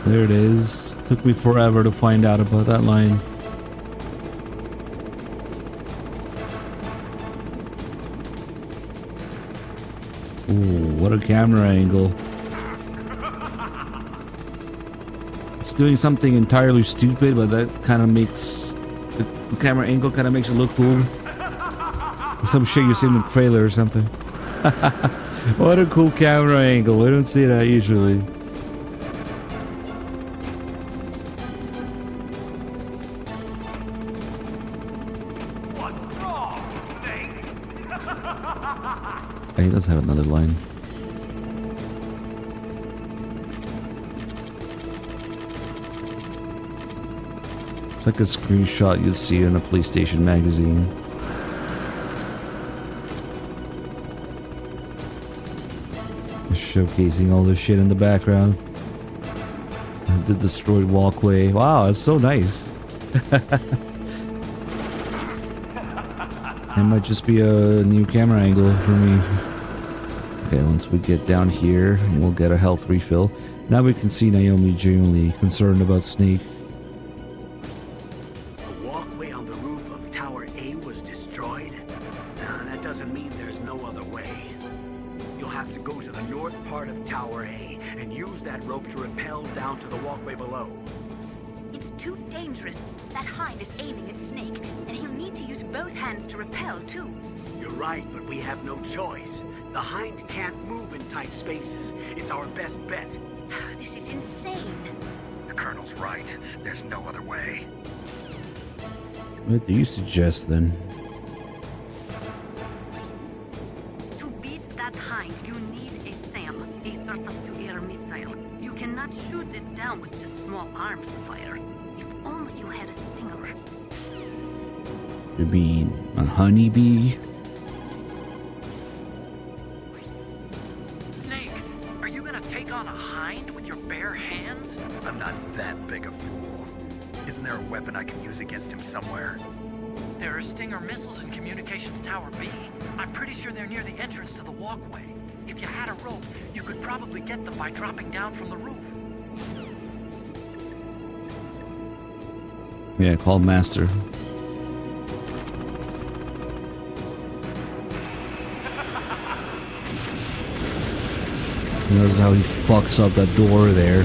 There it is. Took me forever to find out about that line. Ooh, what a camera angle. It's doing something entirely stupid, but that kind of makes... The camera angle kind of makes it look cool. Some shit you see in the trailer or something. What a cool camera angle. We don't see that usually. He does have another line. It's like a screenshot you'd see in a PlayStation magazine. Showcasing all this shit in the background. The destroyed walkway. Wow, that's so nice. It might just be a new camera angle for me. Okay, once we get down here, we'll get a health refill. Now we can see Naomi genuinely concerned about Snake. The walkway on the roof of Tower A was destroyed. That doesn't mean there's no other way. You'll have to go to the north part of Tower A and use that rope to rappel down to the walkway below. It's too dangerous. That hind is aiming at Snake, and he'll need to use both hands to repel, too. You're right, but we have no choice. The hind can't move in tight spaces. It's our best bet. This is insane. The Colonel's right. There's no other way. What do you suggest, then? To beat that hind, you need a SAM, a surface-to-air missile. You cannot shoot it down with just small arms fire. If only you had a stinger. You mean a honeybee? Snake, are you gonna take on a hind with your bare hands? I'm not that big a fool. Isn't there a weapon I can use against him somewhere? There are Stinger missiles in Communications Tower B. I'm pretty sure they're near the entrance to the walkway. If you had a rope, you could probably get them by dropping down from the roof. Yeah, call Master. Notice how he fucks up that door there.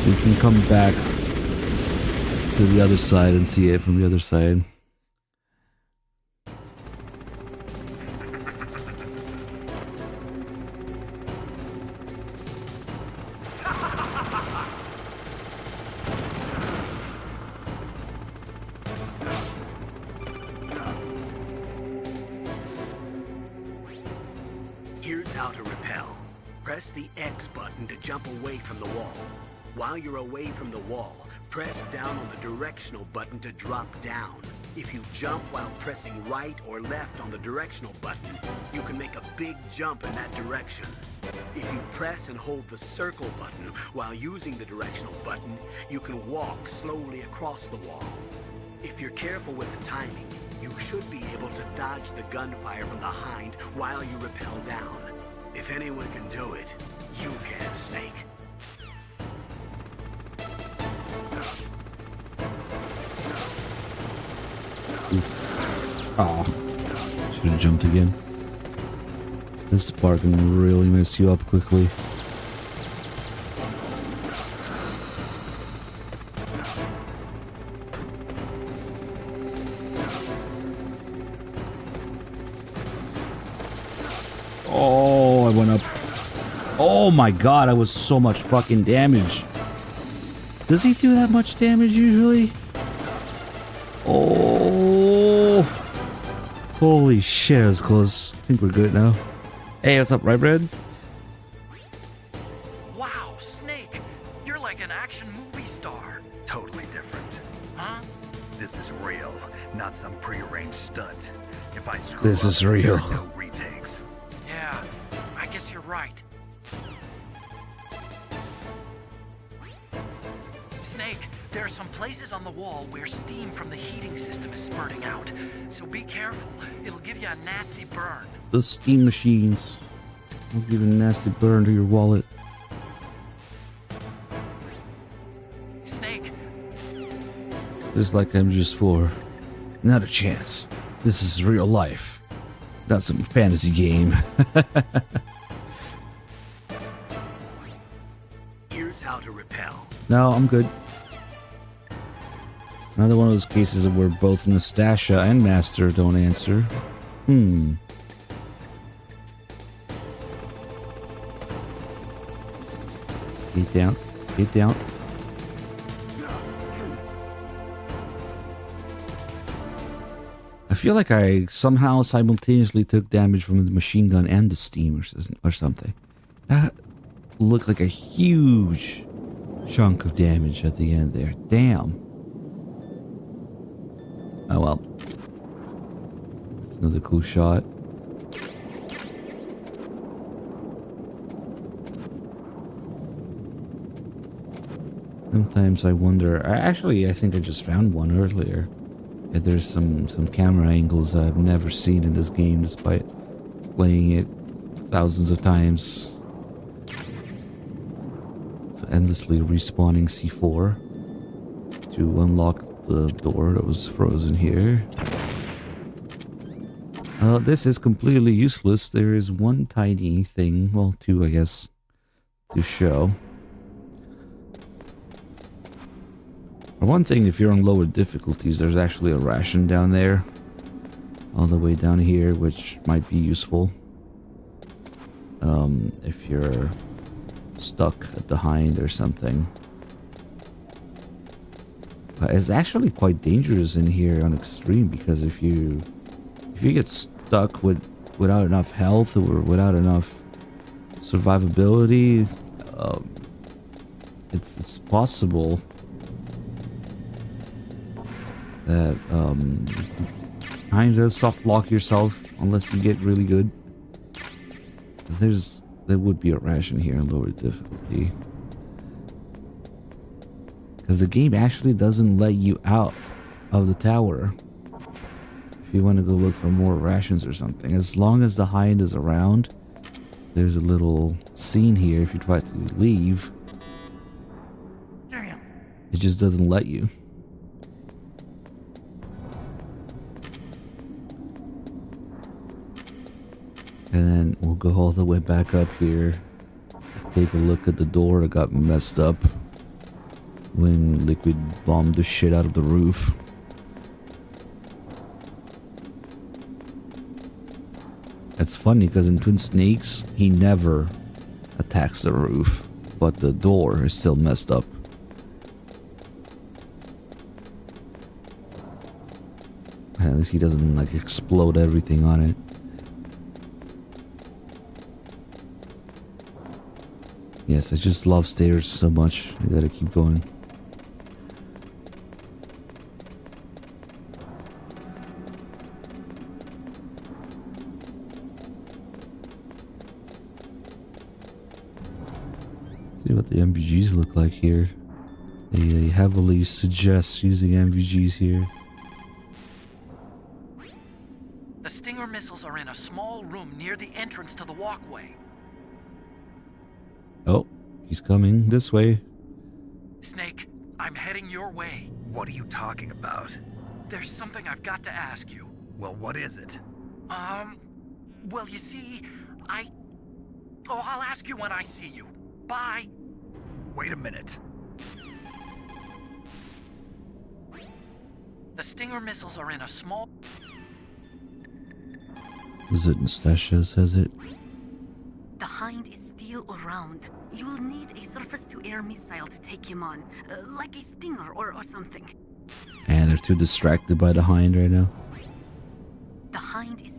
We can come back to the other side and see it from the other side. Here's how to repel. Press the X button to jump away from the wall. While you're away from the wall, press down on the directional button to drop down. If you jump while pressing right or left on the directional button, you can make a big jump in that direction. If you press and hold the circle button while using the directional button, you can walk slowly across the wall. If you're careful with the timing, you should be able to dodge the gunfire from the hind while you rappel down. If anyone can do it, you can, Snake. Oh, should have jumped again. This part can really mess you up quickly. Oh, I went up. Oh my god, I was so much fucking damage. Does he do that much damage usually? Oh, holy shit, that was close. I think we're good now. Hey, what's up, right, Brad? Wow, Snake, you're like an action movie star. Totally different. Huh? This is real, not some prearranged stunt. If I screw This up, is real. there's no retakes. Yeah, I guess you're right. Snake, there are some places on the wall where steam from the heating system is spurting out. So be careful. It'll give you a nasty burn. The steam machines will give a nasty burn to your wallet. Snake. Just like MGS4. Not a chance. This is real life. Not some fantasy game. Here's how to repel. No, I'm good. Another one of those cases where both Nastasha and Master don't answer. Get down. Get down. I feel like I somehow simultaneously took damage from the machine gun and the steam or something. That looked like a huge chunk of damage at the end there. Damn. Oh well. That's another cool shot. Sometimes I wonder. I think I just found one earlier. There's some camera angles I've never seen in this game, despite playing it thousands of times. So endlessly respawning C4 to unlock the door that was frozen here. This is completely useless. There is one tiny thing, well, two I guess, to show. For one thing, if you're on lower difficulties, there's actually a ration down there. All the way down here, which might be useful. If you're stuck at the hind or something. But it's actually quite dangerous in here on extreme, because if you get stuck without enough health or without enough survivability, it's possible that kind of soft lock yourself unless you get really good. There would be a ration here in lower difficulty, because the game actually doesn't let you out of the tower if you want to go look for more rations or something. As long as the hind is around, there's a little scene here. If you try to leave, Damn. it just doesn't let you. And then we'll go all the way back up here. Take a look at the door that got messed up when Liquid bombed the shit out of the roof. It's funny because in Twin Snakes, he never attacks the roof, but the door is still messed up. At least he doesn't like explode everything on it. Yes, I just love stairs so much. I gotta keep going. See what the MVGs look like here. They heavily suggest using MVGs here. The Stinger missiles are in a small room near the entrance to the walkway. Oh, he's coming this way. Snake, I'm heading your way. What are you talking about? There's something I've got to ask you. Well, what is it? Well, you see, I'll ask you when I see you. Bye. Wait a minute. The Stinger missiles are in a small... Is it Nastasha says it? The hind is still around. You'll need a surface-to-air missile to take him on, like a Stinger or something. And they're too distracted by the hind right now. The hind is...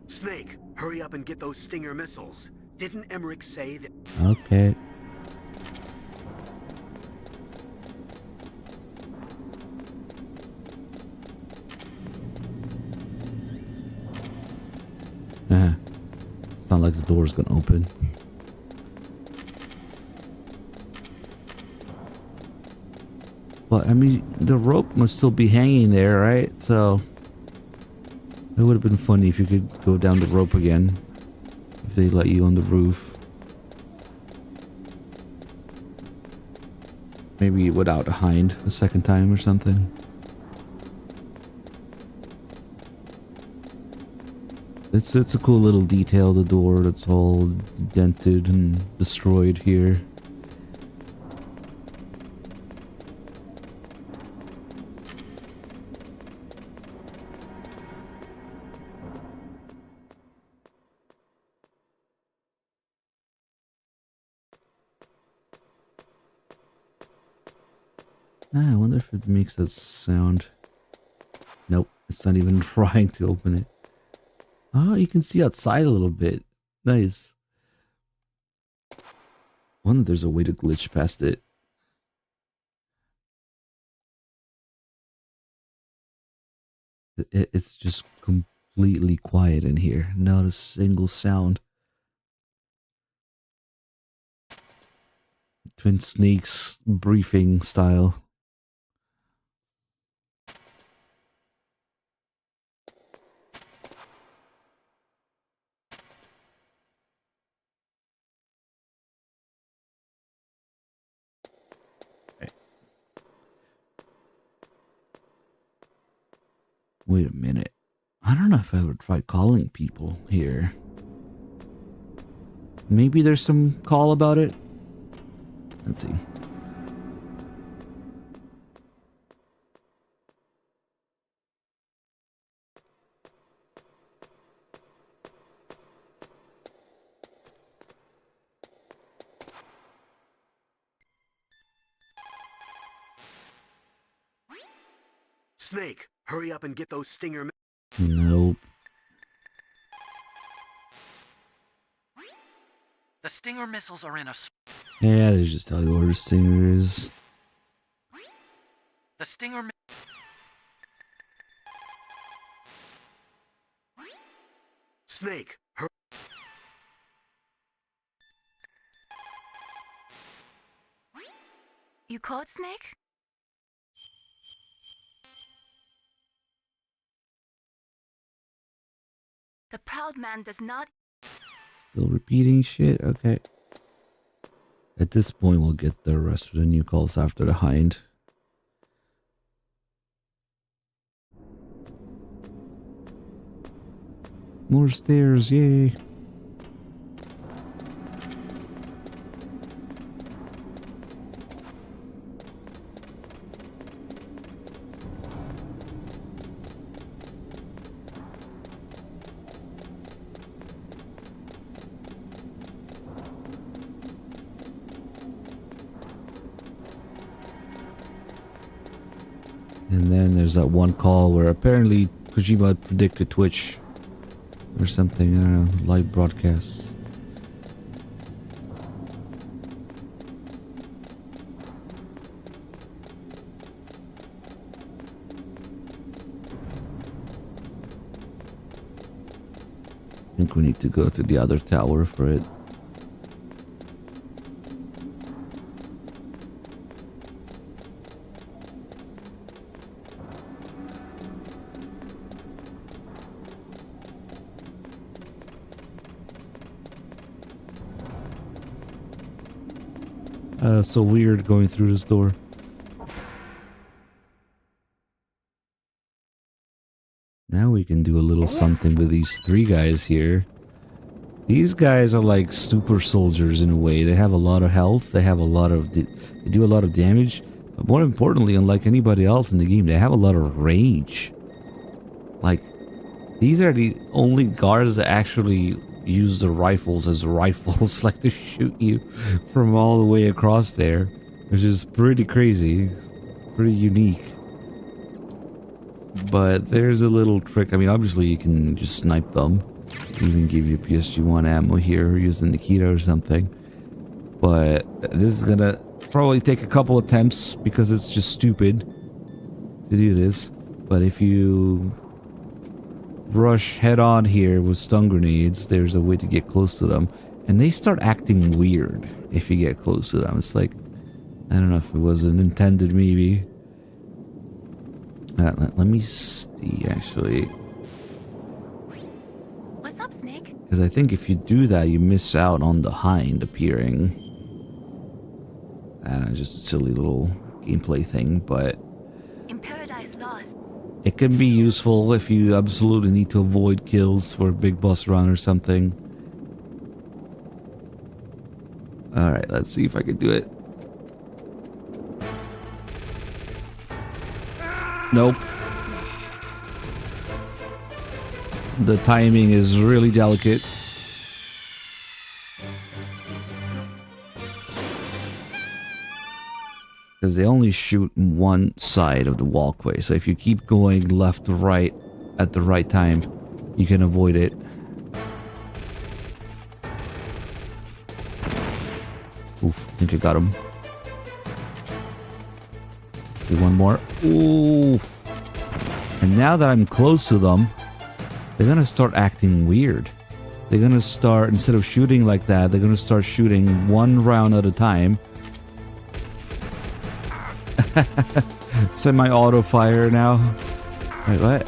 Snake, hurry up and get those Stinger missiles. Didn't Emmerich say that... Okay. It's not like the door's gonna open. But I mean, the rope must still be hanging there, right? So it would have been funny if you could go down the rope again, if they let you on the roof. Maybe without a hind a second time or something. It's a cool little detail, the door that's all dented and destroyed here. I wonder if it makes that sound. Nope, it's not even trying to open it. Oh, you can see outside a little bit. Nice. Wonder if there's a way to glitch past it. It's just completely quiet in here. Not a single sound. Twin Snakes briefing style. Wait a minute. I don't know if I would try calling people here. Maybe there's some call about it. Let's see. Snake, hurry up and get those stinger. Nope. The Stinger missiles are in a... Yeah, they just tell you where the stinger is. The Stinger... Snake, hurry. You caught Snake? The proud man does not... Still repeating shit? Okay. At this point, we'll get the rest of the new calls after the hind. More stairs, yay. And then there's that one call where apparently Kojima predicted Twitch or something, I don't know, live broadcasts. I think we need to go to the other tower for it. So weird going through this door. Now we can do a little something with these three guys here. These guys are like super soldiers in a way. They have a lot of health. They have a lot of... They do a lot of damage. But more importantly, unlike anybody else in the game, they have a lot of range. Like, these are the only guards that actually use the rifles as rifles, like to shoot you from all the way across there, which is pretty crazy, pretty unique. But there's a little trick. I mean, obviously you can just snipe them, even give you PSG-1 ammo here using Nikita or something. But this is gonna probably take a couple attempts because it's just stupid to do this. But if you rush head on here with stun grenades, there's a way to get close to them, and they start acting weird if you get close to them. It's like, I don't know if it wasn't intended, maybe. Let me see, actually, What's up, Snake? because I think if you do that, you miss out on the hind appearing. I don't know, just a silly little gameplay thing, but In Paradise Lost, it can be useful if you absolutely need to avoid kills for a big boss run or something. Alright, let's see if I can do it. Nope. The timing is really delicate. Because they only shoot one side of the walkway. So if you keep going left to right at the right time, you can avoid it. Oof, I think I got him. Do one more. Ooh. And now that I'm close to them, they're gonna start acting weird. They're gonna start, instead of shooting like that, they're gonna start shooting one round at a time. Semi-auto fire now. Wait, what?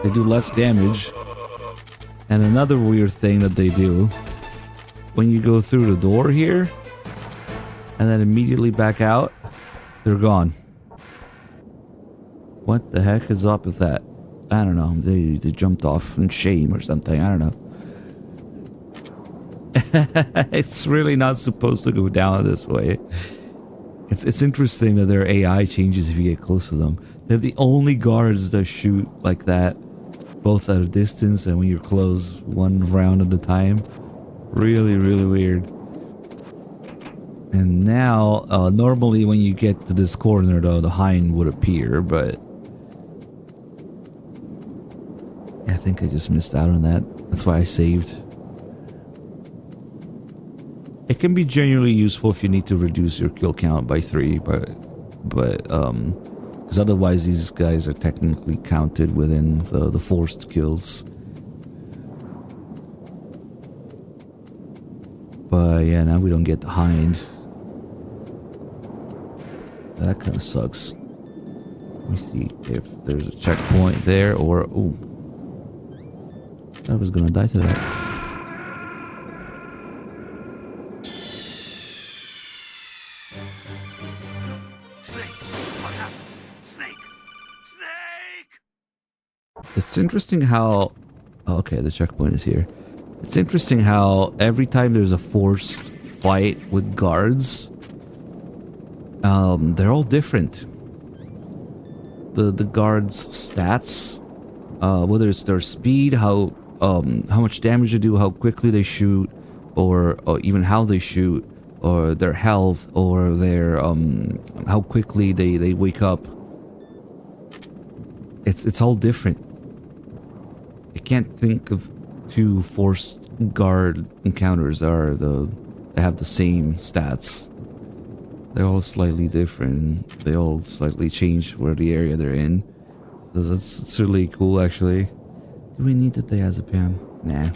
They do less damage. And another weird thing that they do, when you go through the door here, and then immediately back out, they're gone. What the heck is up with that? I don't know. They jumped off in shame or something. I don't know. It's really not supposed to go down this way. It's interesting that their AI changes if you get close to them. They're the only guards that shoot like that, both at a distance and when you're close, one round at a time. Really, really weird. And now, normally when you get to this corner, though, the hind would appear, but I think I just missed out on that. That's why I saved. It can be genuinely useful if you need to reduce your kill count by 3, but because otherwise these guys are technically counted within the forced kills. But yeah, now we don't get the hind. That kind of sucks. Let me see if there's a checkpoint there or... Ooh. I was gonna die to that. It's interesting how... Oh, okay, the checkpoint is here. It's interesting how every time there's a forced fight with guards, they're all different. The guards' stats, whether it's their speed, how much damage they do, how quickly they shoot, or even how they shoot, or their health, or their how quickly they wake up. It's all different. I can't think of two forced guard encounters they have the same stats. They're all slightly different. They all slightly change where the area they're in. So that's really cool, actually. Do we need the diazepam? Nah.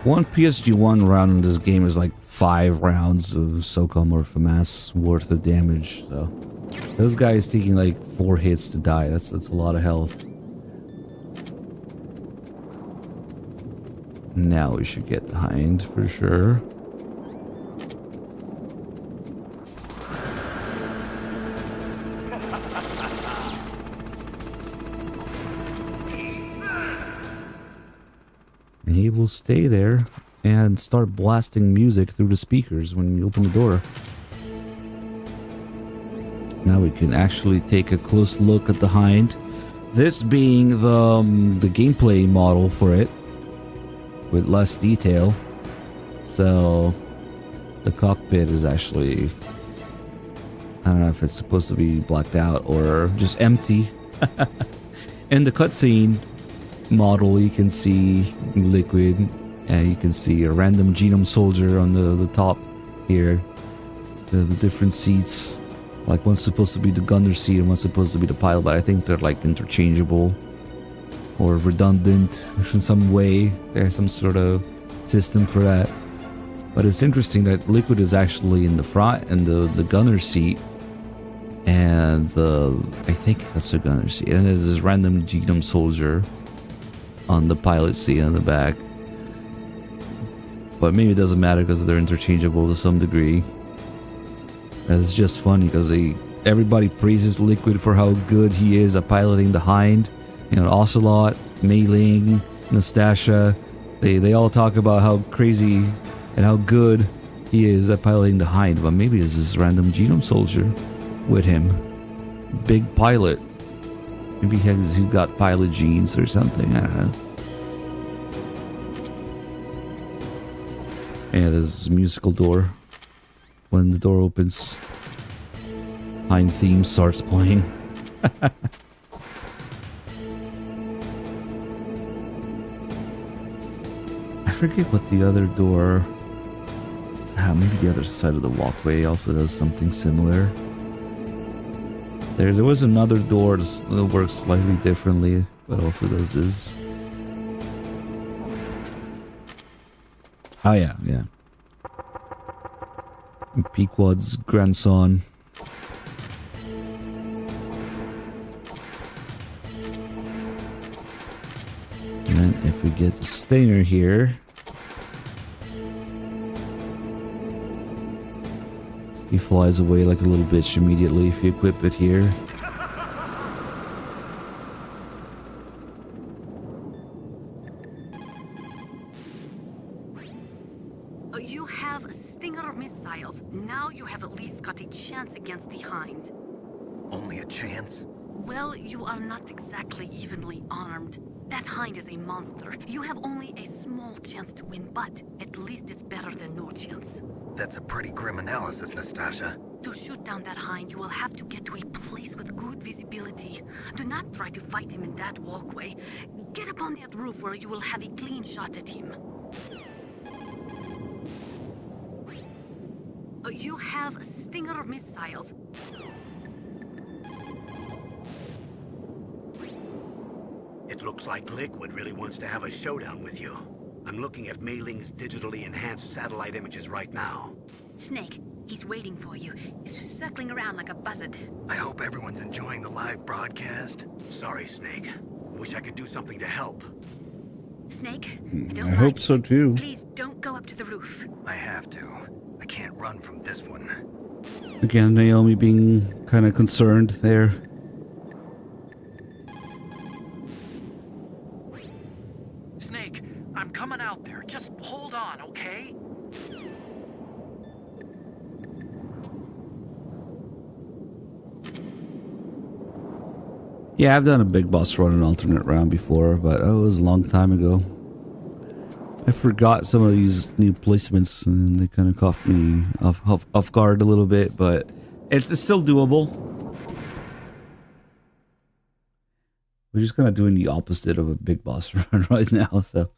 One PSG-1 round in this game is like 5 rounds of SOCOM or FAMAS worth of damage, so those guys taking like 4 hits to die. That's a lot of health. Now we should get the hind for sure. And he will stay there and start blasting music through the speakers when you open the door. Now we can actually take a close look at the hind. This being the gameplay model for it, with less detail. So the cockpit is actually, I don't know if it's supposed to be blacked out or just empty. In the cutscene model, you can see Liquid, and you can see a random genome soldier on the top here. The different seats, like one's supposed to be the gunner seat and one's supposed to be the pilot, but I think they're like interchangeable. or redundant in some way. There's some sort of system for that. But it's interesting that liquid is actually in the front and the gunner's seat, and I think that's the gunner's seat, and there's this random genome soldier on the pilot seat on the back. But maybe it doesn't matter because they're interchangeable to some degree. And it's just funny because everybody praises Liquid for how good he is at piloting the Hind. You know, Ocelot, Mei Ling, Nastasha, they all talk about how crazy and how good he is at piloting the Hind. But maybe it's this random genome soldier with him. Big pilot. Maybe he's got pilot genes or something. I don't know. Yeah, there's this musical door. When the door opens, Hind theme starts playing. I forget what the other door... maybe the other side of the walkway also does something similar. There was another door that works slightly differently, but also does this. Oh yeah. Pequod's grandson. And then if we get the Stinger here, he flies away like a little bitch immediately if you equip it here. You have Stinger missiles. Now you have at least got a chance against the Hind. Only a chance? Well, you are not exactly evenly armed. That Hind is a monster. You have only a small chance to win, but at least it's better than no chance. That's a pretty grim analysis, Nastasha. To shoot down that Hind, you will have to get to a place with good visibility. Do not try to fight him in that walkway. Get up on that roof where you will have a clean shot at him. You have Stinger missiles. It looks like Liquid really wants to have a showdown with you. I'm looking at Mei Ling's digitally enhanced satellite images right now. Snake, he's waiting for you. He's just circling around like a buzzard. I hope everyone's enjoying the live broadcast. Sorry, Snake. Wish I could do something to help. Snake, I don't I like hope it. so too. Please don't go up to the roof. I have to. I can't run from this one. Again, Naomi being kind of concerned there. Snake, I'm coming out there. Just hold on, okay? Yeah, I've done a big boss run and alternate round before, but it was a long time ago. I forgot some of these new placements and they kind of caught me off guard a little bit, but it's still doable. We're just kind of doing the opposite of a big boss run right now, so...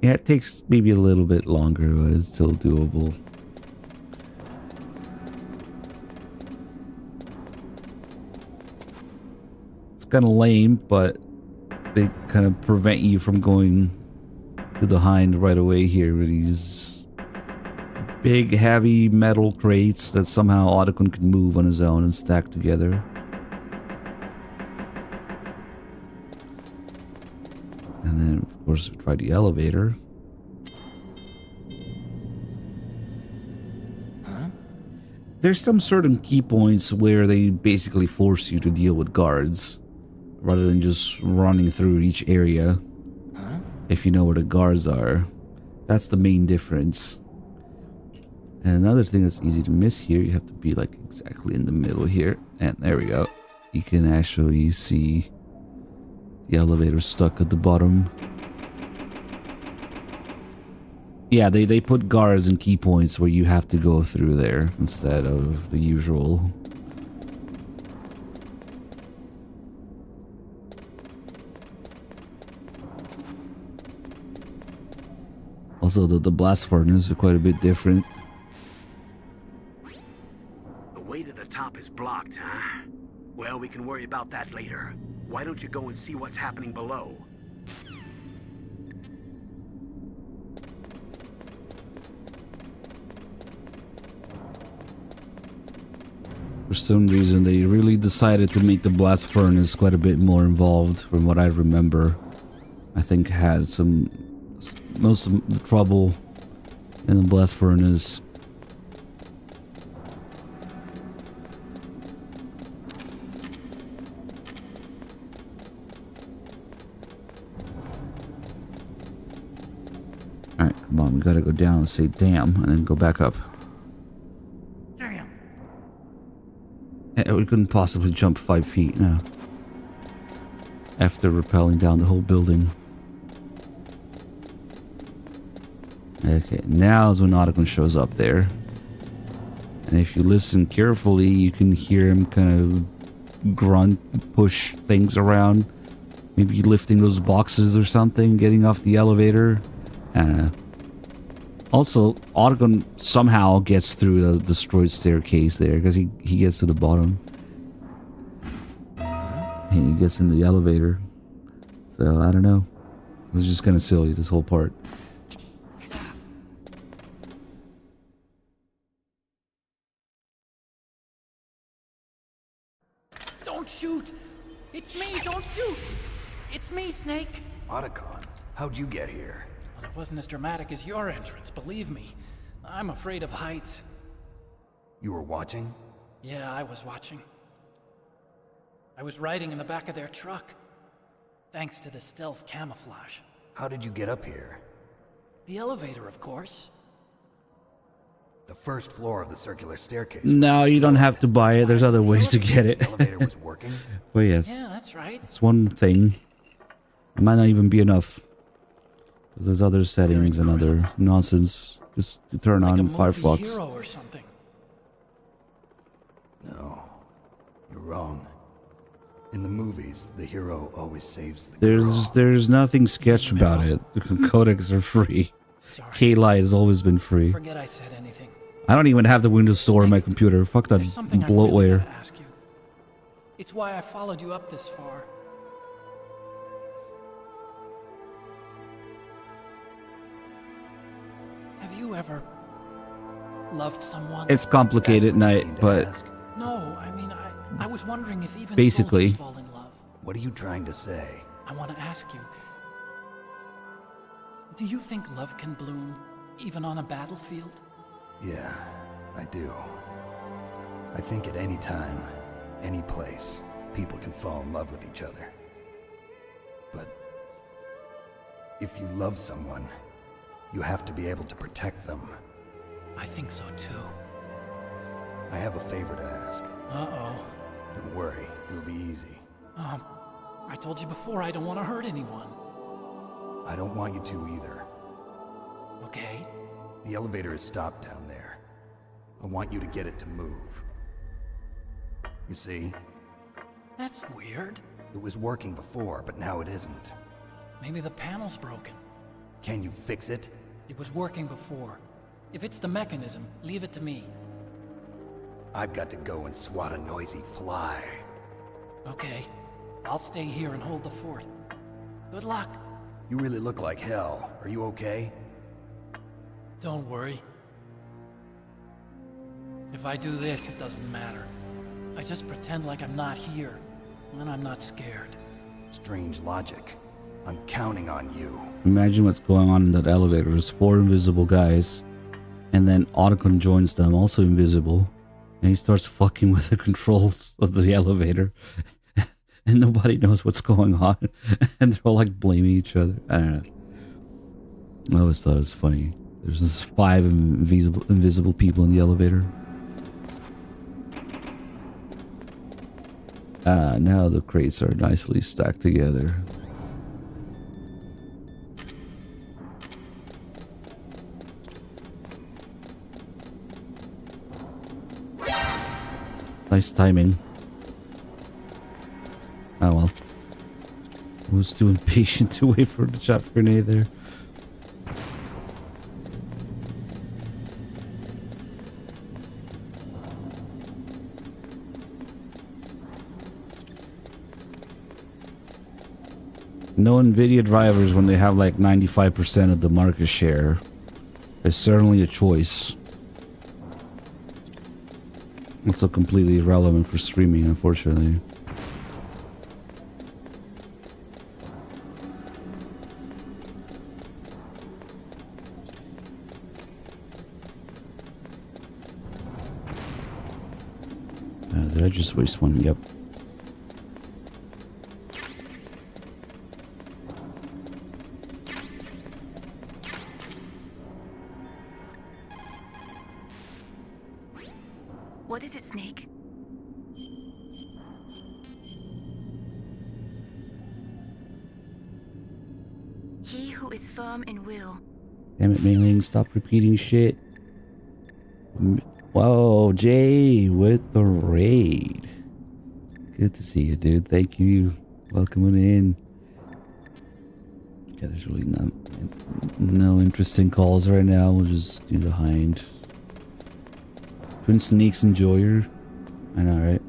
Yeah, it takes maybe a little bit longer, but it's still doable. It's kind of lame, but they kind of prevent you from going to the Hind right away here with these big, heavy metal crates that somehow Otacon can move on his own and stack together. And then, of course, we try the elevator. There's some certain key points where they basically force you to deal with guards rather than just running through each area. If you know where the guards are. That's the main difference. And another thing that's easy to miss here, you have to be like exactly in the middle here. And there we go. You can actually see the elevator stuck at the bottom. Yeah, they put guards and key points where you have to go through there instead of the usual. Also, the blast furnace are quite a bit different. The way to the top is blocked, huh? Well, we can worry about that later. Why don't you go and see what's happening below? For some reason, they really decided to make the blast furnace quite a bit more involved from what I remember. I think had most of the trouble in the blast furnace. Alright, come on, we gotta go down and say damn, and then go back up. Damn. We couldn't possibly jump 5 feet now. After rappelling down the whole building. Okay, now is when Otacon shows up there. And if you listen carefully, you can hear him kind of grunt, push things around. Maybe lifting those boxes or something, getting off the elevator. I don't know. Also, Otacon somehow gets through the destroyed staircase there because he gets to the bottom. And he gets in the elevator. So, I don't know. It was just kind of silly, this whole part. Don't shoot! It's me, don't shoot! It's me, Snake! Otacon, how'd you get here? Well, it wasn't as dramatic as your entrance, believe me. I'm afraid of heights. You were watching? Yeah, I was watching. I was riding in the back of their truck. Thanks to the stealth camouflage. How did you get up here? The elevator, of course. The first floor of the circular staircase. No, you don't have to buy it. There's other ways to get it. The elevator was working? But yes. Yeah, that's right. It's one thing. It might not even be enough. There's other settings and other nonsense just to turn Like on a movie Firefox. hero or something. No, you're wrong. In the movies, the hero always saves the There's nothing sketch about it. The codecs are free. Sorry. K-Lite has always been free. Forget I said anything. I don't even have the Windows Store on my computer. Fuck that There's something I really bloatware. gotta ask you. It's why I followed you up this far. Have you ever loved someone? It's complicated, Night, but No, I mean, I was wondering if even Basically. soldiers fall in love. What are you trying to say? I want to ask you, do you think love can bloom even on a battlefield? Yeah, I do. I think at any time, any place, people can fall in love with each other. But if you love someone, you have to be able to protect them. I think so too. I have a favor to ask. Uh-oh. Don't worry, it'll be easy. I told you before I don't want to hurt anyone. I don't want you to either. Okay? The elevator is stopped down there. I want you to get it to move. You see, That's weird. it was working before, but now it isn't. Maybe the panel's broken. Can you fix it? It was working before. If it's the mechanism, leave it to me. I've got to go and swat a noisy fly. Okay. I'll stay here and hold the fort. Good luck. You really look like hell. Are you okay? Don't worry. If I do this, it doesn't matter. I just pretend like I'm not here, and then I'm not scared. Strange logic. I'm counting on you. imagine what's going on in that elevator. There's 4 invisible guys. And then Otacon joins them, also invisible. And he starts fucking with the controls of the elevator. And nobody knows what's going on. And they're all like blaming each other. I don't know. I always thought it was funny. There's this 5 invisible people in the elevator. Now the crates are nicely stacked together. Nice timing. Oh well. I was too impatient to wait for the chaff grenade there. No NVIDIA drivers when they have like 95% of the market share. It's certainly a choice. Also completely irrelevant for streaming, unfortunately. Did I just waste one? Yep. What is it, Snake? He who is firm in will. Damn it, Mailing, stop repeating shit. Whoa, Jay with the raid. Good to see you, dude. Thank you. Welcome in. Okay, there's really no interesting calls right now. We'll just do the hind. Twin Sneaks Enjoyer. I know, right?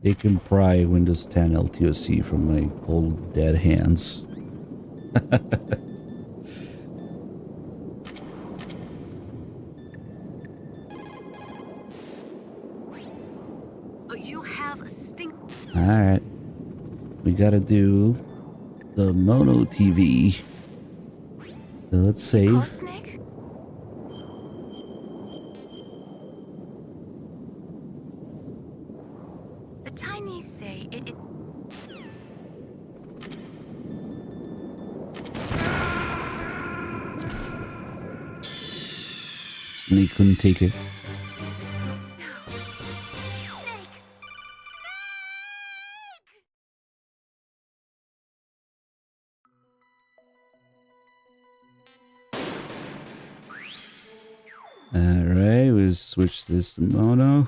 They can pry Windows 10 LTOC from my cold dead hands. You have a stink. Alright. We gotta do the mono TV. So let's save. Call Snake? The Chinese say it Snake couldn't take it. Alright, we'll switch this to mono.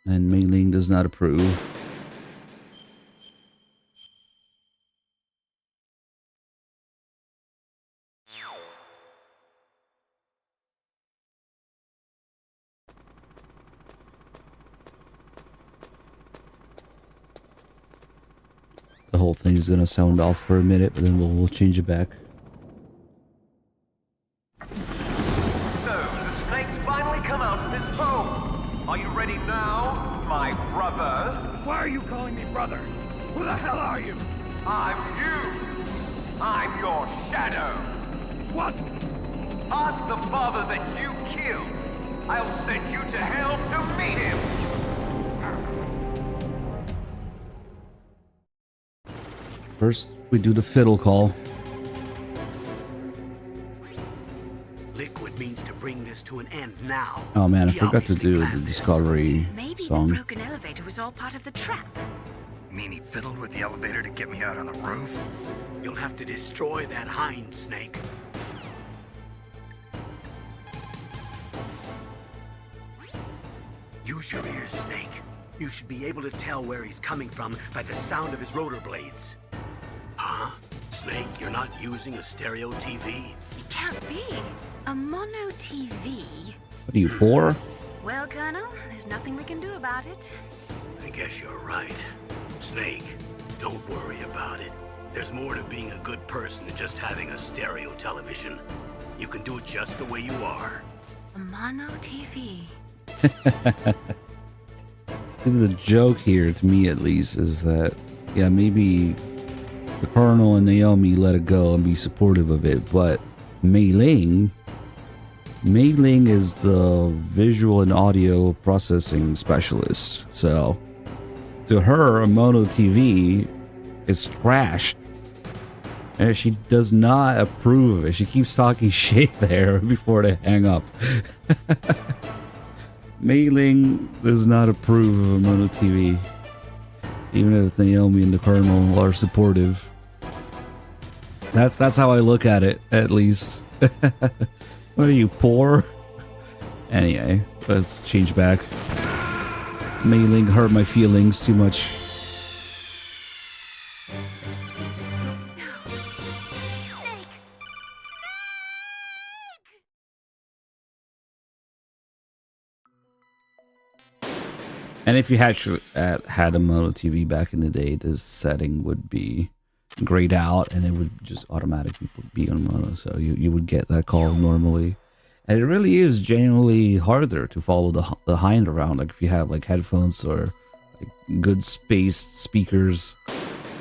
And Mailing does not approve. The whole thing is gonna sound off for a minute, but then we'll change it back. Are you ready now, my brother? Why are you calling me brother? Who the hell are you? I'm you. I'm your shadow. What? Ask the father that you killed. I'll send you to hell to meet him. First, we do the fiddle call. Liquid means to bring this to an end now. Oh man, I He forgot to obviously do the planned this. Discovery maybe the song. broken elevator was all part of the trap. Mean he fiddled with the elevator to get me out on the roof? You'll have to destroy that hind, Snake. Use your ears, Snake. You should be able to tell where he's coming from by the sound of his rotor blades. Huh? Snake, you're not using a stereo TV? It can't be. A mono TV. What are you, poor? Well, Colonel, there's nothing we can do about it. I guess you're right. Snake, don't worry about it. There's more to being a good person than just having a stereo television. You can do it just the way you are. A mono TV. The joke here, to me at least, is that, yeah, maybe the Colonel and Naomi let it go and be supportive of it, but Mei Ling is the visual and audio processing specialist. So, to her, a mono TV is trash. And she does not approve of it. She keeps talking shit there before they hang up. Mei Ling does not approve of a mono TV. Even if Naomi and the Colonel are supportive. That's how I look at it, at least. What are you, poor? Anyway, let's change back. Mei Ling hurt my feelings too much. And if you had a mono TV back in the day, this setting would be grayed out and it would just automatically be on mono. So you would get that call normally. And it really is genuinely harder to follow the hind around. Like if you have like headphones or like good spaced speakers,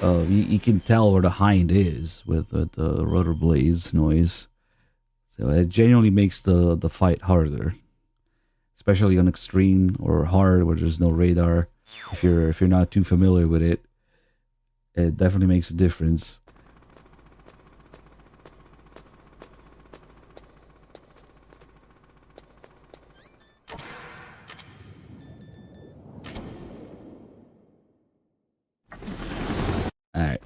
you can tell where the hind is with the rotor blades noise. So it genuinely makes the fight harder, especially on extreme or hard where there's no radar. If you're not too familiar with it, it definitely makes a difference. Alright.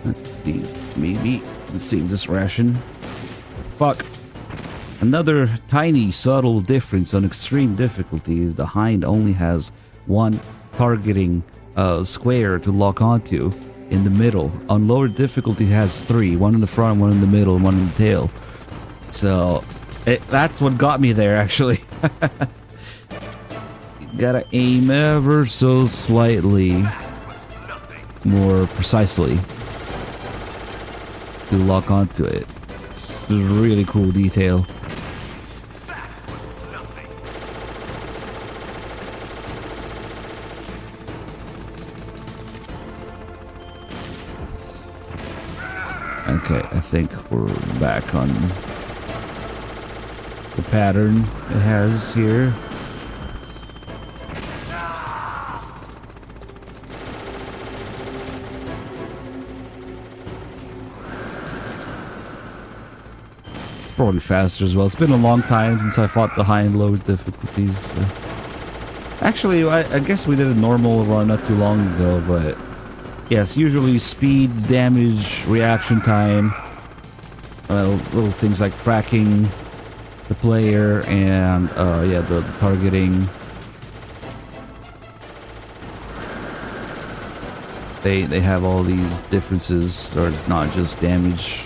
Let's see if maybe let's save this ration. Fuck. Another tiny subtle difference on extreme difficulty is the hind only has one targeting square to lock onto in the middle. On lower difficulty it has three, one in the front, one in the middle, and one in the tail. So that's what got me there actually. You gotta aim ever so slightly more precisely to lock onto it. It's a really cool detail. Okay, I think we're back on the pattern it has here. It's probably faster as well. It's been a long time since I fought the high and low difficulties. So. Actually, I guess we did a normal run not too long ago, but yes, usually speed, damage, reaction time, little things like tracking the player and yeah, the targeting. They have all these differences, or it's not just damage.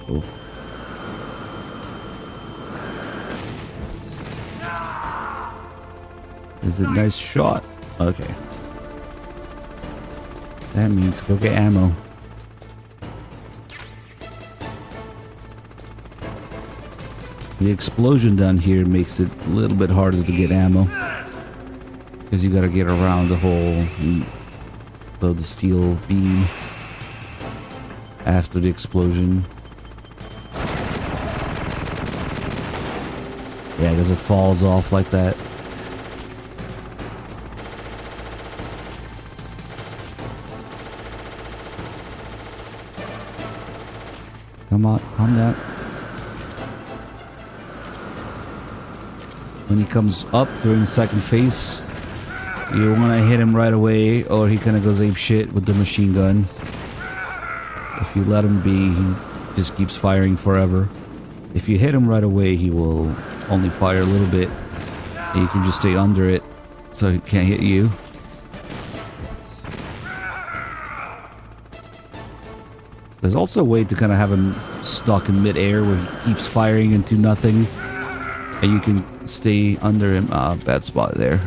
Cool. Is it a nice shot? Okay. That means go get ammo. The explosion down here makes it a little bit harder to get ammo. Because you gotta get around the hole and build the steel beam after the explosion. Yeah, because it falls off like that. Come on, calm down. When he comes up during the second phase, you want to hit him right away, or he kind of goes ape shit with the machine gun. If you let him be, he just keeps firing forever. If you hit him right away, he will only fire a little bit. And you can just stay under it, so he can't hit you. There's also a way to kind of have him stuck in midair where he keeps firing into nothing. And you can stay under him. Ah, bad spot there.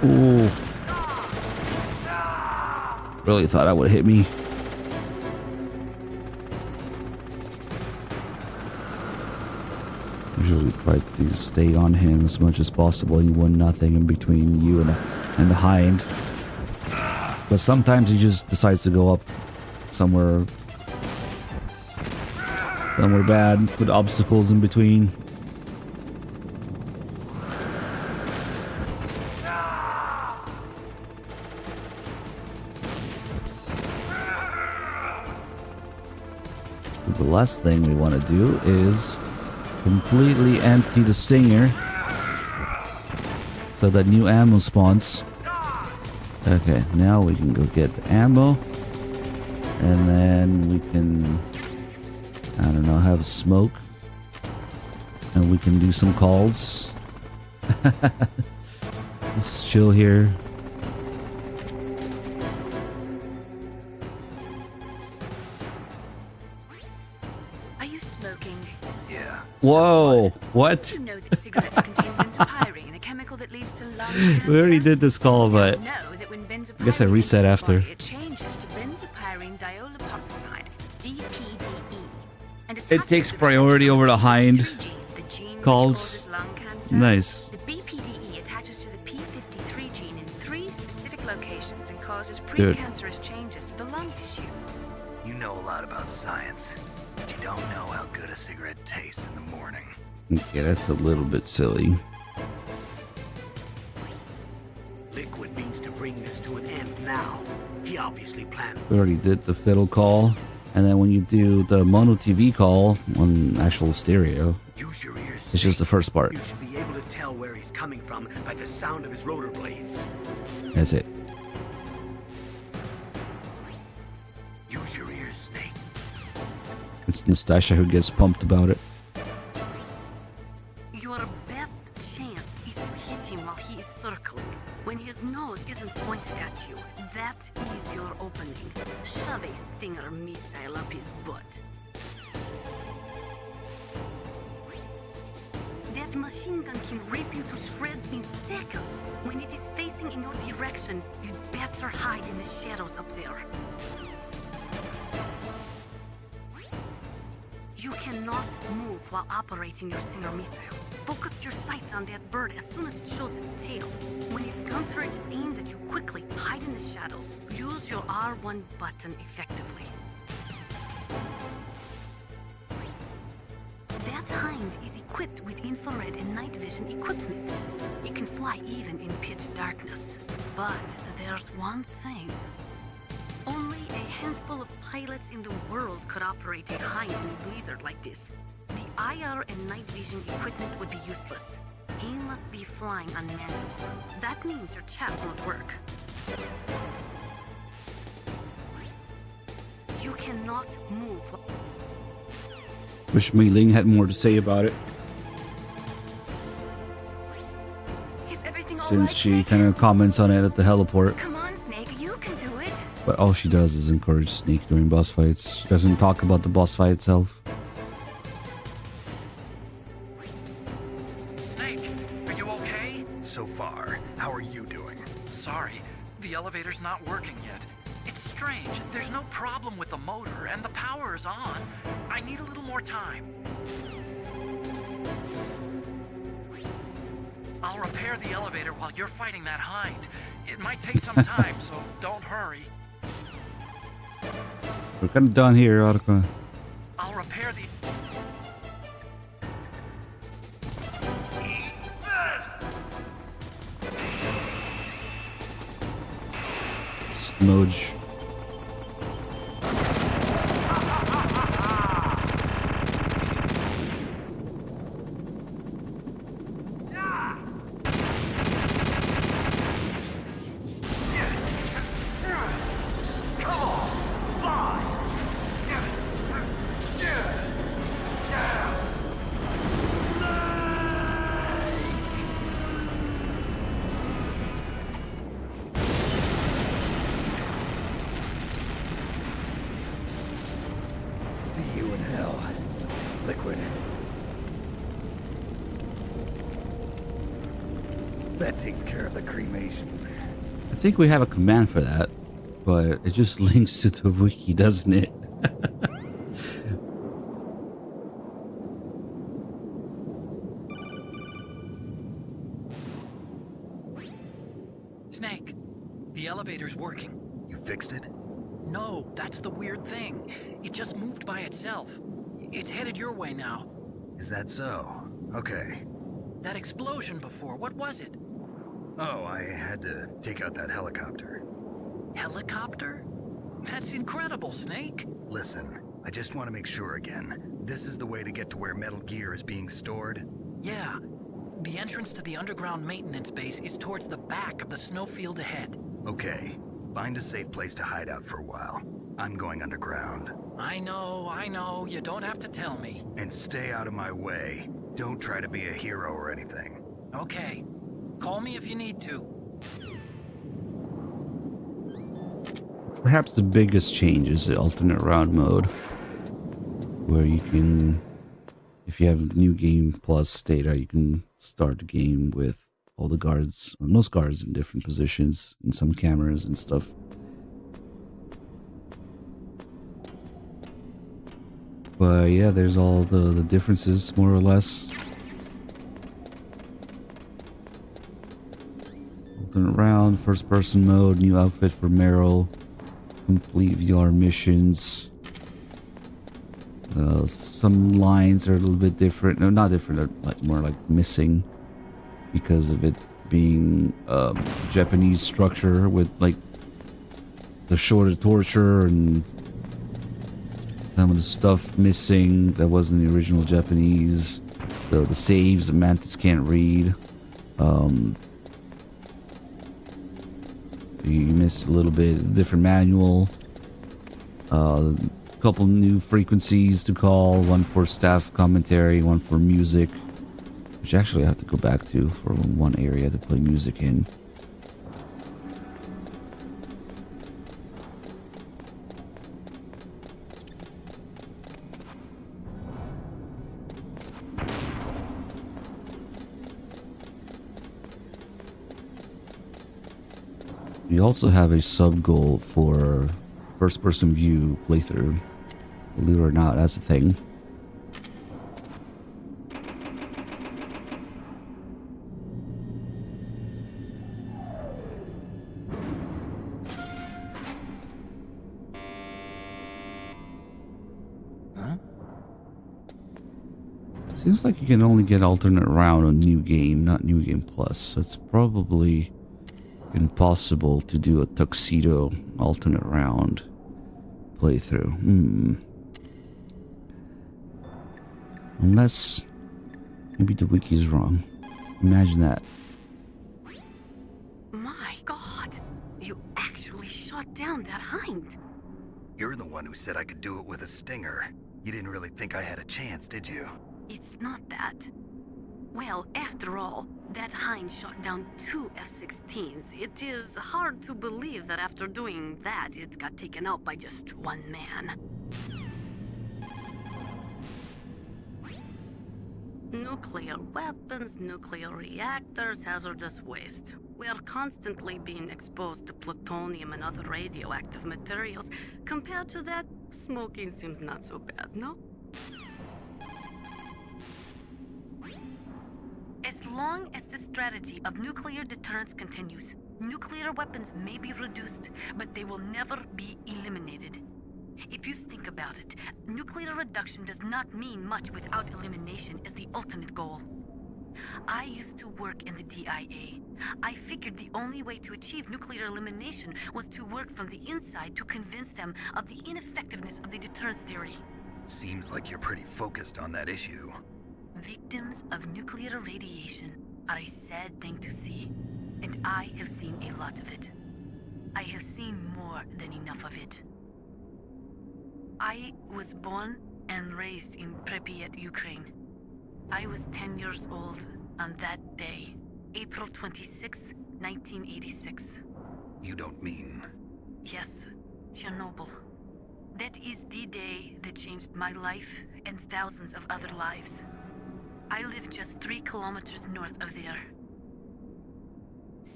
Ooh. Really thought that would hit me. Usually try to stay on him as much as possible. You want nothing in between you and the hind. But sometimes he just decides to go up somewhere bad with obstacles in between. So the last thing we want to do is completely empty the Stinger so that new ammo spawns. Okay, now we can go get the ammo, and then we can, I don't know, have a smoke, and we can do some calls. Just chill here. smoking? Yeah. Whoa, what? You know that cigarettes contain benzopyrene, a chemical that leads to lung cancer. We already did this call, but You know that when benzopyrene I guess I reset enters the after. body, it changes to benzopyrene diolipoxide, BPDE. And It takes priority over the hind the gene which calls. causes lung cancer. Nice. The BPDE attaches to the P53 gene in 3 specific locations and causes Dude. precancerous changes to the lung tissue. You know a lot about science, but you don't know how good a cigarette tastes in the morning. Okay, that's a little bit silly. Liquid means to bring this to an end now. He obviously planned. We already did the fiddle call, and then when you do the mono TV call on actual stereo, Use your ears. it's just the first part. You should be able to tell where he's coming from by the sound of his rotor blades. That's it. Use your ears, Snake. It's Nastasha who gets pumped about it. Your best chance is to hit him while he is circling. When his nose isn't pointed at you, that is your opening. Shove a Stinger missile up his butt. That machine gun can rip you to shreds in seconds. When it is facing in your direction, you'd better hide in the shadows up there. You cannot move while operating your Stinger missile. Focus your sights on that bird as soon as it shows its tail. When its gun turret is aimed at you, quickly hide in the shadows. Use your R1 button effectively. That hind is equipped with infrared and night vision equipment. It can fly even in pitch darkness. But there's one thing. Only a handful of pilots in the world could operate a hind in a blizzard like this. The IR and night vision equipment would be useless. He must be flying on manual. That means your chat won't work. You cannot move. Wish Mei Ling had more to say about it, Is everything all since right, she Snake? kind of comments on it at the heliport. Come on, Snake, you can do it. But all she does is encourage Snake during boss fights. She doesn't talk about the boss fight itself. Snake, are you okay? So far, how are you doing? Sorry, the elevator's not working yet. It's strange. There's no problem with the motor, and the power is on. I need a little more time. I'll repair the elevator while you're fighting that hind. It might take some time, so don't hurry. We're kind of done here, Arca. I'll repair the... Smudge. See you in hell, Liquid. That takes care of the cremation. I think we have a command for that, but it just links to the wiki, doesn't it? Snake, the elevator's working. You fixed it? No, that's the weird thing. It just moved by itself. It's headed your way now. Is that so? Okay. That explosion before, what was it? Oh, I had to take out that helicopter. Helicopter? That's incredible, Snake. Listen, I just want to make sure again. This is the way to get to where Metal Gear is being stored? Yeah. The entrance to the underground maintenance base is towards the back of the snowfield ahead. Okay. Find a safe place to hide out for a while. I'm going underground. I know. You don't have to tell me. And stay out of my way. Don't try to be a hero or anything. Okay. Call me if you need to. Perhaps the biggest change is the alternate round mode. where you can, if you have New Game Plus data, you can start the game with all the guards, or most guards in different positions, and some cameras and stuff. But yeah, there's all the differences, more or less. Alternate round, first person mode, new outfit for Meryl, complete VR missions. Some lines are a little bit different. No, not different, they're like more like missing because of it being Japanese structure with like the shorter torture and some of the stuff missing that wasn't the original Japanese. The saves the Mantis can't read. You miss a little bit, different manual. Couple new frequencies to call, one for staff commentary, one for music, which actually I have to go back to for one area to play music in. We also have a sub goal for first person view playthrough. Believe it or not, that's a thing. Huh? Seems like you can only get alternate round on New Game, not New Game Plus. So it's probably impossible to do a tuxedo alternate round playthrough. Unless maybe the wiki is wrong. Imagine that. My God, you actually shot down that hind. You're the one who said I could do it with a stinger. You didn't really think I had a chance, did you? It's not that. Well, after all, that hind shot down 2 F-16s. It is hard to believe that after doing that, it got taken out by just one man. Nuclear weapons, nuclear reactors, hazardous waste. We are constantly being exposed to plutonium and other radioactive materials. Compared to that, smoking seems not so bad, no? As long as the strategy of nuclear deterrence continues, nuclear weapons may be reduced, but they will never be eliminated. If you think about it, nuclear reduction does not mean much without elimination as the ultimate goal. I used to work in the DIA. I figured the only way to achieve nuclear elimination was to work from the inside to convince them of the ineffectiveness of the deterrence theory. Seems like you're pretty focused on that issue. Victims of nuclear radiation are a sad thing to see, and I have seen a lot of it. I have seen more than enough of it. I was born and raised in Pripyat, Ukraine. I was 10 years old on that day, April 26, 1986. You don't mean... Yes, Chernobyl. That is the day that changed my life and thousands of other lives. I live just 3 kilometers north of there.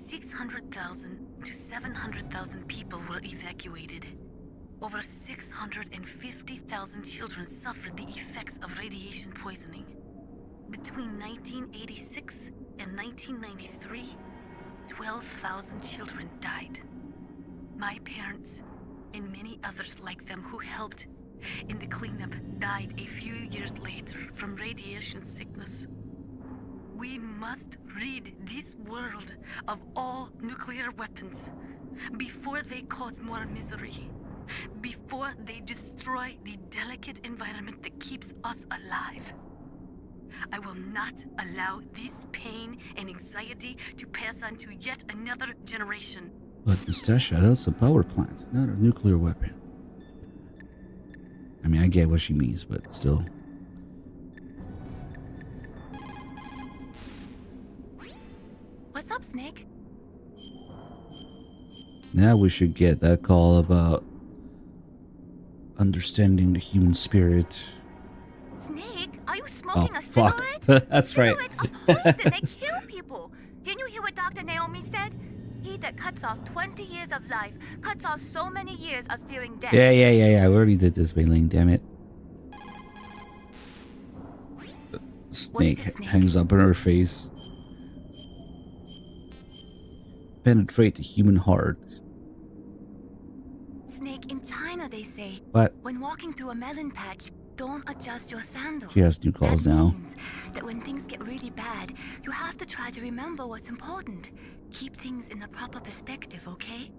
600,000 to 700,000 people were evacuated. Over 650,000 children suffered the effects of radiation poisoning. Between 1986 and 1993, 12,000 children died. My parents, and many others like them who helped in the cleanup, died a few years later from radiation sickness. We must rid this world of all nuclear weapons before they cause more misery, before they destroy the delicate environment that keeps us alive. I will not allow this pain and anxiety to pass on to yet another generation. But Nastasha, that's a power plant, not a nuclear weapon. I mean, I get what she means, but still. What's up, Snake? Now we should get that call about understanding the human spirit Snake, are you smoking a fuck. cigarette? That's right. Cigarettes are poison. They kill people. Didn't you hear what Dr. Naomi said? He that cuts off 20 years of life cuts off so many years of fearing death. Yeah. We already did this, Mailing. Damn it. Snake hangs up in her face. Penetrate the human heart. Snake, in China they say, What? when walking through a melon patch, don't adjust your sandals. She has new calls that now. means that when things get really bad, you have to try to remember what's important. Keep things in the proper perspective, okay?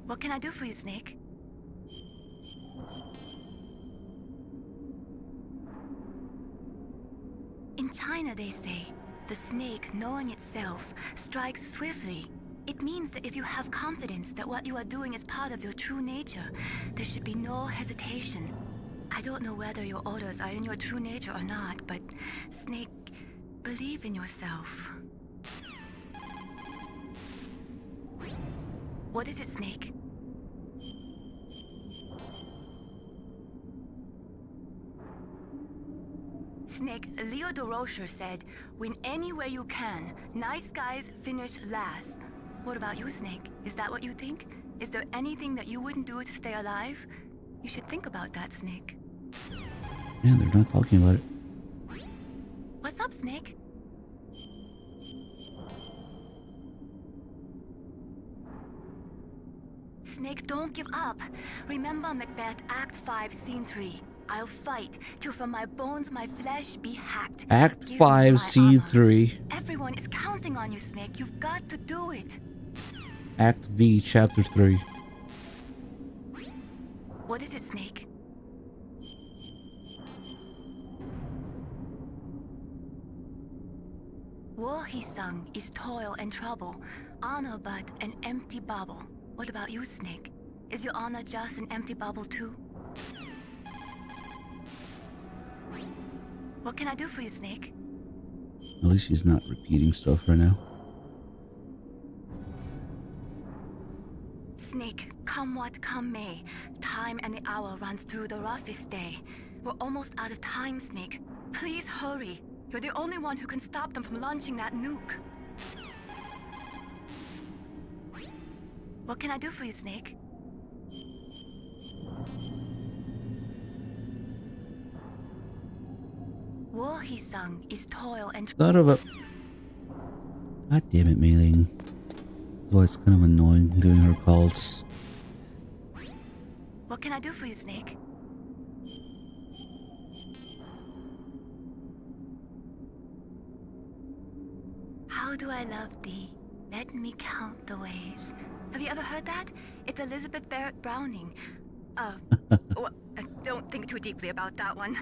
What can I do for you, Snake? In China, they say, the snake, knowing itself, strikes swiftly. It means that if you have confidence that what you are doing is part of your true nature, there should be no hesitation. I don't know whether your orders are in your true nature or not, but, Snake, believe in yourself. What is it, Snake? Snake, Leo de Rocher said, win any way you can. Nice guys finish last. What about you, Snake? Is that what you think? Is there anything that you wouldn't do to stay alive? You should think about that, Snake. Yeah, they're not talking about it. What's up, Snake? Snake, don't give up. Remember Macbeth, Act 5, Scene 3. I'll fight till from my bones my flesh be hacked. Act Give me 5, my Scene armor. 3. Everyone is counting on you, Snake. You've got to do it. Act V, Chapter 3. What is it, Snake? War, he sung, is toil and trouble. Honor but an empty bubble. What about you, Snake? Is your honor just an empty bubble too? What can I do for you, Snake? At least she's not repeating stuff right now. Snake, come what come may, time and the hour runs through the roughest day. We're almost out of time, Snake. Please hurry. You're the only one who can stop them from launching that nuke. What can I do for you, Snake? War, he sung, is toil and... Son of a... God damn it, Mailing. That's why it's kind of annoying doing her calls. What can I do for you, Snake? How do I love thee? Let me count the ways. Have you ever heard that? It's Elizabeth Barrett Browning. Well, don't think too deeply about that one.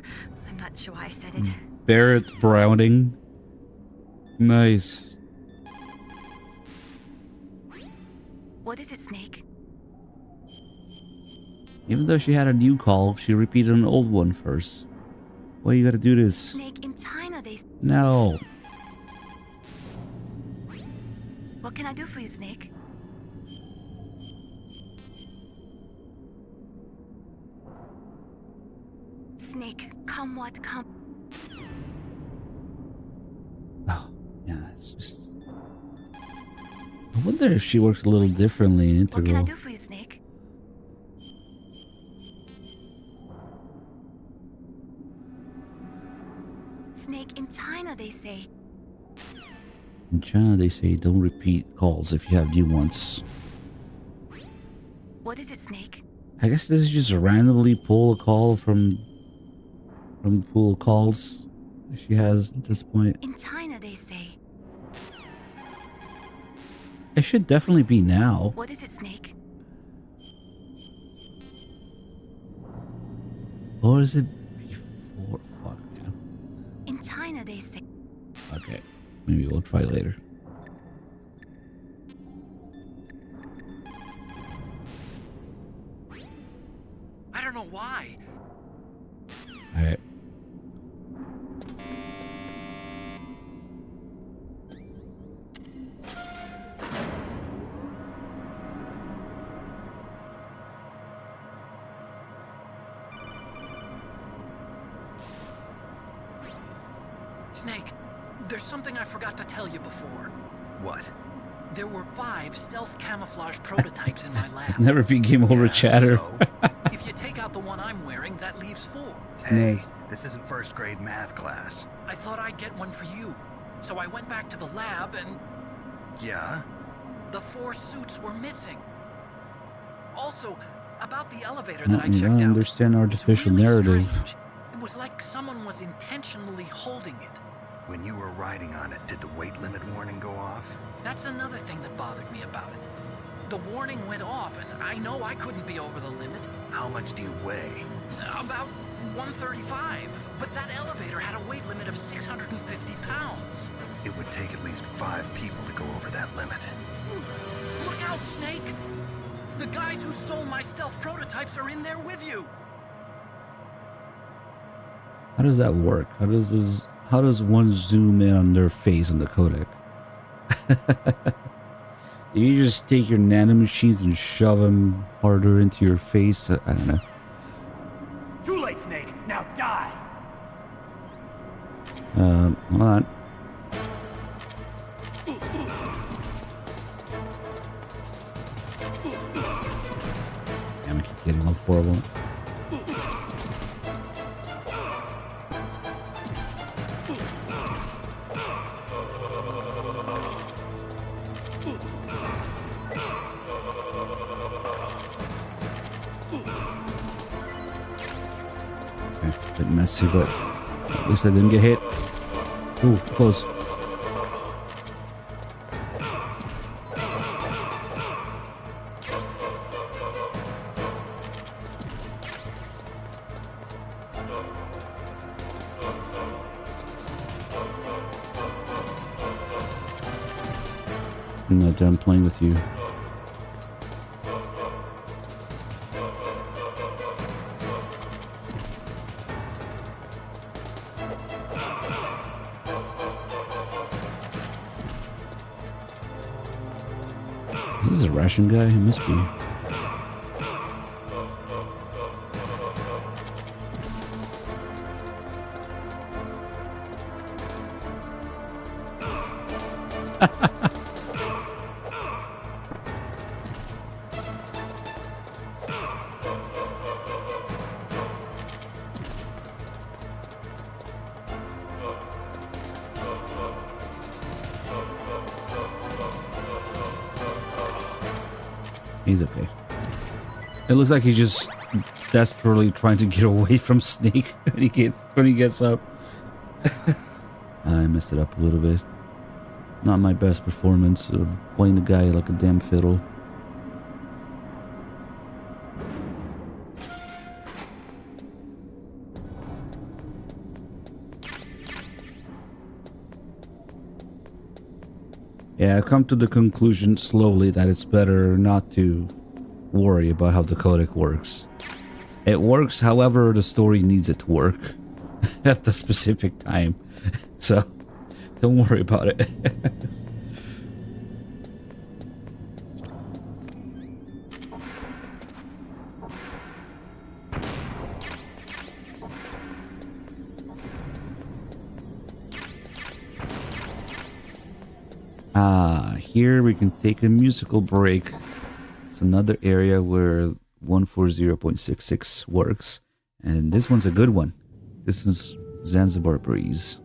I'm not sure why I said it. Barrett Browning. Nice. What is it, Snake? Even though she had a new call, she repeated an old one first. Why you gotta do this? Snake, in China they... No. What can I do for you, Snake? Snake, come what come. Oh, yeah, it's just... I wonder if she works a little differently in What can I Integral. do for you, Snake? Snake, in China they say... In China, they say don't repeat calls if you have new ones. What is it, Snake? I guess this is just randomly pull a call from the pool of calls she has at this point. In China they say... It should definitely be now. What is it, Snake? Or is it before? Fuck, yeah. In China they say... Okay, maybe we'll try later. I don't know why. Alright. Snake, there's something I forgot to tell you before. What? There were 5 stealth camouflage prototypes in my lab. Never became over chatter. So? If you take out the one I'm wearing, that leaves 4. Hey, this isn't first grade math class. I thought I'd get one for you. So I went back to the lab and Yeah? the 4 suits were missing. Also, about the elevator I that I checked don't out. understand artificial it's really narrative. strange. It was like someone was intentionally holding it. When you were riding on it, did the weight limit warning go off? That's another thing that bothered me about it. The warning went off, and I know I couldn't be over the limit. How much do you weigh? About 135. But that elevator had a weight limit of 650 pounds. It would take at least 5 people to go over that limit. Look out, Snake! The guys who stole my stealth prototypes are in there with you! How does that work? How does one zoom in on their face on the codec? You just take your nanomachines and shove them harder into your face? I don't know. Too late, Snake. Now die. Hold on. Damn, I keep getting all 4 of them. A bit messy, but at least I didn't get hit. Ooh, close. I'm not done playing with you. Is this a Russian guy? He must be. He's okay. It looks like he's just desperately trying to get away from Snake when he gets up. I messed it up a little bit. Not my best performance of playing the guy like a damn fiddle. Yeah, I've come to the conclusion slowly that it's better not to worry about how the codec works. It works however the story needs it to work at the specific time. So, don't worry about it. Here we can take a musical break. It's another area where 140.66 works. And this one's a good one. This is Zanzibar Breeze.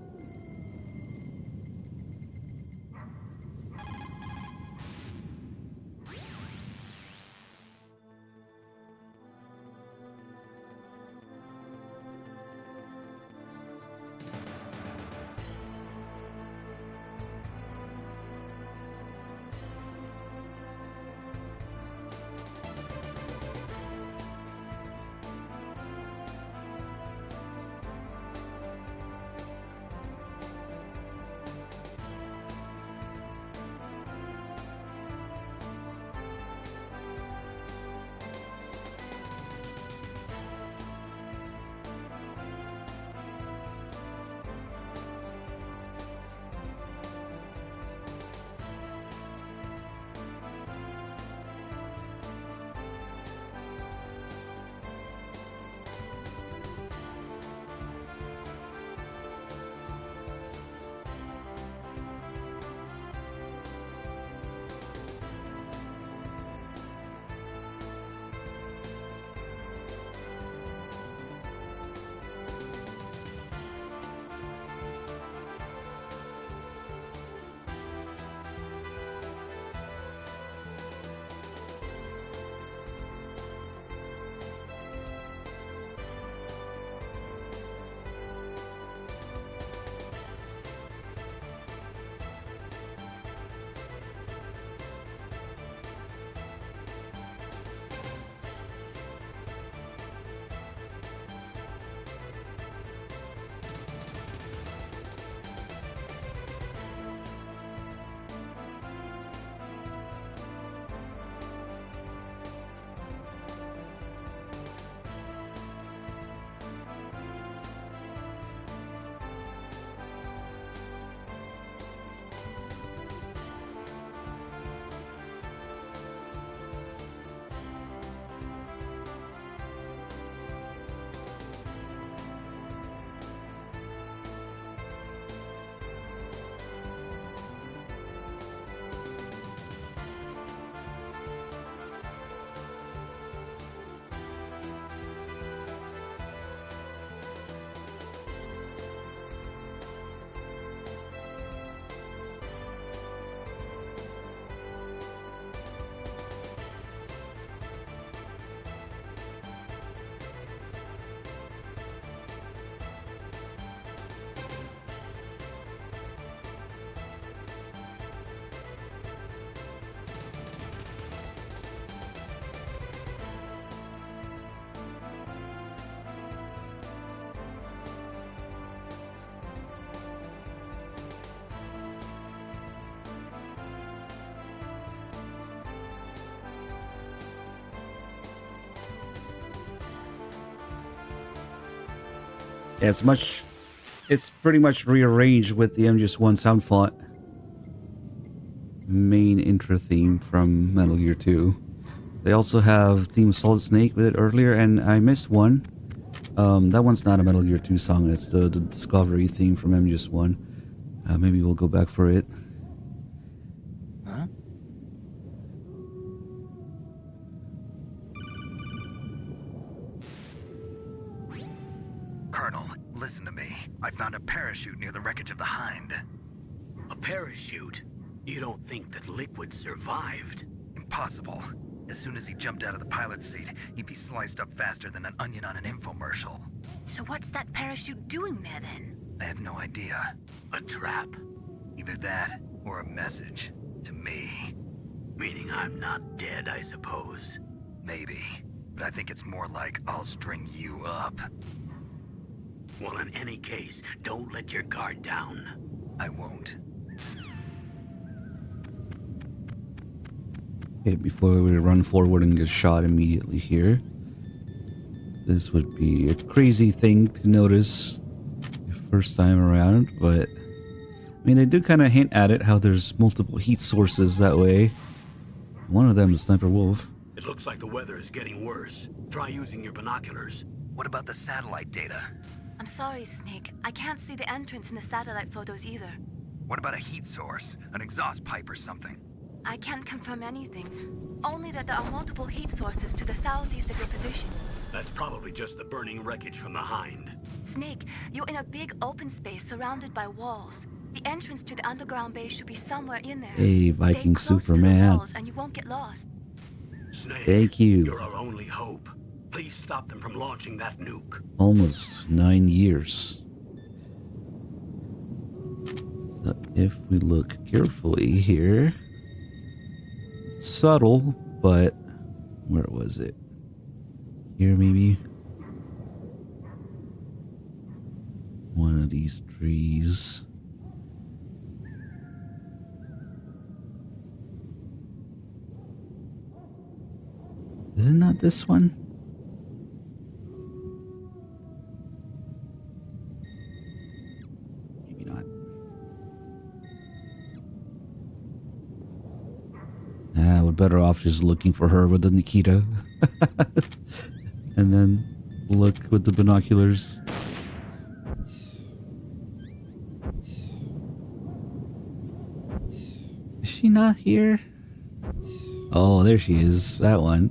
Yeah, it's pretty much rearranged with the MGS1 sound font. Main intro theme from Metal Gear 2. They also have theme Solid Snake with it earlier, and I missed one. That one's not a Metal Gear 2 song, it's the Discovery theme from MGS1. Maybe we'll go back for it. Huh? Colonel, listen to me. I found a parachute near the wreckage of the Hind. A parachute? You don't think that Liquid survived? Impossible. As soon as he jumped out of the pilot's seat, he'd be sliced up faster than an onion on an infomercial. So what's that parachute doing there then? I have no idea. A trap? Either that, or a message. To me. Meaning I'm not dead, I suppose. Maybe. But I think it's more like, I'll string you up. Well, in any case, don't let your guard down. I won't. Okay, before we run forward and get shot immediately here. This would be a crazy thing to notice the first time around, but I mean, they do kind of hint at it, how there's multiple heat sources that way. One of them is Sniper Wolf. It looks like the weather is getting worse. Try using your binoculars. What about the satellite data? I'm sorry, Snake. I can't see the entrance in the satellite photos either. What about a heat source? An exhaust pipe or something? I can't confirm anything. Only that there are multiple heat sources to the southeast of your position. That's probably just the burning wreckage from the Hind. Snake, you're in a big open space surrounded by walls. The entrance to the underground base should be somewhere in there. Hey, Viking Stay close Superman. to the walls and you won't get lost. Snake, Thank you. You're our only hope. Please stop them from launching that nuke. Almost 9 years. So if we look carefully here, it's subtle, but where was it? Here maybe? One of these trees. Is it not this one? Maybe not. We're better off just looking for her with the Nikita. And then look with the binoculars. Is she not here? Oh, there she is. That one.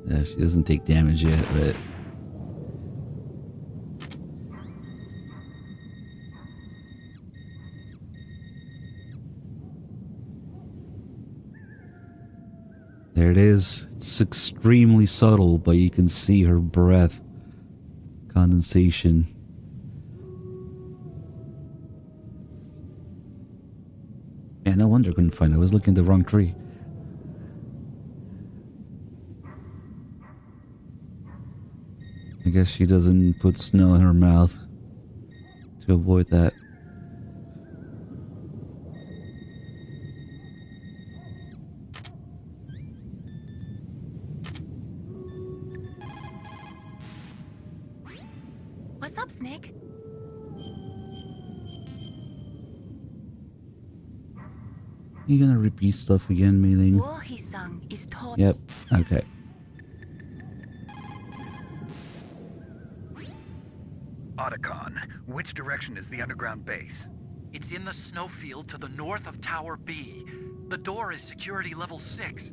Yeah, she doesn't take damage yet, but... There it is. It's extremely subtle, but you can see her breath. Condensation. Yeah, no wonder I couldn't find it. I was looking at the wrong tree. I guess she doesn't put snow in her mouth to avoid that. What's up, Snake? You gonna repeat stuff again, Mei-Ling? War-He-Sung is taught. Yep. Okay. Otacon, which direction is the underground base? It's in the snowfield to the north of Tower B. The door is security level 6.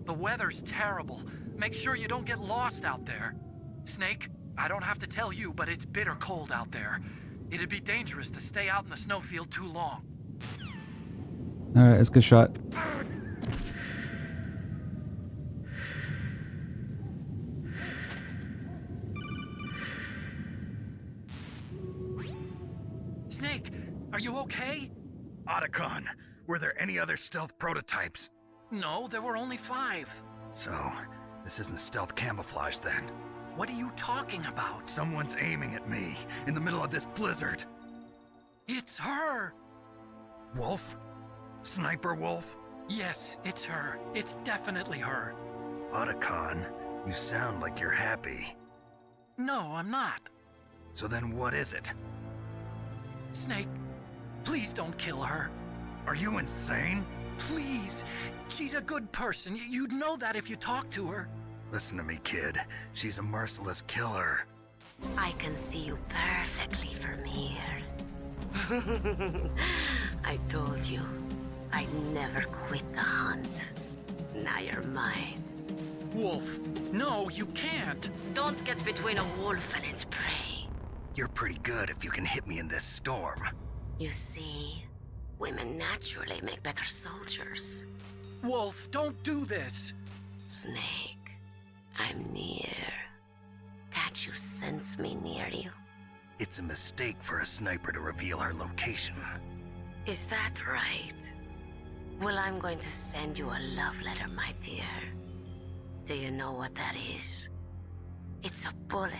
The weather's terrible. Make sure you don't get lost out there. Snake, I don't have to tell you, but it's bitter cold out there. It'd be dangerous to stay out in the snowfield too long. Alright, let's get shot. Snake, are you okay? Otacon, were there any other stealth prototypes? No, there were only 5. So, this isn't stealth camouflage then. What are you talking about? Someone's aiming at me in the middle of this blizzard. It's her! Wolf? Sniper Wolf? Yes, it's her. It's definitely her. Otacon, you sound like you're happy. No, I'm not. So then what is it? Snake, please don't kill her. Are you insane? Please. She's a good person. You'd know that if you talked to her. Listen to me, kid. She's a merciless killer. I can see you perfectly from here. I told you, I never quit the hunt. Now you're mine. Wolf, no, you can't. Don't get between a wolf and its prey. You're pretty good if you can hit me in this storm. You see, women naturally make better soldiers. Wolf, don't do this. Snake, I'm near. Can't you sense me near you? It's a mistake for a sniper to reveal her location. Is that right? Well, I'm going to send you a love letter, my dear. Do you know what that is? It's a bullet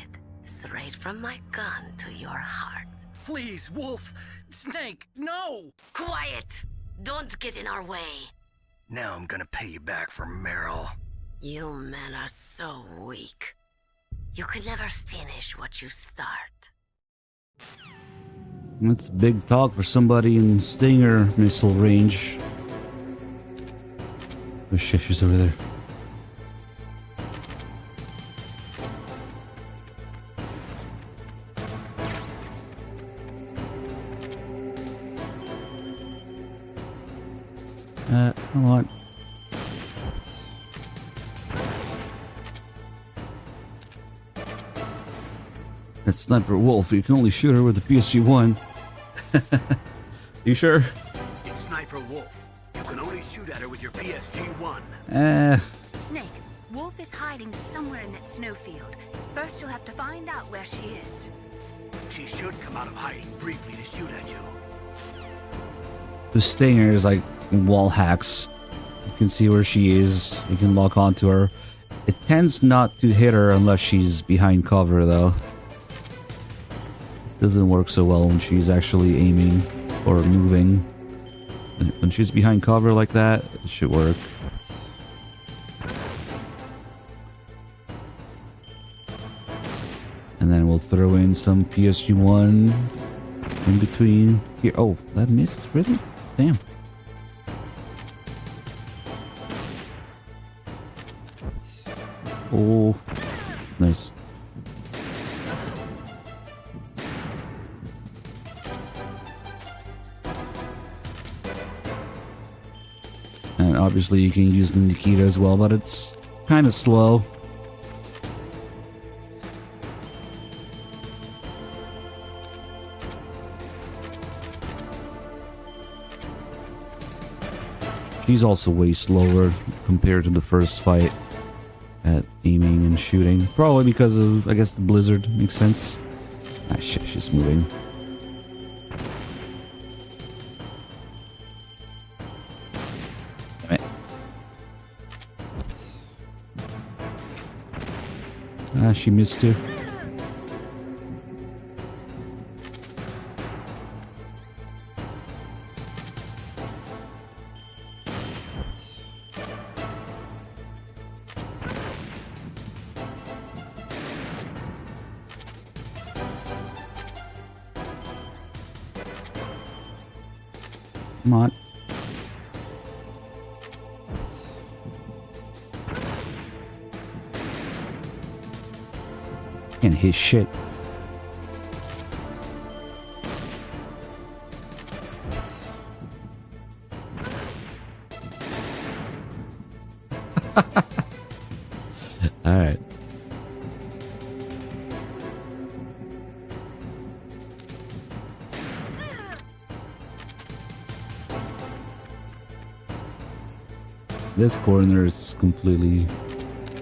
straight from my gun to your heart. Please, Wolf. Snake, no! Quiet! Don't get in our way. Now I'm gonna pay you back for Meryl. You men are so weak. You could never finish what you start. That's big talk for somebody in Stinger missile range. Oh shit, she's over there. Come on. That sniper Wolf, you can only shoot her with the PSG-1. You sure? It's Sniper Wolf. You can only shoot at her with your PSG-1. Snake, Wolf is hiding somewhere in that snowfield. First you'll have to find out where she is. She should come out of hiding briefly to shoot at you. The Stinger is like wall hacks. You can see where she is. You can lock onto her. It tends not to hit her unless she's behind cover, though. Doesn't work so well when she's actually aiming or moving. When she's behind cover like that, it should work. And then we'll throw in some PSG-1 in between here. Oh, that missed? Really? Damn. Oh, nice. And obviously you can use the Nikita as well, but it's kind of slow. She's also way slower compared to the first fight at aiming and shooting. Probably because of, I guess, the blizzard. Makes sense. Ah, shit, she's moving. Damn it. Ah, she missed too. Come on. Can't hit shit. All right. This corner is completely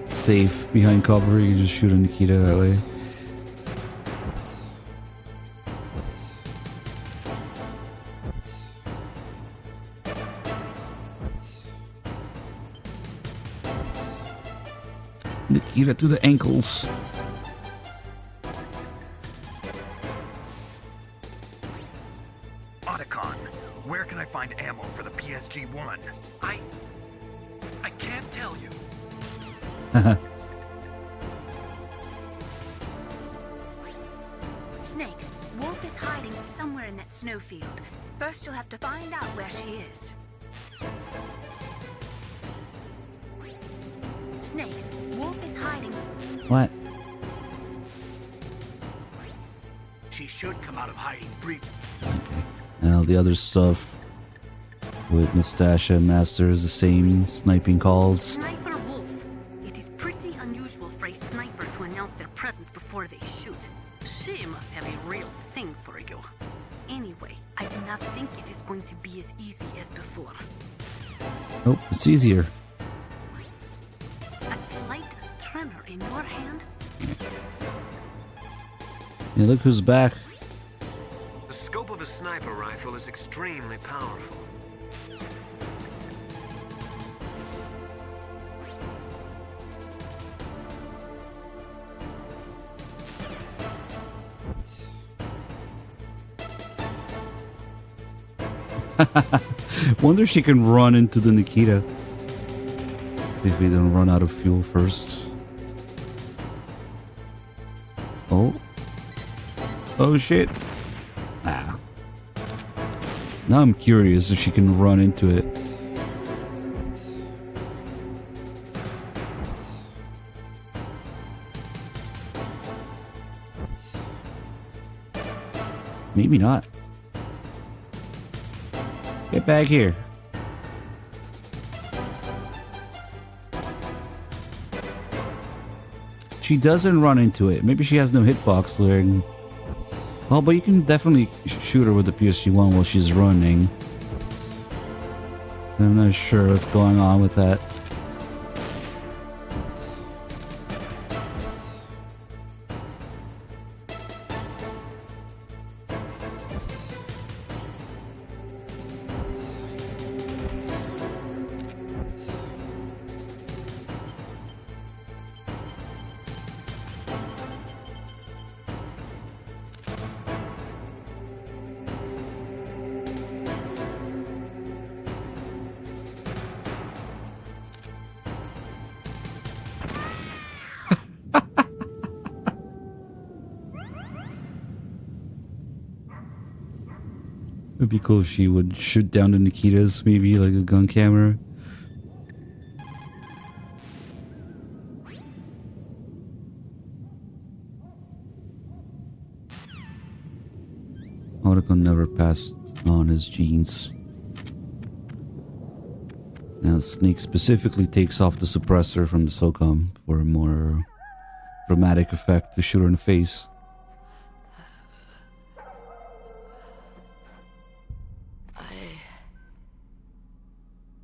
safe behind cover. You just shoot a Nikita that way. Nikita to the ankles. Otacon, where can I find ammo for the PSG-1? I can't tell you. Snake, Wolf is hiding somewhere in that snowfield. First, you'll have to find out where she is. Snake, Wolf is hiding. What? She should come out of hiding briefly. And all the other stuff with Mustache and Master is the same sniping calls. Sniper Wolf. It is pretty unusual for a sniper to announce their presence before they shoot. She must have a real thing for you. Anyway, I do not think it is going to be as easy as before. Nope, it's easier. A slight tremor in your hand? Yeah, look who's back. The scope of a sniper rifle is extremely powerful. Wonder if she can run into the Nikita. See if we don't run out of fuel first. Oh. Oh shit. Ah. Now I'm curious if she can run into it. Maybe not. Get back here. She doesn't run into it. Maybe she has no hitbox learning. Well, but you can definitely shoot her with the PSG-1 while she's running. I'm not sure what's going on with that. It'd be cool if she would shoot down the Nikitas, maybe like a gun camera. Otacon never passed on his genes. Now Snake specifically takes off the suppressor from the SOCOM for a more dramatic effect to shoot her in the face.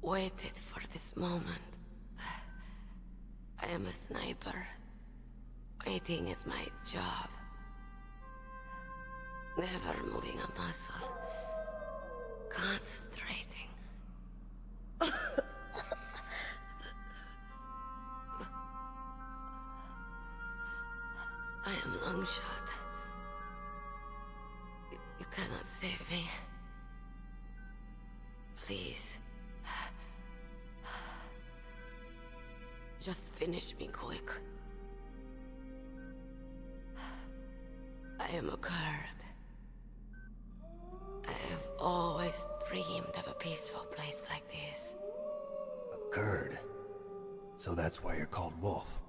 Waited for this moment. I am a sniper. Waiting is my job. Never moving a muscle. Concentrating. I am long shot. You cannot save me. Please. Just finish me quick. I am a Kurd. I have always dreamed of a peaceful place like this. A Kurd? So that's why you're called Wolf.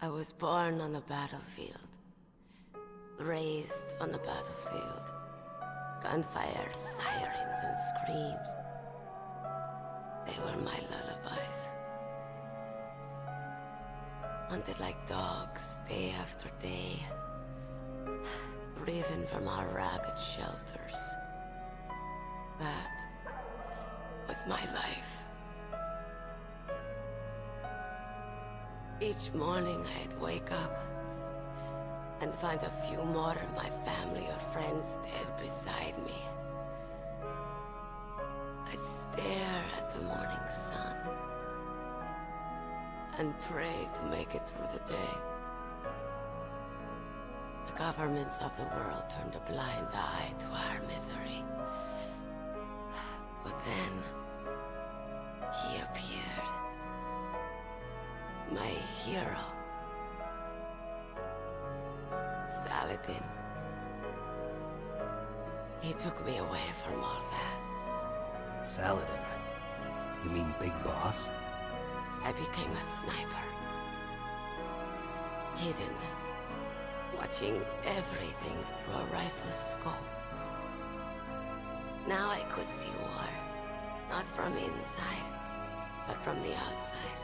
I was born on the battlefield. Raised on the battlefield. Gunfire, sirens, and screams. They were my lullabies. Hunted like dogs, day after day. Driven from our ragged shelters. That was my life. Each morning I'd wake up and find a few more of my family or friends dead beside me. I'd stare at the morning sun and pray to make it through the day. The governments of the world turned a blind eye to our misery. But then, he appeared. My hero. Saladin. He took me away from all that. Saladin? You mean Big Boss? I became a sniper. Hidden. Watching everything through a rifle's scope. Now I could see war. Not from inside, but from the outside.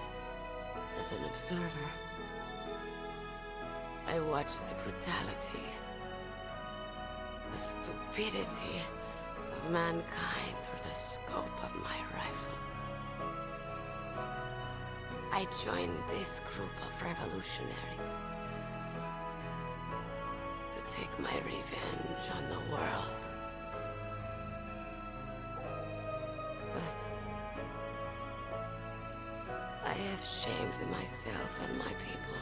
As an observer. I watched the brutality, the stupidity of mankind through the scope of my rifle. I joined this group of revolutionaries to take my revenge on the world. But I have shamed myself and my people.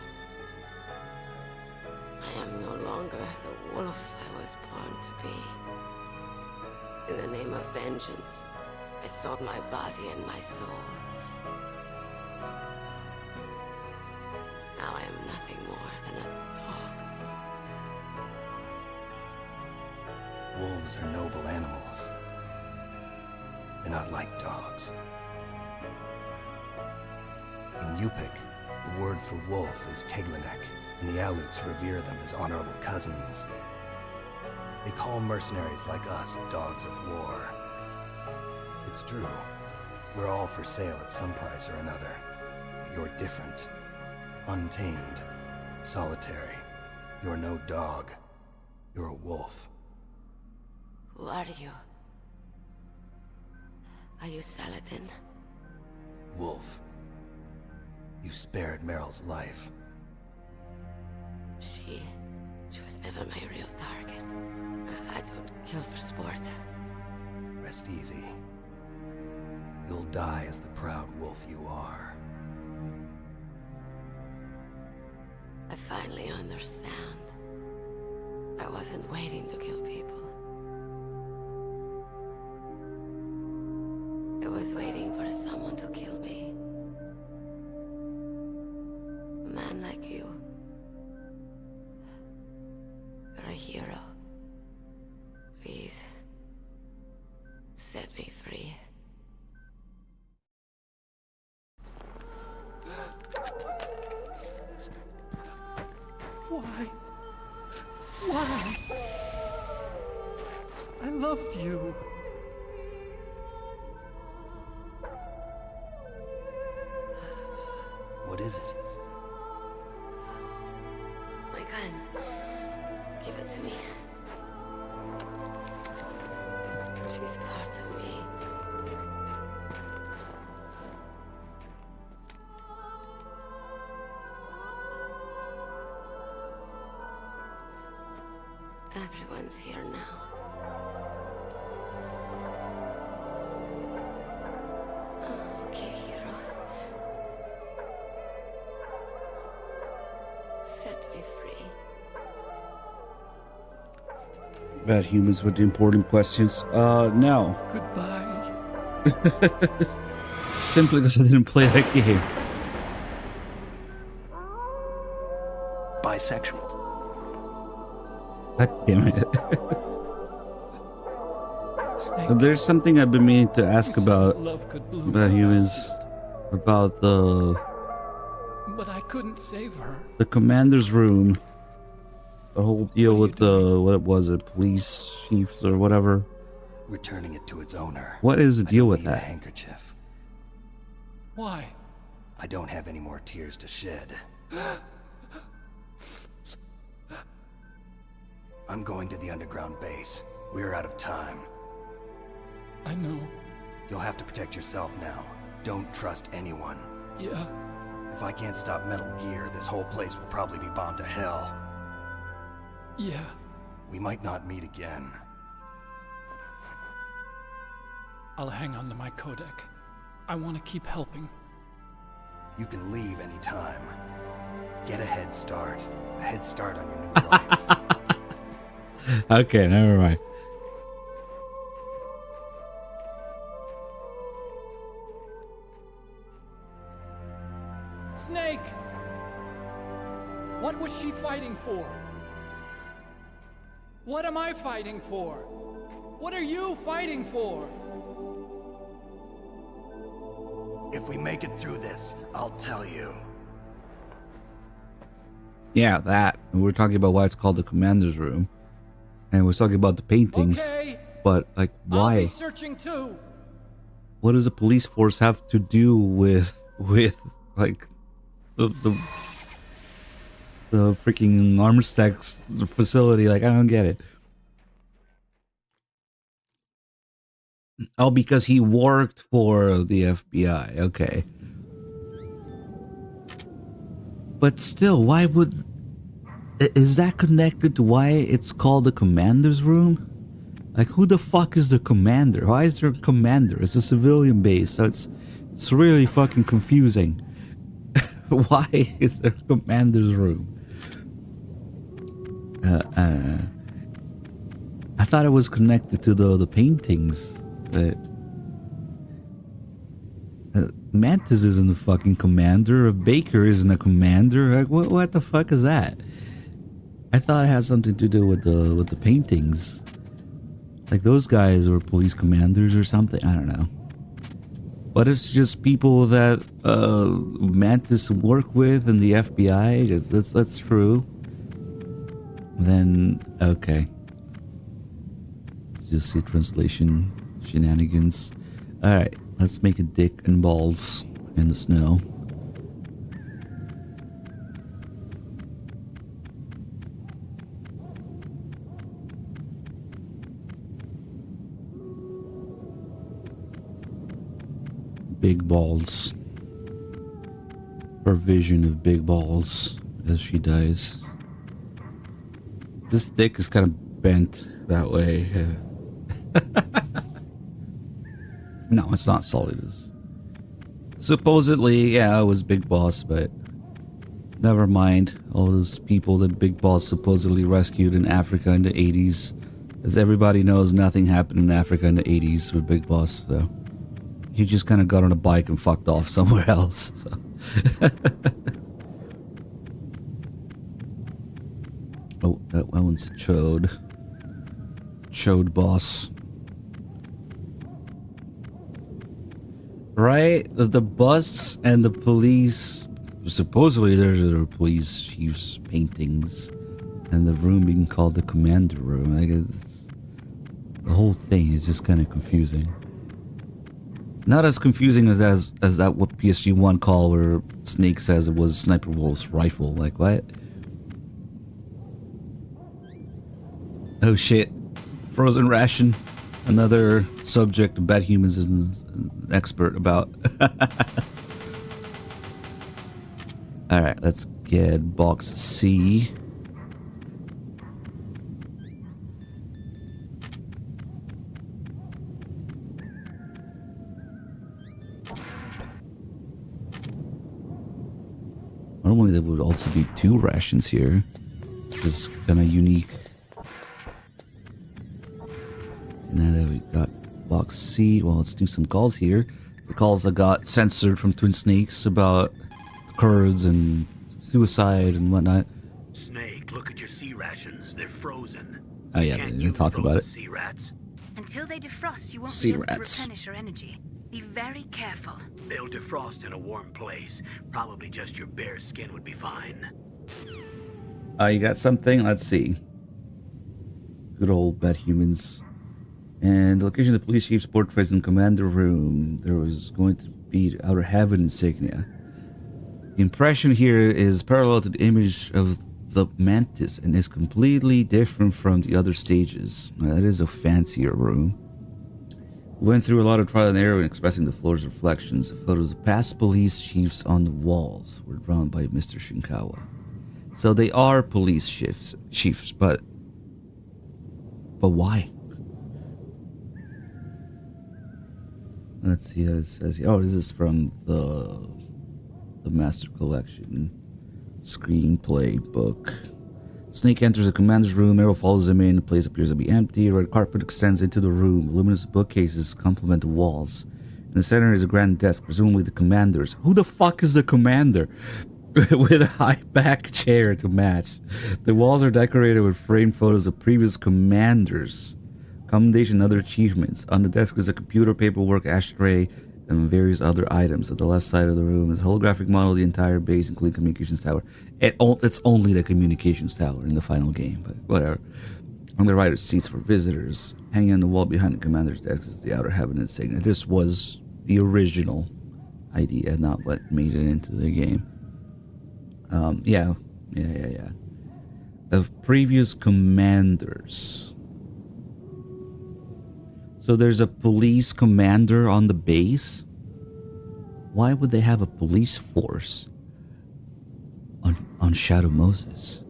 I am no longer the wolf I was born to be. In the name of vengeance, I sold my body and my soul. Now I am nothing more than a dog. Wolves are noble animals. They're not like dogs. In Yupik, the word for wolf is Keglenek, and the Aleuts revere them as honorable cousins. They call mercenaries like us dogs of war. It's true. We're all for sale at some price or another. But you're different. Untamed. Solitary. You're no dog. You're a wolf. Who are you? Are you Saladin? Wolf. You spared Meryl's life. She was never my real target. I don't kill for sport. Rest easy. You'll die as the proud wolf you are. I finally understand. I wasn't waiting to kill people. I was waiting for someone to kill me. A man like you. You're a hero. Please, set me free. Why? Why? I loved you. What is it? My gun. Give it to me. She's part of me. Everyone's here now. Okay, hero. Set me free. Bad humans with important questions. No. Goodbye. Simply because I didn't play that game. Bisexual. God damn it. There's something I've been meaning to ask about humans. About But I couldn't save her. the commander's room. The whole deal with the, what was it, police chiefs or whatever. Returning it to its owner. What is the deal with I need a that? handkerchief. Why? I don't have any more tears to shed. I'm going to the underground base. We're out of time. I know. You'll have to protect yourself now. Don't trust anyone. Yeah. If I can't stop Metal Gear, this whole place will probably be bombed to hell. Yeah. We might not meet again. I'll hang on to my codec. I want to keep helping. You can leave anytime. Get a head start. A head start on your new life. Okay, never mind. Snake! What was she fighting for? What am I fighting for? What are you fighting for? If we make it through this, I'll tell you. Yeah, that. And we're talking about why it's called the commander's room. And we're talking about the paintings. Okay. But, like, why? I'll be searching too. What does a police force have to do with like, the freaking Armstead's facility? Like, I don't get it. Oh, because he worked for the FBI. Okay. But still, why would... Is that connected to why it's called the commander's room? Like, who the fuck is the commander? Why is there a commander? It's a civilian base, so it's really fucking confusing. Why is there a commander's room? I thought it was connected to the paintings, but Mantis isn't a fucking commander. A Baker isn't a commander. Like, what the fuck is that? I thought it had something to do with the paintings. Like, those guys were police commanders or something. I don't know. But it's just people that Mantis work with in the FBI. That's true. Then, okay. Just see translation shenanigans. Alright, let's make a dick and balls in the snow. Big balls. Her vision of big balls as she dies. This dick is kind of bent that way. No, it's not solid. Supposedly, yeah, it was Big Boss, but never mind. All those people that Big Boss supposedly rescued in Africa in the 80s. As everybody knows, nothing happened in Africa in the 80s with Big Boss, so... He just kind of got on a bike and fucked off somewhere else. So. Oh, that one's a chode. Chode boss. Right? The bus and the police... Supposedly there's the police chief's paintings. And the room being called the commander room. Like, the whole thing is just kind of confusing. Not as confusing as that what PSG1 call where Snake says it was Sniper Wolf's rifle. Like, what? Oh shit. Frozen ration. Another subject Bad Humans is an expert about. Alright, let's get box C. Normally there would also be 2 rations here, which is kind of unique. Now that we got box C, well, let's do some calls here. The calls that got censored from Twin Snakes about Kurds and suicide and whatnot. Snake, look at your sea rations. They're frozen. Oh yeah, they talk about it. Sea rats. Until they defrost, you won't Sea be able rats. to replenish your energy. Be very careful. They'll defrost in a warm place. Probably just your bare skin would be fine. You got something? Let's see. Good old Bad Humans. And the location of the police chief's portrait in the commander room. There was going to be the Outer Heaven insignia. The impression here is parallel to the image of the Mantis and is completely different from the other stages. Now, that is a fancier room. We went through a lot of trial and error in expressing the floor's reflections. The photos of past police chiefs on the walls were drawn by Mr. Shinkawa. So they are police chiefs, but why? Let's see what it says here. Oh, this is from the Master Collection screenplay book. Snake enters the commander's room. Arrow follows him in. The place appears to be empty. A red carpet extends into the room. Luminous bookcases complement the walls. In the center is a grand desk, presumably the commander's. Who the fuck is the commander? with a high back chair to match. The walls are decorated with framed photos of previous commanders, commendation, and other achievements. On the desk is a computer, paperwork, ashtray, and various other items. At the left side of the room is a holographic model of the entire base, including communications tower. It's only the communications tower in the final game, but whatever. On the right are seats for visitors. Hanging on the wall behind the commander's desk is the outer cabinet signature. This was the original idea, not what made it into the game. Yeah. Of previous commanders. So there's a police commander on the base? Why would they have a police force on Shadow Moses?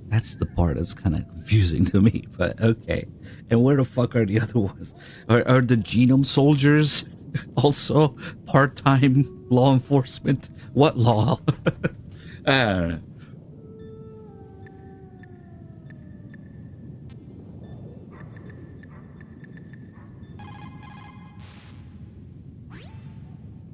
That's the part that's kind of confusing to me, but okay. And where the fuck are the other ones? Are the genome soldiers also part-time law enforcement? What law? I don't know.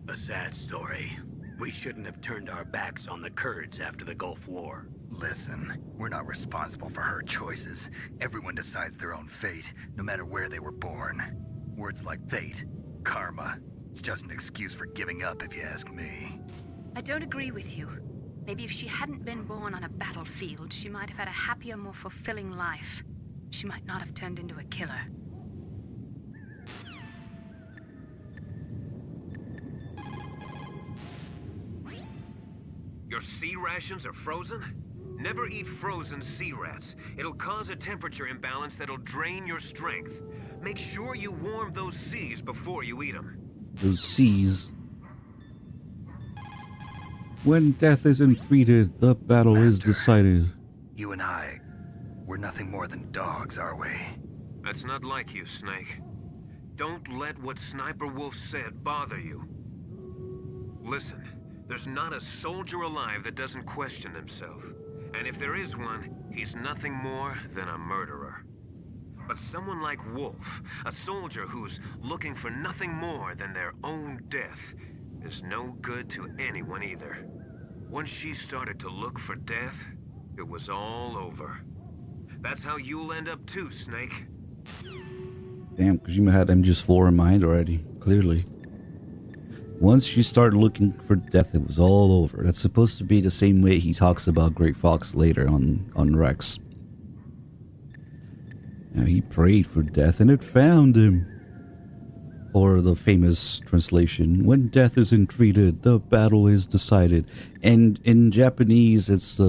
A sad story. We shouldn't have turned our backs on the Kurds after the Gulf War. Listen, we're not responsible for her choices. Everyone decides their own fate, no matter where they were born. Words like fate, karma, it's just an excuse for giving up if you ask me. I don't agree with you. Maybe if she hadn't been born on a battlefield, she might have had a happier, more fulfilling life. She might not have turned into a killer. Your sea rations are frozen? Never eat frozen sea rats. It'll cause a temperature imbalance that'll drain your strength. Make sure you warm those seas before you eat them. Those seas. When death isn't treated, the battle is decided. You and I, we're nothing more than dogs, are we? That's not like you, Snake. Don't let what Sniper Wolf said bother you. Listen, there's not a soldier alive that doesn't question himself. And if there is one, he's nothing more than a murderer. But someone like Wolf, a soldier who's looking for nothing more than their own death, is no good to anyone either. Once she started to look for death, it was all over. That's how you'll end up too, Snake. Damn, because you had MGS 4 in mind already, clearly. Once she started looking for death, it was all over. That's supposed to be the same way he talks about Great Fox later on Rex. Now, he prayed for death and it found him. Or the famous translation, when death isn't treated, the battle is decided. And in Japanese, it's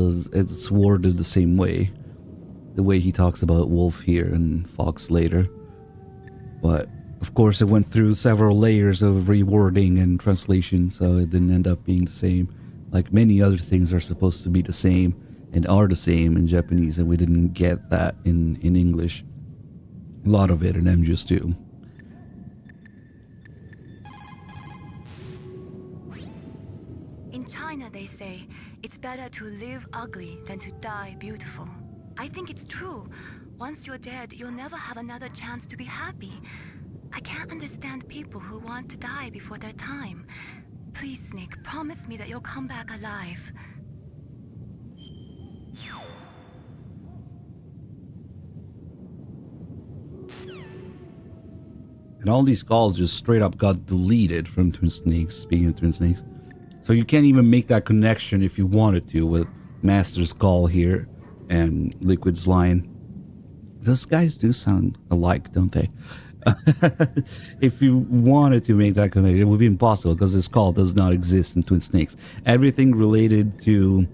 worded the same way. The way he talks about Wolf here and Fox later. But of course, it went through several layers of rewording and translation, so it didn't end up being the same. Like many other things are supposed to be the same and are the same in Japanese, and we didn't get that in English. A lot of it in MGS 2. In China, they say, it's better to live ugly than to die beautiful. I think it's true. Once you're dead, you'll never have another chance to be happy. I can't understand people who want to die before their time. Please, Snake, promise me that you'll come back alive. And all these calls just straight up got deleted from Twin Snakes, speaking of Twin Snakes. So you can't even make that connection if you wanted to with Master's call here and Liquid's line. Those guys do sound alike, don't they? If you wanted to make that connection, it would be impossible because this call does not exist in Twin Snakes. Everything related to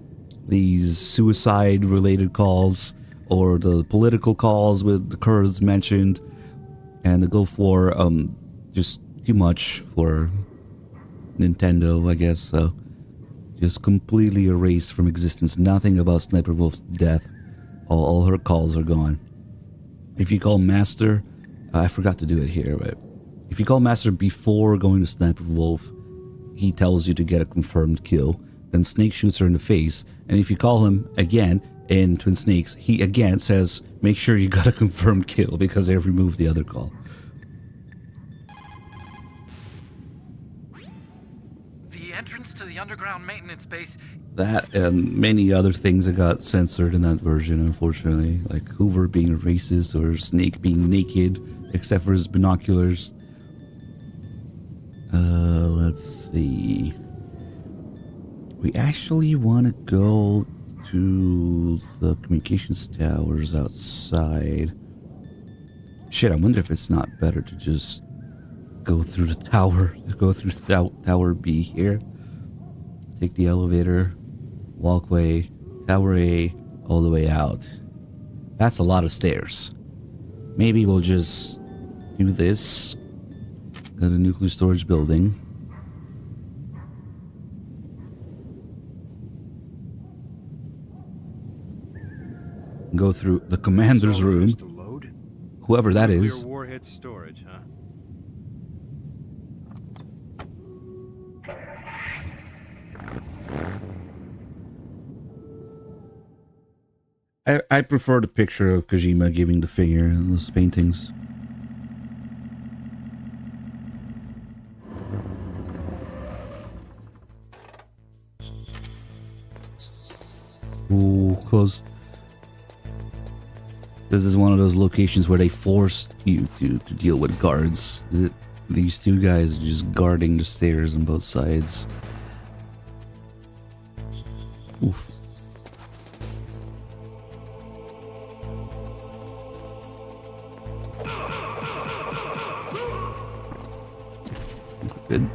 these suicide-related calls or the political calls with the Kurds mentioned and the Gulf War, just too much for Nintendo, I guess. So just completely erased from existence. Nothing about Sniper Wolf's death. All her calls are gone. If you call Master, I forgot to do it here, but if you call Master before going to Sniper Wolf, he tells you to get a confirmed kill. Then Snake shoots her in the face, and if you call him again in Twin Snakes, he again says, make sure you got a confirmed kill because they removed the other call. entrance to the underground maintenance base. That and many other things that got censored in that version, unfortunately. Like Hoover being racist or Snake being naked, except for his binoculars. Let's see. We actually want to go to the communications towers outside. Shit, I wonder if it's not better to just go through the tower. Go through Tower B here. Take the elevator, walkway, Tower A, all the way out. That's a lot of stairs. Maybe we'll just do this. Go to the nuclear storage building. Go through the commander's room. Whoever that is. Warhead storage, huh? I prefer the picture of Kojima giving the finger in those paintings. Ooh, close. This is one of those locations where they forced you to deal with guards. These two guys are just guarding the stairs on both sides. Oof. Good.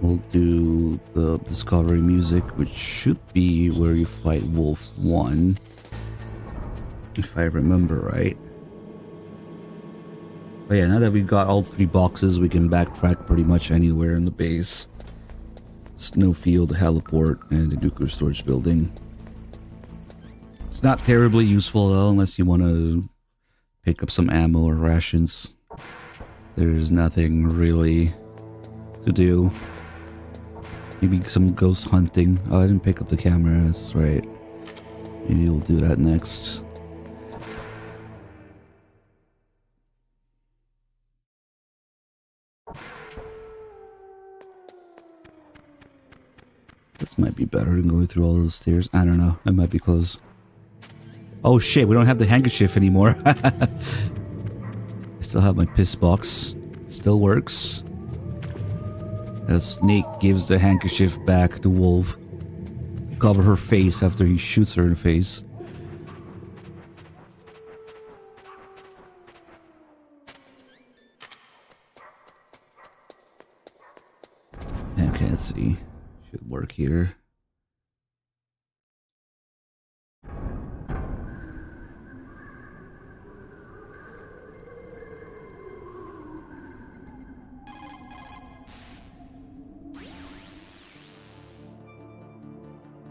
We'll do the discovery music, which should be where you fight Wolf 1. If I remember right. But yeah, now that we've got all 3 boxes, we can backtrack pretty much anywhere in the base. Snowfield, the heliport, and the nuclear storage building. It's not terribly useful though, unless you want to pick up some ammo or rations. There's nothing really to do. Maybe some ghost hunting. Oh, I didn't pick up the camera, that's right. Maybe we'll do that next. This might be better than going through all those stairs. I don't know, it might be close. Oh shit, we don't have the handkerchief anymore. I still have my piss box. It still works. A Snake gives the handkerchief back to Wolf. Cover her face after he shoots her in the face. Okay, let's see. Should work here.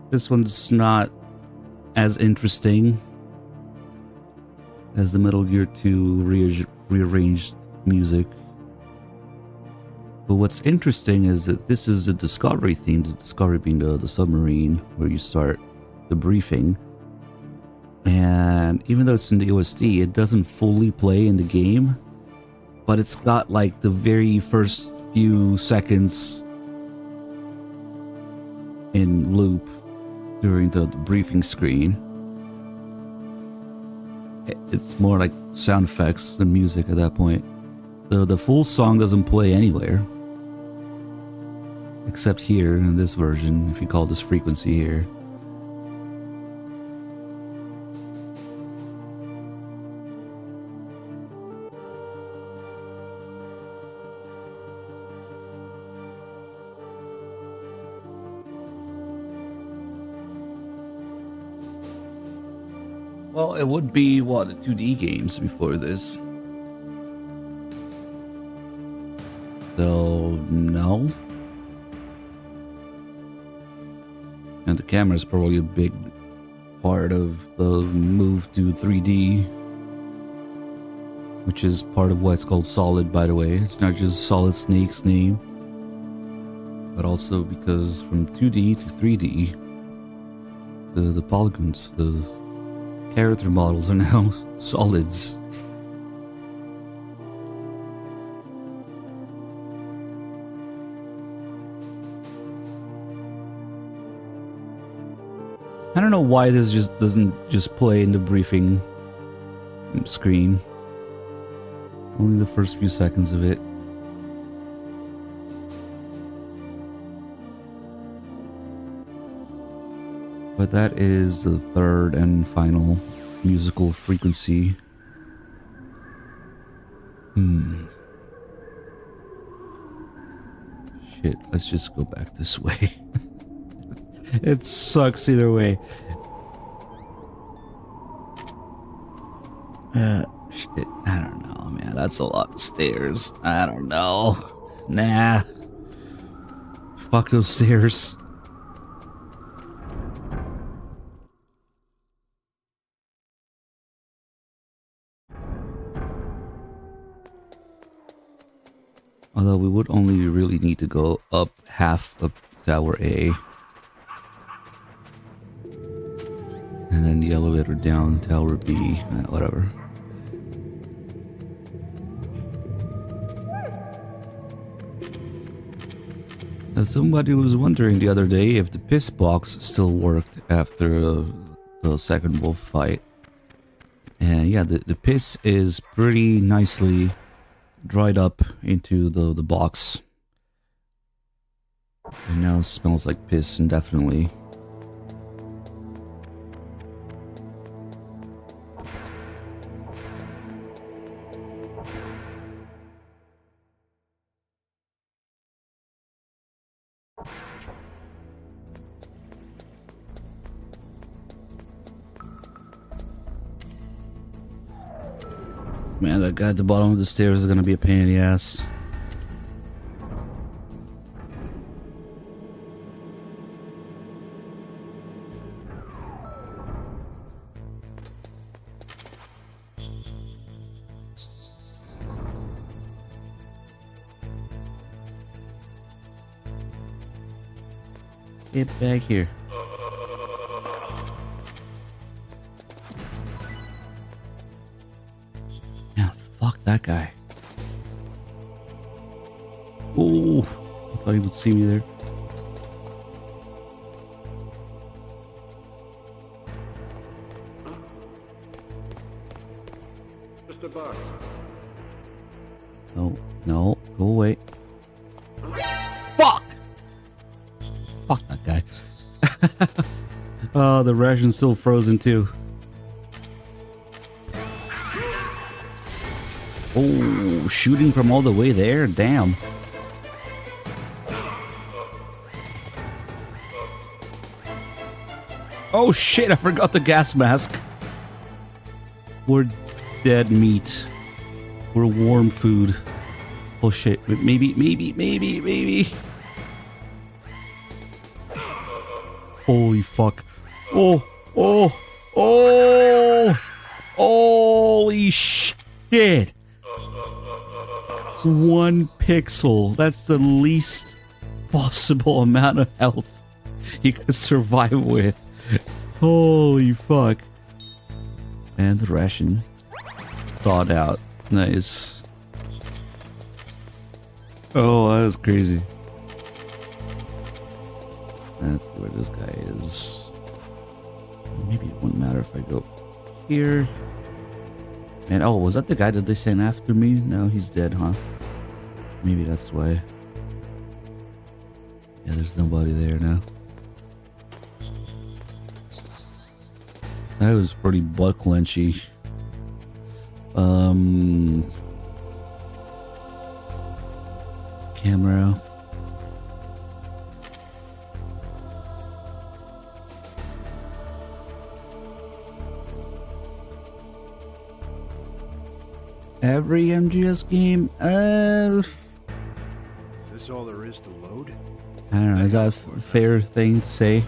This one's not as interesting as the Metal Gear 2 rearranged music. But what's interesting is that this is the Discovery theme, the Discovery being the submarine where you start the briefing. And even though it's in the OST, it doesn't fully play in the game, but it's got like the very first few seconds in loop during the briefing screen. It's more like sound effects than music at that point. The full song doesn't play anywhere. Except here in this version, if you call this frequency here. Well, it would be, what, the 2D games before this. So, no. And the camera is probably a big part of the move to 3D. Which is part of why it's called Solid, by the way. It's not just Solid Snake's name. But also because from 2D to 3D, the polygons, the character models are now solids. I don't know why this just doesn't just play in the briefing screen. Only the first few seconds of it. But that is the third and final musical frequency. Shit, let's just go back this way. It sucks either way. Shit, I don't know, man. That's a lot of stairs. I don't know. Nah. Fuck those stairs. Although we would only really need to go up half of Tower A. And then the elevator down Tower B, whatever. As somebody was wondering the other day if the piss box still worked after the second wolf fight. And yeah, the piss is pretty nicely dried up into the box. And now it smells like piss indefinitely. Man, that guy at the bottom of the stairs is gonna be a pain in the ass. Get back here. Fuck that guy. Oh, I thought he would see me there. Mr. Buck. No, no, go away. Fuck! Fuck that guy. Oh, the ration's still frozen too. Oh, shooting from all the way there? Damn. Oh shit, I forgot the gas mask. We're dead meat. We're warm food. Oh shit, maybe. Holy fuck. Oh. Holy shit. 1 pixel. That's the least possible amount of health you could survive with. Holy fuck. And the ration thawed out. Nice. Oh, that was crazy. That's where this guy is. Maybe it wouldn't matter if I go here. And oh, was that the guy that they sent after me? No, he's dead, huh? Maybe that's why. Yeah, there's nobody there now. That was pretty butt clenchy. Camera. Every MGS game, Is this all there is to load? I don't know, is that a fair thing to say?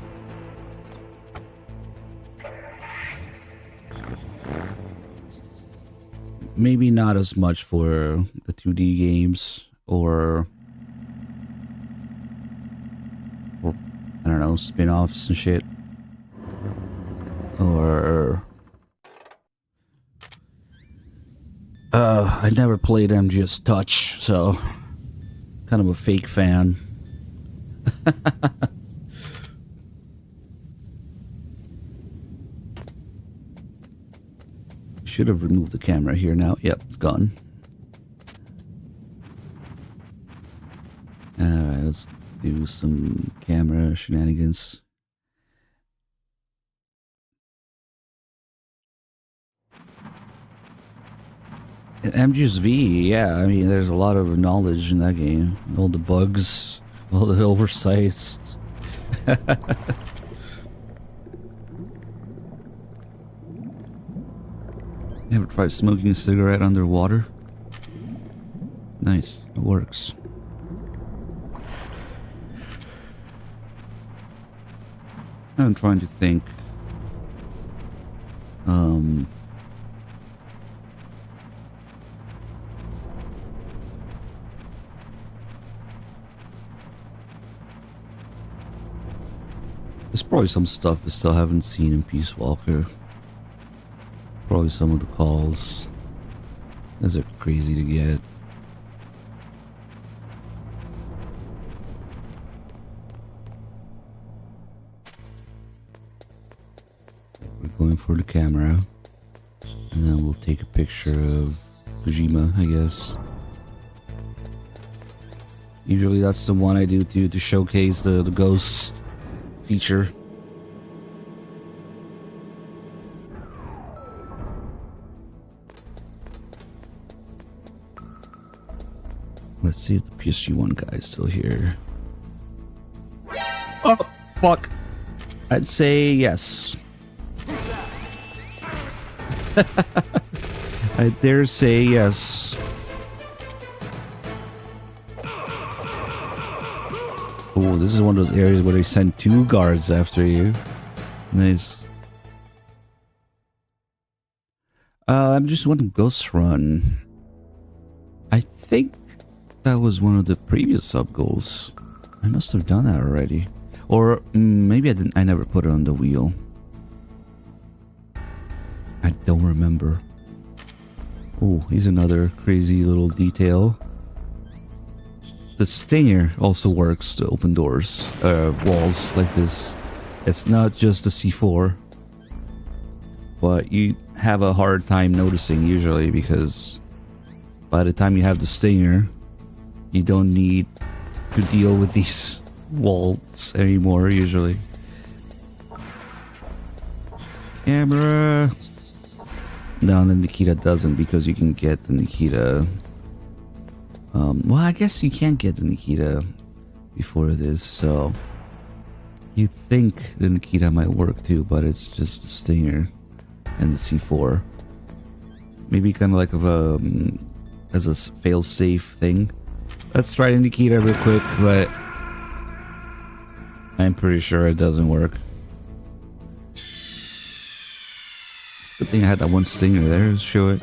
Maybe not as much for the 2D games or I don't know, spin-offs and shit. Or I never played MGS Touch, so kind of a fake fan. Should have removed the camera here now. Yep, it's gone. Alright, let's do some camera shenanigans. MGS V, yeah, I mean, there's a lot of knowledge in that game. All the bugs, all the oversights. You ever tried smoking a cigarette underwater? Nice, it works. I'm trying to think. There's probably some stuff I still haven't seen in Peace Walker. Probably some of the calls. Those are crazy to get. We're going for the camera. And then we'll take a picture of Kojima, I guess. Usually that's the one I do to showcase the ghosts feature. Let's see if the PSG1 guy is still here. Oh, fuck. I'd say yes. I dare say yes. Oh, this is one of those areas where they send 2 guards after you. Nice. I'm just wanting Ghost Run. I think that was one of the previous sub goals. I must have done that already. Or maybe I didn't. I never put it on the wheel. I don't remember. Oh, here's another crazy little detail. The stinger also works to open doors, walls like this. It's not just the C4, but you have a hard time noticing usually because by the time you have the stinger, you don't need to deal with these walls anymore usually. Camera. No, the Nikita doesn't because you can get the Nikita. Well, I guess you can't get the Nikita before this, so you think the Nikita might work too, but it's just the Stinger and the C4. Maybe kind of like as a fail-safe thing. Let's try the Nikita real quick, but I'm pretty sure it doesn't work. Good thing I had that one Stinger there to show it.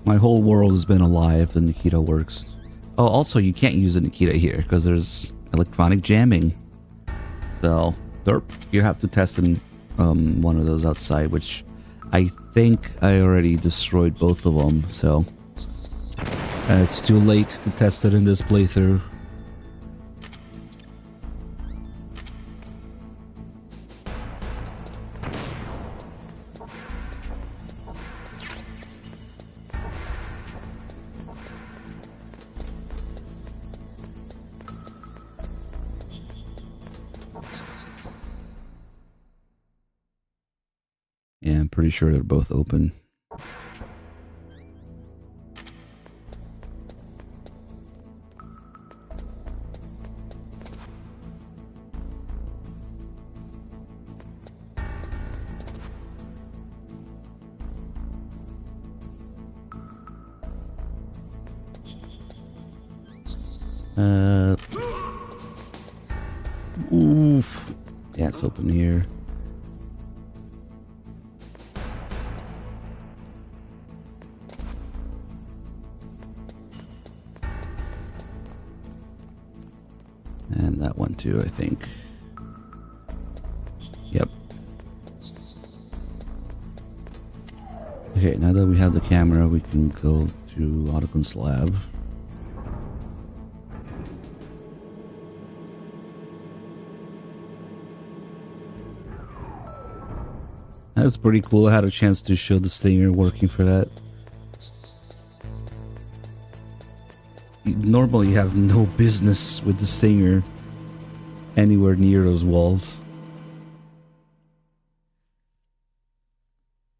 My whole world has been a lie if the Nikita works. Oh, also you can't use the Nikita here because there's electronic jamming. So, derp, you have to test in one of those outside, which I think I already destroyed both of them. So, it's too late to test it in this playthrough. Yeah, I'm pretty sure they're both open. Oof. Yeah, it's open here. And that one too, I think. Yep. Okay, now that we have the camera, we can go to Ottocon's lab. That was pretty cool. I had a chance to show the stinger working for that. Normally you have no business with the stinger anywhere near those walls.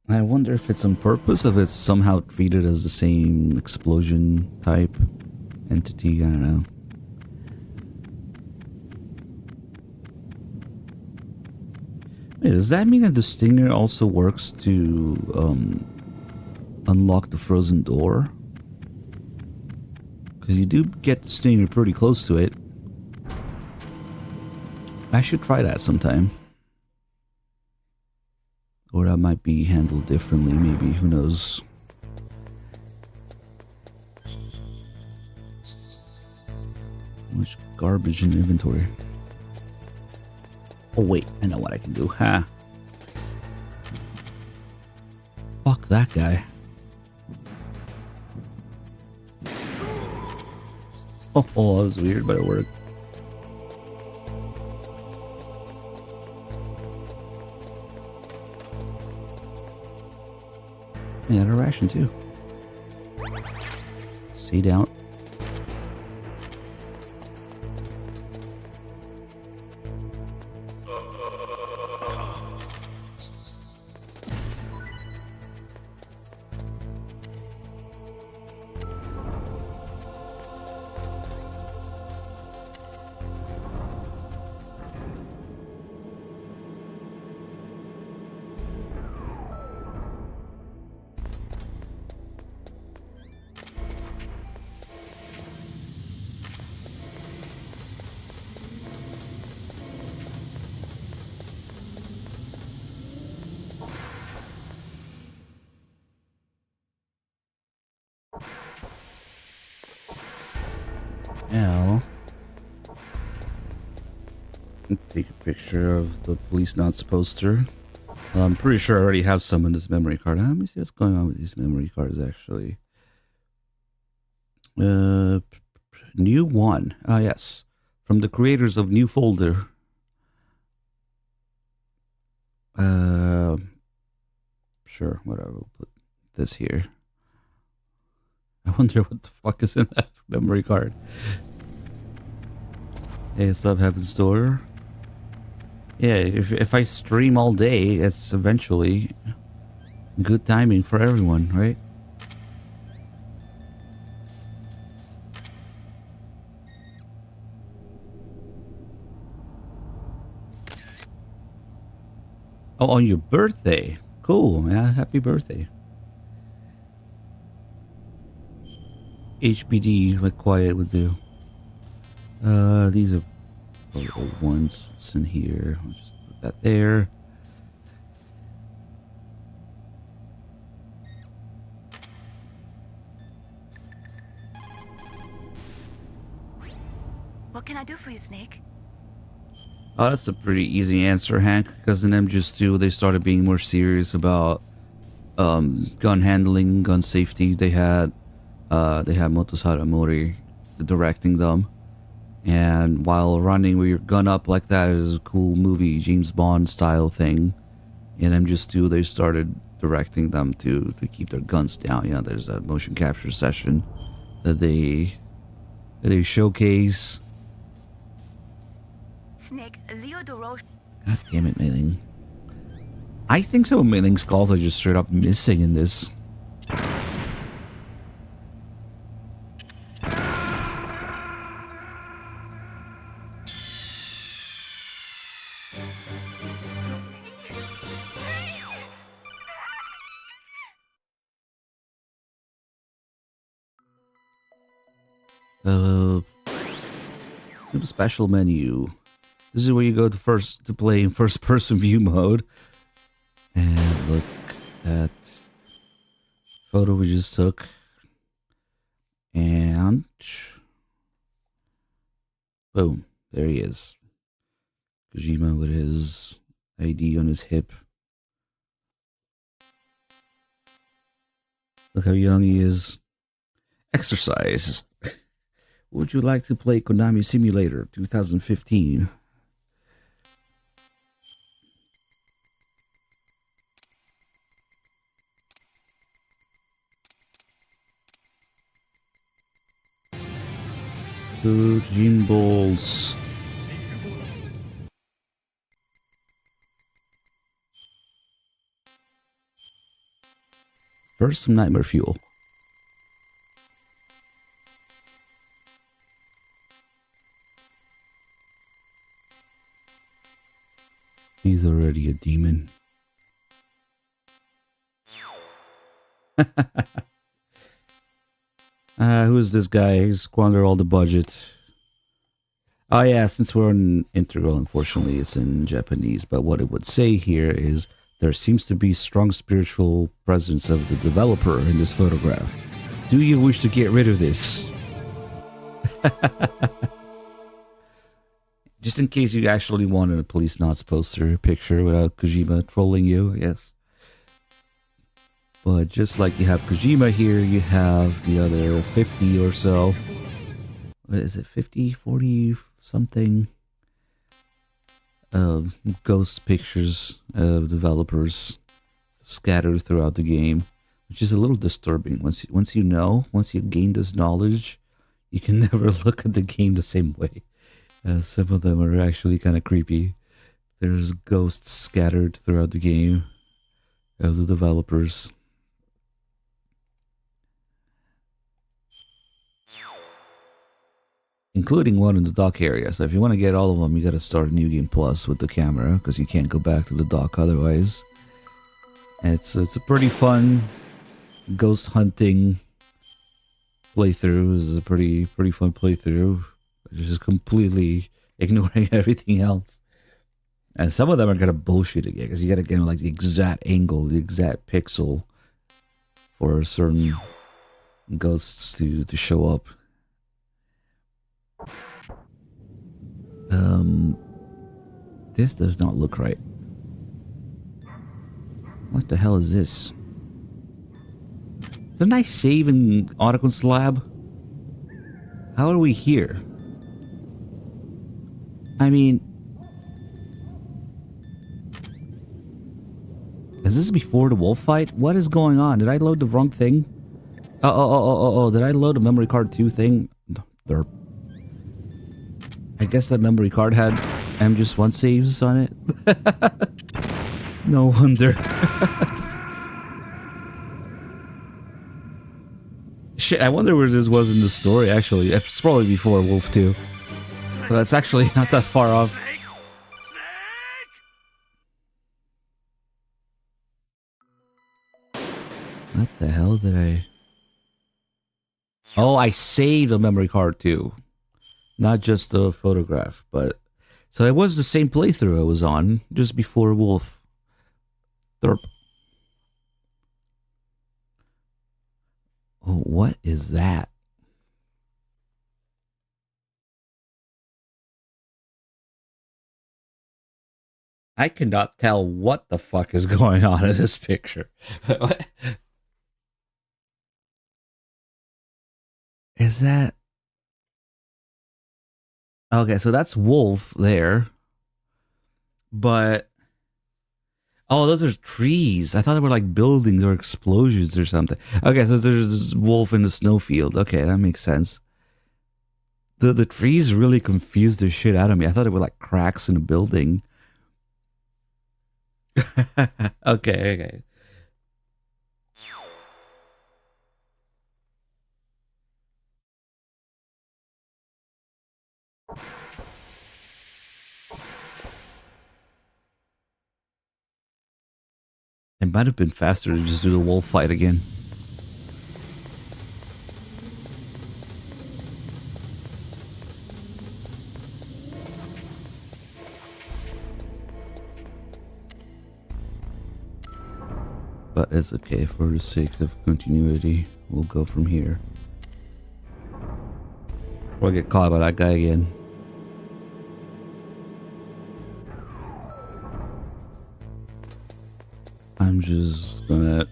I wonder if it's on purpose, if it's somehow treated as the same explosion type entity, I don't know. Wait, does that mean that the stinger also works to unlock the frozen door? Because you do get the stinger pretty close to it. I should try that sometime. Or that might be handled differently, maybe, who knows. Much garbage in inventory. Oh wait, I know what I can do. Ha! Fuck that guy. Oh, that was weird, but it worked. I got a ration too. Stay down. Now, take a picture of the police notes poster. I'm pretty sure I already have some in this memory card. Let me see what's going on with these memory cards, actually. New one. Ah, yes. From the creators of New Folder. Sure, whatever. We'll put this here. I wonder what the fuck is in that memory card. Hey, sub Heaven Store. Yeah, if I stream all day, it's eventually good timing for everyone, right? Oh, on your birthday. Cool, yeah, happy birthday. HBD, like Quiet would do. These are the old ones. What's in here? I'll just put that there. What can I do for you, Snake? Oh, that's a pretty easy answer, Hank. Because in MGS2, they started being more serious about gun handling, gun safety. They had Motosara Mori directing them. And while running with your gun up like that is a cool movie, James Bond style thing. In MGS2, they started directing them to keep their guns down. You know, there's a motion capture session that they showcase. Snake, Leo DeRoche. God damn it, Mei-Ling. I think some of Mei-Ling's calls are just straight up missing in this. To the special menu. This is where you go to play in first person view mode. And look at photo we just took. And boom, there he is. Kojima with his ID on his hip. Look how young he is. Exercise. Would you like to play Konami Simulator 2015? to Gene Balls. First, some nightmare fuel. He's already a demon. Who is this guy? He squandered all the budget. Oh yeah, since we're on Integral, unfortunately it's in Japanese, but what it would say here is there seems to be strong spiritual presence of the developer in this photograph. Do you wish to get rid of this? Just in case you actually wanted a Police Knots poster picture without Kojima trolling you, yes. But just like you have Kojima here, you have the other 50 or so. What is it, 50, 40 something? Ghost pictures of developers scattered throughout the game, which is a little disturbing. Once you gain this knowledge, you can never look at the game the same way. Some of them are actually kind of creepy. There's ghosts scattered throughout the game of the developers. Including one in the dock area. So if you want to get all of them, you got to start New Game Plus with the camera, because you can't go back to the dock otherwise. And it's a pretty fun ghost hunting playthrough. This is a pretty fun playthrough. Just completely ignoring everything else. And some of them are gonna bullshit again, because you gotta get like the exact angle, the exact pixel for certain ghosts to show up. This does not look right. What the hell is this? Didn't I save in Otacon Lab? How are we here? I mean, is this before the wolf fight? What is going on? Did I load the wrong thing? Oh, did I load a memory card 2 thing? Derp. I guess that memory card had MGS1 saves on it. No wonder. Shit, I wonder where this was in the story, actually. It's probably before Wolf 2. So that's actually not that far off. What the hell did I... Oh, I saved a memory card too. Not just the photograph, but... So it was the same playthrough I was on, just before Wolf. Derp. Oh, what is that? I cannot tell what the fuck is going on in this picture. Is that... Okay, so that's Wolf there. But... Oh, those are trees. I thought they were like buildings or explosions or something. Okay, so there's this Wolf in the snowfield. Okay, that makes sense. The trees really confused the shit out of me. I thought they were like cracks in a building. Okay. It might have been faster to just do the wolf fight again. But it's okay, for the sake of continuity, we'll go from here. We'll get caught by that guy again. I'm just gonna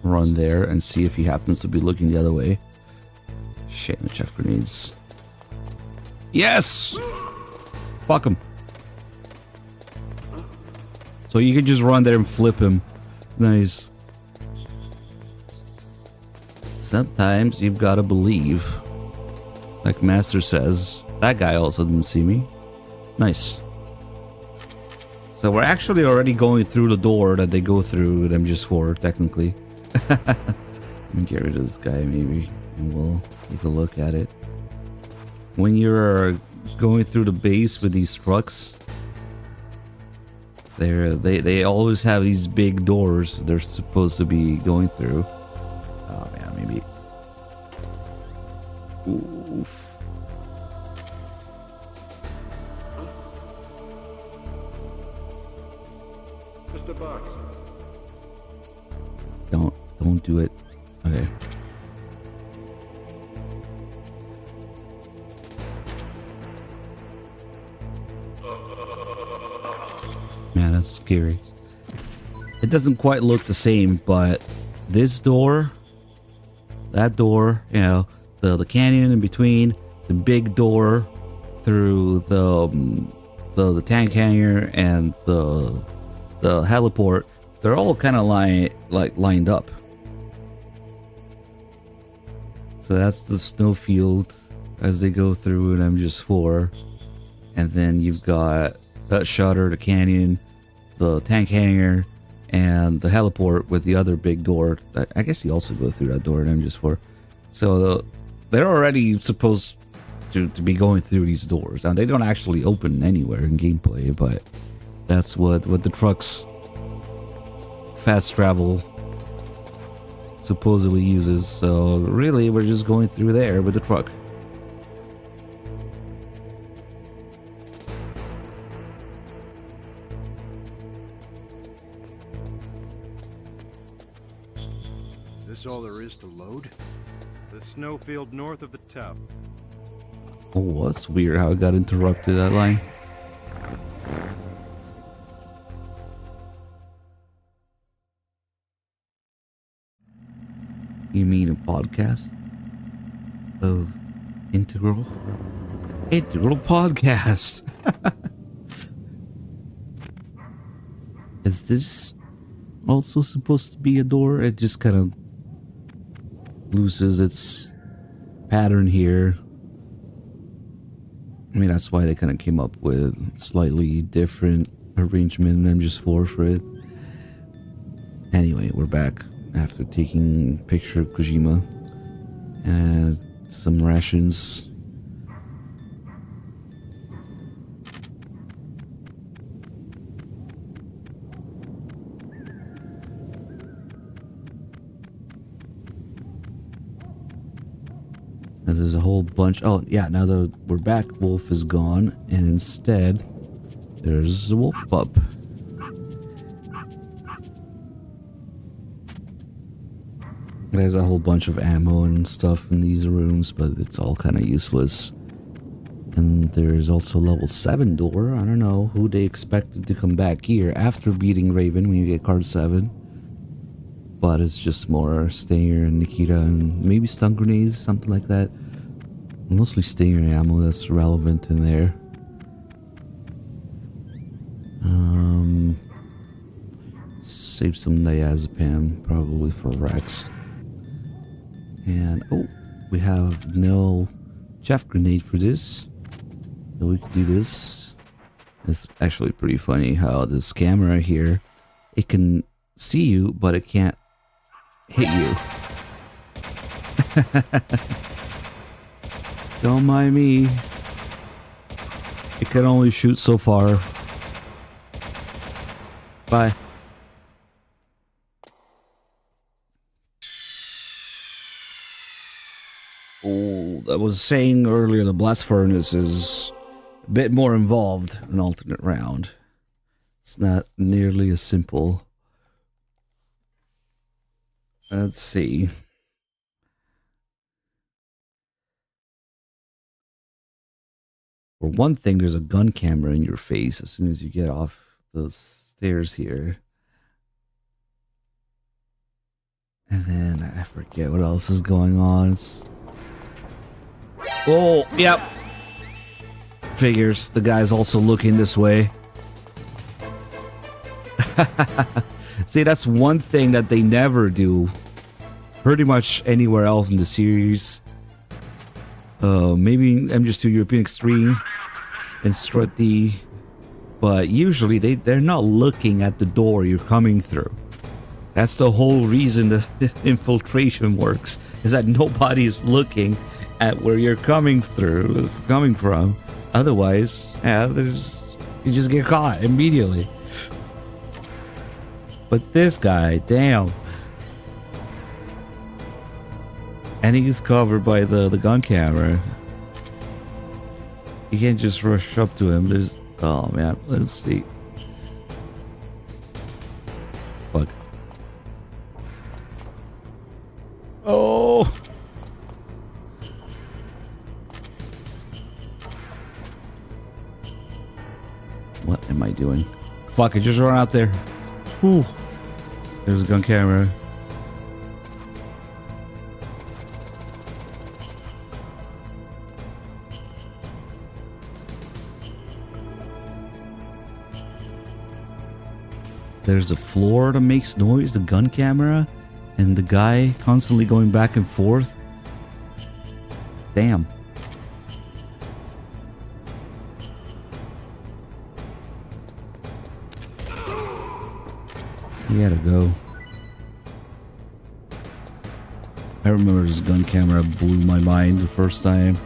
run there and see if he happens to be looking the other way. Shit, no chef grenades. Yes! Fuck him. So you can just run there and flip him. Nice. Sometimes you've gotta believe. Like Master says. That guy also didn't see me. Nice. So we're actually already going through the door that they go through with MGS4, technically. Let me get rid of this guy, maybe, and we'll take a look at it. When you're going through the base with these trucks, they always have these big doors they're supposed to be going through. Oh man, maybe. Oof. Mr. Box. Don't do it. Okay. Man, that's scary. It doesn't quite look the same, but this door, that door, you know, the canyon in between, the big door through the tank hangar and the heliport, they're all kind of lined up. So that's the snowfield as they go through an MGS4, and then you've got that shutter, the canyon, the tank hangar, and the heliport with the other big door. I guess you also go through that door in MGS4. So they're already supposed to be going through these doors. Now they don't actually open anywhere in gameplay, but that's what the trucks fast travel supposedly uses. So really we're just going through there with the truck. Is this all there is to load? The snowfield north of the top. Oh, that's weird how it got interrupted, that line. You mean a podcast of Integral? Integral Podcast! Is this also supposed to be a door? It just kind of loses its pattern here. I mean, that's why they kind of came up with slightly different arrangement in MGS4 for it. Anyway, we're back after taking a picture of Kojima and some rations. And there's a whole bunch. Oh yeah, now that we're back, Wolf is gone, and instead there's a wolf pup. There's a whole bunch of ammo and stuff in these rooms, but it's all kind of useless. And there's also level 7 door. I don't know who they expected to come back here after beating Raven when you get card 7. But it's just more Stinger and Nikita and maybe stun grenades, something like that. Mostly Stinger ammo that's relevant in there. Save some diazepam probably for Rex. And oh, we have no Jeff grenade for this, so we can do this. It's actually pretty funny how this camera here, it can see you, but it can't hit you. Don't mind me. It can only shoot so far. Bye. Oh, I was saying earlier, the blast furnace is a bit more involved in an alternate round. It's not nearly as simple. Let's see. For one thing, there's a gun camera in your face as soon as you get off the stairs here. And then I forget what else is going on. Oh, yep. Figures. The guy's also looking this way. See, that's one thing that they never do pretty much anywhere else in the series. Maybe MGS2 European Extreme and Strut D. But usually they're not looking at the door you're coming through. That's the whole reason the infiltration works, is that nobody's looking at where you're coming from. Otherwise, yeah, you just get caught immediately. But this guy, damn. And he's covered by the gun camera. You can't just rush up to him. There's... Oh, man. Let's see. Fuck. Oh! What am I doing? Fuck, I just run out there. Whew. There's a gun camera. There's the floor that makes noise, the gun camera, and the guy constantly going back and forth. Damn. He had to go. I remember this gun camera blew my mind the first time.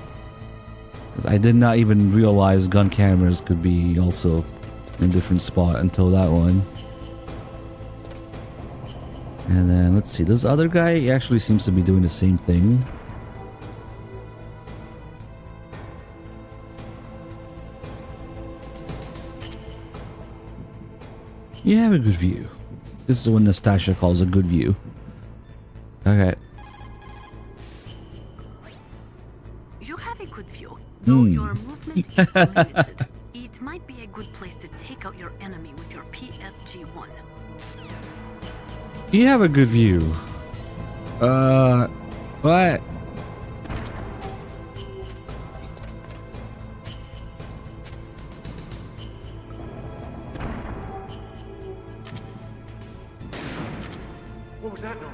I did not even realize gun cameras could be also in a different spot until that one. And then let's see, this other guy, he actually seems to be doing the same thing. You have a good view. This is what Nastasha calls a good view. Okay. You have a good view, though your movement is limited. It might be a good place to take out your enemy with your PSG-1. You have a good view. What? What was that noise?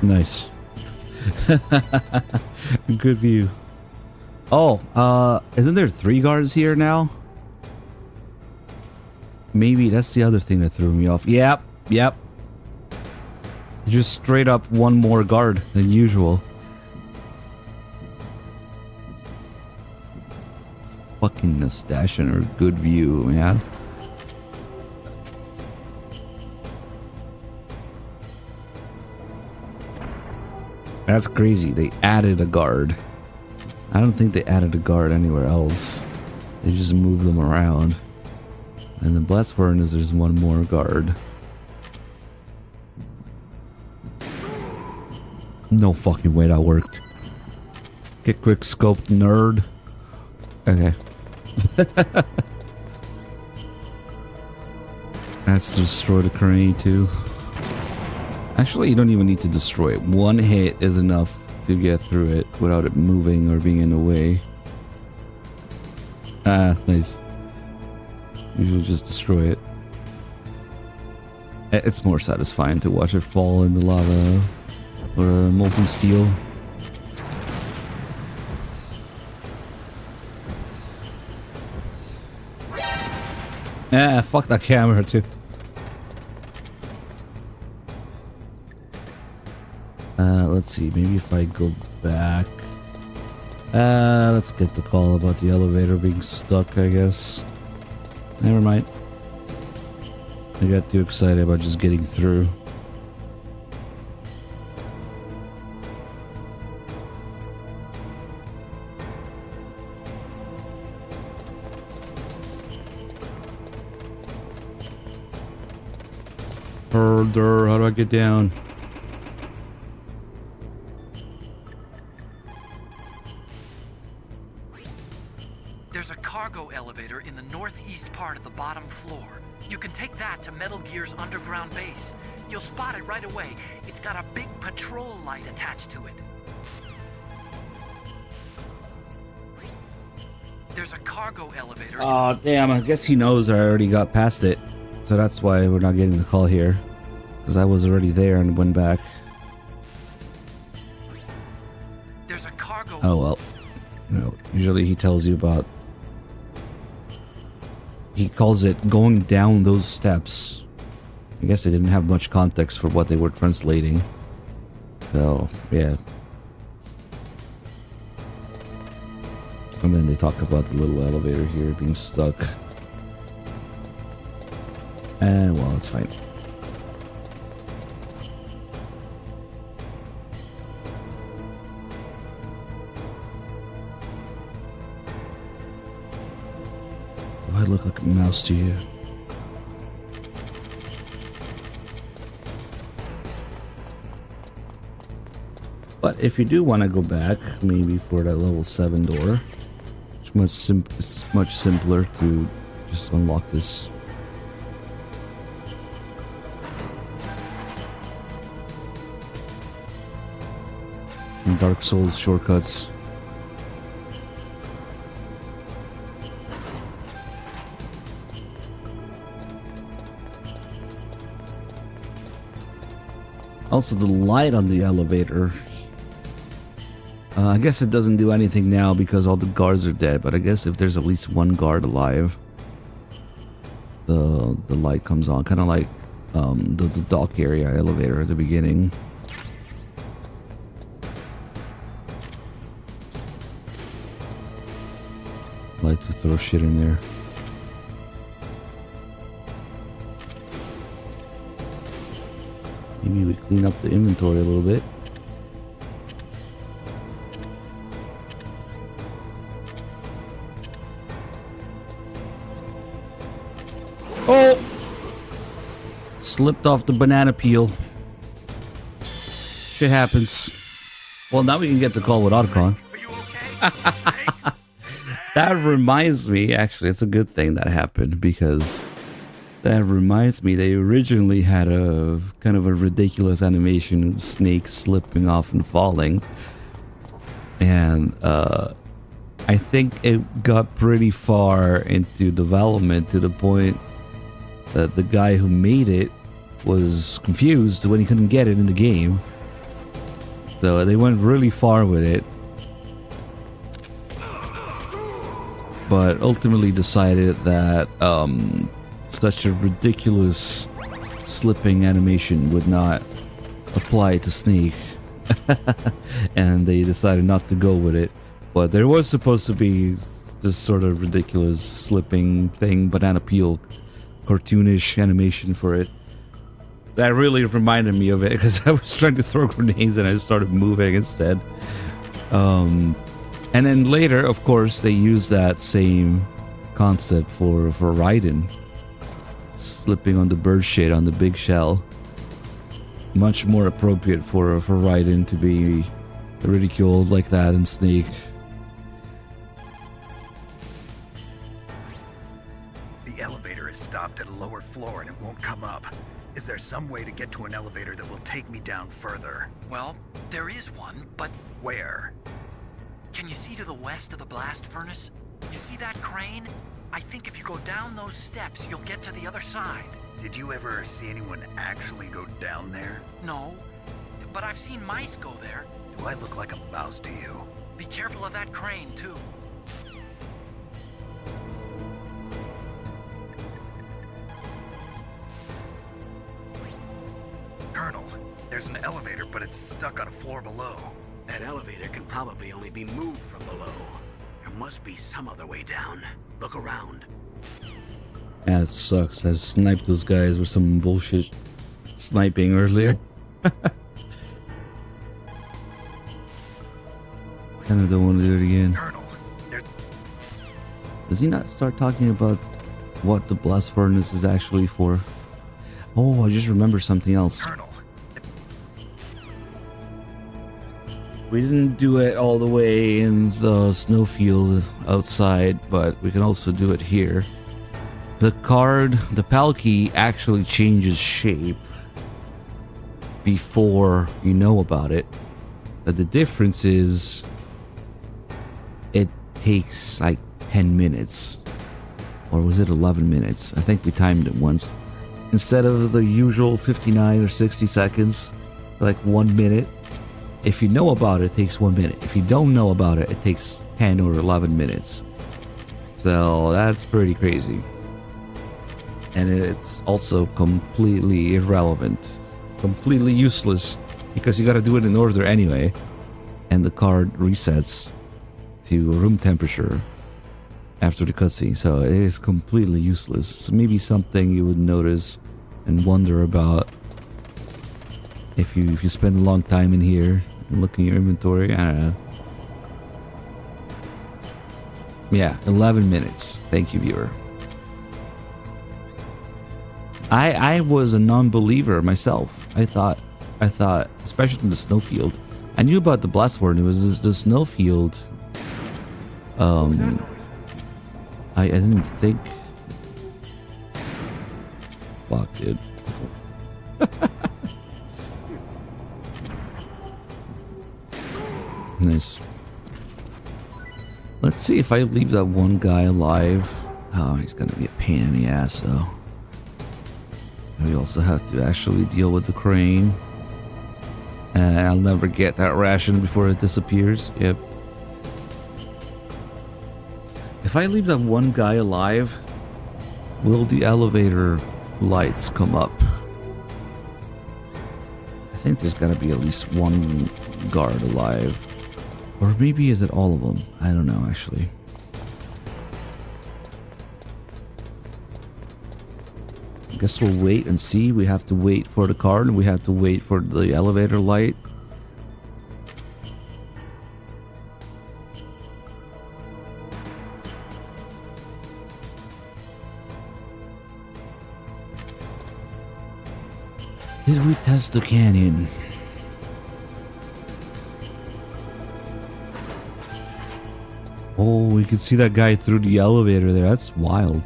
Nice. Good view. Oh, isn't there 3 guards here now? Maybe that's the other thing that threw me off. Yep. Just straight up one more guard than usual. Fucking Nastasha and her good view, man. That's crazy. They added a guard. I don't think they added a guard anywhere else. They just moved them around. And the blast furnace, there's one more guard. No fucking way that worked. Get quick scoped, nerd. Okay. That's to destroy the crane too. Actually, you don't even need to destroy it. One hit is enough to get through it without it moving or being in the way. Ah, nice. Usually just destroy it. It's more satisfying to watch it fall in the lava or molten steel. Ah, fuck that camera too. Let's see, maybe if I go back. Let's get the call about the elevator being stuck, I guess. Never mind. I got too excited about just getting through. Further, how do I get down? There's a cargo elevator in the northeast part of the bottom floor. You can take that to Metal Gear's underground base. You'll spot it right away. It's got a big patrol light attached to it. There's a cargo elevator. Oh, damn. I guess he knows I already got past it. So that's why we're not getting the call here. Because I was already there and went back. Oh well. You know, usually he tells you about... He calls it going down those steps. I guess they didn't have much context for what they were translating. So, yeah. And then they talk about the little elevator here being stuck. And, well, it's fine. Do I look like a mouse to you? But if you do want to go back, maybe for that level 7 door, it's much simpler to just unlock this. And Dark Souls shortcuts. Also, the light on the elevator. I guess it doesn't do anything now because all the guards are dead, but I guess if there's at least one guard alive, the light comes on, kind of like the dock area elevator at the beginning. Like to throw shit in there. Maybe we clean up the inventory a little bit. Oh! Slipped off the banana peel. Shit happens. Well, now we can get the call with Otacon. Are you okay? That reminds me, actually, it's a good thing that happened because that reminds me they originally had a kind of a ridiculous animation of Snake slipping off and falling. And I think it got pretty far into development to the point that the guy who made it was confused when he couldn't get it in the game. So they went really far with it. But ultimately decided that such a ridiculous slipping animation would not apply to Snake. And they decided not to go with it. But there was supposed to be this sort of ridiculous slipping thing, banana peel, cartoonish animation for it. That really reminded me of it because I was trying to throw grenades and I started moving instead. And then later, of course, they used that same concept for Raiden. Slipping on the bird shit on the big shell. Much more appropriate for Raiden to be ridiculed like that in Snake. The elevator is stopped at a lower floor and it won't come up. Is there some way to get to an elevator that will take me down further? Well, there is one, but Where? can you see to the west of the blast furnace? You see that crane? I think if you go down those steps, you'll get to the other side. Did you ever see anyone actually go down there? No, but I've seen mice go there. Do I look like a mouse to you? Be careful of that crane, too. Colonel, there's an elevator, but it's stuck on a floor below. That elevator can probably only be moved from below. There must be some other way down. Look around. Yeah, it sucks. I sniped those guys with some bullshit sniping earlier. Kinda don't want to do it again. Colonel, Does he not start talking about what the blast furnace is actually for? Oh, I just remember something else. Colonel. We didn't do it all the way in the snowfield outside, but we can also do it here. The card, the Palkey actually changes shape before you know about it. But the difference is it takes like 10 minutes. Or was it 11 minutes? I think we timed it once. Instead of the usual 59 or 60 seconds, like 1 minute, If you know about it, it takes 1 minute. If you don't know about it, it takes 10 or 11 minutes. So that's pretty crazy. And it's also completely irrelevant, completely useless, because you gotta do it in order anyway. And the card resets to room temperature after the cutscene, so it is completely useless. So maybe something you would notice and wonder about if you spend a long time in here and look in your inventory. I don't know. Yeah, 11 minutes. Thank you, viewer. I was a non-believer myself. I thought, especially in the snowfield. I knew about the blast ward. It was the snowfield. I didn't think. Fuck, dude. Nice. Let's see if I leave that one guy alive. Oh, he's gonna be a pain in the ass, though. We also have to actually deal with the crane. I'll never get that ration before it disappears. Yep. If I leave that one guy alive, will the elevator lights come up? I think there's gotta be at least one guard alive. Or maybe is it all of them? I don't know, actually. I guess we'll wait and see. We have to wait for the card and we have to wait for the elevator light. Did we test the canyon? Oh, we can see that guy through the elevator there. That's wild.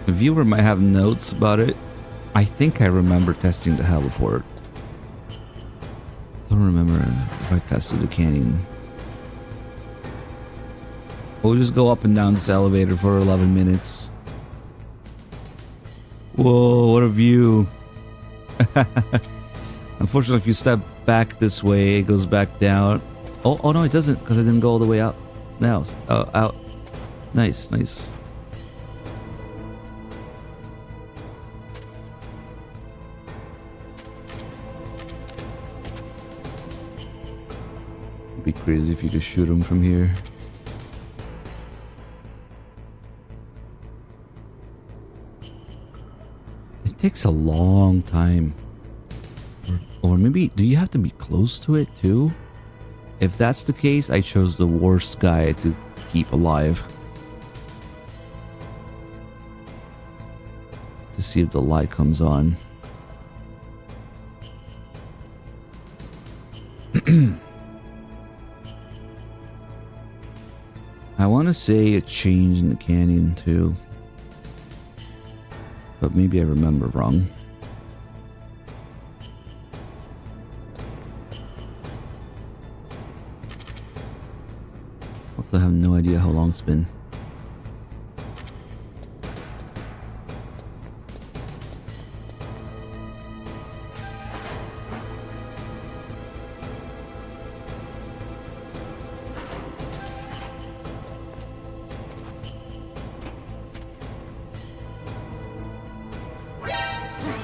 The viewer might have notes about it. I think I remember testing the heliport. Don't remember if I tested the canyon. We'll just go up and down this elevator for 11 minutes. Whoa, what a view. Unfortunately, if you step back this way, it goes back down. Oh no, it doesn't, because I didn't go all the way out. Now, out. Nice, nice. It'd be crazy if you could shoot him from here. It takes a long time. Or maybe, do you have to be close to it too? If that's the case, I chose the worst guy to keep alive. To see if the light comes on. I want to say it changed in the canyon too. But maybe I remember wrong. I have no idea how long it's been.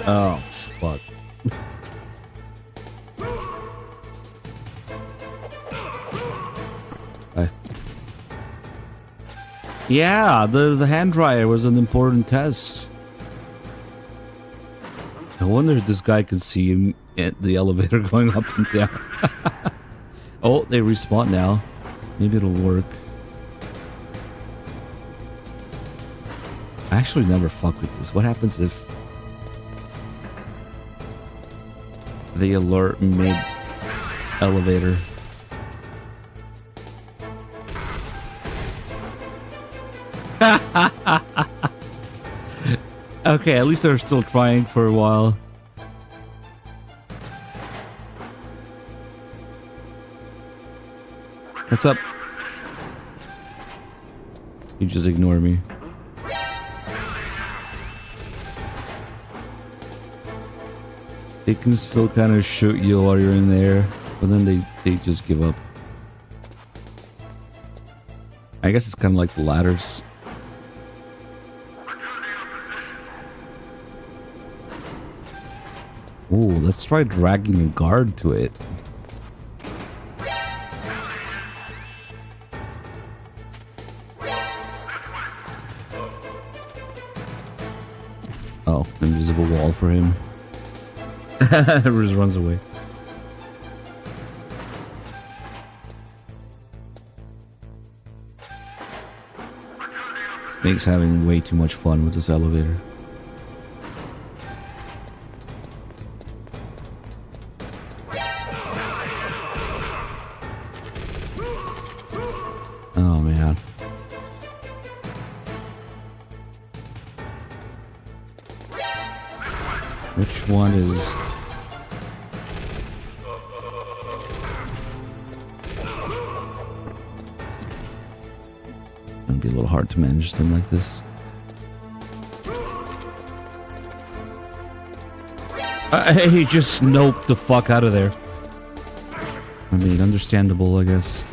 Oh, fuck. Yeah, the hand dryer was an important test. I wonder if this guy can see him at the elevator going up and down. Oh, they respawn now. Maybe it'll work. I actually never fuck with this. What happens if they alert mid elevator? Okay, at least they're still trying for a while. What's up? You just ignore me. They can still kind of shoot you while you're in there, but then they just give up. I guess it's kind of like the ladders. Ooh, let's try dragging a guard to it. Oh, invisible wall for him. Just runs away. Snake's having way too much fun with this elevator. Oh man. Which one is... It'd be a little hard to manage them like this. He just snoped the fuck out of there. I mean, understandable, I guess.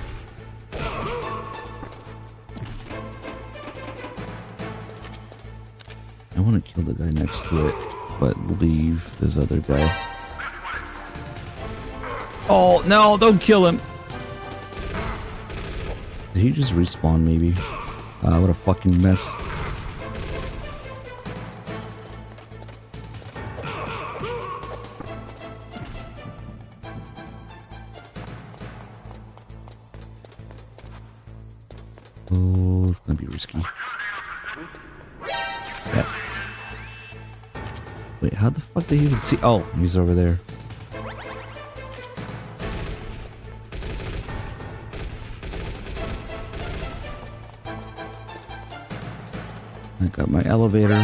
I want to kill the guy next to it, but leave this other guy. Oh, no, don't kill him. Did he just respawn, maybe? What a fucking mess. Oh, it's gonna be risky. Yeah. Wait, how the fuck did he even see? Oh, he's over there. I got my elevator.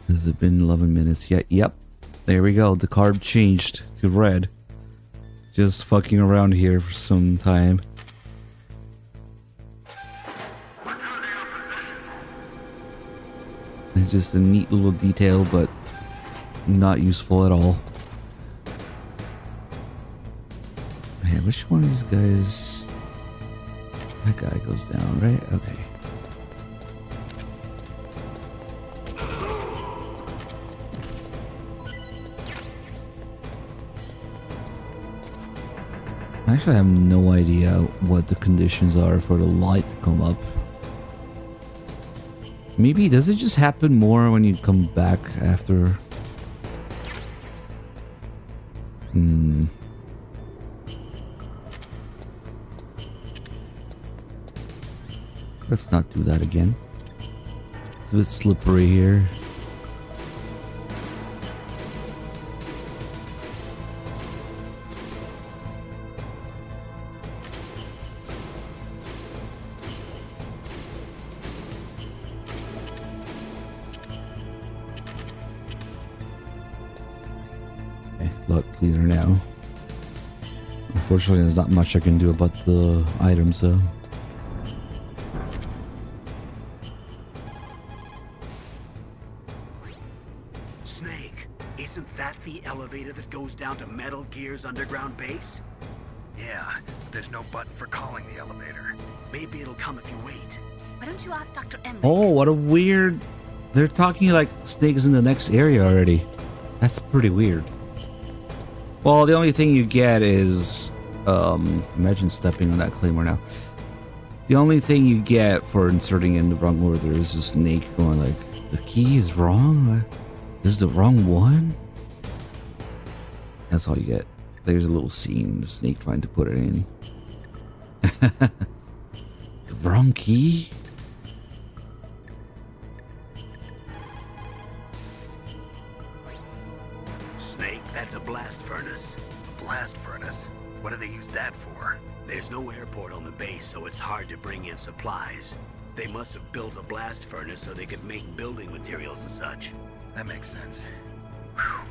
Has it been 11 minutes yet? Yep. There we go. The card changed to red. Just fucking around here for some time. It's just a neat little detail, but not useful at all. Man, which one of these guys? That guy goes down, right? Okay. Actually, I have no idea what the conditions are for the light to come up. Maybe, does it just happen more when you come back after? Let's not do that again. It's a bit slippery here. Cleaner now. Unfortunately, there's not much I can do about the items though. Snake, isn't that the elevator that goes down to Metal Gear's underground base? Yeah, but there's no button for calling the elevator. Maybe it'll come if you wait. Why don't you ask Dr. M? Oh, what a weird... They're talking like Snake is in the next area already. That's pretty weird. Well, the only thing you get is, imagine stepping on that claymore now. The only thing you get for inserting in the wrong order is just Snake going like, the key is wrong? This is the wrong one? That's all you get. There's a little scene, Snake trying to put it in. The wrong key? That's a blast furnace. A blast furnace? What do they use that for? There's no airport on the base, so it's hard to bring in supplies. They must have built a blast furnace so they could make building materials and such. That makes sense. Whew.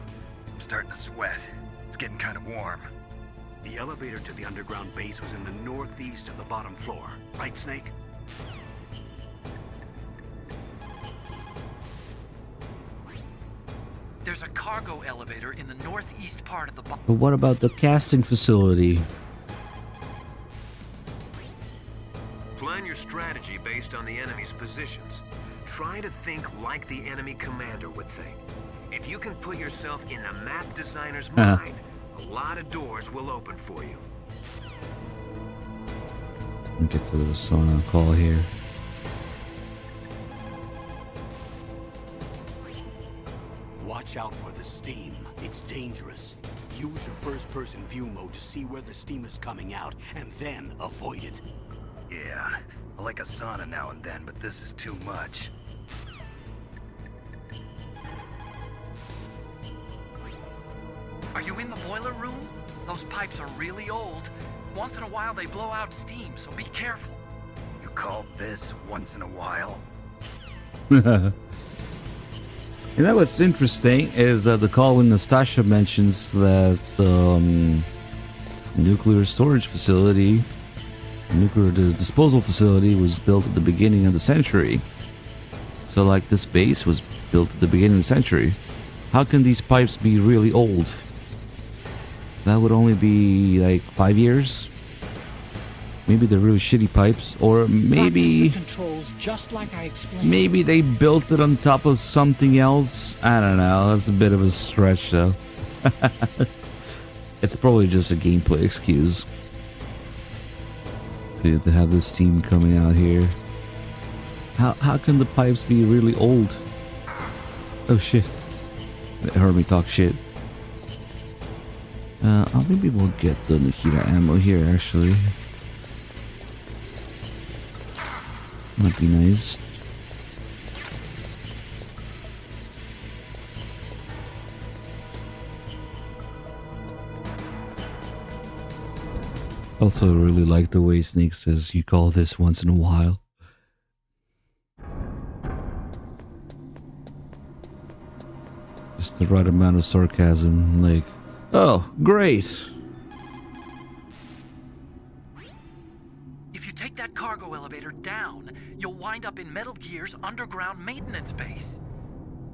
I'm starting to sweat. It's getting kind of warm. The elevator to the underground base was in the northeast of the bottom floor. Right, Snake? There's a cargo elevator in the northeast part of the But what about the casting facility? Plan your strategy based on the enemy's positions. Try to think like the enemy commander would think. If you can put yourself in the map designer's mind, a lot of doors will open for you. Let me get to the sonar call here. Watch out for the steam. It's dangerous. Use your first-person view mode to see where the steam is coming out, and then avoid it. Yeah, I like a sauna now and then, but this is too much. Are you in the boiler room? Those pipes are really old. Once in a while they blow out steam, so be careful. You call this once in a while? You know what's interesting is that the call when Nastasha mentions that the nuclear storage facility, nuclear disposal facility was built at the beginning of the century. So like this base was built at the beginning of the century. How can these pipes be really old? That would only be like 5 years. Maybe they're really shitty pipes, or maybe controls just like I explained. Maybe they built it on top of something else. I don't know. That's a bit of a stretch, though. It's probably just a gameplay excuse to have this steam coming out here. How can the pipes be really old? Oh shit! It heard me talk shit. Maybe we'll get the Nikita ammo here, actually. Might be nice. Also, really like the way Snake says you call this once in a while. Just the right amount of sarcasm, like, oh, great. If you take that cargo elevator down, you'll wind up in Metal Gear's underground maintenance base.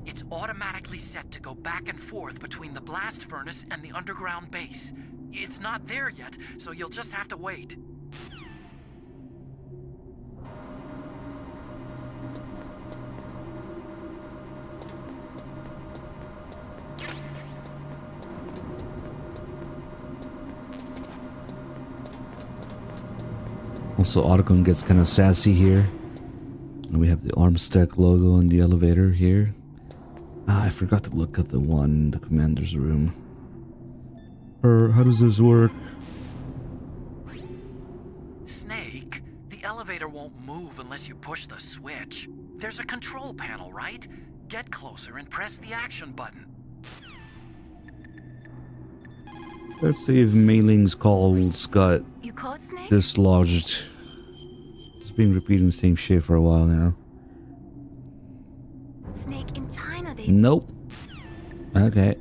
It's automatically set to go back and forth between the blast furnace and the underground base. It's not there yet, so you'll just have to wait. Also, Otacon gets kind of sassy here. And we have the Armstead logo on the elevator here. I forgot to look at the one in the commander's room. How does this work? Snake, the elevator won't move unless you push the switch. There's a control panel, right? Get closer and press the action button. Let's see if Mailing's calls got You called Snake? dislodged. It's been repeating the same shit for a while now. Snake in China, they... Nope. Okay.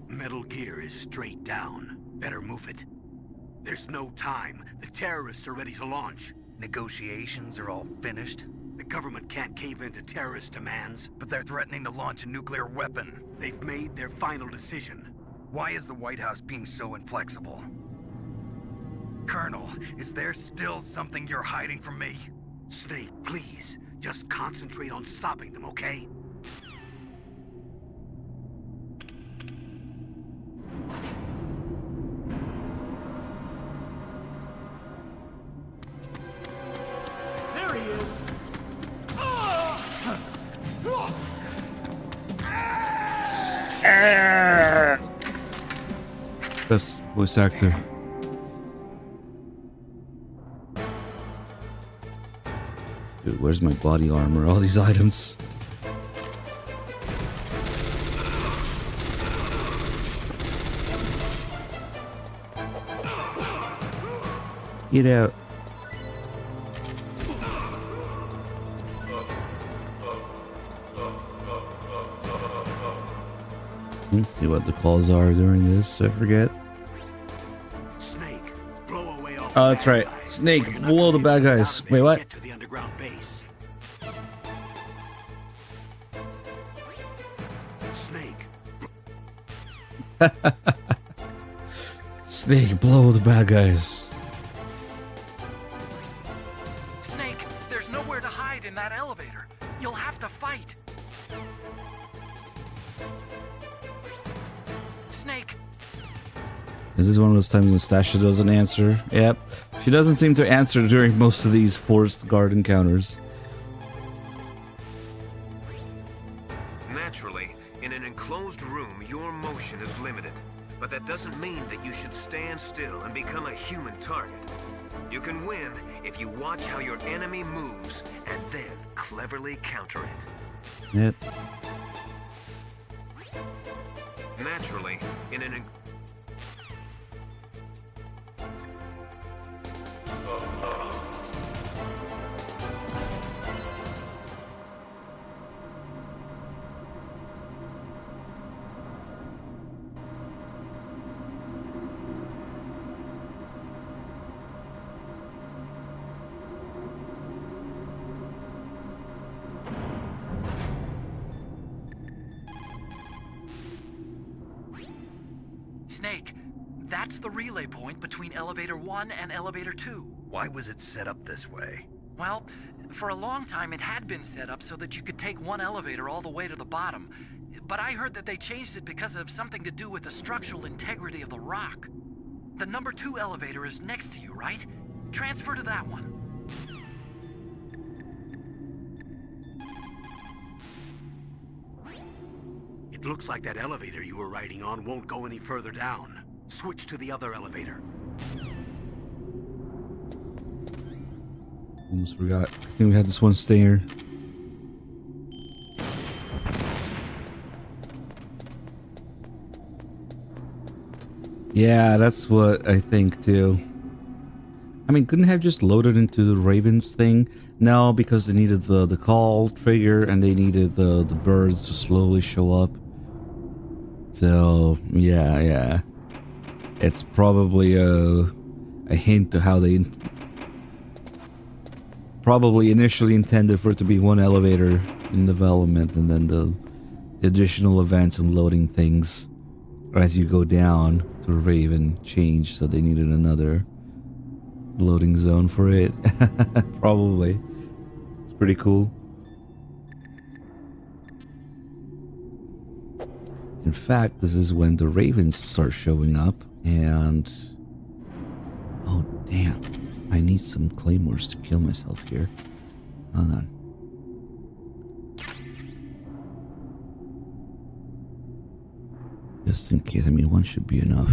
Metal Gear is straight down. Better move it. There's no time. The terrorists are ready to launch. Negotiations are all finished. The government can't cave into terrorist demands. But they're threatening to launch a nuclear weapon. They've made their final decision. Why is the White House being so inflexible? Colonel, is there still something you're hiding from me? Snake, please. Just concentrate on stopping them, okay? There he is! Best voice actor. Dude, where's my body armor? All these items. Get out. Let's see what the calls are during this. I forget. Snake, blow away all Oh, that's right. Snake, blow the bad guys. Wait, what? Get to the underground base. Snake. Snake, blow the bad guys. Snake, there's nowhere to hide in that elevator. You'll have to fight. Snake. Is this one of those times when Stasha doesn't answer? Yep. She doesn't seem to answer during most of these forced guard encounters. Naturally, in an enclosed room, your motion is limited. But that doesn't mean that you should stand still and become a human target. You can win if you watch how your enemy moves and then cleverly counter it. Yep. Naturally, in an Snake, that's the relay point between elevator 1 and elevator 2. Why was it set up this way? Well, for a long time it had been set up so that you could take one elevator all the way to the bottom. But I heard that they changed it because of something to do with the structural integrity of the rock. The number 2 elevator is next to you, right? Transfer to that one. It looks like that elevator you were riding on won't go any further down. Switch to the other elevator. Almost forgot. I think we had this one stinger. Yeah, that's what I think too. I mean, couldn't have just loaded into the Ravens thing? No, because they needed the call trigger and they needed the birds to slowly show up. So yeah. It's probably a hint to how they probably initially intended for it to be one elevator in development, and then the additional events and loading things as you go down to Raven change, so they needed another loading zone for it. Probably. It's pretty cool. In fact, this is when the Ravens start showing up, and oh damn, I need some claymores to kill myself here. Hold on. Just in case, I mean, one should be enough.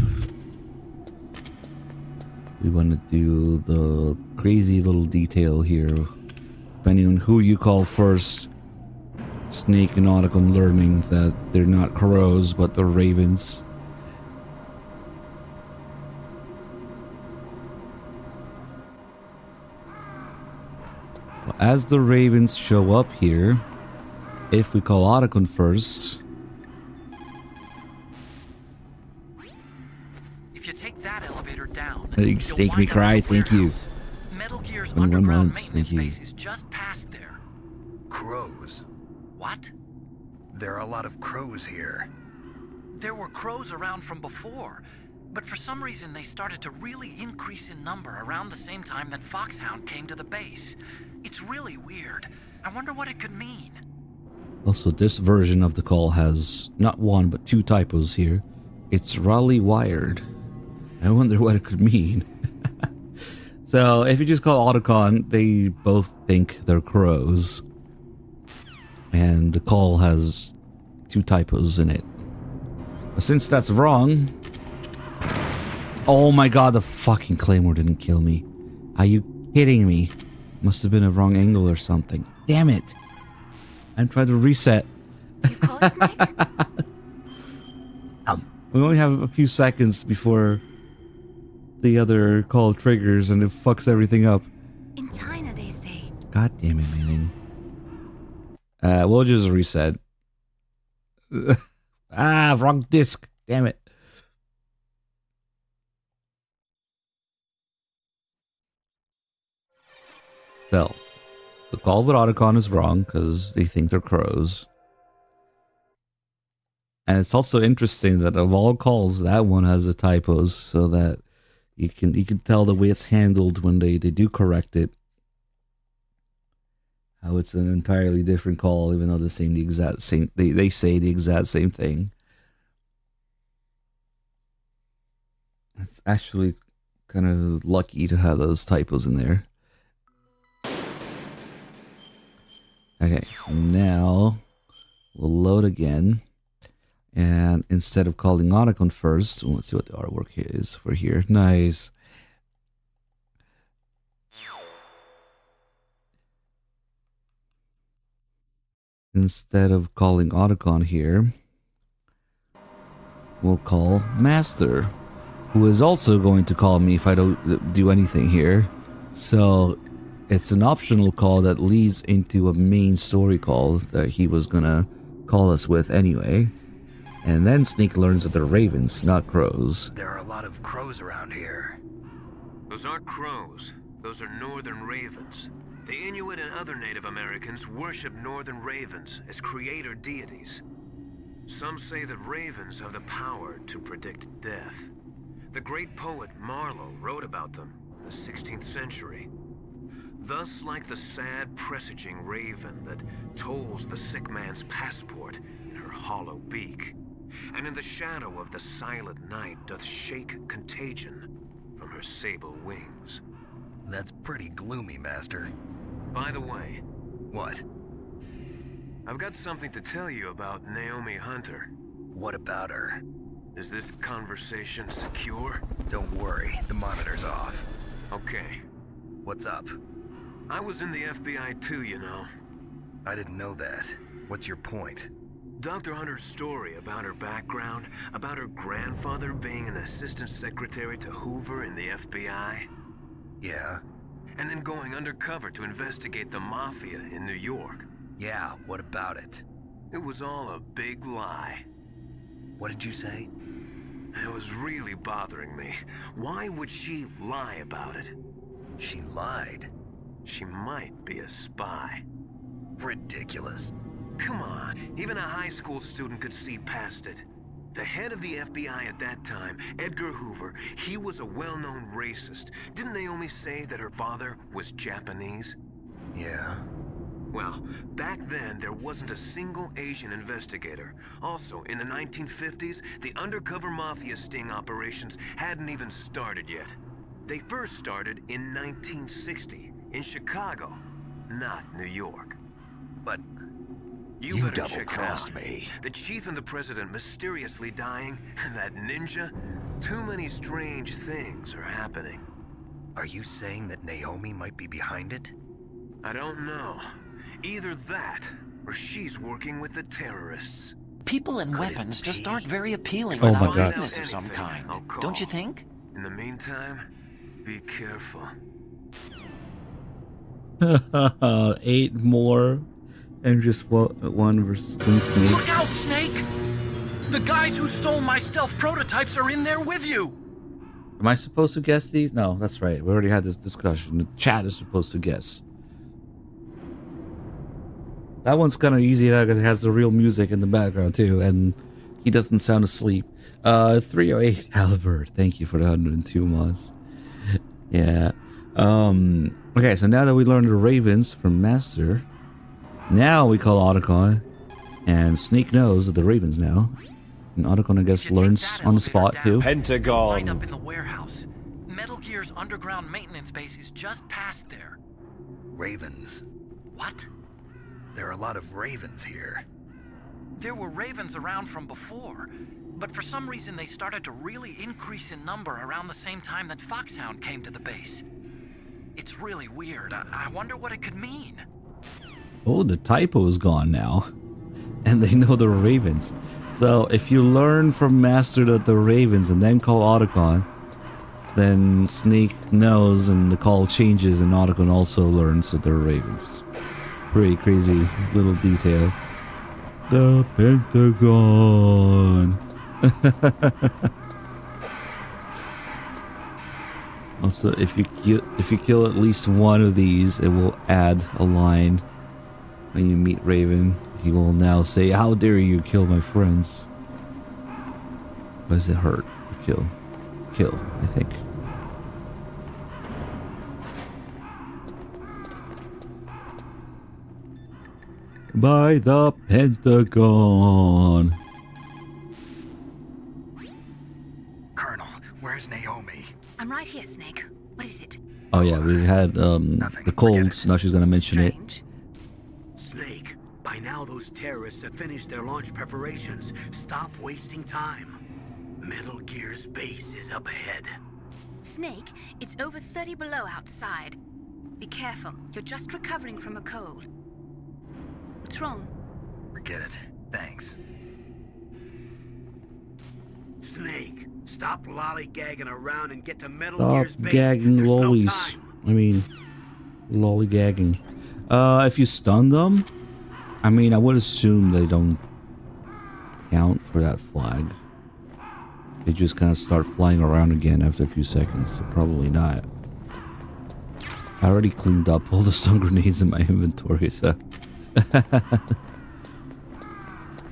We want to do the crazy little detail here, depending on who you call first. Snake and Otacon learning that they're not crows, but they're ravens. Well, as the ravens show up here, if we call Otacon first, If you take that elevator down, Snake me cry, thank you. Metal Gear's 21 underground months, thank maintenance you. base is just past there. Crows. What? There are a lot of crows here. There were crows around from before, but for some reason they started to really increase in number around the same time that Foxhound came to the base. It's really weird. I wonder what it could mean. Also, this version of the call has not one but two typos here. It's Raleigh wired. I wonder what it could mean. So, if you just call Otacon, they both think they're crows. And the call has two typos in it. But since that's wrong... Oh my god, the fucking claymore didn't kill me. Are you kidding me? Must have been a wrong angle or something. Damn it. I'm trying to reset. You call it, Snake? We only have a few seconds before the other call triggers and it fucks everything up. In China, they say. God damn it, man. We'll just reset. Ah, wrong disc. Damn it. So, the call with Otacon is wrong because they think they're crows. And it's also interesting that of all calls, that one has the typos, so that you can tell the way it's handled when they do correct it. How it's an entirely different call, even though the exact same. They say the exact same thing. It's actually kind of lucky to have those typos in there. Okay, so now we'll load again. And instead of calling Otacon first, let's see what the artwork is for here. Nice. Instead of calling Otacon here, we'll call Master, who is also going to call me if I don't do anything here. So it's an optional call that leads into a main story call that he was gonna call us with anyway. And then Sneak learns that they're ravens, not crows. There are a lot of crows around here. Those aren't crows. Those are northern ravens. The Inuit and other Native Americans worship northern ravens as creator deities. Some say that ravens have the power to predict death. The great poet Marlowe wrote about them in the 16th century. Thus, like the sad presaging raven that tolls the sick man's passport in her hollow beak, and in the shadow of the silent night doth shake contagion from her sable wings. That's pretty gloomy, Master. By the way... What? I've got something to tell you about Naomi Hunter. What about her? Is this conversation secure? Don't worry, the monitor's off. Okay. What's up? I was in the FBI too, you know. I didn't know that. What's your point? Dr. Hunter's story about her background, about her grandfather being an assistant secretary to Hoover in the FBI. Yeah? And then going undercover to investigate the Mafia in New York. Yeah, what about it? It was all a big lie. What did you say? It was really bothering me. Why would she lie about it? She lied? She might be a spy. Ridiculous. Come on, even a high school student could see past it. The head of the FBI at that time, Edgar Hoover, he was a well-known racist. Didn't Naomi say that her father was Japanese? Yeah. Well, back then, there wasn't a single Asian investigator. Also, in the 1950s, the undercover mafia sting operations hadn't even started yet. They first started in 1960, in Chicago, not New York. But you better double-crossed check me. The chief and the president mysteriously dying, and that ninja? Too many strange things are happening. Are you saying that Naomi might be behind it? I don't know. Either that, or she's working with the terrorists. People and weapons just aren't very appealing Oh my without God. weakness of some kind. Don't you think? In the meantime, be careful. 8 more. And just one versus 10 snakes. Look out, Snake! The guys who stole my stealth prototypes are in there with you! Am I supposed to guess these? No, that's right. We already had this discussion. The chat is supposed to guess. That one's kind of easy because it has the real music in the background too, and he doesn't sound asleep. 308 caliber. Thank you for the 102 mods. Yeah. Okay, so now that we learned the ravens from Master, now we call Otacon, and Snake knows that the ravens now. And Otacon, I guess, learns on the spot too. Lined up in the warehouse. Metal Gear's underground maintenance base is just past there. Ravens. What? There are a lot of ravens here. There were ravens around from before, but for some reason they started to really increase in number around the same time that Foxhound came to the base. It's really weird. I wonder what it could mean. Oh, the typo is gone now. And they know the ravens. So if you learn from Master that the ravens and then call Otacon, then Snake knows and the call changes and Otacon also learns that they're ravens. Pretty crazy little detail. The Pentagon. Also, if you kill at least one of these, it will add a line. When you meet Raven, he will now say, "How dare you kill my friends?" Or does it hurt? Kill, I think. By the Pentagon. Colonel, where's Naomi? I'm right here, Snake. What is it? Oh yeah, we had the colds. Now she's gonna mention it. Snake, by now those terrorists have finished their launch preparations. Stop wasting time. Metal Gear's base is up ahead. Snake, it's over 30 below outside. Be careful. You're just recovering from a cold. What's wrong? Forget it. Thanks. Snake, stop lollygagging around and get to Metal Stop Gear's base. gagging There's lollies. no I mean, lollygagging. If you stun them, I mean, I would assume they don't count for that flag. They just kind of start flying around again after a few seconds. So probably not. I already cleaned up all the stun grenades in my inventory, so.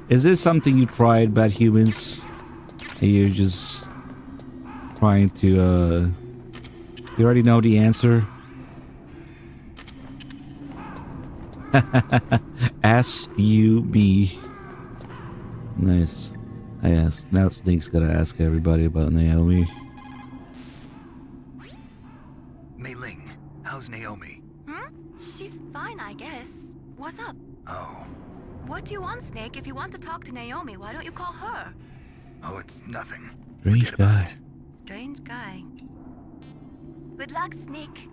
Is this something you tried, Bad Humans? And you're just trying to, you already know the answer? S-U-B. Nice. I asked. Now Snake's gotta ask everybody about Naomi. Mei Ling, how's Naomi? She's fine, I guess. What's up? Oh. What do you want, Snake? If you want to talk to Naomi, why don't you call her? Oh, it's nothing. Strange guy. Strange guy. Good luck, Snake.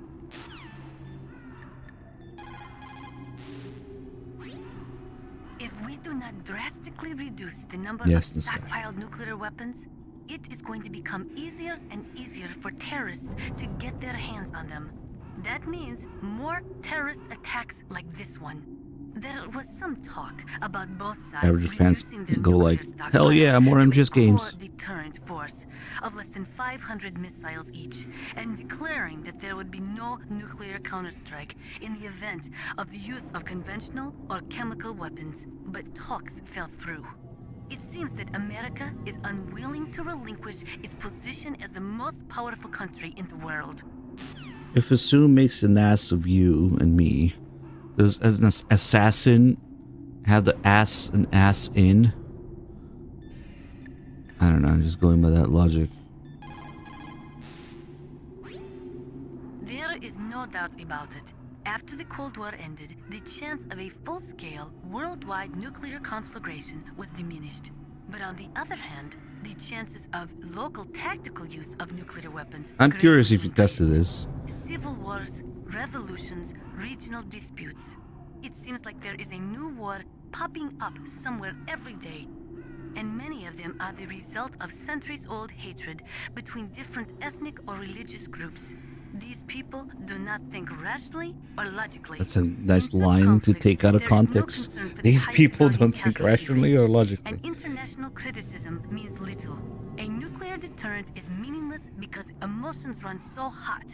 If we do not drastically reduce the number of stockpiled nuclear weapons, it is going to become easier and easier for terrorists to get their hands on them. That means more terrorist attacks like this one. There was some talk about both sides Average fans reducing their go like, nuclear hell yeah, more MGS games. to a core deterrent force of less than 500 missiles each, and declaring that there would be no nuclear counterstrike in the event of the use of conventional or chemical weapons. But talks fell through. It seems that America is unwilling to relinquish its position as the most powerful country in the world. If Assume makes an ass of you and me, does an assassin have the ass and ass in? I don't know, I'm just going by that logic. There is no doubt about it. After the Cold War ended, the chance of a full-scale, worldwide nuclear conflagration was diminished. But on the other hand, the chances of local tactical use of nuclear weapons... I'm curious if you tested this. Civil wars, revolutions, regional disputes. It seems like there is a new war popping up somewhere every day. And many of them are the result of centuries-old hatred between different ethnic or religious groups. These people do not think rationally or logically. That's a nice line to take out of context. These people don't think rationally or logically. And international criticism means little. A nuclear deterrent is meaningless because emotions run so hot.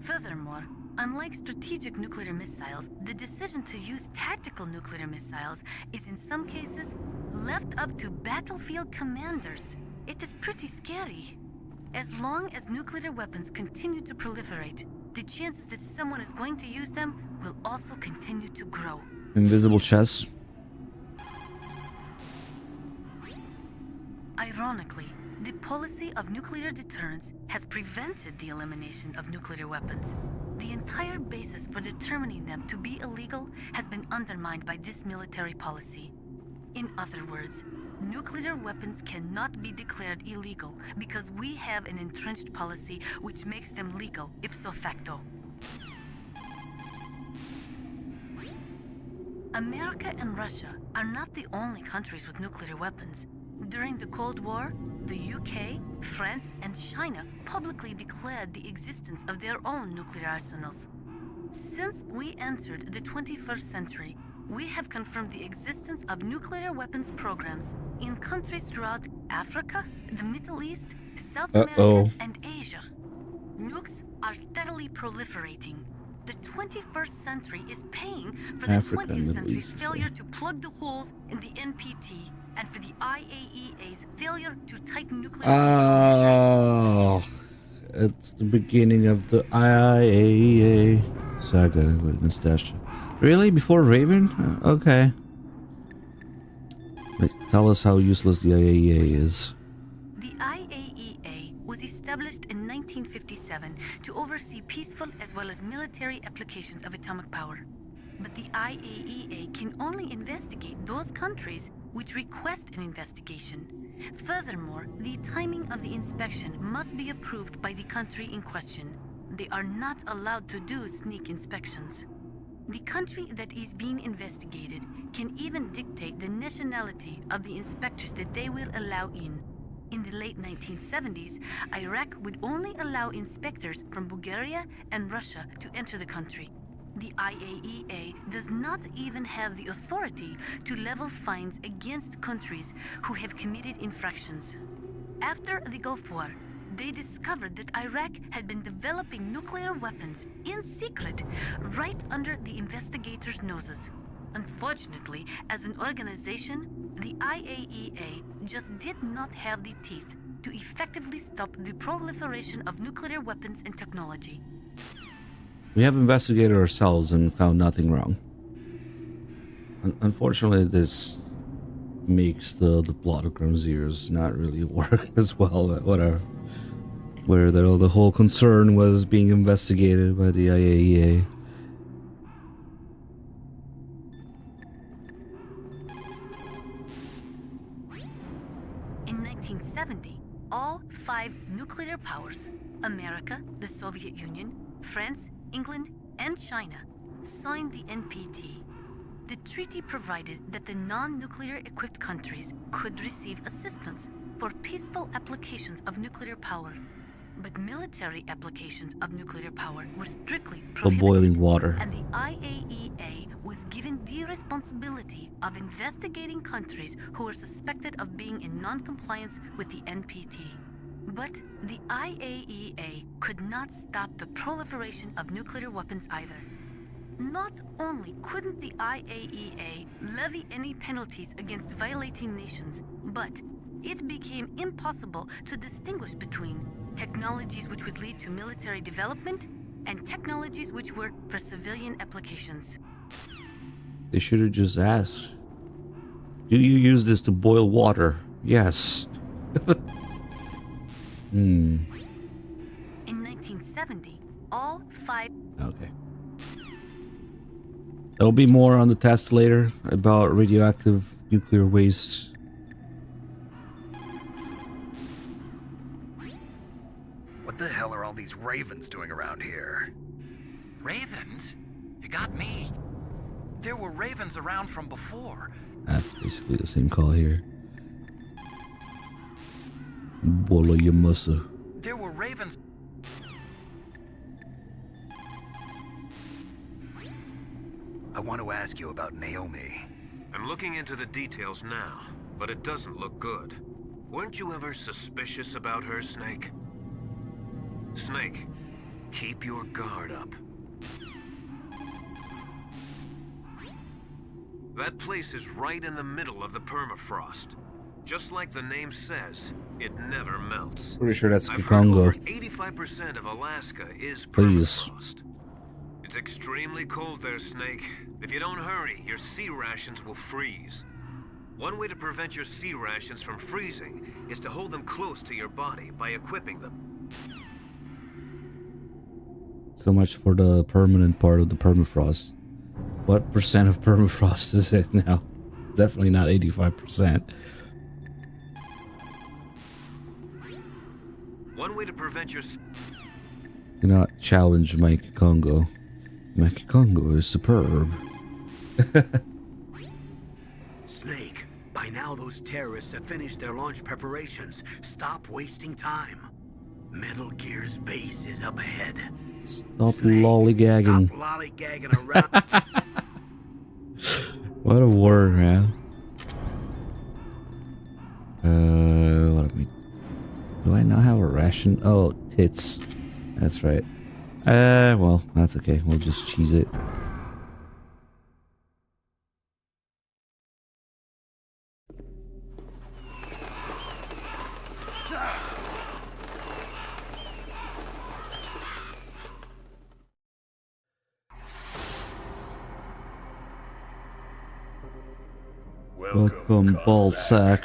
Furthermore, unlike strategic nuclear missiles, the decision to use tactical nuclear missiles is in some cases left up to battlefield commanders. It is pretty scary. As long as nuclear weapons continue to proliferate, the chances that someone is going to use them will also continue to grow. Invisible chess. Ironically, the policy of nuclear deterrence has prevented the elimination of nuclear weapons. The entire basis for determining them to be illegal has been undermined by this military policy. In other words, nuclear weapons cannot be declared illegal because we have an entrenched policy which makes them legal ipso facto. America and Russia are not the only countries with nuclear weapons. During the Cold War, the UK, France, and China publicly declared the existence of their own nuclear arsenals. Since we entered the 21st century, we have confirmed the existence of nuclear weapons programs in countries throughout Africa, the Middle East, South America, and Asia. Nukes are steadily proliferating. The 21st century is paying for the 20th century's failure to plug the holes in the NPT and for the IAEA's failure to tighten nuclear control measures. It's the beginning of the IAEA saga with Nastasha. Really? Before Raven? Okay. Like, tell us how useless the IAEA is. The IAEA was established in 1957 to oversee peaceful as well as military applications of atomic power. But the IAEA can only investigate those countries which request an investigation. Furthermore, the timing of the inspection must be approved by the country in question. They are not allowed to do sneak inspections. The country that is being investigated can even dictate the nationality of the inspectors that they will allow in. In the late 1970s, Iraq would only allow inspectors from Bulgaria and Russia to enter the country. The IAEA does not even have the authority to level fines against countries who have committed infractions. After the Gulf War, they discovered that Iraq had been developing nuclear weapons in secret right under the investigators' noses. Unfortunately, as an organization, the IAEA just did not have the teeth to effectively stop the proliferation of nuclear weapons and technology. We have investigated ourselves and found nothing wrong. Unfortunately, this makes the plot of Ground Zeroes not really work as well, but whatever. Where the whole concern was being investigated by the IAEA. In 1970, all 5 nuclear powers, America, the Soviet Union, France, England, and China, signed the NPT. The treaty provided that the non-nuclear equipped countries could receive assistance for peaceful applications of nuclear power. But military applications of nuclear power were strictly prohibited. The boiling water. And the IAEA was given the responsibility of investigating countries who were suspected of being in non-compliance with the NPT. But the IAEA could not stop the proliferation of nuclear weapons either. Not only couldn't the IAEA levy any penalties against violating nations, but it became impossible to distinguish between technologies which would lead to military development and technologies which were for civilian applications. They should have just asked, do you use this to boil water? Yes. In 1970, all 5... Okay. There'll be more on the test later about radioactive nuclear waste. What the hell are all these ravens doing around here? Ravens? You got me. There were ravens around from before. That's basically the same call here. Bola Yamasa. There were ravens. I want to ask you about Naomi. I'm looking into the details now, but it doesn't look good. Weren't you ever suspicious about her, Snake? Snake, keep your guard up. That place is right in the middle of the permafrost. Just like the name says, it never melts. Pretty sure that's I've Congo. heard over 85% of Alaska is permafrost. It's extremely cold there, Snake. If you don't hurry, your sea rations will freeze. One way to prevent your sea rations from freezing is to hold them close to your body by equipping them. So much for the permanent part of the permafrost. What percent of permafrost is it now? Definitely not 85%. One way to prevent your... Do not challenge Mike Congo. Mike Congo is superb. Snake, by now those terrorists have finished their launch preparations. Stop wasting time. Metal Gear's base is up ahead. Stop lollygagging. Stop lollygagging around. What a word, man. What do I not have a ration? Oh, tits. That's right. Well, that's okay. We'll just cheese it. Welcome, Ballsack.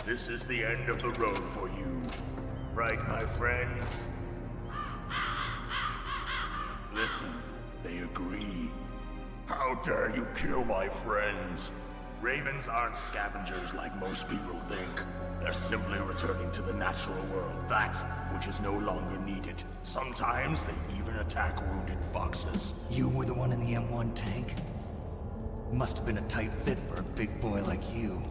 This is the end of the road for you. Right, my friends? Listen, they agree. How dare you kill my friends? Ravens aren't scavengers like most people think. They're simply returning to the natural world, that which is no longer needed. Sometimes they even attack wounded foxes. You were the one in the M1 tank? Must have been a tight fit for a big boy like you.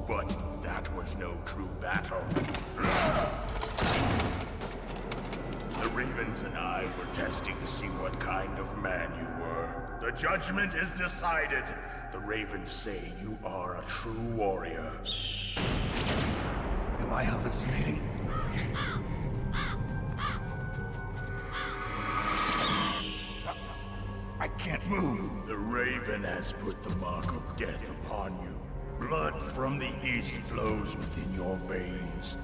But that was no true battle. The Ravens and I were testing to see what kind of man you were. The judgment is decided. The Ravens say you are a true warrior. Am I hallucinating? I can't move. The Raven has put the mark of death upon you. Blood from the east flows within your veins.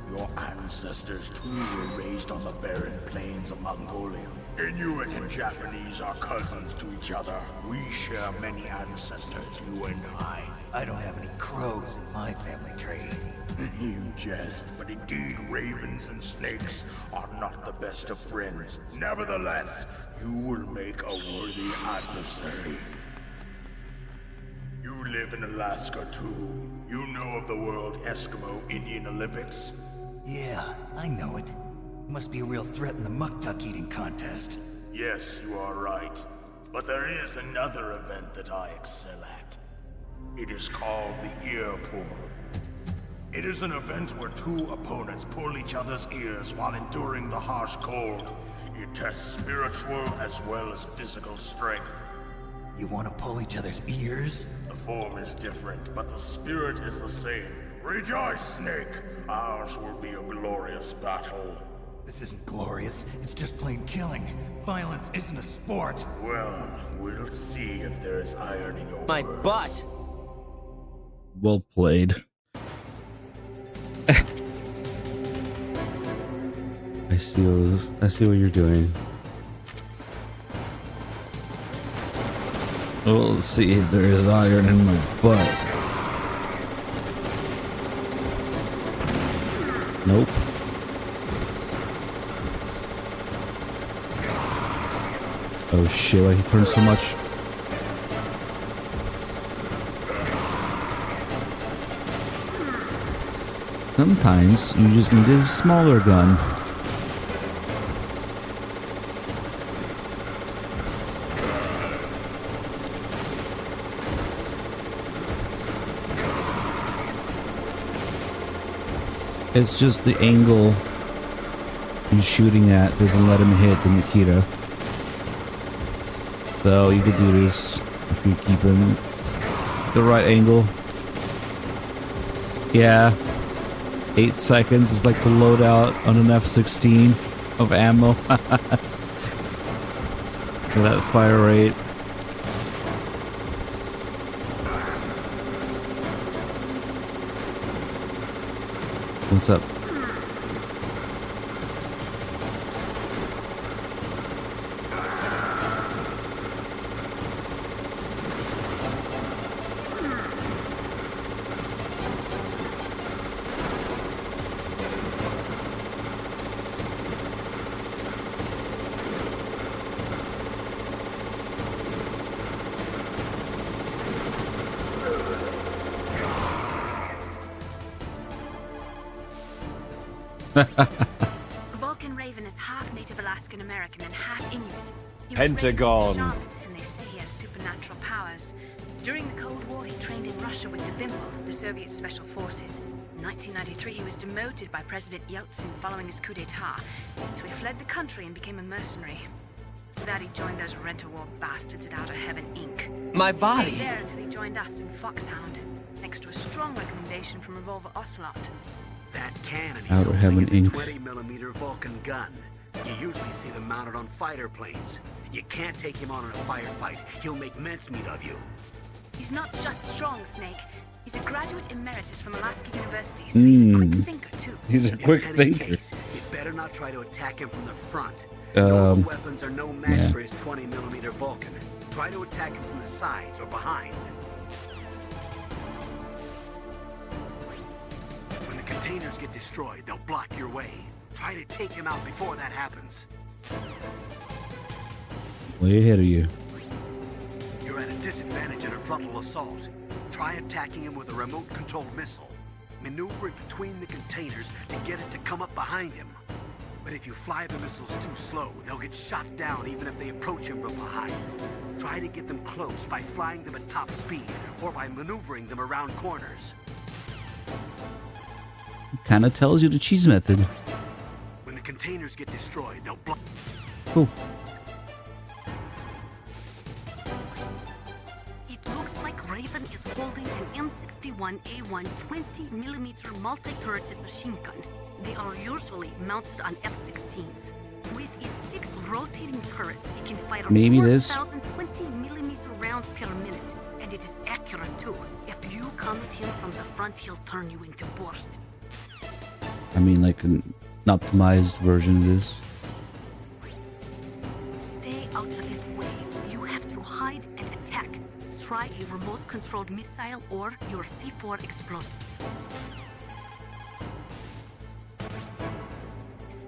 Your ancestors too were raised on the barren plains of Mongolia. Inuit and Japanese are cousins to each other. We share many ancestors, you and I. I don't have any crows in my family tree. You jest, but indeed ravens and snakes are not the best of friends. Nevertheless, you will make a worthy adversary. You live in Alaska too. You know of the World Eskimo Indian Olympics? Yeah, I know it. Must be a real threat in the muck duck eating contest. Yes, you are right. But there is another event that I excel at. It is called the ear pull. It is an event where two opponents pull each other's ears while enduring the harsh cold. It tests spiritual as well as physical strength. You want to pull each other's ears? The form is different, but the spirit is the same. Rejoice, Snake! Ours will be a glorious battle. This isn't glorious. It's just plain killing. Violence isn't a sport. Well, we'll see if there's iron in your My words. butt! Well played. I see what you're doing. Well, let's see if there is iron in my butt. Nope. Oh shit, why he turned so much? Sometimes you just need a smaller gun. It's just the angle he's shooting at doesn't let him hit the Nikita. So you could do this if you keep him the right angle. Yeah. 8 seconds is like the loadout on an F-16 of ammo. That fire rate. What's up? Vulcan Raven is half Native Alaskan American and half Inuit. He was Pentagon. raised as a shaman, and they say he has supernatural powers. During the Cold War, he trained in Russia with the Vimple, the Soviet Special Forces. In 1993, he was demoted by President Yeltsin following his coup d'etat, so he fled the country and became a mercenary. Daddy joined those rent-a-war bastards at Outer Heaven, Inc. My He body! stayed there until he joined us in Foxhound, next to a strong recommendation from Revolver Ocelot. That cannon he's Outer Heaven, holding is a Inc. 20mm Vulcan gun. You usually see them mounted on fighter planes. You can't take him on in a firefight. He'll make mincemeat of you. He's not just strong, Snake. He's a graduate emeritus from Alaska University, so he's a quick thinker, too. He's a quick In any thinker. case, you better not try to attack him from the front. Your weapons are no match yeah. for his 20mm Vulcan. Try to attack him from the sides or behind. When the containers get destroyed, they'll block your way. Try to take him out before that happens. Way ahead of you. You're at a disadvantage in a frontal assault. Try attacking him with a remote-controlled missile. Maneuver it between the containers to get it to come up behind him. But if you fly the missiles too slow, they'll get shot down even if they approach him from behind. Try to get them close by flying them at top speed or by maneuvering them around corners. Kind of tells you the cheese method. When the containers get destroyed, they'll block. Cool. It looks like Raven is holding an M61A1 20mm multi-turreted machine gun. They are usually mounted on F-16s. With its 6 rotating turrets, it can fire Maybe this 4,020mm rounds per minute, and it is accurate too. If you come at him from the front, he'll turn you into burst. I mean, like an optimized version of this. Stay out of his way. You have to hide and attack. Try a remote-controlled missile or your C4 explosives.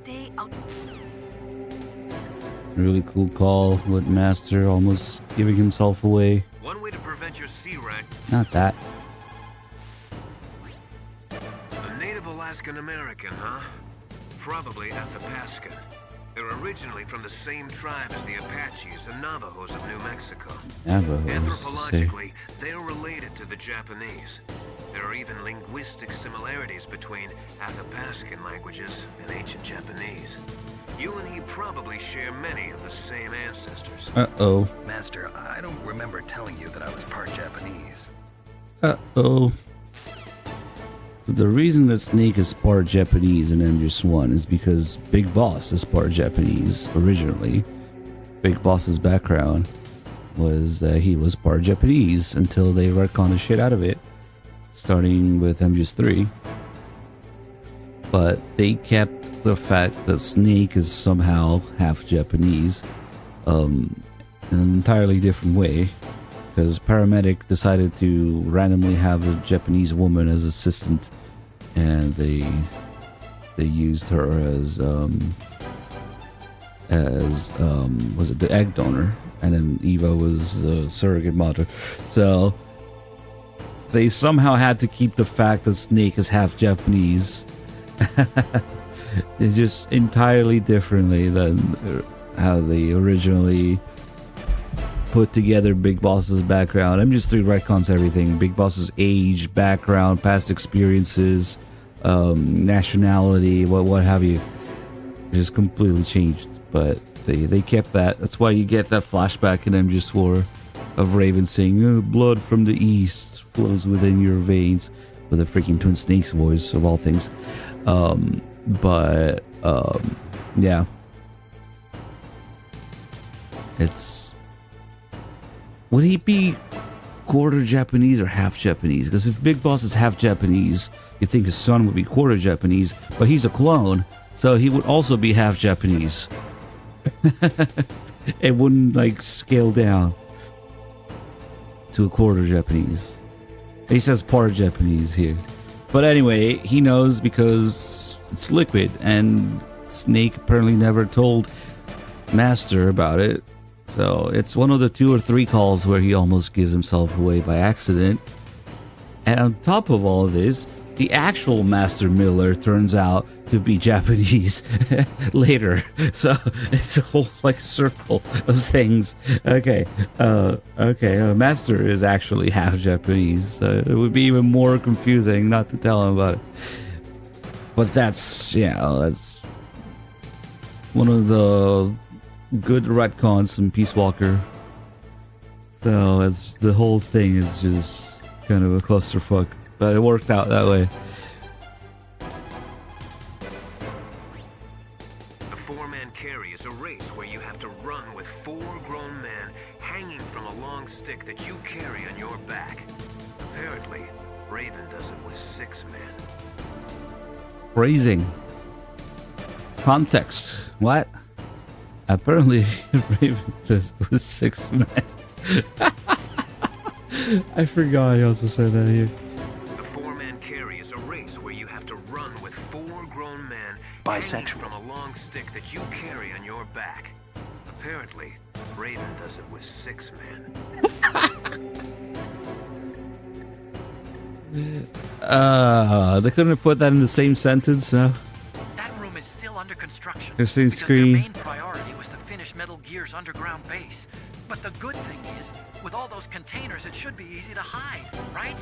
Stay out. Really cool call with Master almost giving himself away. One way to prevent your C-Rack. Not that. A native Alaskan American, huh? Probably Athapascan. They're originally from the same tribe as the Apaches and Navajos of New Mexico. Navajos, Anthropologically, they're related to the Japanese. There are even linguistic similarities between Athapascan languages and ancient Japanese. You and he probably share many of the same ancestors. Uh-oh. Master, I don't remember telling you that I was part Japanese. Uh-oh. So the reason that Snake is part Japanese in MGS1 is because Big Boss is part Japanese originally. Big Boss's background was that he was part Japanese until they retconned the shit out of it, starting with MGS3. But they kept the fact that Snake is somehow half Japanese in an entirely different way, because Paramedic decided to randomly have a Japanese woman as assistant, and they used her as was it the egg donor, and then Eva was the surrogate mother. So they somehow had to keep the fact that Snake is half Japanese. It's just entirely differently than how they originally put together Big Boss's background. MGS3 retcons everything. Big Boss's age, background, past experiences, nationality, what have you. Just completely changed. But they kept that. That's why you get that flashback in MGS4 of Raven saying, oh, blood from the east flows within your veins, with a freaking Twin Snakes voice of all things. Yeah. It's... Would he be quarter Japanese or half Japanese? Because if Big Boss is half Japanese, you think his son would be quarter Japanese, but he's a clone, so he would also be half Japanese. It wouldn't, like, scale down to a quarter Japanese. He says part Japanese here. But anyway, he knows because it's Liquid, and Snake apparently never told Master about it. So it's one of the 2 or 3 calls where he almost gives himself away by accident. And on top of all of this, the actual Master Miller turns out to be Japanese later. So it's a whole like circle of things. Okay, Master is actually half Japanese. So it would be even more confusing not to tell him about it. But that's, that's one of the good retcons in Peace Walker. So it's, the whole thing is just kind of a clusterfuck, but it worked out that way. The four-man carry is a race where you have to run with 4 grown men hanging from a long stick that you carry on your back. Apparently, Raven does it with 6 men. Phrasing. Context. What? Apparently, Raven does it with 6 men. I forgot I also said that here. The four-man carry is a race where you have to run with 4 grown men hanging from a long stick that you carry on your back. Apparently, Raven does it with 6 men. They couldn't have put that in the same sentence, no? That room is still under construction. The same because screen. their main priority was to finish Metal Gear's underground base. But the good thing is, with all those containers, it should be easy to hide, right?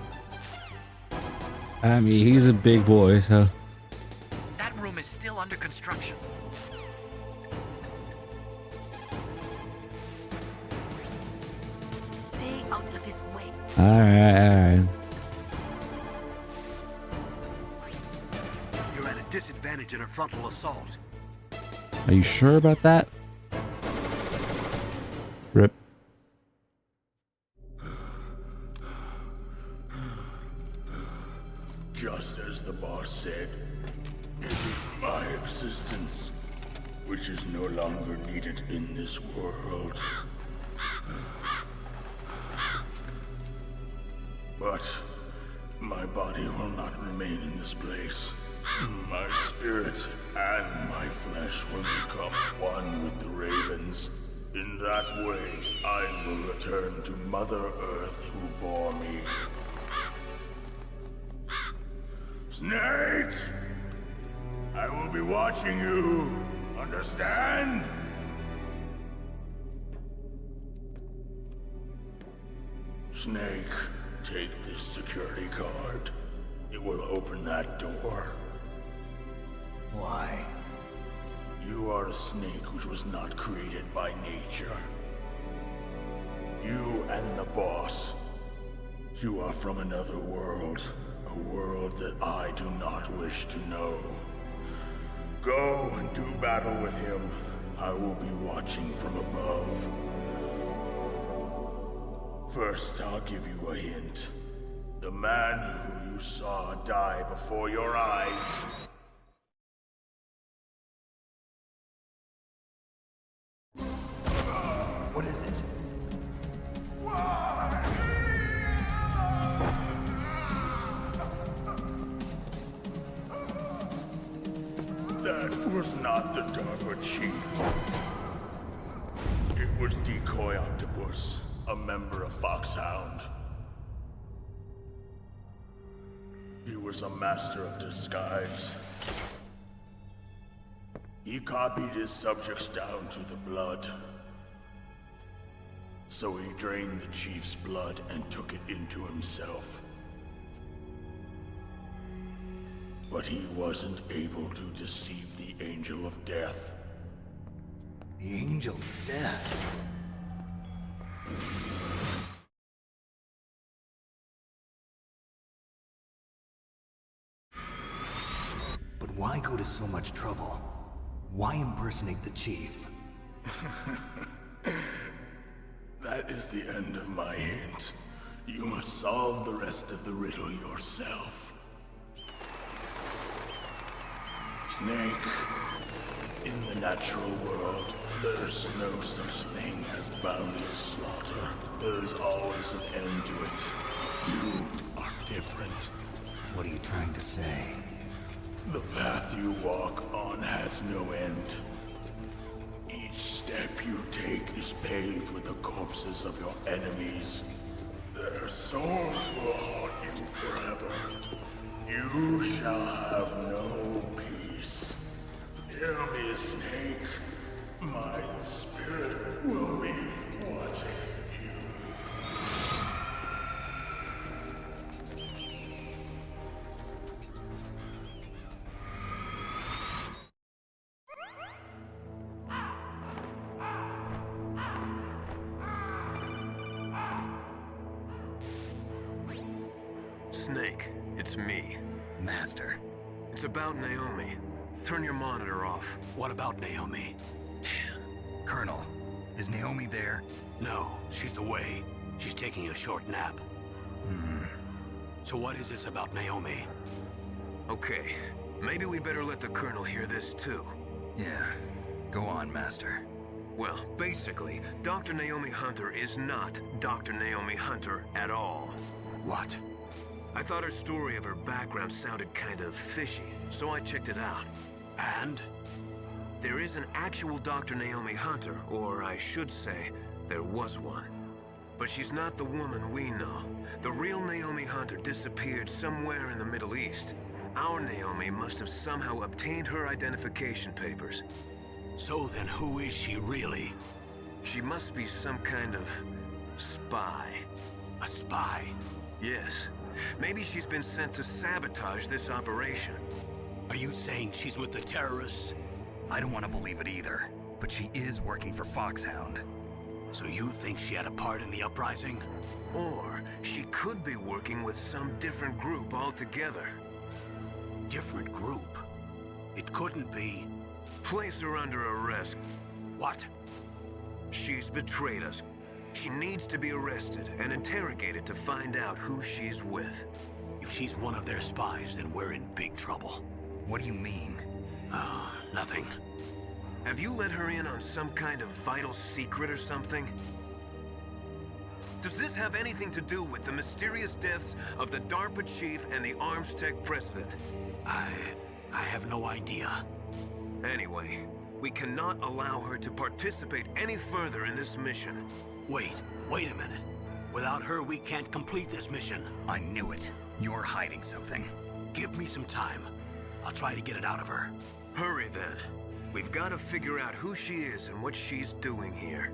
I mean, he's a big boy, so... That room is still under construction. Stay out of his way. Alright. You're at a disadvantage in a frontal assault. Are you sure about that? Rip. Just as the boss said, it is my existence which is no longer needed in this world. But my body will not remain in this place. My spirit and my flesh will become one with the ravens. In that way, I will return to Mother Earth who bore me. Snake! I will be watching you. Understand? Snake, take this security card. It will open that door. Why? You are a snake which was not created by nature. You and the boss. You are from another world. A world that I do not wish to know. Go and do battle with him. I will be watching from above. First, I'll give you a hint. The man who you saw die before your eyes. What is it? That was not the DARPA chief. It was Decoy Octopus, a member of Foxhound. He was a master of disguise. He copied his subjects down to the blood. So he drained the chief's blood and took it into himself. But he wasn't able to deceive the Angel of Death. The Angel of Death? But why go to so much trouble? Why impersonate the chief? That is the end of my hint. You must solve the rest of the riddle yourself. Snake, in the natural world, there's no such thing as boundless slaughter. There's always an end to it. But you are different. What are you trying to say? The path you walk on has no end. Each step you take is paved with the corpses of your enemies. Their souls will haunt you forever. You shall have no peace. Hear me, Snake. My spirit will be watching you. Snake, it's me. Master. It's about Naomi. Turn your monitor off. What about Naomi? Colonel, is Naomi there? No, she's away. She's taking a short nap. So what is this about Naomi? Okay, maybe we better let the Colonel hear this too. Yeah, go on, Master. Well, basically, Dr. Naomi Hunter is not Dr. Naomi Hunter at all. What? I thought her story of her background sounded kind of fishy, so I checked it out. And? There is an actual Dr. Naomi Hunter, or I should say, there was one. But she's not the woman we know. The real Naomi Hunter disappeared somewhere in the Middle East. Our Naomi must have somehow obtained her identification papers. So then who is she really? She must be some kind of spy. A spy? Yes. Maybe she's been sent to sabotage this operation. Are you saying she's with the terrorists? I don't want to believe it either, but she is working for Foxhound. So you think she had a part in the uprising? Or she could be working with some different group altogether. Different group? It couldn't be. Place her under arrest. What? She's betrayed us. She needs to be arrested and interrogated to find out who she's with. If she's one of their spies, then we're in big trouble. What do you mean? Nothing. Have you let her in on some kind of vital secret or something? Does this have anything to do with the mysterious deaths of the DARPA chief and the ArmsTech president? I have no idea. Anyway, we cannot allow her to participate any further in this mission. Wait a minute. Without her, we can't complete this mission. I knew it. You're hiding something. Give me some time. I'll try to get it out of her. Hurry then. We've got to figure out who she is and what she's doing here.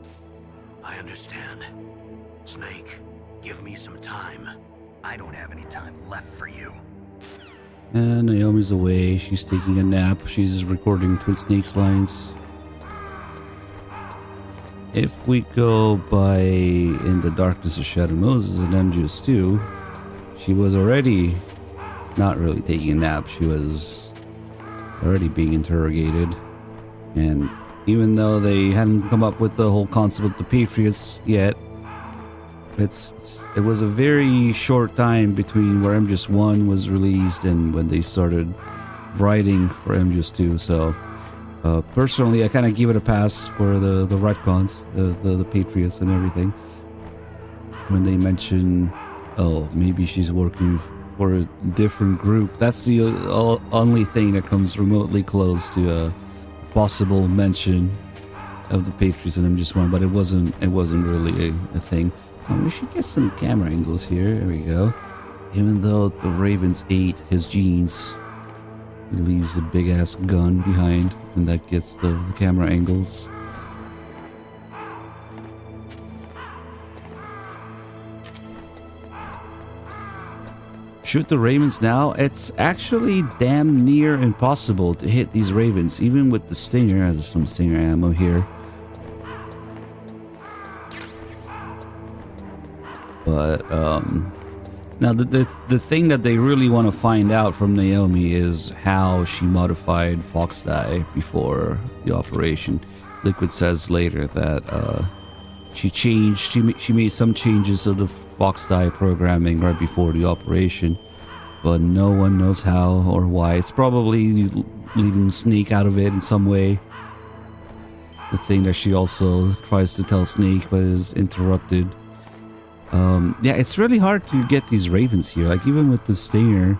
I understand. Snake, give me some time. I don't have any time left for you. And Naomi's away. She's taking a nap. She's recording Twin Snakes lines. If we go by In the Darkness of Shadow Moses and MGS 2, she was already not really taking a nap. She was already being interrogated. And even though they hadn't come up with the whole concept of the Patriots yet, it was a very short time between where MGS 1 was released and when they started writing for MGS 2. So personally, I kind of give it a pass for the retcons, the Patriots and everything. When they mention, oh, maybe she's working for a different group, that's the only thing that comes remotely close to a possible mention of the Patriots in MGS 1, but it wasn't really a thing. We should get some camera angles here. There we go. Even though the Ravens ate his jeans, he leaves a big ass gun behind, and that gets the camera angles. Shoot the Ravens now? It's actually damn near impossible to hit these Ravens, even with the Stinger. There's some Stinger ammo here. But now the thing that they really want to find out from Naomi is how she modified Fox Die before the operation. Liquid says later that she made some changes to the Fox Die programming right before the operation, but no one knows how or why. It's probably leaving Snake out of it in some way. The thing that she also tries to tell Snake but is interrupted. Yeah, it's really hard to get these Ravens here, like even with the Stinger.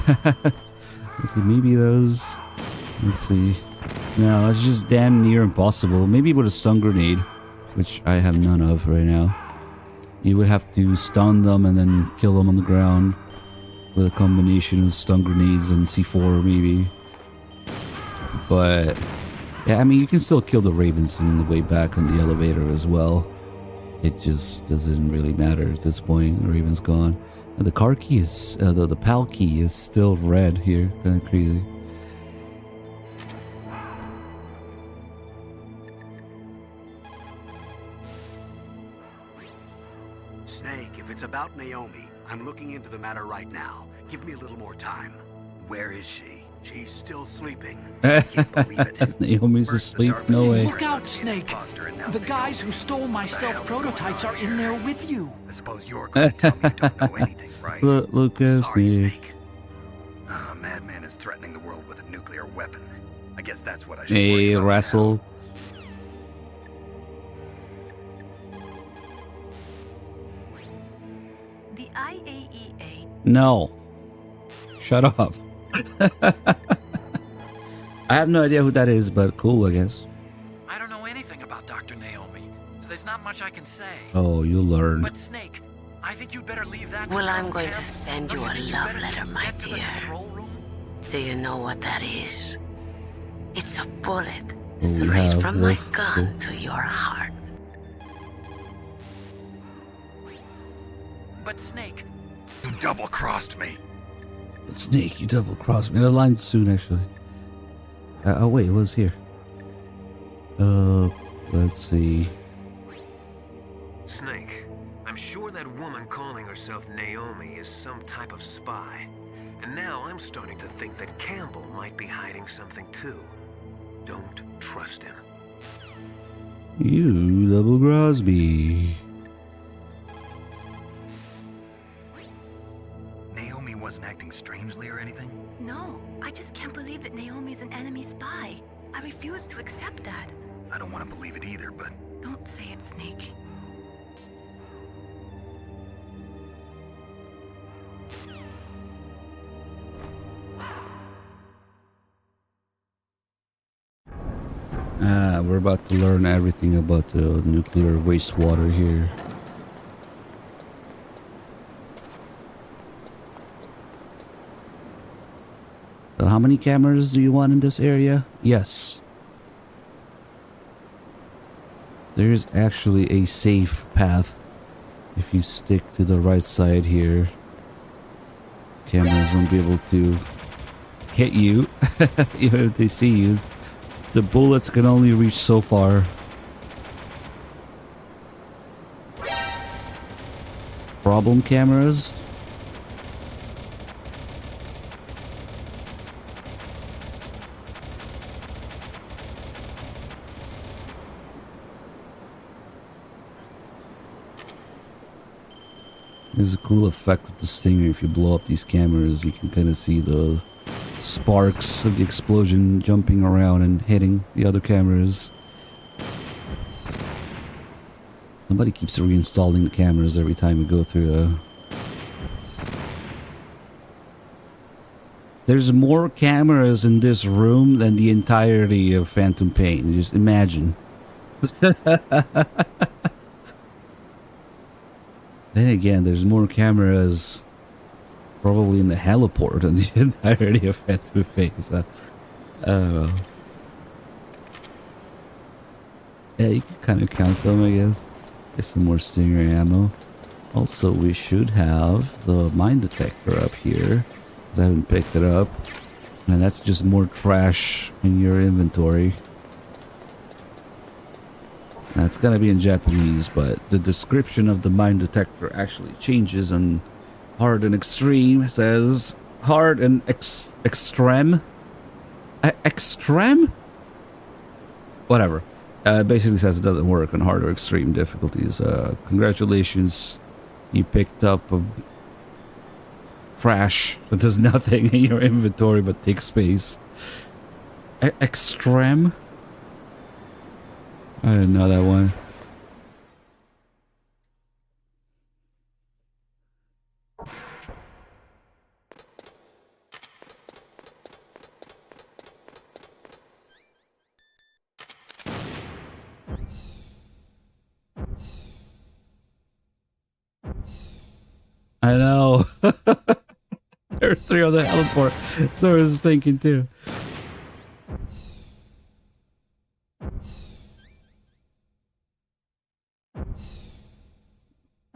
Let's see, maybe those, let's see. No, it's just damn near impossible. Maybe with a stun grenade, which I have none of right now. You would have to stun them and then kill them on the ground with a combination of stun grenades and C4 maybe. But yeah, I mean, you can still kill the Ravens on the way back on the elevator as well. It just doesn't really matter at this point. The Raven's gone. And the car key is, the PAL key is still red here. Kind of crazy. Snake, if it's about Naomi, I'm looking into the matter right now. Give me a little more time. Where is she? She's still sleeping. I can't believe it. Naomi's asleep? No way. Look out, Snake! The guys who stole my stealth prototypes are in there with you. I suppose you're going to tell me you don't know anything, right? Look at Snake. A madman is threatening the world with a nuclear weapon. I guess that's what I should worry Hey, about Russell. now. The IAEA. No. Shut up. I have no idea who that is, but cool, I guess. I don't know anything about Dr. Naomi, so there's not much I can say. Oh, you'll learn. But Snake, I think you'd better leave that. Well, I'm going to send you a love letter, my dear. Do you know what that is? It's a bullet straight from my gun to your heart. But Snake, you double-crossed me. Snake, you double-crossed me. The line's soon, actually. Oh, wait, what's here? Let's see. Snake, I'm sure that woman calling herself Naomi is some type of spy. And now I'm starting to think that Campbell might be hiding something too. Don't trust him. You double-crossed me. Naomi wasn't acting strangely or anything? No, I just can't believe that Naomi's an enemy spy. I refuse to accept that. I don't want to believe it either, but... Don't say it, Snake. We're about to learn everything about the nuclear wastewater here. So how many cameras do you want in this area? Yes. There's actually a safe path if you stick to the right side here. Cameras won't be able to hit you even if they see you. The bullets can only reach so far. Problem cameras? There's a cool effect with the Stinger. If you blow up these cameras, you can kind of see the sparks of the explosion jumping around and hitting the other cameras. Somebody keeps reinstalling the cameras every time we go through There's more cameras in this room than the entirety of Phantom Pain. Just imagine. Then again, there's more cameras probably in the heliport than the entirety of Phantom Pain. So, yeah, you can kind of count them, I guess. Get some more Stinger ammo. Also, we should have the mine detector up here. I haven't picked it up. And that's just more trash in your inventory. Now, it's gonna be in Japanese, but the description of the mine detector actually changes on hard and extreme. It says hard and extreme. Extreme? Whatever. It basically says it doesn't work on hard or extreme difficulties. Congratulations. You picked up a trash that does nothing in your inventory but takes space. Extreme? I didn't know that one. I know. There are 3 on the heliport. So I was thinking too.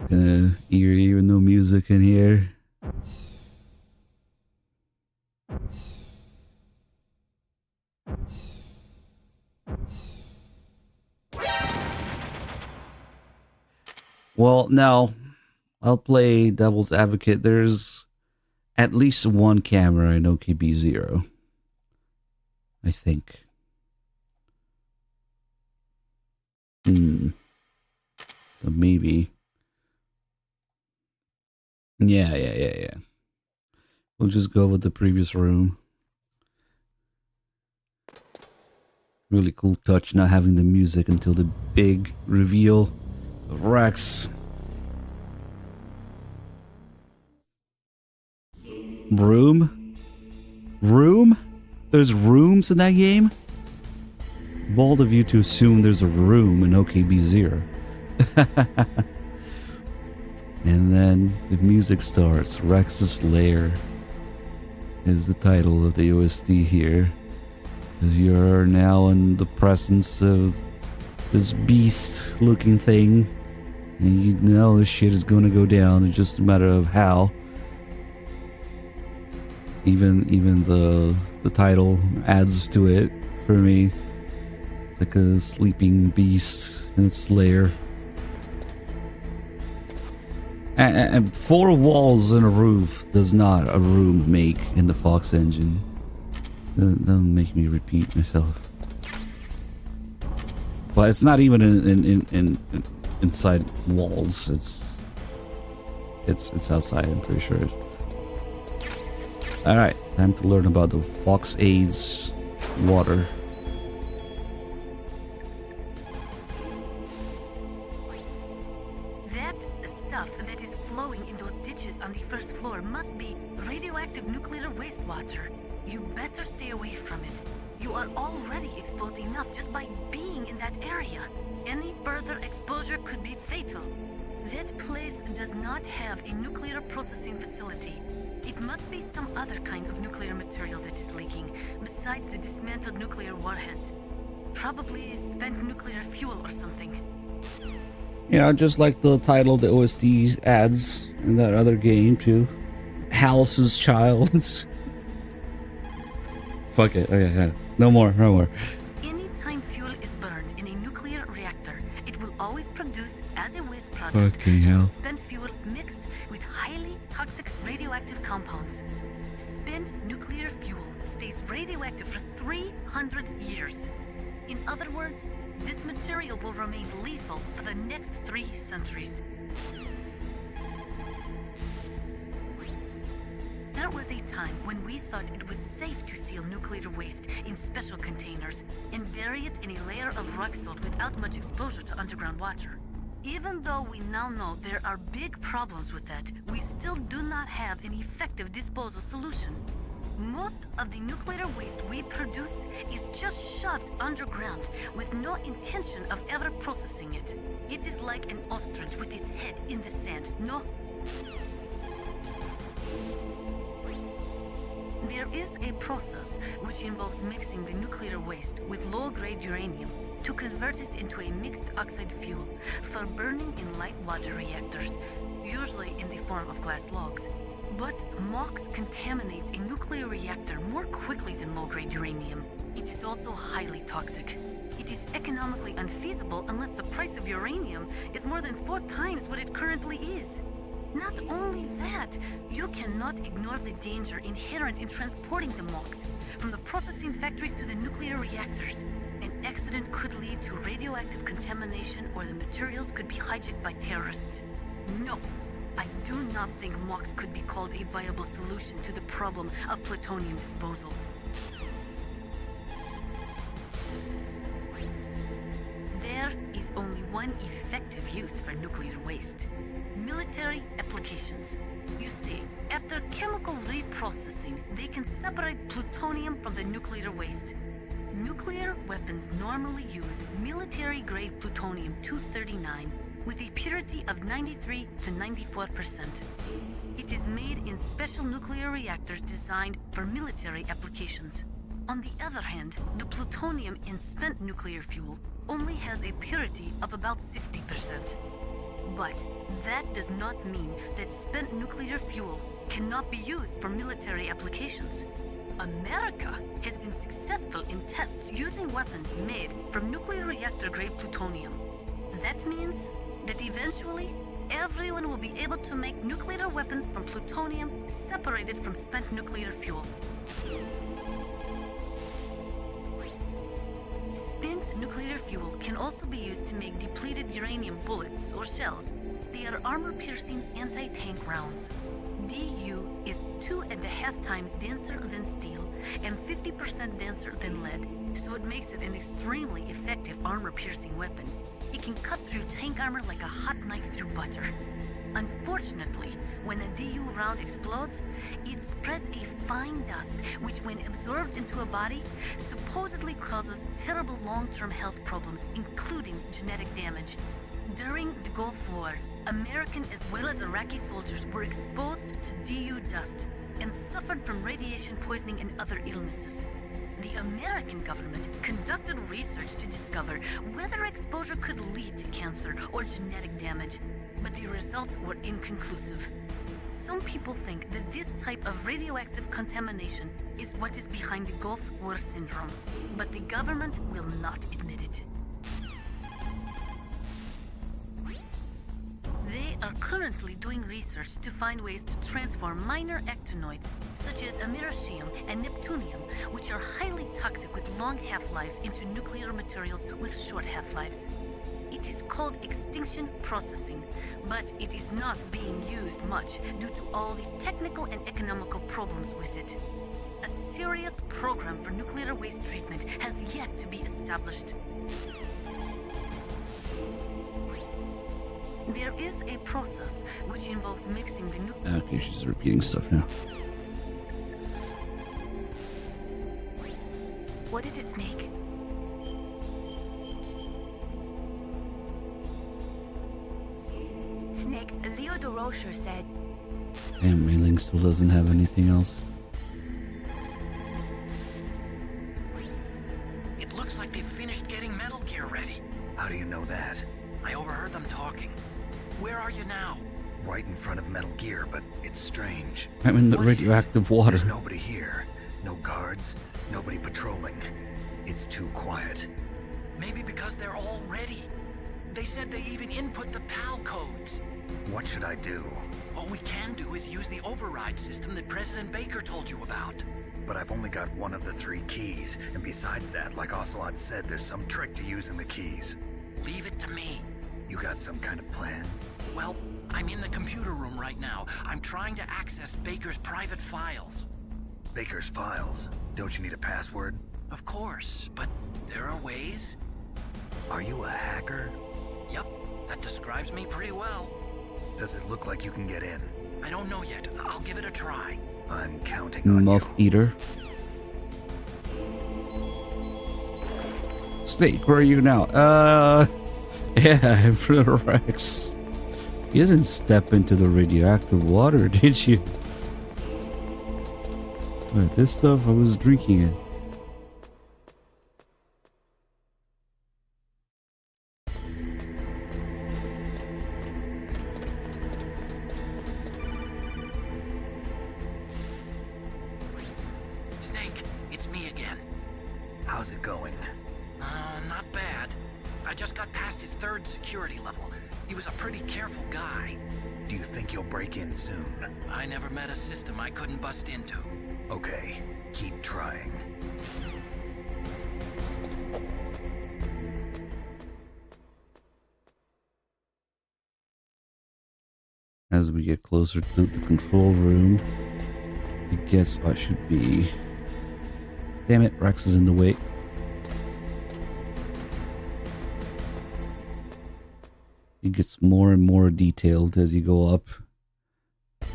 Gonna hear even no music in here. Well, no. I'll play devil's advocate. There's at least one camera in OKB0. I think. So maybe. Yeah. We'll just go with the previous room. Really cool touch not having the music until the big reveal of Rex. Room? There's rooms in that game? Bold of you to assume there's a room in OKB0. And then the music starts. Rex's Lair is the title of the OST here. Because you're now in the presence of this beast looking thing. And you know this shit is gonna go down. It's just a matter of how. Even the title adds to it for me. It's like a sleeping beast in its lair. And 4 walls and a roof does not a room make in the Fox engine. Don't make me repeat myself. But it's not even in inside walls. It's outside. I'm pretty sure. All right, time to learn about the Fox Aids water. That stuff that is flowing in those ditches on the first floor must be radioactive nuclear wastewater. You better stay away from it. You are already exposed enough just by being in that area. Any further exposure could be fatal. That place does not have a nuclear processing facility. It must be some other kind of nuclear material that is leaking, besides the dismantled nuclear warheads. Probably spent nuclear fuel or something. You know, just like the title the OST adds in that other game too. House's Child. Fuck it. Okay, yeah. No more. Anytime fuel is burned in a nuclear reactor, it will always produce as a waste product Fucking hell. spent fuel mixed with highly toxic radioactive compounds. Spent nuclear fuel stays radioactive for 300 years. In other words, this material will remain lethal for the next 3 centuries. There was a time when we thought it was safe to seal nuclear waste in special containers and bury it in a layer of rock salt without much exposure to underground water. Even though we now know there are big problems with that, we still do not have an effective disposal solution. Most of the nuclear waste we produce is just shoved underground with no intention of ever processing it. It is like an ostrich with its head in the sand. No. There is a process which involves mixing the nuclear waste with low-grade uranium to convert it into a mixed oxide fuel for burning in light water reactors, usually in the form of glass logs. But MOX contaminates a nuclear reactor more quickly than low-grade uranium. It is also highly toxic. It is economically unfeasible unless the price of uranium is more than 4 times what it currently is. Not only that, you cannot ignore the danger inherent in transporting the MOX from the processing factories to the nuclear reactors. An accident could lead to radioactive contamination, or the materials could be hijacked by terrorists. No, I do not think MOX could be called a viable solution to the problem of plutonium disposal. There is only one effective use for nuclear waste: military applications. You see, after chemical reprocessing, they can separate plutonium from the nuclear waste. Nuclear weapons normally use military-grade plutonium-239 with a purity of 93 to 94%. It is made in special nuclear reactors designed for military applications. On the other hand, the plutonium in spent nuclear fuel only has a purity of about 60%. But that does not mean that spent nuclear fuel cannot be used for military applications. America has been successful in tests using weapons made from nuclear reactor-grade plutonium. That means that eventually, everyone will be able to make nuclear weapons from plutonium separated from spent nuclear fuel. Spent nuclear fuel can also be used to make depleted uranium bullets or shells. They are armor-piercing anti-tank rounds. DU is 2.5 times denser than steel and 50% denser than lead, so it makes it an extremely effective armor-piercing weapon. It can cut through tank armor like a hot knife through butter. Unfortunately, when a DU round explodes, it spreads a fine dust which, when absorbed into a body, supposedly causes terrible long-term health problems, including genetic damage. During the Gulf War, American as well as Iraqi soldiers were exposed to DU dust and suffered from radiation poisoning and other illnesses. The American government conducted research to discover whether exposure could lead to cancer or genetic damage, but the results were inconclusive. Some people think that this type of radioactive contamination is what is behind the Gulf War syndrome, but the government will not admit it. They are currently doing research to find ways to transform minor actinoids, such as americium and neptunium, which are highly toxic with long half-lives, into nuclear materials with short half-lives. It is called extinction processing, but it is not being used much due to all the technical and economical problems with it. A serious program for nuclear waste treatment has yet to be established. There is a process which involves mixing the Okay, she's repeating stuff now. What is it, Snake? Snake, Leo DeRocher said... Damn, Mailing still doesn't have anything else. It looks like they've finished getting Metal Gear ready. How do you know that? I overheard them talking. Where are you now? Right in front of Metal Gear, but it's strange. I'm in the radioactive water. There's nobody here. No guards, nobody patrolling. It's too quiet. Maybe because they're all ready. They said they even input the PAL codes. What should I do? All we can do is use the override system that President Baker told you about. But I've only got one of the 3 keys, and besides that, like Ocelot said, there's some trick to using the keys. Leave it to me. You got some kind of plan? Well, I'm in the computer room right now. I'm trying to access Baker's private files. Baker's files? Don't you need a password? Of course, but there are ways. Are you a hacker? Yep, that describes me pretty well. Does it look like you can get in? I don't know yet. I'll give it a try. I'm counting on Muff Eater. Snake, where are you now? Yeah, in front of Rex. You didn't step into the radioactive water, did you? Wait, this stuff, I was drinking it. Snake, it's me again. How's it going? Not bad. I just got past his 3rd security level. He was a pretty careful guy. Do you think you'll break in soon? I never met a system I couldn't bust into. Okay, keep trying. As we get closer to the control room, it gets what should be. Damn it, Rex is in the way. It gets more and more detailed as you go up. You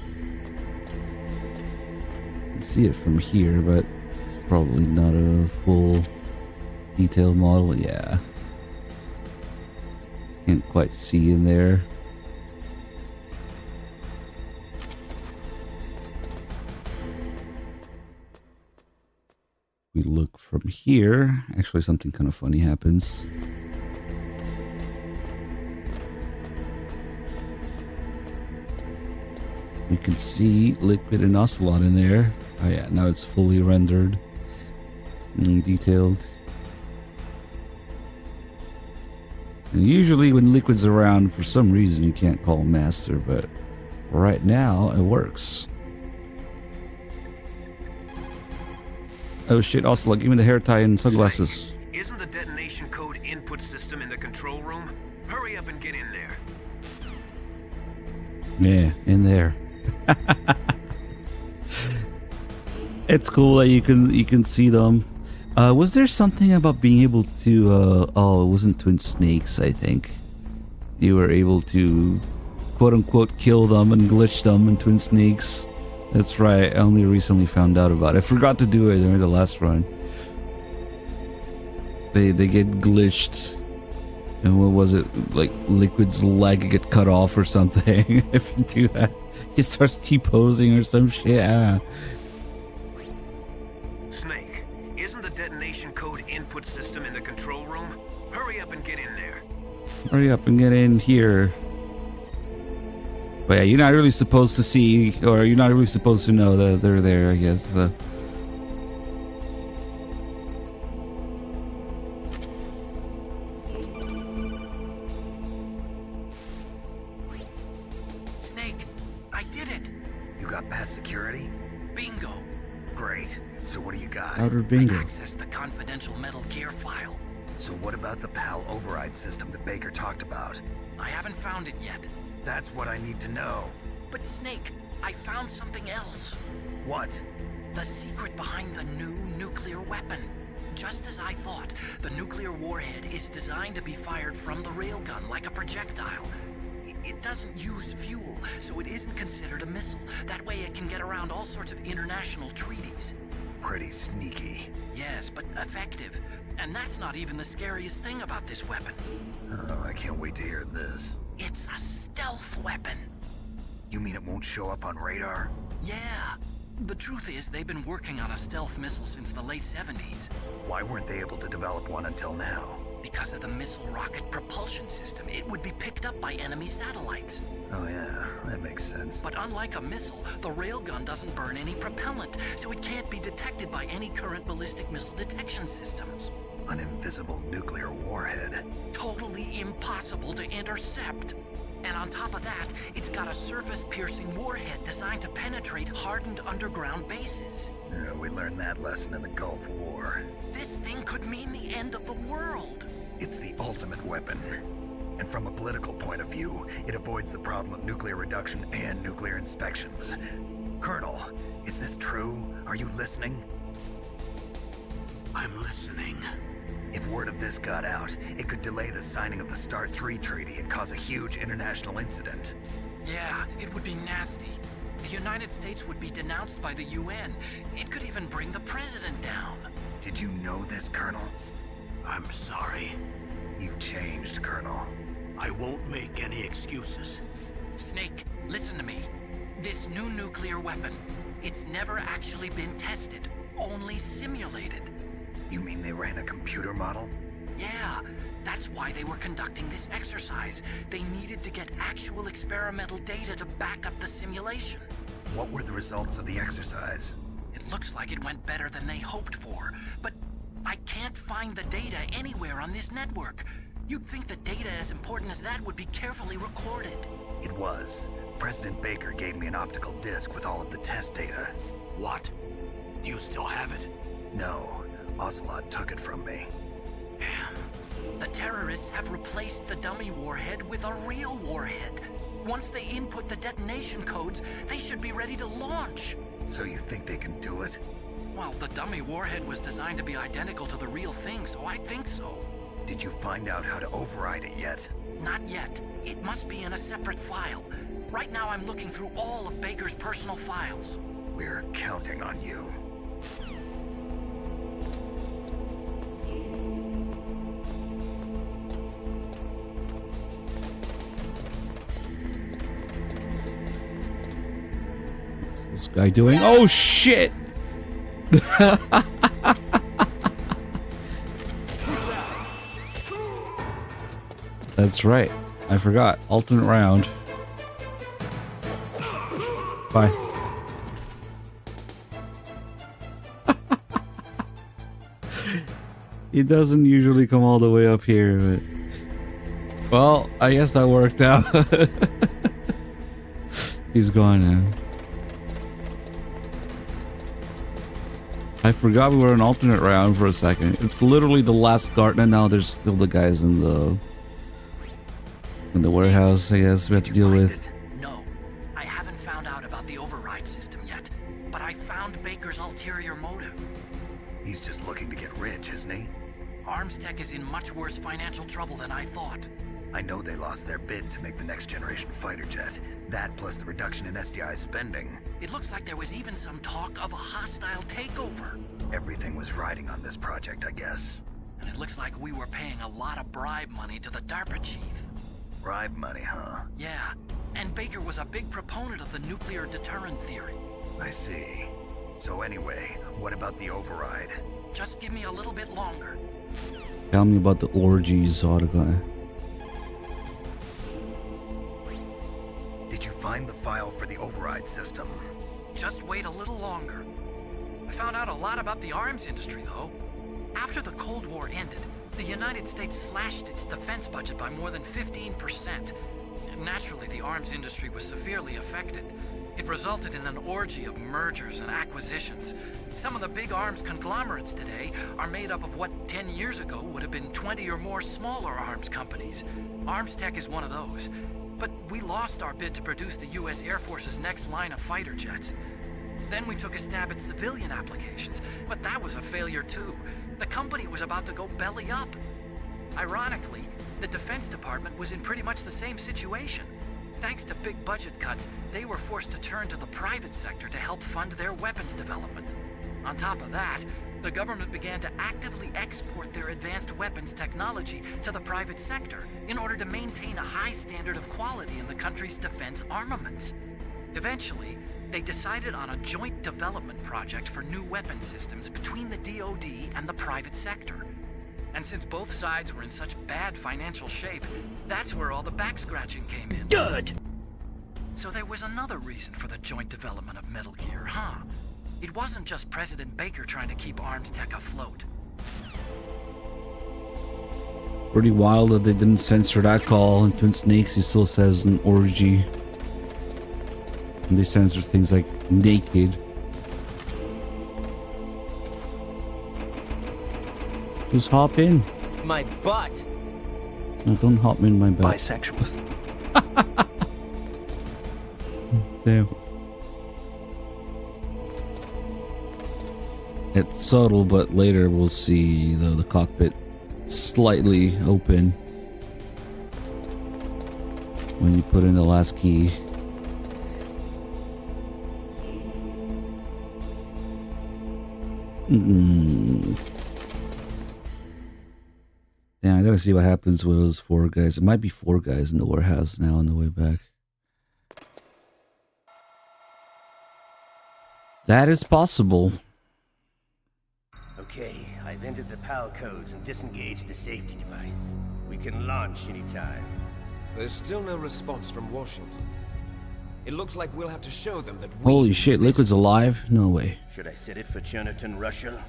can see it from here, but it's probably not a full detail model. Yeah. Can't quite see in there. We look from here. Actually, something kind of funny happens. You can see Liquid and Ocelot in there. Oh yeah, now it's fully rendered and detailed. And usually when Liquid's around, for some reason you can't call him Master, but right now it works. Oh shit, Ocelot, give me the hair tie and sunglasses. Isn't the detonation code input system in the control room? Hurry up and get in there. Yeah, in there. It's cool that you can see them. Was there something about being able to oh, it wasn't Twin Snakes, I think. You were able to quote unquote kill them and glitch them in Twin Snakes. That's right, I only recently found out about it. I forgot to do it during the last run. They get glitched. And what was it? Like Liquid's leg get cut off or something. If you do that, he starts T-posing or some shit. Snake, isn't the detonation code input system in the control room? Hurry up and get in there. Hurry up and get in here. But yeah, you're not really supposed to see, or you're not really supposed to know that they're there, I guess. Snake, I did it. You got past security? Bingo. Great. So what do you got? Outer bingo. I accessed the confidential Metal Gear file. So what about the PAL override system that Baker talked about? I haven't found it yet. That's what I need to know. But Snake, I found something else. What? The secret behind the new nuclear weapon. Just as I thought, the nuclear warhead is designed to be fired from the railgun like a projectile. It doesn't use fuel, so it isn't considered a missile. That way it can get around all sorts of international treaties. Pretty sneaky. Yes, but effective. And that's not even the scariest thing about this weapon. Oh, I can't wait to hear this. It's a stealth weapon. You mean it won't show up on radar? Yeah. The truth is, they've been working on a stealth missile since the late 70s. Why weren't they able to develop one until now? Because of the missile rocket propulsion system, it would be picked up by enemy satellites. Oh yeah, that makes sense. But unlike a missile, the railgun doesn't burn any propellant, so it can't be detected by any current ballistic missile detection systems. An invisible nuclear warhead. Totally impossible to intercept. And on top of that, it's got a surface-piercing warhead designed to penetrate hardened underground bases. Yeah, we learned that lesson in the Gulf War. This thing could mean the end of the world. It's the ultimate weapon. And from a political point of view, it avoids the problem of nuclear reduction and nuclear inspections. Colonel, is this true? Are you listening? I'm listening. If word of this got out, it could delay the signing of the START 3 treaty and cause a huge international incident. Yeah, it would be nasty. The United States would be denounced by the UN. It could even bring the president down. Did you know this, Colonel? I'm sorry. You've changed, Colonel. I won't make any excuses. Snake, listen to me. This new nuclear weapon, it's never actually been tested, only simulated. You mean they ran a computer model? Yeah, that's why they were conducting this exercise. They needed to get actual experimental data to back up the simulation. What were the results of the exercise? It looks like it went better than they hoped for, but I can't find the data anywhere on this network. You'd think that data as important as that would be carefully recorded. It was. President Baker gave me an optical disc with all of the test data. What? Do you still have it? No. Ocelot took it from me. Damn. The terrorists have replaced the dummy warhead with a real warhead. Once they input the detonation codes, they should be ready to launch. So you think they can do it? Well, the dummy warhead was designed to be identical to the real thing, so I think so. Did you find out how to override it yet? Not yet. It must be in a separate file. Right now I'm looking through all of Baker's personal files. We're counting on you. What's this guy doing? Oh shit! That's right. I forgot. Alternate round. Bye. It doesn't usually come all the way up here, but Well, I guess that worked out. He's gone now. I forgot we were an alternate round for a second. It's literally the last guard, and now there's still the guys in the warehouse, I guess, we have to deal with. No, I haven't found out about the override system yet, but I found Baker's ulterior motive. He's just looking to get rich, isn't he? Armstech is in much worse financial trouble than I thought. I know they lost their bid to make the next generation fighter jet. That plus the reduction in SDI spending. It looks like there was even some talk of a hostile takeover. Everything was riding on this project, I guess. And it looks like we were paying a lot of bribe money to the DARPA chief. Bribe money, huh? Yeah, and Baker was a big proponent of the nuclear deterrent theory. I see. So anyway, what about the override? Just give me a little bit longer. Tell me about the orgies, Otacon. Did you find the file for the override system? Just wait a little longer. I found out a lot about the arms industry, though. After the Cold War ended, the United States slashed its defense budget by more than 15%. Naturally, the arms industry was severely affected. It resulted in an orgy of mergers and acquisitions. Some of the big arms conglomerates today are made up of what 10 years ago would have been 20 or more smaller arms companies. Armstech is one of those. But we lost our bid to produce the U.S. Air Force's next line of fighter jets. Then we took a stab at civilian applications, but that was a failure too. The company was about to go belly up. Ironically, the Defense Department was in pretty much the same situation. Thanks to big budget cuts, they were forced to turn to the private sector to help fund their weapons development. On top of that, the government began to actively export their advanced weapons technology to the private sector in order to maintain a high standard of quality in the country's defense armaments. Eventually, they decided on a joint development project for new weapon systems between the DoD and the private sector. And since both sides were in such bad financial shape, that's where all the back-scratching came in. Good! So there was another reason for the joint development of Metal Gear, huh? It wasn't just President Baker trying to keep Armstech afloat. Pretty wild that they didn't censor that call. In Twin Snakes, he still says an orgy. And they censor things like naked. Just hop in. My butt! No, don't hop in my butt. Bisexual. Damn. It's subtle, but later we'll see the cockpit slightly open when you put in the last key. Damn, I gotta see what happens with those 4 guys. It might be 4 guys in the warehouse now on the way back. That is possible. Okay, I've entered the PAL codes and disengaged the safety device. We can launch anytime. There's still no response from Washington. It looks like we'll have to show them that we... Holy shit, Liquid's alive? No way. Should I set it for Cherniton, Russia?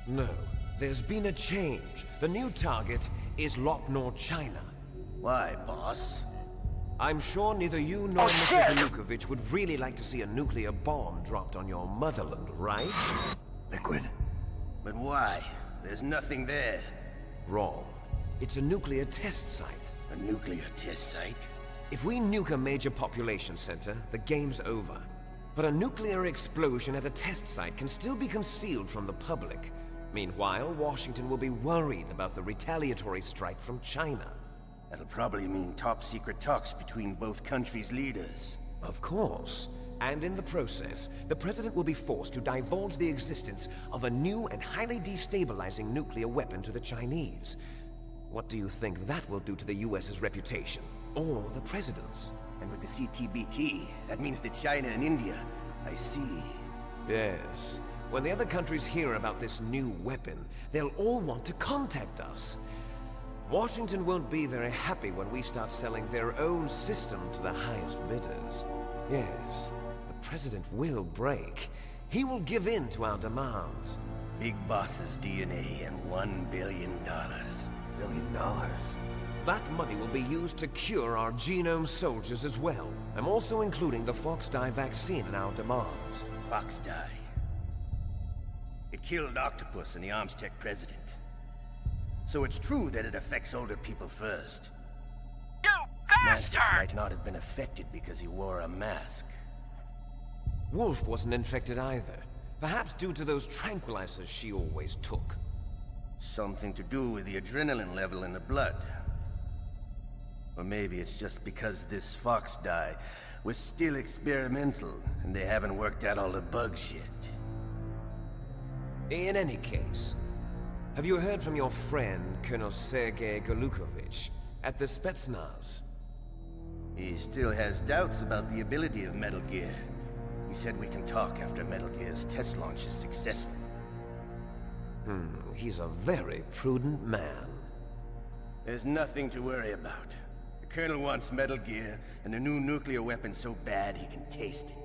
No, there's been a change. The new target is Lopnor, China. Why, boss? I'm sure neither you nor Mr. Yanukovych would really like to see a nuclear bomb dropped on your motherland, right? Liquid. But why? There's nothing there. Wrong. It's a nuclear test site. A nuclear test site? If we nuke a major population center, the game's over. But a nuclear explosion at a test site can still be concealed from the public. Meanwhile, Washington will be worried about the retaliatory strike from China. That'll probably mean top-secret talks between both countries' leaders. Of course. And in the process, the president will be forced to divulge the existence of a new and highly destabilizing nuclear weapon to the Chinese. What do you think that will do to the US's reputation? Or the president's? And with the CTBT, that means that China and India... I see. Yes. When the other countries hear about this new weapon, they'll all want to contact us. Washington won't be very happy when we start selling their own system to the highest bidders. Yes, the president will break. He will give in to our demands. Big boss's DNA and $1 billion. $1 billion? That money will be used to cure our genome soldiers as well. I'm also including the Fox Dye vaccine in our demands. Fox Dye. It killed Octopus and the Armstech president. So it's true that it affects older people first. You Mantis bastard! might not have been affected because he wore a mask. Wolf wasn't infected either. Perhaps due to those tranquilizers she always took. Something to do with the adrenaline level in the blood. Or maybe it's just because this Fox Dye was still experimental and they haven't worked out all the bugs yet. In any case, have you heard from your friend, Colonel Sergei Golukovich, at the Spetsnaz? He still has doubts about the ability of Metal Gear. He said we can talk after Metal Gear's test launch is successful. He's a very prudent man. There's nothing to worry about. The Colonel wants Metal Gear and a new nuclear weapon so bad he can taste it.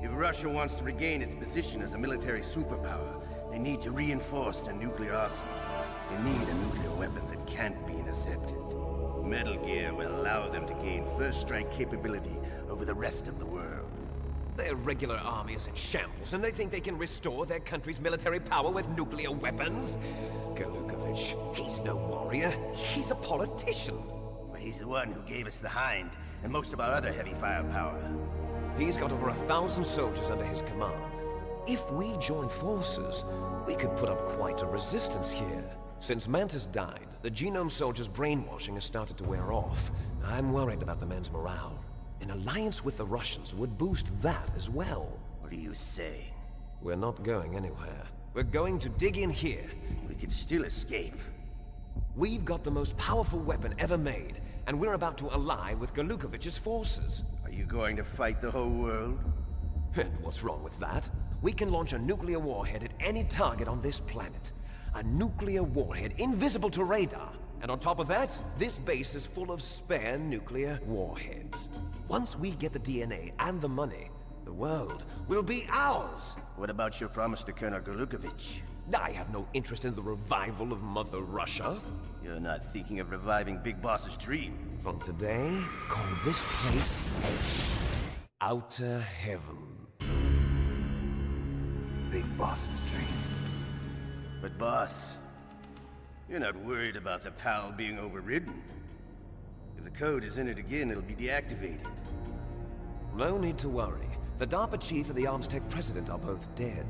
If Russia wants to regain its position as a military superpower, they need to reinforce their nuclear arsenal. They need a nuclear weapon that can't be intercepted. Metal Gear will allow them to gain first strike capability over the rest of the world. Their regular army is in shambles, and they think they can restore their country's military power with nuclear weapons? Golukovich, he's no warrior. He's a politician. But he's the one who gave us the Hind and most of our other heavy firepower. He's got over 1,000 soldiers under his command. If we join forces, we could put up quite a resistance here. Since Mantis died, the genome soldiers' brainwashing has started to wear off. I'm worried about the men's morale. An alliance with the Russians would boost that as well. What are you saying? We're not going anywhere. We're going to dig in here. We can still escape. We've got the most powerful weapon ever made, and we're about to ally with Golukovich's forces. Are you going to fight the whole world? And what's wrong with that? We can launch a nuclear warhead at any target on this planet. A nuclear warhead invisible to radar. And on top of that, this base is full of spare nuclear warheads. Once we get the DNA and the money, the world will be ours! What about your promise to Colonel Golukovich? I have no interest in the revival of Mother Russia. You're not thinking of reviving Big Boss's dream. From today, call this place Outer Heaven. Big Boss's dream. But boss, you're not worried about the PAL being overridden. If the code is entered again, it'll be deactivated. No need to worry. The DARPA chief and the Armstech president are both dead.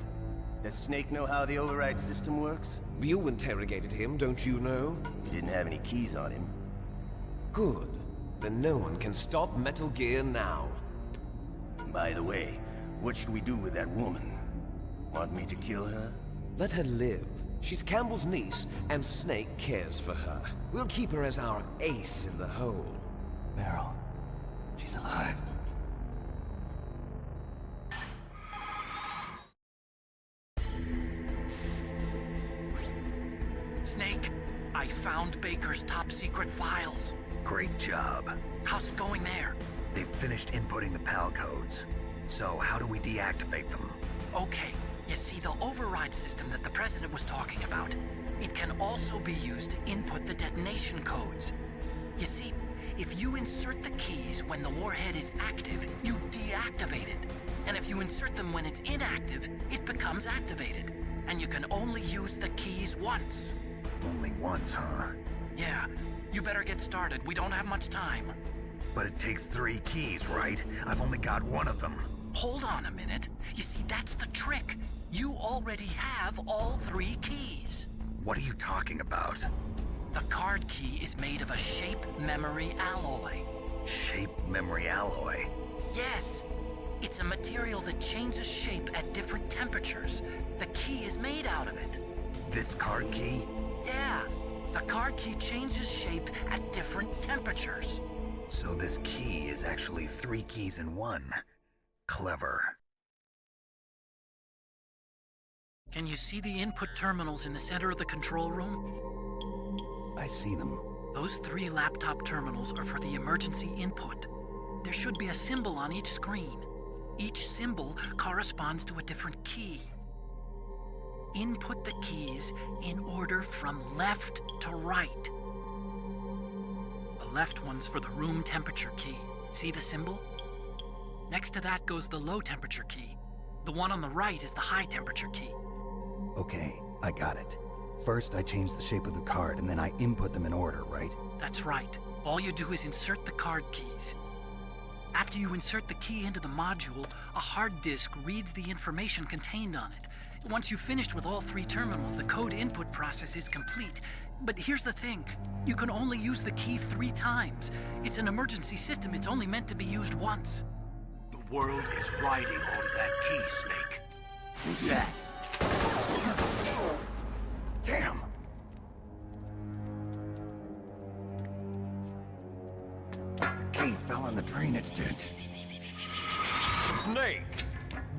Does Snake know how the override system works? You interrogated him, don't you know? He didn't have any keys on him. Good. Then no one can stop Metal Gear now. By the way, what should we do with that woman? Want me to kill her? Let her live. She's Campbell's niece, and Snake cares for her. We'll keep her as our ace in the hole. Meryl, she's alive. Snake, I found Baker's top-secret files. Great job. How's it going there? They've finished inputting the PAL codes. So how do we deactivate them? Okay, you see the override system that the President was talking about. It can also be used to input the detonation codes. You see, if you insert the keys when the warhead is active, you deactivate it. And if you insert them when it's inactive, it becomes activated. And you can only use the keys once. Only once, huh? Yeah, you better get started. We don't have much time. But it takes 3 keys, right? I've only got 1 of them. Hold on a minute. You see, that's the trick. You already have all 3 keys. What are you talking about? The card key is made of a shape memory alloy. Shape memory alloy? Yes. It's a material that changes shape at different temperatures. The key is made out of it. This card key? Yeah. The card key changes shape at different temperatures. So this key is actually 3 keys in 1. Clever. Can you see the input terminals in the center of the control room? I see them. Those 3 laptop terminals are for the emergency input. There should be a symbol on each screen. Each symbol corresponds to a different key. Input the keys in order from left to right. left one's for the room temperature key. See the symbol? Next to that goes the low temperature key. The one on the right is the high temperature key. Okay, I got it. First, I change the shape of the card, and then I input them in order, right? That's right. All you do is insert the card keys. After you insert the key into the module, a hard disk reads the information contained on it. Once you've finished with all 3 terminals, the code input process is complete. But here's the thing. You can only use the key 3 times. It's an emergency system. It's only meant to be used once. The world is riding on that key, Snake. Who's that? Damn! The key fell in the drainage ditch. Snake,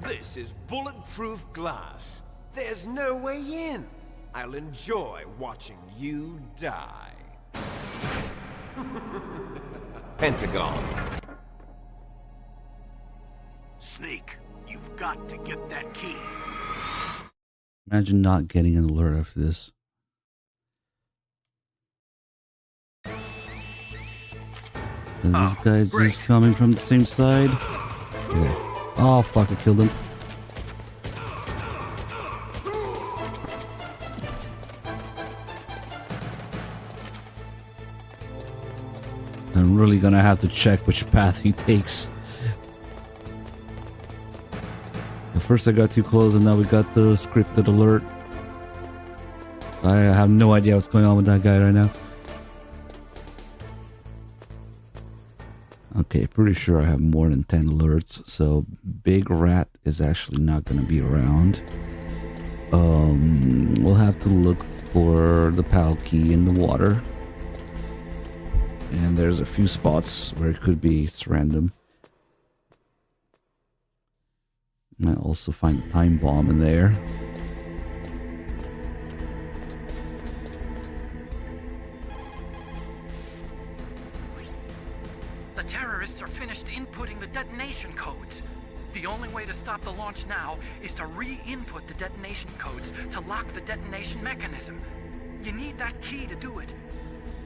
this is bulletproof glass. There's no way in. I'll enjoy watching you die. Pentagon. Snake, you've got to get that key. Imagine not getting an alert after this. Is this guy just coming from the same side? Okay. Oh fuck, I killed him. I'm really gonna have to check which path he takes. At first I got too close and now we got the scripted alert. I have no idea what's going on with that guy right now. Okay, pretty sure I have more than 10 alerts, so Big Rat is actually not going to be around. We'll have to look for the PAL key in the water. And there's a few spots where it could be, it's random. Might also find a time bomb in there. The terrorists are finished inputting the detonation codes. The only way to stop the launch now is to re-input the detonation codes to lock the detonation mechanism. You need that key to do it.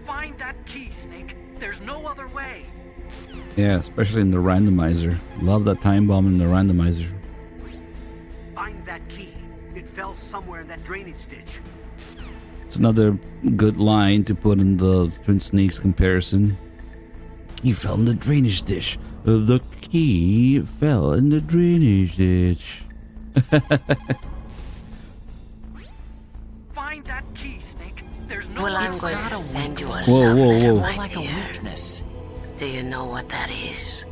Find that key, Snake. There's no other way. Yeah, especially in the randomizer. Love that time bomb in the randomizer. Find that key. It fell somewhere in that drainage ditch. It's another good line to put in the Twin Snakes comparison. Key fell in the drainage ditch. The key fell in the drainage ditch. Find that key, Snake. There's no Well, I'm going to send you a whoa, love whoa, letter, whoa. my Like a dear. weakness. Do you know what that is?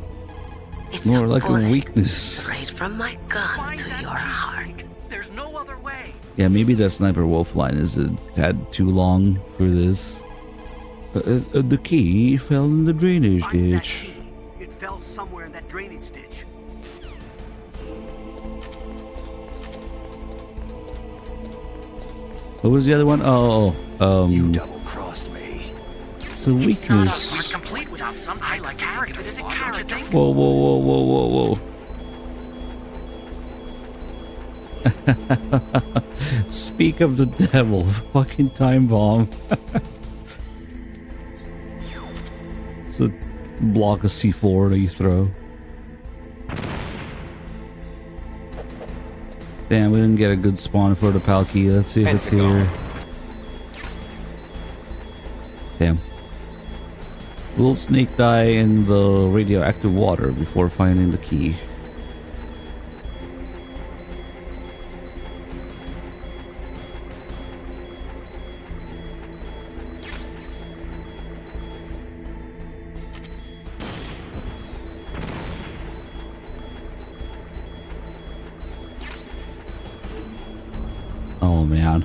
It's More a like a bullet weakness. straight from my gun to your heart. There's no other way. Yeah, maybe the Sniper Wolf line is a tad too long for this. The key fell in the drainage Find that ditch. key. It fell somewhere in that drainage ditch. What was the other one? You double-crossed me. It's a weakness. Complete without some type of character. There's a character. Whoa, whoa, whoa, whoa, whoa, whoa. Speak of the devil, fucking time bomb. It's a block of C4 that you throw. Damn, we didn't get a good spawn for the PAL key. Let's see if it's here. Damn. Will Snake die in the radioactive water before finding the key? Oh man.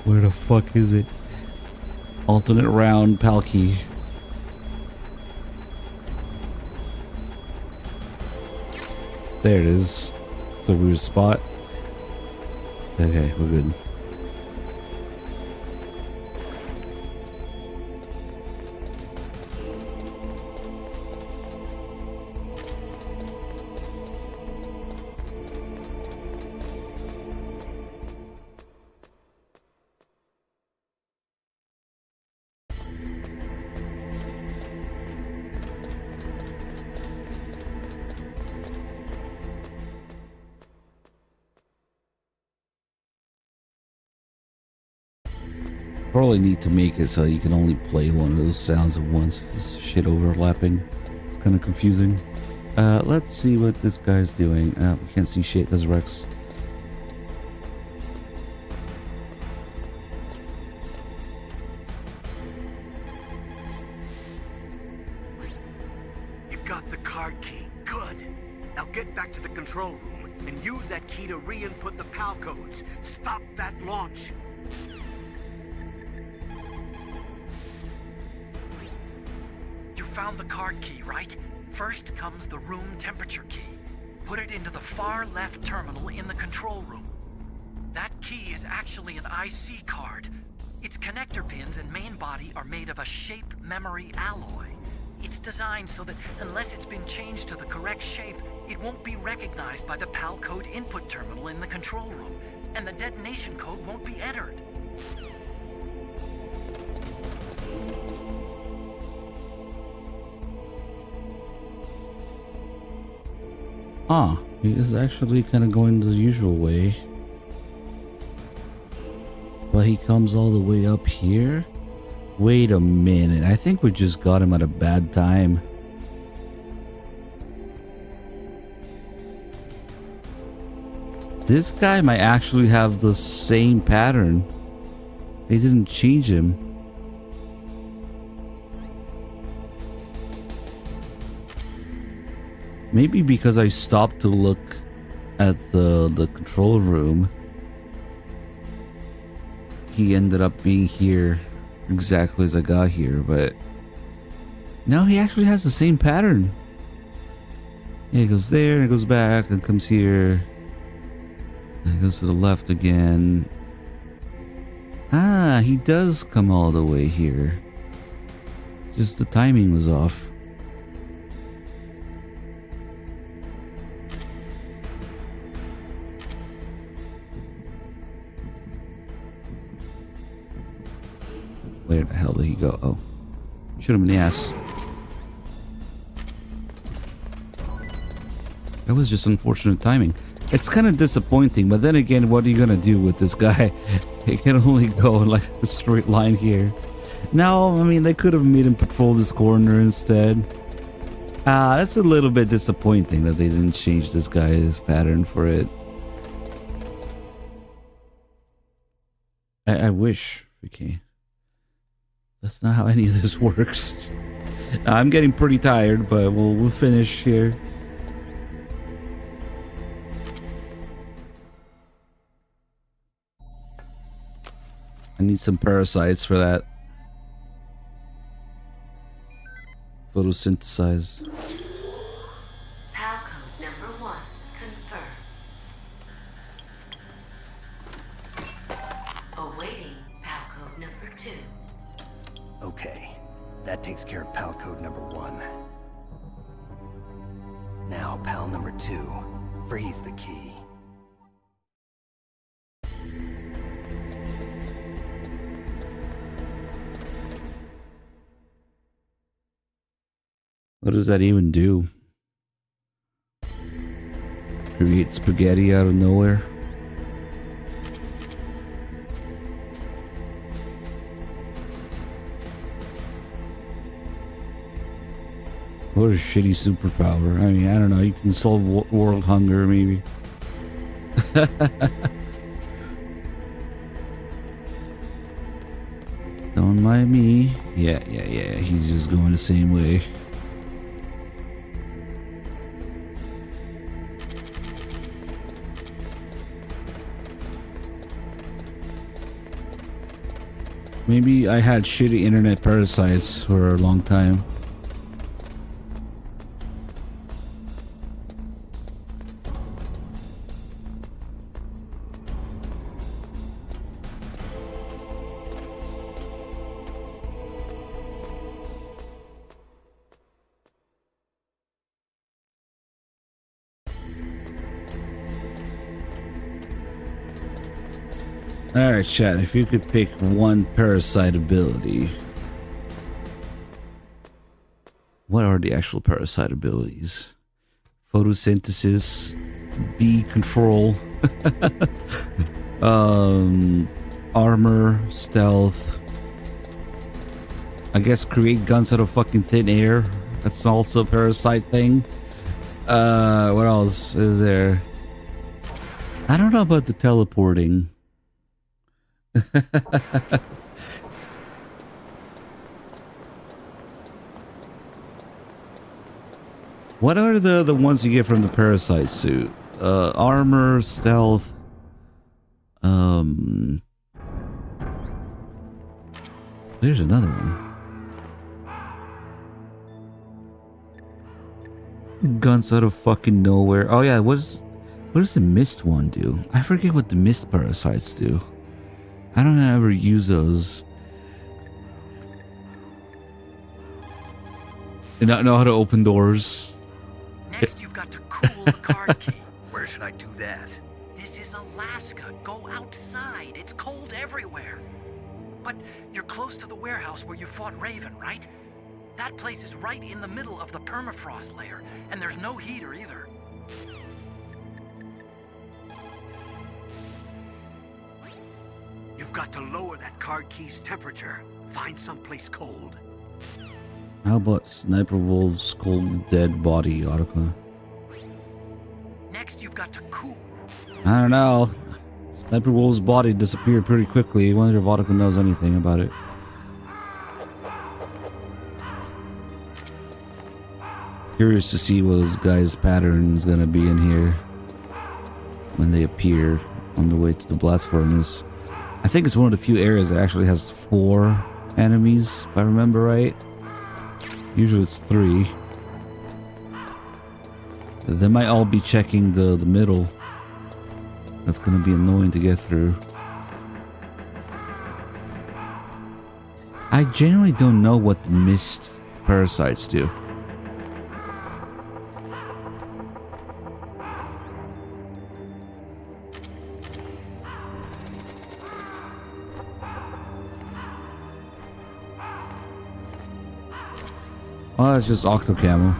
Where the fuck is it? Alternate round PAL key. There it is. It's a weird spot. Okay, we're good. Probably need to make it so you can only play one of those sounds at once. This shit overlapping. It's kind of confusing. Let's see what this guy's doing. We can't see shit. That's Rex. You've got the card key. Good. Now get back to the control room and use that key to re-input the PAL codes. Stop that launch. You found the card key, right? First comes the room temperature key. Put it into the far left terminal in the control room. That key is actually an IC card. Its connector pins and main body are made of a shape memory alloy. It's designed so that unless it's been changed to the correct shape, it won't be recognized by the PAL code input terminal in the control room, and the detonation code won't be entered. Ah, he is actually kind of going the usual way. But he comes all the way up here? Wait a minute, I think we just got him at a bad time. This guy might actually have the same pattern. They didn't change him. Maybe because I stopped to look at the control room, he ended up being here exactly as I got here, but now he actually has the same pattern. Yeah, he goes there, and goes back, and comes here, and goes to the left again. Ah, he does come all the way here. Just the timing was off. Where the hell did he go? Oh. Shoot him in the ass. That was just unfortunate timing. It's kind of disappointing, but then again, what are you gonna do with this guy? He can only go in like a straight line here. Now, I mean, they could have made him patrol this corner instead. That's a little bit disappointing that they didn't change this guy's pattern for it. I wish. Okay. That's not how any of this works. I'm getting pretty tired, but we'll finish here. I need some parasites for that. Photosynthesize. PAL code number 1 confirmed. Awaiting PAL code number 2. Okay, that takes care of PAL code number 1. Now PAL number 2. Freeze the key. What does that even do? Create spaghetti out of nowhere? What a shitty superpower. I mean, I don't know. You can solve world hunger, maybe. Don't mind me. Yeah. He's just going the same way. Maybe I had shitty internet parasites for a long time. Alright, chat, if you could pick one parasite ability. What are the actual parasite abilities? Photosynthesis, bee control, armor, stealth, I guess create guns out of fucking thin air. That's also a parasite thing. What else is there? I don't know about the teleporting. What are the ones you get from the parasite suit? Armor, stealth. There's another one. Guns out of fucking nowhere. Oh yeah, what does the mist one do? I forget what the mist parasites do. I don't ever use those. I don't know how to open doors. Next, you've got to cool the card key. Where should I do that? This is Alaska. Go outside. It's cold everywhere. But you're close to the warehouse where you fought Raven, right? That place is right in the middle of the permafrost layer, and there's no heater either. You've got to lower that card key's temperature. Find someplace cold. How about Sniper Wolf's cold dead body article? Next, you've got to cool. I don't know. Sniper Wolf's body disappeared pretty quickly. I wonder if Otacon knows anything about it. Curious to see what this guy's pattern is gonna be in here when they appear on the way to the blast furnace. I think it's one of the few areas that actually has 4 enemies, if I remember right. Usually it's 3. They might all be checking the middle. That's gonna be annoying to get through. I generally don't know what the mist parasites do. Oh, it's just Octo Camo.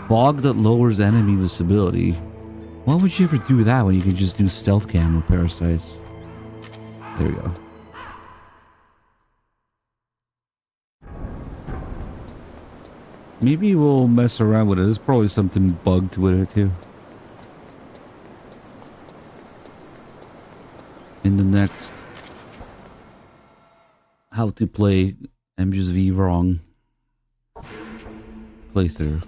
Fog that lowers enemy visibility. Why would you ever do that when you can just do stealth camo parasites? There we go. Maybe we'll mess around with it. There's probably something bugged with it too. In the next how to play MGS V wrong playthrough.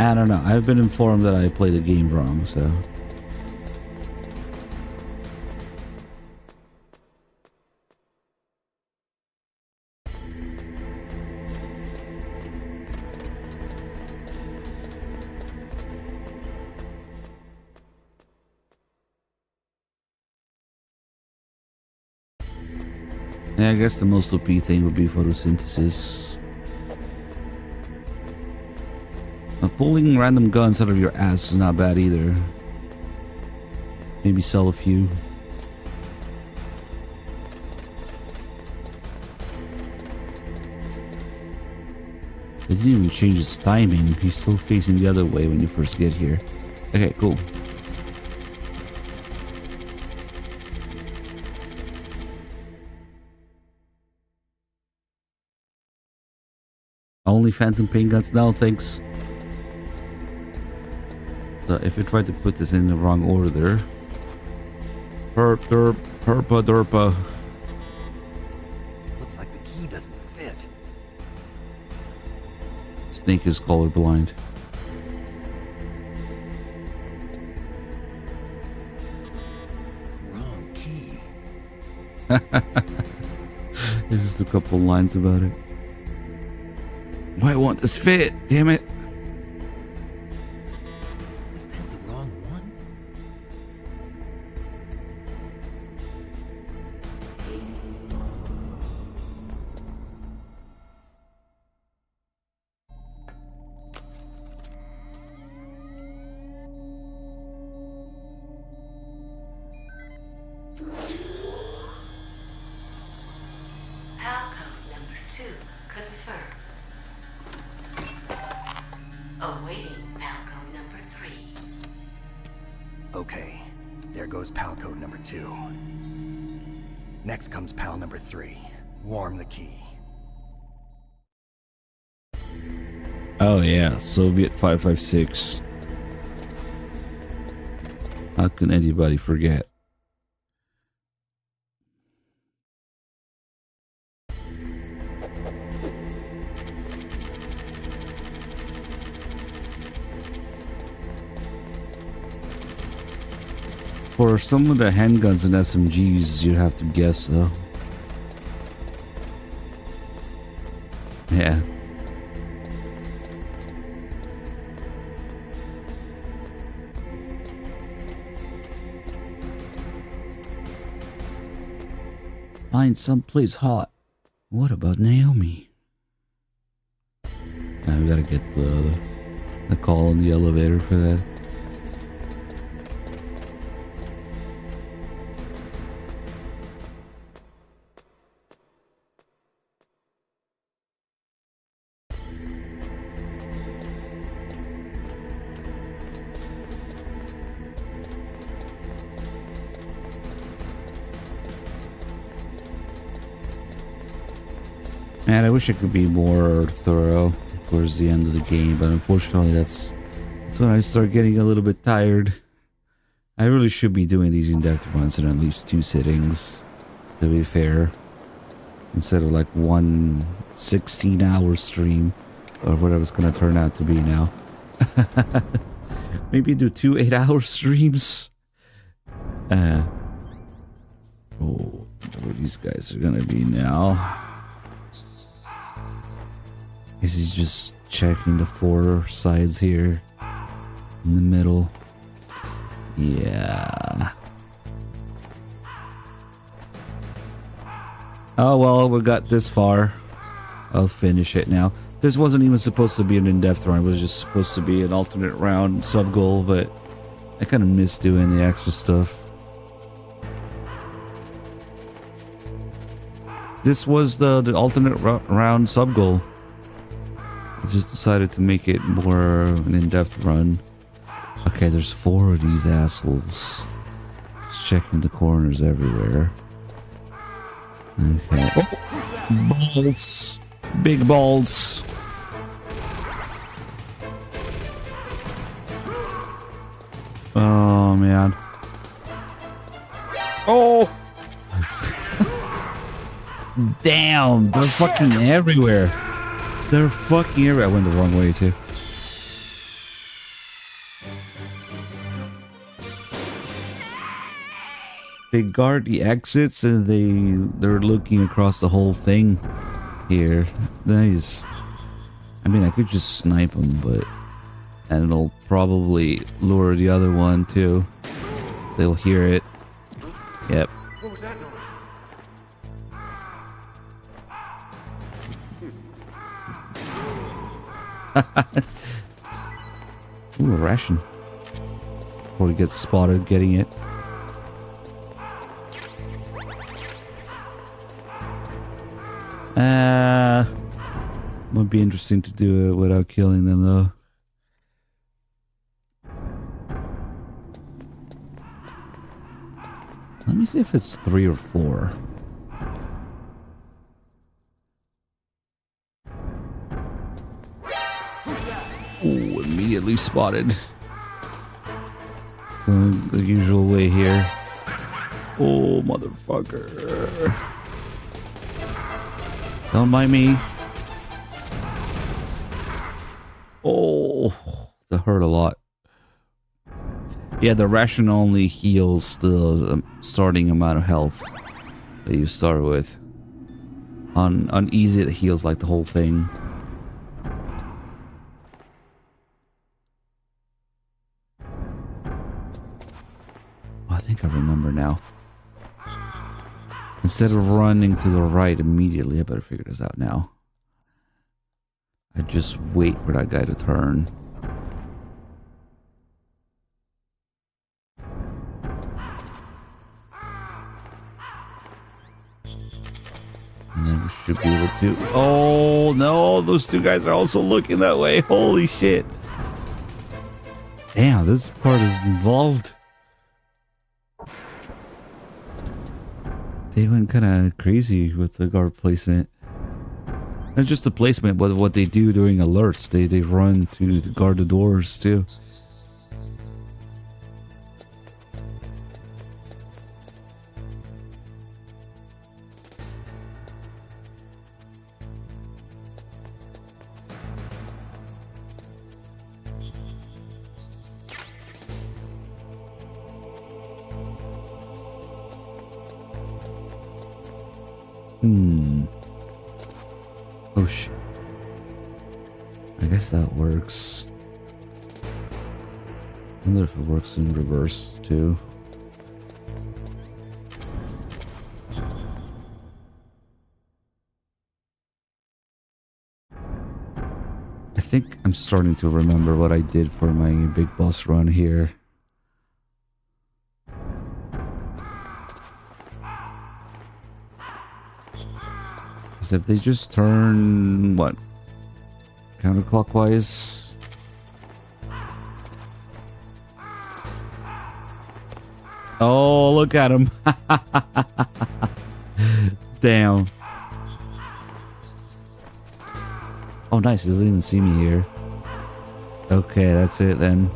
I don't know. I've been informed that I played the game wrong, so. Yeah, I guess the most OP thing would be photosynthesis. Now, pulling random guns out of your ass is not bad either. Maybe sell a few. They didn't even change its timing. He's still facing the other way when you first get here. Okay, cool. Only phantom paint guns now, thanks. So if I try to put this in the wrong order. Herpa derpa. Looks like the key doesn't fit. Snake is colorblind. Wrong key. There's just a couple lines about it. Why won't this fit? Damn it. Is that the wrong one? Halcove number 2 confirmed. Awaiting was pal code number 2. Next comes pal number 3. Warm the key. Oh yeah, Soviet 556. How can anybody forget? For some of the handguns and SMGs, you'd have to guess though. Yeah. Find someplace hot. What about Naomi? Now we gotta get the call in the elevator for that. Man, I wish I could be more thorough towards the end of the game, but unfortunately that's when I start getting a little bit tired. I really should be doing these in-depth runs in at least 2 sittings, to be fair. Instead of like one 16-hour stream, or whatever it's going to turn out to be now. Maybe do 2 8-hour streams. Oh, where these guys are going to be now. Guess he's just checking the 4 sides here in the middle. Yeah. Oh well, we got this far. I'll finish it now. This wasn't even supposed to be an in-depth run. It was just supposed to be an alternate round sub-goal, but I kind of miss doing the extra stuff. This was the alternate round sub-goal. I just decided to make it more an in-depth run. Okay, there's 4 of these assholes. Just checking the corners everywhere. Okay. Oh! Balls! Big balls! Oh, man. Oh! Damn! They're fucking everywhere! They're fucking everywhere. I went the wrong way too. They guard the exits and they're looking across the whole thing here. Nice. I mean, I could just snipe them, but and it'll probably lure the other one too. They'll hear it. Yep. What was that noise? Ooh, a ration. Before he gets spotted getting it. Might be interesting to do it without killing them though. Let me see if it's 3 or 4. Ooh, immediately spotted. The usual way here. Oh, motherfucker. Don't mind me. Oh, that hurt a lot. Yeah, the ration only heals the starting amount of health that you start with. On easy, it heals like the whole thing. Oh, I think I remember now. Instead of running to the right immediately, I better figure this out now. I just wait for that guy to turn. And then we should be able to... Oh, no! Those 2 guys are also looking that way. Holy shit. Damn, this part is involved. They went kind of crazy with the guard placement. Not just the placement, but what they do during alerts. They run to guard the doors too. Oh shit. I guess that works. I wonder if it works in reverse too. I think I'm starting to remember what I did for my big boss run here. If they just turn, what, counterclockwise? Oh, look at him. Damn. Oh, nice. He doesn't even see me here. Okay, that's it then.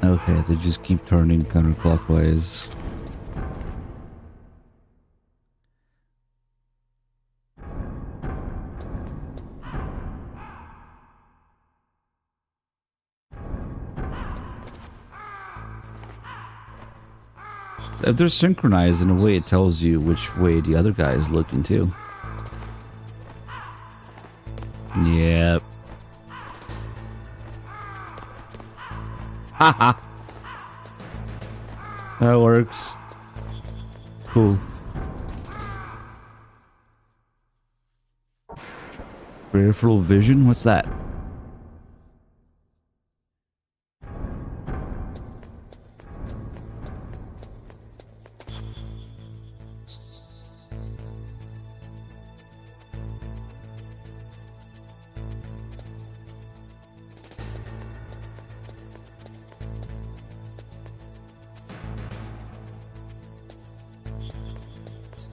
Okay, they just keep turning counterclockwise. If they're synchronized in a way, it tells you which way the other guy is looking too. Yep. Haha. That works. Cool. Peripheral vision? What's that?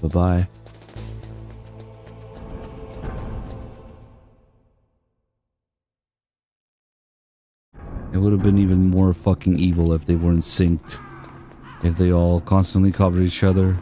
Bye-bye. It would have been even more fucking evil if they weren't synced. If they all constantly covered each other.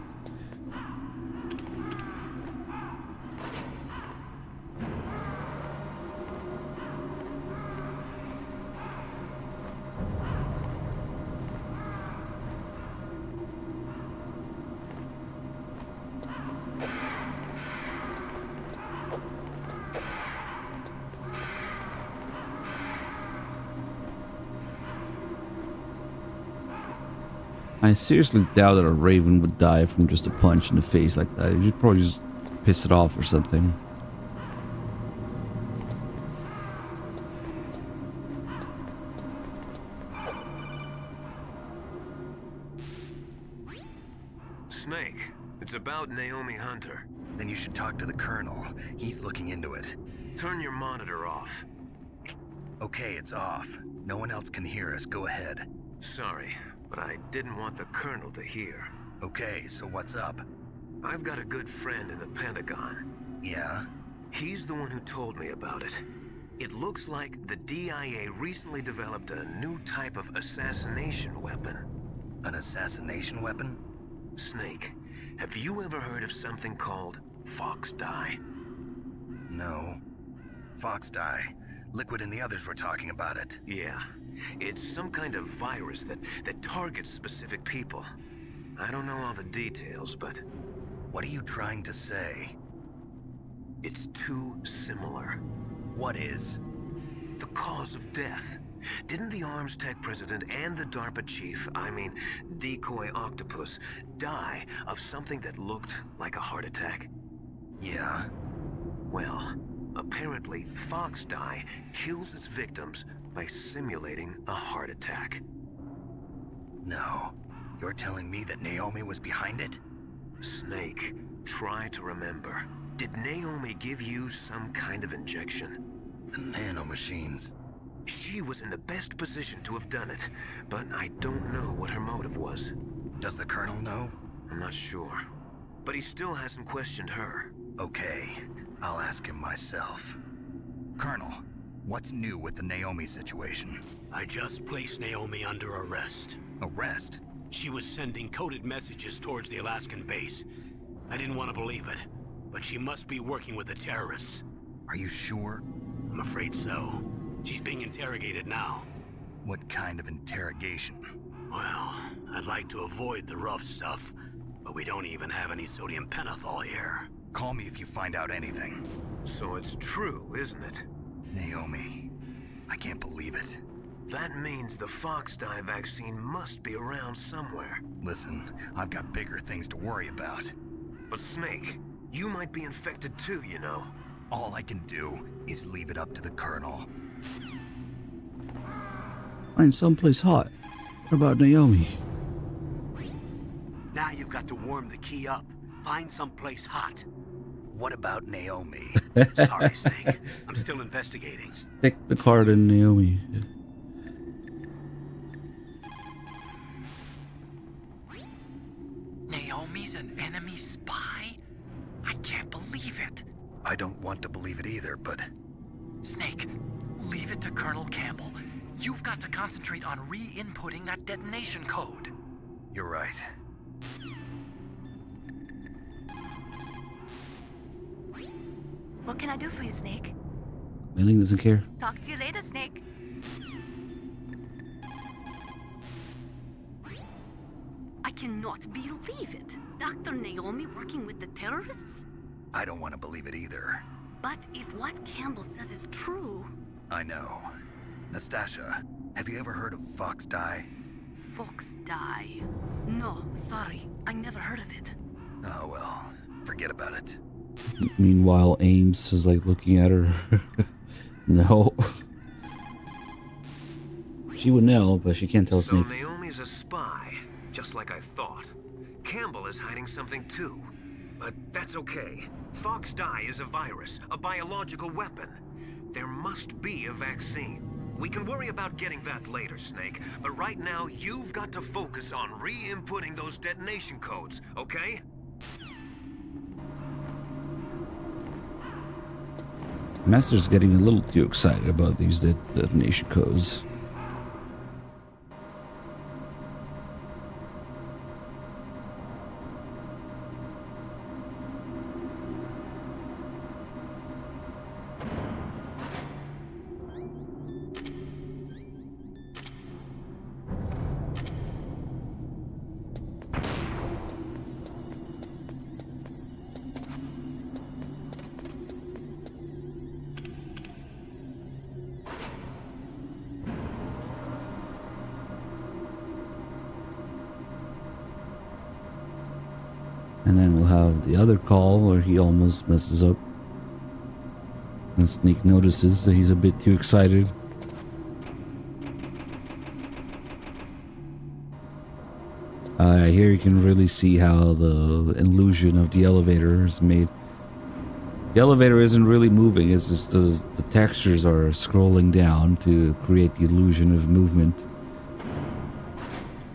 I seriously doubt that a raven would die from just a punch in the face like that. You'd probably just piss it off or something. Snake, it's about Naomi Hunter. Then you should talk to the Colonel. He's looking into it. Turn your monitor off. Okay, it's off. No one else can hear us. Go ahead. Sorry, but I didn't want the Colonel to hear. Okay, so what's up? I've got a good friend in the Pentagon. Yeah? He's the one who told me about it. It looks like the DIA recently developed a new type of assassination weapon. An assassination weapon? Snake, have you ever heard of something called Fox Dye? No. Fox Dye. Liquid and the others were talking about it. Yeah. It's some kind of virus that targets specific people. I don't know all the details, but... What are you trying to say? It's too similar. What is? The cause of death. Didn't the Arms Tech president and the DARPA chief, I mean, Decoy Octopus, die of something that looked like a heart attack? Yeah. Well, apparently Fox Dye kills its victims by simulating a heart attack. No. You're telling me that Naomi was behind it? Snake, try to remember. Did Naomi give you some kind of injection? The nanomachines. She was in the best position to have done it, but I don't know what her motive was. Does the Colonel know? I'm not sure. But he still hasn't questioned her. Okay, I'll ask him myself. Colonel, what's new with the Naomi situation? I just placed Naomi under arrest. Arrest? She was sending coded messages towards the Alaskan base. I didn't want to believe it, but she must be working with the terrorists. Are you sure? I'm afraid so. She's being interrogated now. What kind of interrogation? Well, I'd like to avoid the rough stuff, but we don't even have any sodium pentothal here. Call me if you find out anything. So it's true, isn't it? Naomi, I can't believe it. That means the Fox dye vaccine must be around somewhere. Listen, I've got bigger things to worry about. But Snake, you might be infected too, you know. All I can do is leave it up to the Colonel. Find someplace hot. What about Naomi? Now you've got to warm the key up. Find someplace hot. What about Naomi? Sorry, Snake. I'm still investigating. Stick the card in Naomi. Naomi's an enemy spy? I can't believe it. I don't want to believe it either, but... Snake, leave it to Colonel Campbell. You've got to concentrate on re-inputting that detonation code. You're right. What can I do for you, Snake? Wailing doesn't care. Talk to you later, Snake. I cannot believe it. Dr. Naomi working with the terrorists? I don't want to believe it either. But if what Campbell says is true... I know. Nastasha, have you ever heard of Fox dye? Fox dye? No, sorry. I never heard of it. Oh well, forget about it. Meanwhile, Ames is like looking at her. No. She would know, but she can't tell So Snake. Naomi's a spy, just like I thought. Campbell is hiding something too. But that's okay. Fox dye is a virus, a biological weapon. There must be a vaccine. We can worry about getting that later, Snake. But right now, you've got to focus on re-inputting those detonation codes, okay? Master's getting a little too excited about these detonation codes. And then we'll have the other call where he almost messes up. And Snake notices that he's a bit too excited. Here you can really see how the illusion of the elevator is made. The elevator isn't really moving, it's just the textures are scrolling down to create the illusion of movement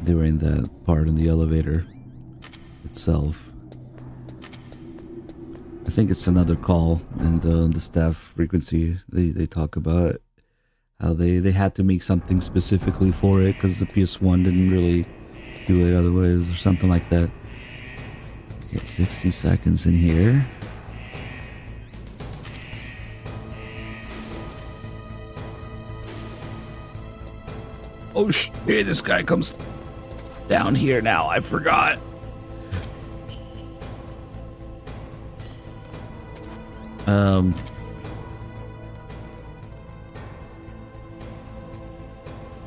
during that part in the elevator itself. I think it's another call, and the staff frequency, they talk about how they had to make something specifically for it because the PS1 didn't really do it otherwise, or something like that. Okay, 60 seconds in here. Oh shit, this guy comes down here now, I forgot.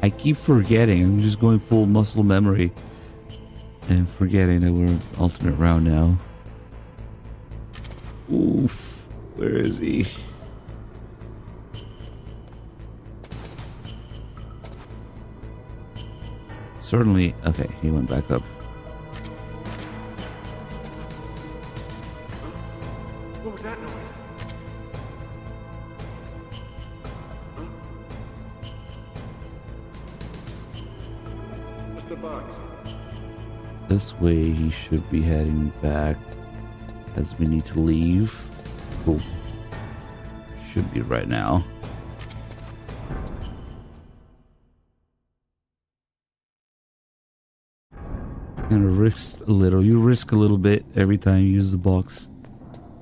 I keep forgetting. I'm just going full muscle memory and forgetting that we're alternate round now. Oof, where is he? Certainly, okay, he went back up. What was that noise? the box. This way he should be heading back as we need to leave. Cool. Should be right now. And risk a little. You risk a little bit every time you use the box.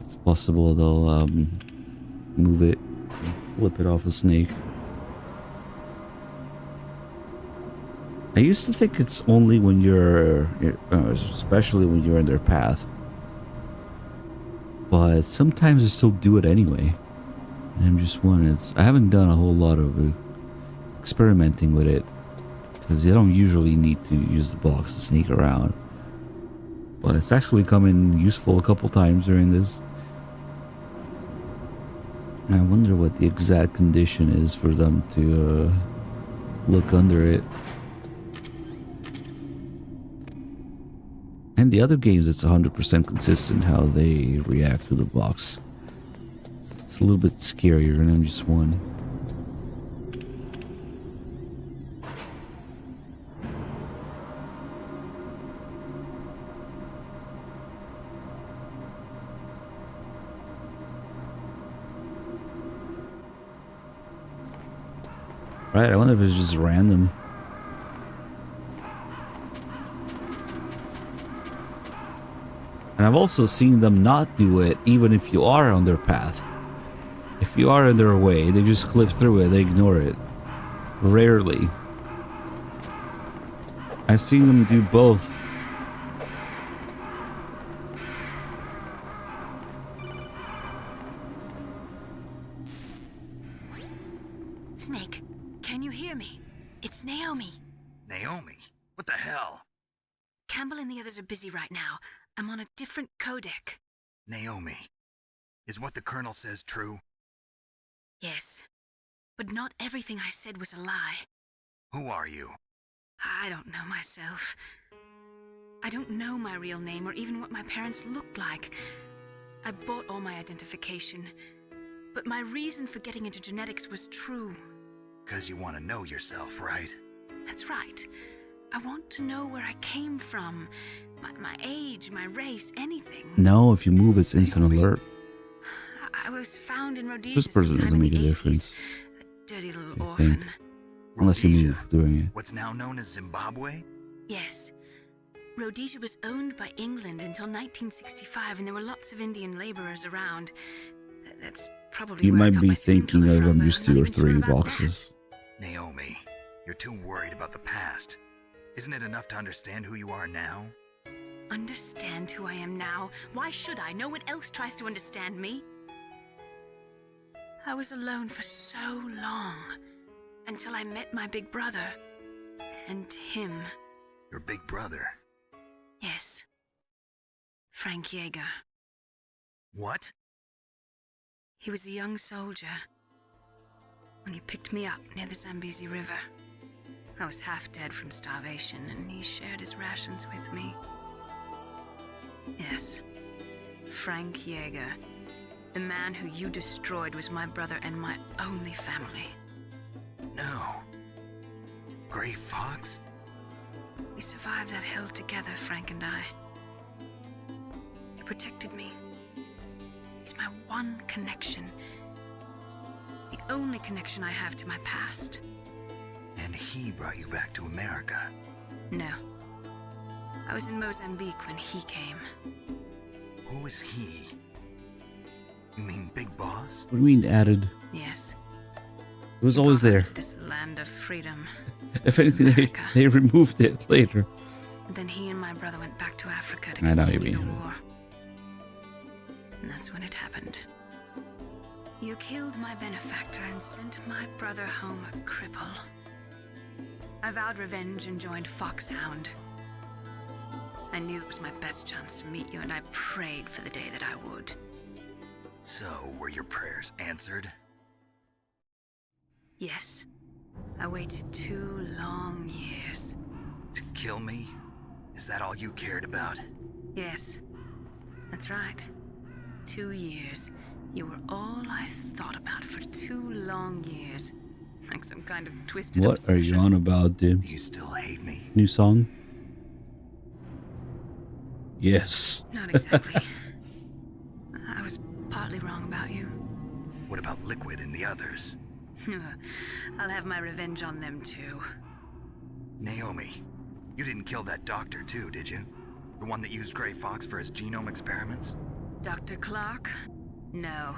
It's possible they'll move it, flip it off a snake. I used to think it's only when you're especially when you're in their path. But sometimes they still do it anyway. And MGS1, I haven't done a whole lot of experimenting with it. Because you don't usually need to use the box to sneak around. But it's actually come in useful a couple times during this. And I wonder what the exact condition is for them to look under it. And the other games, it's 100% consistent how they react to the box. It's a little bit scarier than MGS1. Right, I wonder if it's just random. And I've also seen them not do it even if you are on their path. If you are in their way, they just clip through it, they ignore it. Rarely. I've seen them do both. Snake, can you hear me? It's Naomi. Naomi? What the hell? Campbell and the others are busy right now. I'm on a different codec. Naomi, is what the Colonel says true? Yes, but not everything I said was a lie. Who are you? I don't know myself. I don't know my real name or even what my parents looked like. I bought all my identification, but my reason for getting into genetics was true. 'Cause you want to know yourself, right? That's right. I want to know where I came from. My age, my race, anything. No, if you move, it's instant alert. I was found in Rhodesia. This person doesn't make a difference. A dirty little orphan. Unless you move during it. What's now known as Zimbabwe? Yes. Rhodesia was owned by England until 1965, and there were lots of Indian laborers around. That's probably You where I might got be my skin thinking color of from. just I'm 2 or not even 3 sure about boxes. Naomi, you're too worried about the past. Isn't it enough to understand who you are now? Understand who I am now? Why should I? No one else tries to understand me. I was alone for so long, until I met my big brother. And him. Your big brother? Yes. Frank Yeager. What? He was a young soldier when he picked me up near the Zambezi River. I was half dead from starvation, and he shared his rations with me. Yes, Frank Yeager. The man who you destroyed was my brother and my only family. No. Gray Fox? We survived that hell together, Frank and I. He protected me. He's my one connection. The only connection I have to my past. And he brought you back to America? No. I was in Mozambique when he came. Who is he? You mean Big Boss? What do you mean added? Yes. It was always there. This land of freedom. If anything, they removed it later. And then he and my brother went back to Africa to I know what you continue the mean. war. And that's when it happened. You killed my benefactor and sent my brother home a cripple. I vowed revenge and joined Foxhound. I knew it was my best chance to meet you, and I prayed for the day that I would. So, were your prayers answered? Yes. I waited 2 long years. To kill me? Is that all you cared about? Yes. That's right. 2 years. You were all I thought about for 2 long years. Like some kind of twisted What are you on about, dude? Do you still hate me? New song? Yes. Not exactly. I was partly wrong about you. What about Liquid and the others? I'll have my revenge on them too. Naomi, you didn't kill that doctor too, did you? The one that used Grey Fox for his genome experiments? Dr. Clark? No.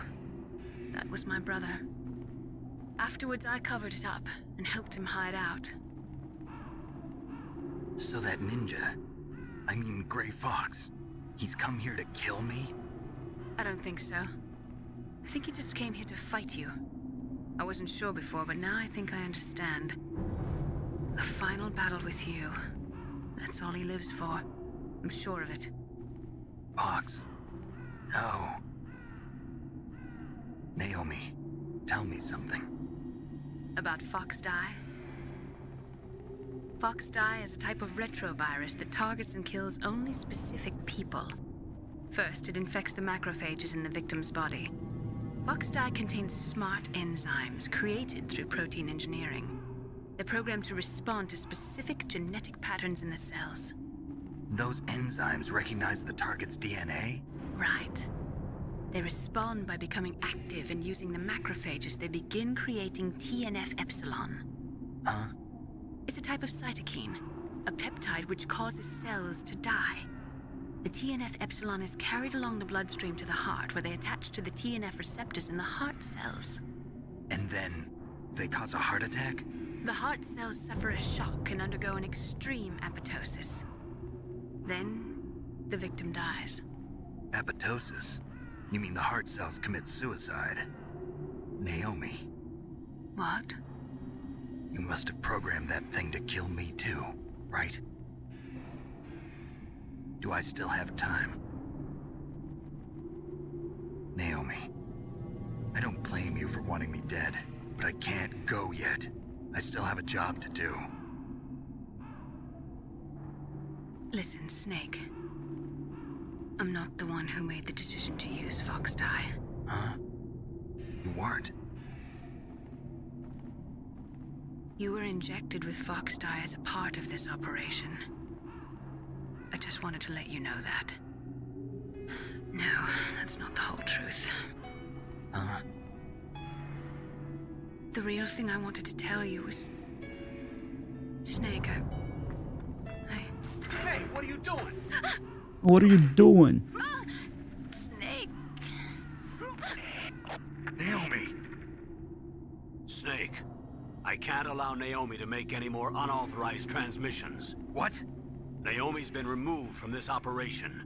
That was my brother. Afterwards, I covered it up and helped him hide out. So that ninja, I mean Grey Fox, he's come here to kill me? I don't think so. I think he just came here to fight you. I wasn't sure before, but now I think I understand. A final battle with you. That's all he lives for. I'm sure of it. Fox? No. Naomi, tell me something. About Fox Die? Fox Die is a type of retrovirus that targets and kills only specific people. First, it infects the macrophages in the victim's body. Fox Die contains smart enzymes created through protein engineering. They're programmed to respond to specific genetic patterns in the cells. Those enzymes recognize the target's DNA? Right. They respond by becoming active and using the macrophages. They begin creating TNF-epsilon. Huh? It's a type of cytokine, a peptide which causes cells to die. The TNF-epsilon is carried along the bloodstream to the heart, where they attach to the TNF receptors in the heart cells. And then they cause a heart attack? The heart cells suffer a shock and undergo an extreme apoptosis. Then, the victim dies. Apoptosis? You mean the heart cells commit suicide? Naomi. What? You must have programmed that thing to kill me too, right? Do I still have time? Naomi, I don't blame you for wanting me dead, but I can't go yet. I still have a job to do. Listen, Snake. I'm not the one who made the decision to use Fox Die. Huh? You weren't? You were injected with Fox Die as a part of this operation. I just wanted to let you know that. No, that's not the whole truth. Huh? The real thing I wanted to tell you was... Snake, I... Hey, what are you doing? What are you doing? Snake. Naomi! Snake, I can't allow Naomi to make any more unauthorized transmissions. What? Naomi's been removed from this operation.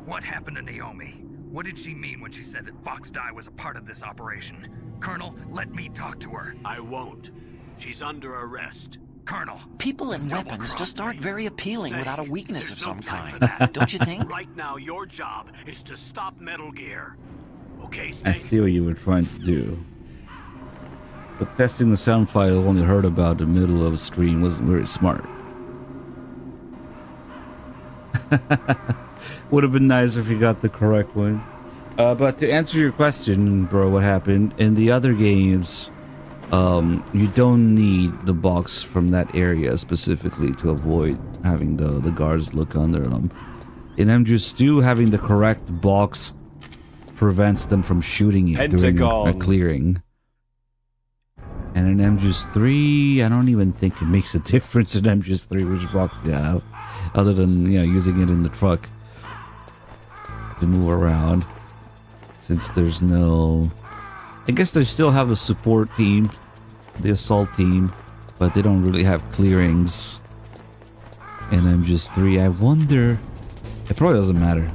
What happened to Naomi? What did she mean when she said that Fox Die was a part of this operation? Colonel, let me talk to her. I won't. She's under arrest. Colonel! People and weapons just aren't very appealing without a weakness of some kind, don't you think? Right now, your job is to stop Metal Gear. Okay, Snake? I see what you were trying to do. But testing the sound file only heard about the middle of a screen wasn't very smart. Would have been nice if you got the correct one. But to answer your question, bro, what happened in the other games, you don't need the box from that area specifically to avoid having the guards look under them. In MGS2, having the correct box prevents them from shooting you during a clearing. And in MGS3, I don't even think it makes a difference in MGS3 which box you have, other than, you know, using it in the truck to move around. Since there's no... I guess they still have the support team, the assault team, but they don't really have clearings in MGS3. I wonder... It probably doesn't matter.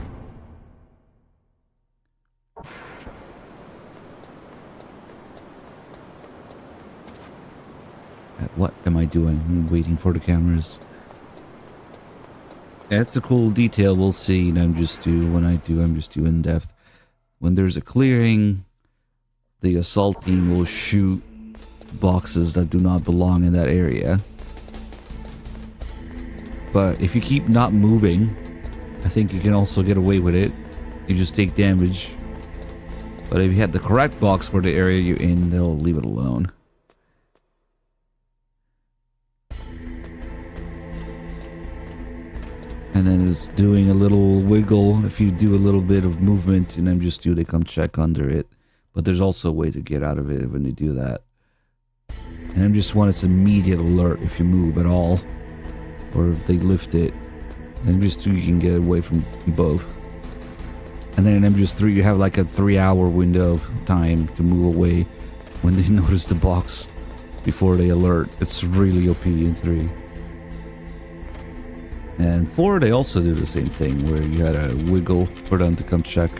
What am I doing? I'm waiting for the cameras. That's a cool detail we'll see in MGS2 when I do MGS2 in depth. When there's a clearing, the assault team will shoot boxes that do not belong in that area. But if you keep not moving, I think you can also get away with it. You just take damage. But if you had the correct box for the area you're in, they'll leave it alone. And then it's doing a little wiggle. If you do a little bit of movement in MGS2, they come check under it. But there's also a way to get out of it when you do that. And MGS1, it's immediate alert if you move at all. Or if they lift it. In MGS2, you can get away from both. And then in MGS3, you have like a 3-hour window of time to move away when they notice the box before they alert. It's really OP in 3. And 4, they also do the same thing, where you gotta wiggle for them to come check.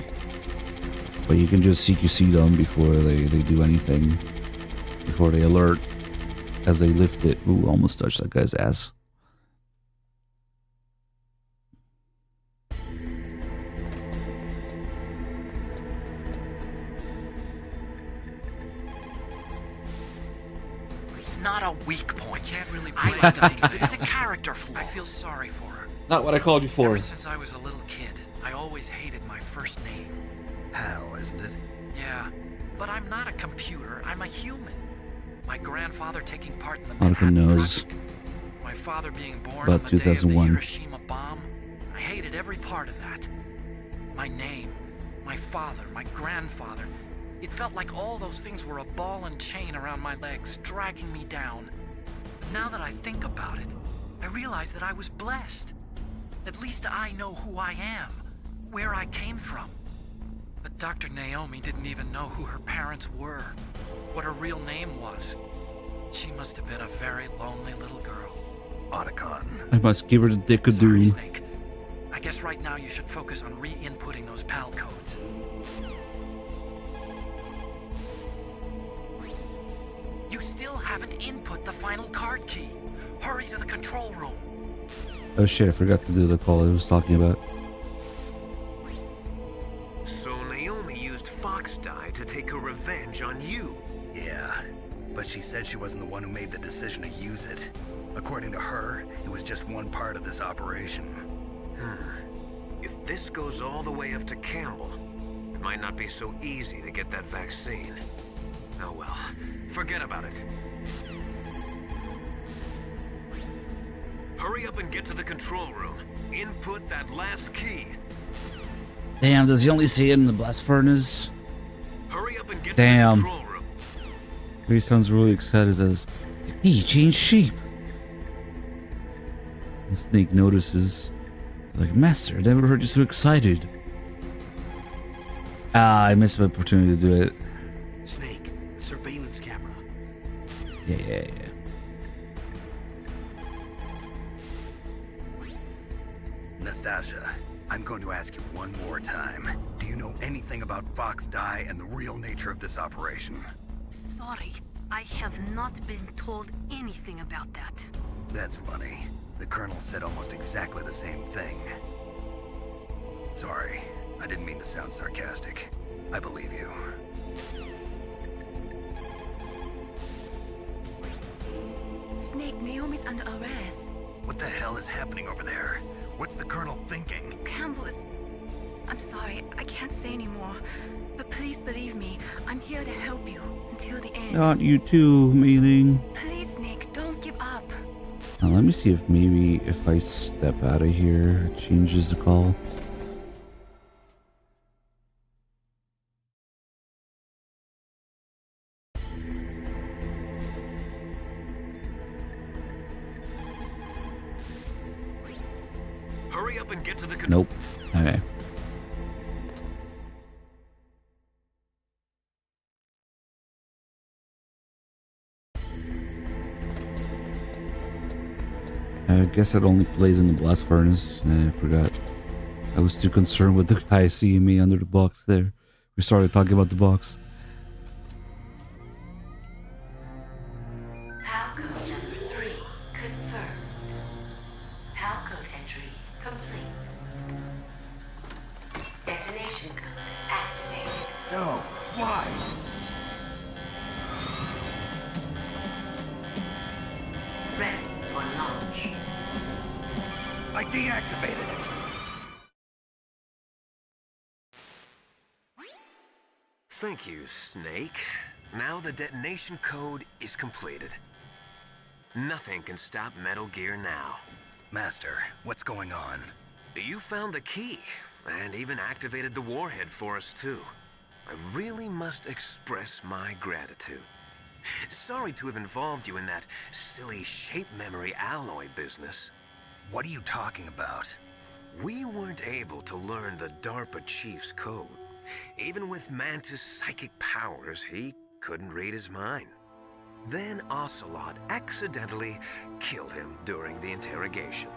But you can just CQC them before they do anything. Before they alert. As they lift it. Ooh, almost touched that guy's ass. It's not a weak point. Can't really I like to think of it as a character flaw. I feel sorry for her. Not what I called you for. Ever since I was a little kid, I always hated my first name. Hal, isn't it? Yeah, but I'm not a computer. I'm a human. My grandfather taking part in the Monica knows. My father being born About on the 2001. day of the Hiroshima bomb. I hated every part of that. My name, my father, my grandfather. It felt like all those things were a ball and chain around my legs, dragging me down. Now that I think about it, I realize that I was blessed. At least I know who I am, where I came from. But Dr. Naomi didn't even know who her parents were, what her real name was. She must have been a very lonely little girl. Otacon. I must give her the dick of Sorry, doom. Snake. I guess right now you should focus on re-inputting those PAL codes. You still haven't input the final card key. Hurry to the control room. Oh shit, I forgot to do the call I was talking about. So Naomi used Fox Dye to take her revenge on you. Yeah, but she said she wasn't the one who made the decision to use it. According to her, it was just one part of this operation. If this goes all the way up to Campbell, it might not be so easy to get that vaccine. Oh well, forget about it. Hurry up and get to the control room. Input that last key. Damn, does he only see it in the blast furnace? Hurry up and get Damn. to the control room. He sounds really excited as he changed shape. And Snake notices. Like, Master, I never heard you so excited. Ah, I missed my opportunity to do it. Snake, the surveillance camera. Yeah. Nastasia, I'm going to ask you one more time. Do you know anything about Fox Dye and the real nature of this operation? Sorry, I have not been told anything about that. That's funny. The Colonel said almost exactly the same thing. Sorry, I didn't mean to sound sarcastic. I believe you. Snake, Naomi's under arrest. What the hell is happening over there? What's the Colonel thinking? Campbell is... I'm sorry, I can't say anymore. But please believe me, I'm here to help you until the end. Not you too, Mei-Ling. Please, Nick, don't give up. Now, let me see if maybe if I step out of here, it changes the call. Hurry up and get to the control. Nope. Okay. I guess it only plays in the blast furnace. I forgot. I was too concerned with the guy seeing me under the box there. We started talking about the box. PAL code number 3 confirmed. PAL code entry complete. Detonation code activated. No, why? Ready for launch. I deactivated it. Thank you, Snake. Now the detonation code is completed. Nothing can stop Metal Gear now. Master, what's going on? You found the key, and even activated the warhead for us, too. I really must express my gratitude. Sorry to have involved you in that silly shape memory alloy business. What are you talking about? We weren't able to learn the DARPA chief's code. Even with Mantis' psychic powers, he couldn't read his mind. Then Ocelot accidentally killed him during the interrogation.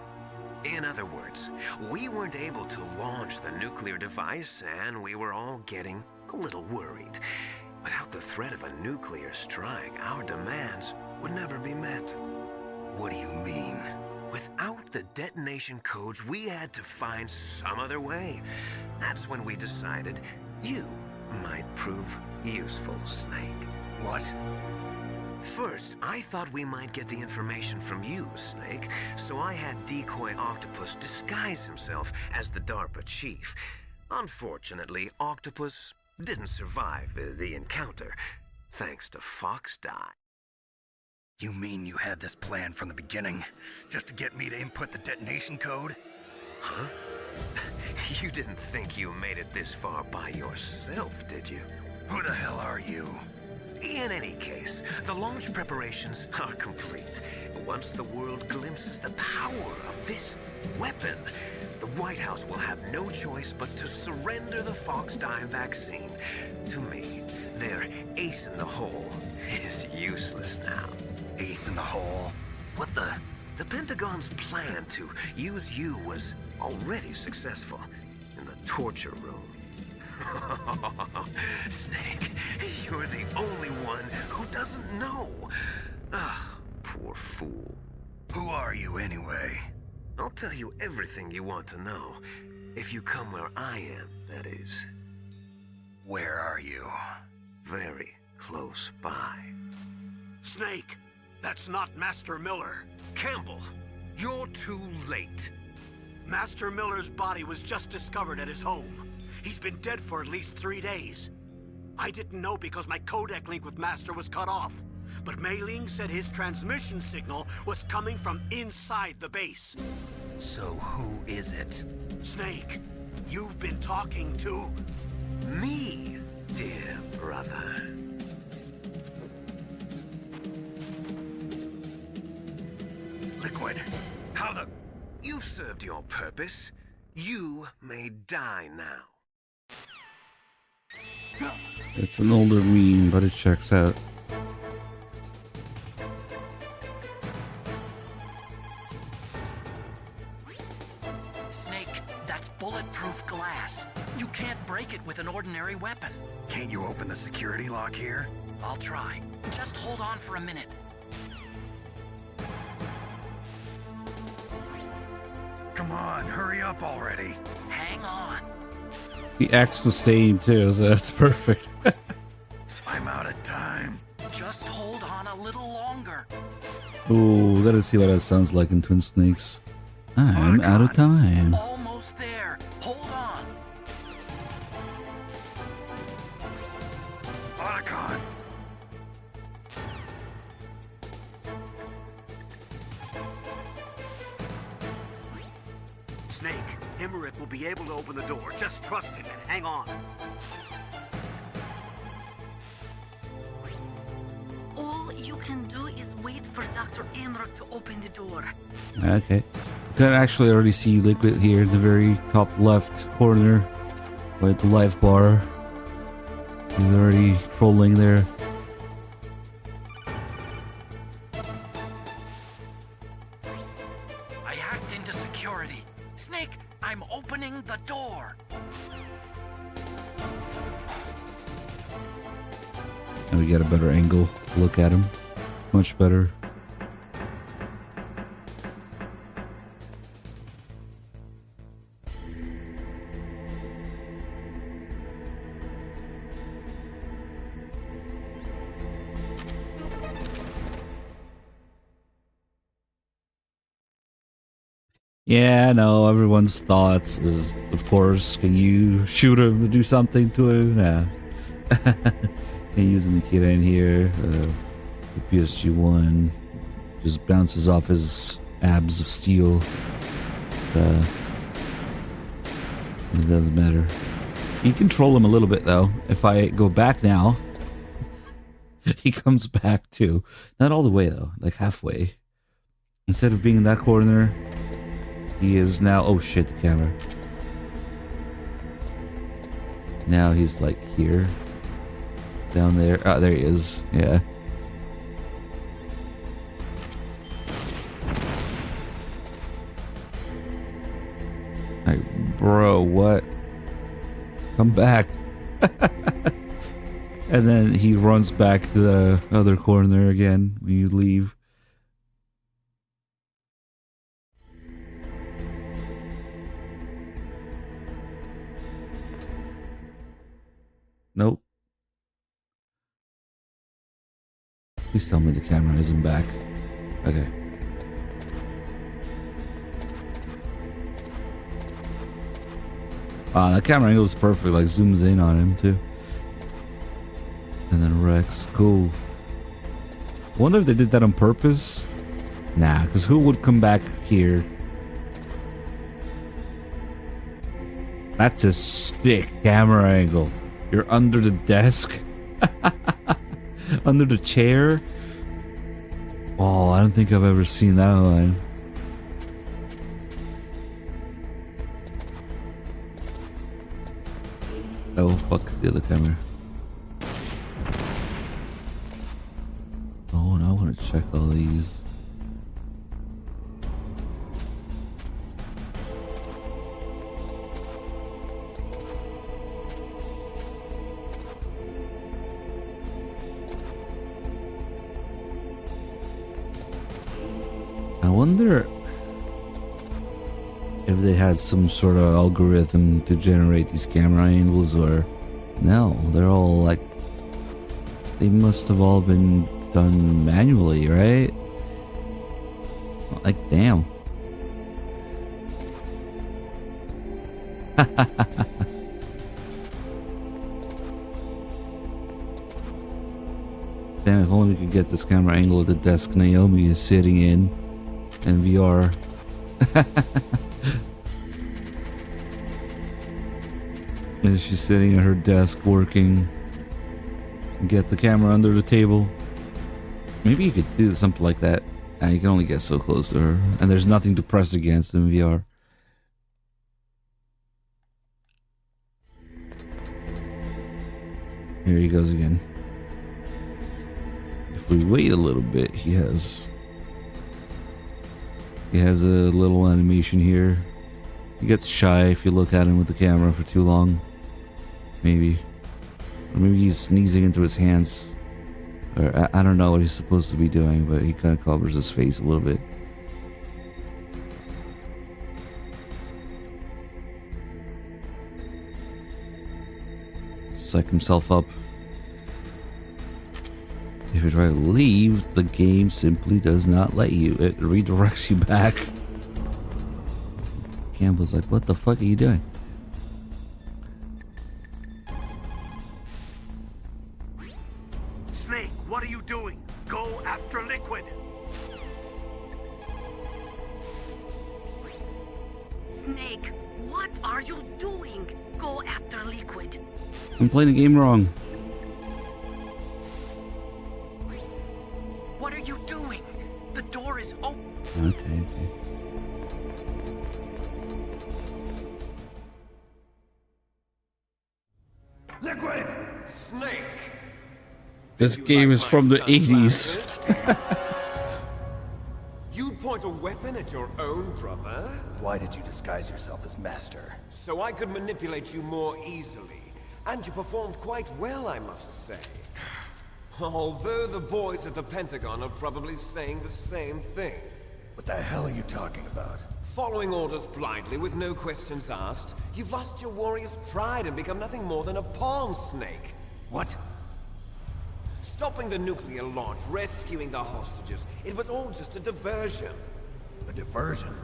In other words, we weren't able to launch the nuclear device, and we were all getting a little worried. Without the threat of a nuclear strike, our demands would never be met. What do you mean? Without the detonation codes, we had to find some other way. That's when we decided you might prove useful, Snake. What? First, I thought we might get the information from you, Snake, so I had Decoy Octopus disguise himself as the DARPA chief. Unfortunately, Octopus didn't survive the encounter, thanks to Fox Die. You mean you had this plan from the beginning, just to get me to input the detonation code? Huh? You didn't think you made it this far by yourself, did you? Who the hell are you? In any case, the launch preparations are complete. Once the world glimpses the power of this weapon, the White House will have no choice but to surrender the Fox Die vaccine. To me, their ace in the hole is useless now. Ace in the hole? What the? The Pentagon's plan to use you was already successful in the torture room. Snake, you're the only one who doesn't know. Ah, poor fool. Who are you anyway? I'll tell you everything you want to know. If you come where I am, that is. Where are you? Very close by. Snake, that's not Master Miller. Campbell, you're too late. Master Miller's body was just discovered at his home. He's been dead for at least 3 days. I didn't know because my codec link with Master was cut off. But Mei Ling said his transmission signal was coming from inside the base. So who is it? Snake, you've been talking to... me, dear brother. Liquid, how the... You've served your purpose. You may die now. It's an older meme, but it checks out. Snake, that's bulletproof glass. You can't break it with an ordinary weapon. Can't you open the security lock here? I'll try. Just hold on for a minute. Come on, hurry up already. Hang on. He acts the same too, so that's perfect. I'm out of time. Just hold on a little longer. Ooh, gotta see what that sounds like in Twin Snakes. I'm out of time. Almost there. Hold on. Otacon. Snake, Emmerich will be able to open the door. Just trust him and hang on. All you can do is wait for Dr. Emmerich to open the door. Okay. You can actually already see Liquid here in the very top left corner by the life bar. He's already trolling there. I hacked into security. Snake, I'm opening the door. And we get a better angle to look at him. Much better. Yeah, I know. Everyone's thoughts is, of course, can you shoot him to do something to him? Nah. Using the kid in here. The PSG-1 just bounces off his abs of steel. It doesn't matter. You control him a little bit though. If I go back now, he comes back too. Not all the way though, like halfway. Instead of being in that corner, he is now. Oh shit, the camera. Now he's like here. Down there. Oh, there he is. Yeah. Like, bro, what? Come back. And then he runs back to the other corner again when you leave. Nope. Please tell me the camera isn't back. Okay. That camera angle is perfect, like zooms in on him too. And then Rex, cool. Wonder if they did that on purpose? Nah, because who would come back here? That's a sick camera angle. You're under the desk. Under the chair. Oh, I don't think I've ever seen that one. Oh, fuck the other camera. Oh, and I want to check all these. I wonder if they had some sort of algorithm to generate these camera angles, or no, they're all like, they must have all been done manually, right? Like, damn. Damn, if only we could get this camera angle at the desk Naomi is sitting in VR. And she's sitting at her desk working. Get the camera under the table. Maybe you could do something like that. And you can only get so close to her. And there's nothing to press against in VR. Here he goes again. If we wait a little bit, he has a little animation here. He gets shy if you look at him with the camera for too long. Maybe. Or maybe he's sneezing into his hands. Or I don't know what he's supposed to be doing, but he kind of covers his face a little bit. Psych himself up. If you try to leave, the game simply does not let you. It redirects you back. Campbell's like, what the fuck are you doing? Snake, what are you doing? Go after Liquid! Snake, what are you doing? Go after Liquid. I'm playing the game wrong. What are you doing? The door is open. Okay. Liquid! Snake! This game is from the 80s. You'd point a weapon at your own brother? Why did you disguise yourself as Master? So I could manipulate you more easily. And you performed quite well, I must say. Although the boys at the Pentagon are probably saying the same thing. What the hell are you talking about? Following orders blindly with no questions asked, you've lost your warrior's pride and become nothing more than a pawn, Snake. What? Stopping the nuclear launch, rescuing the hostages, it was all just a diversion. A diversion?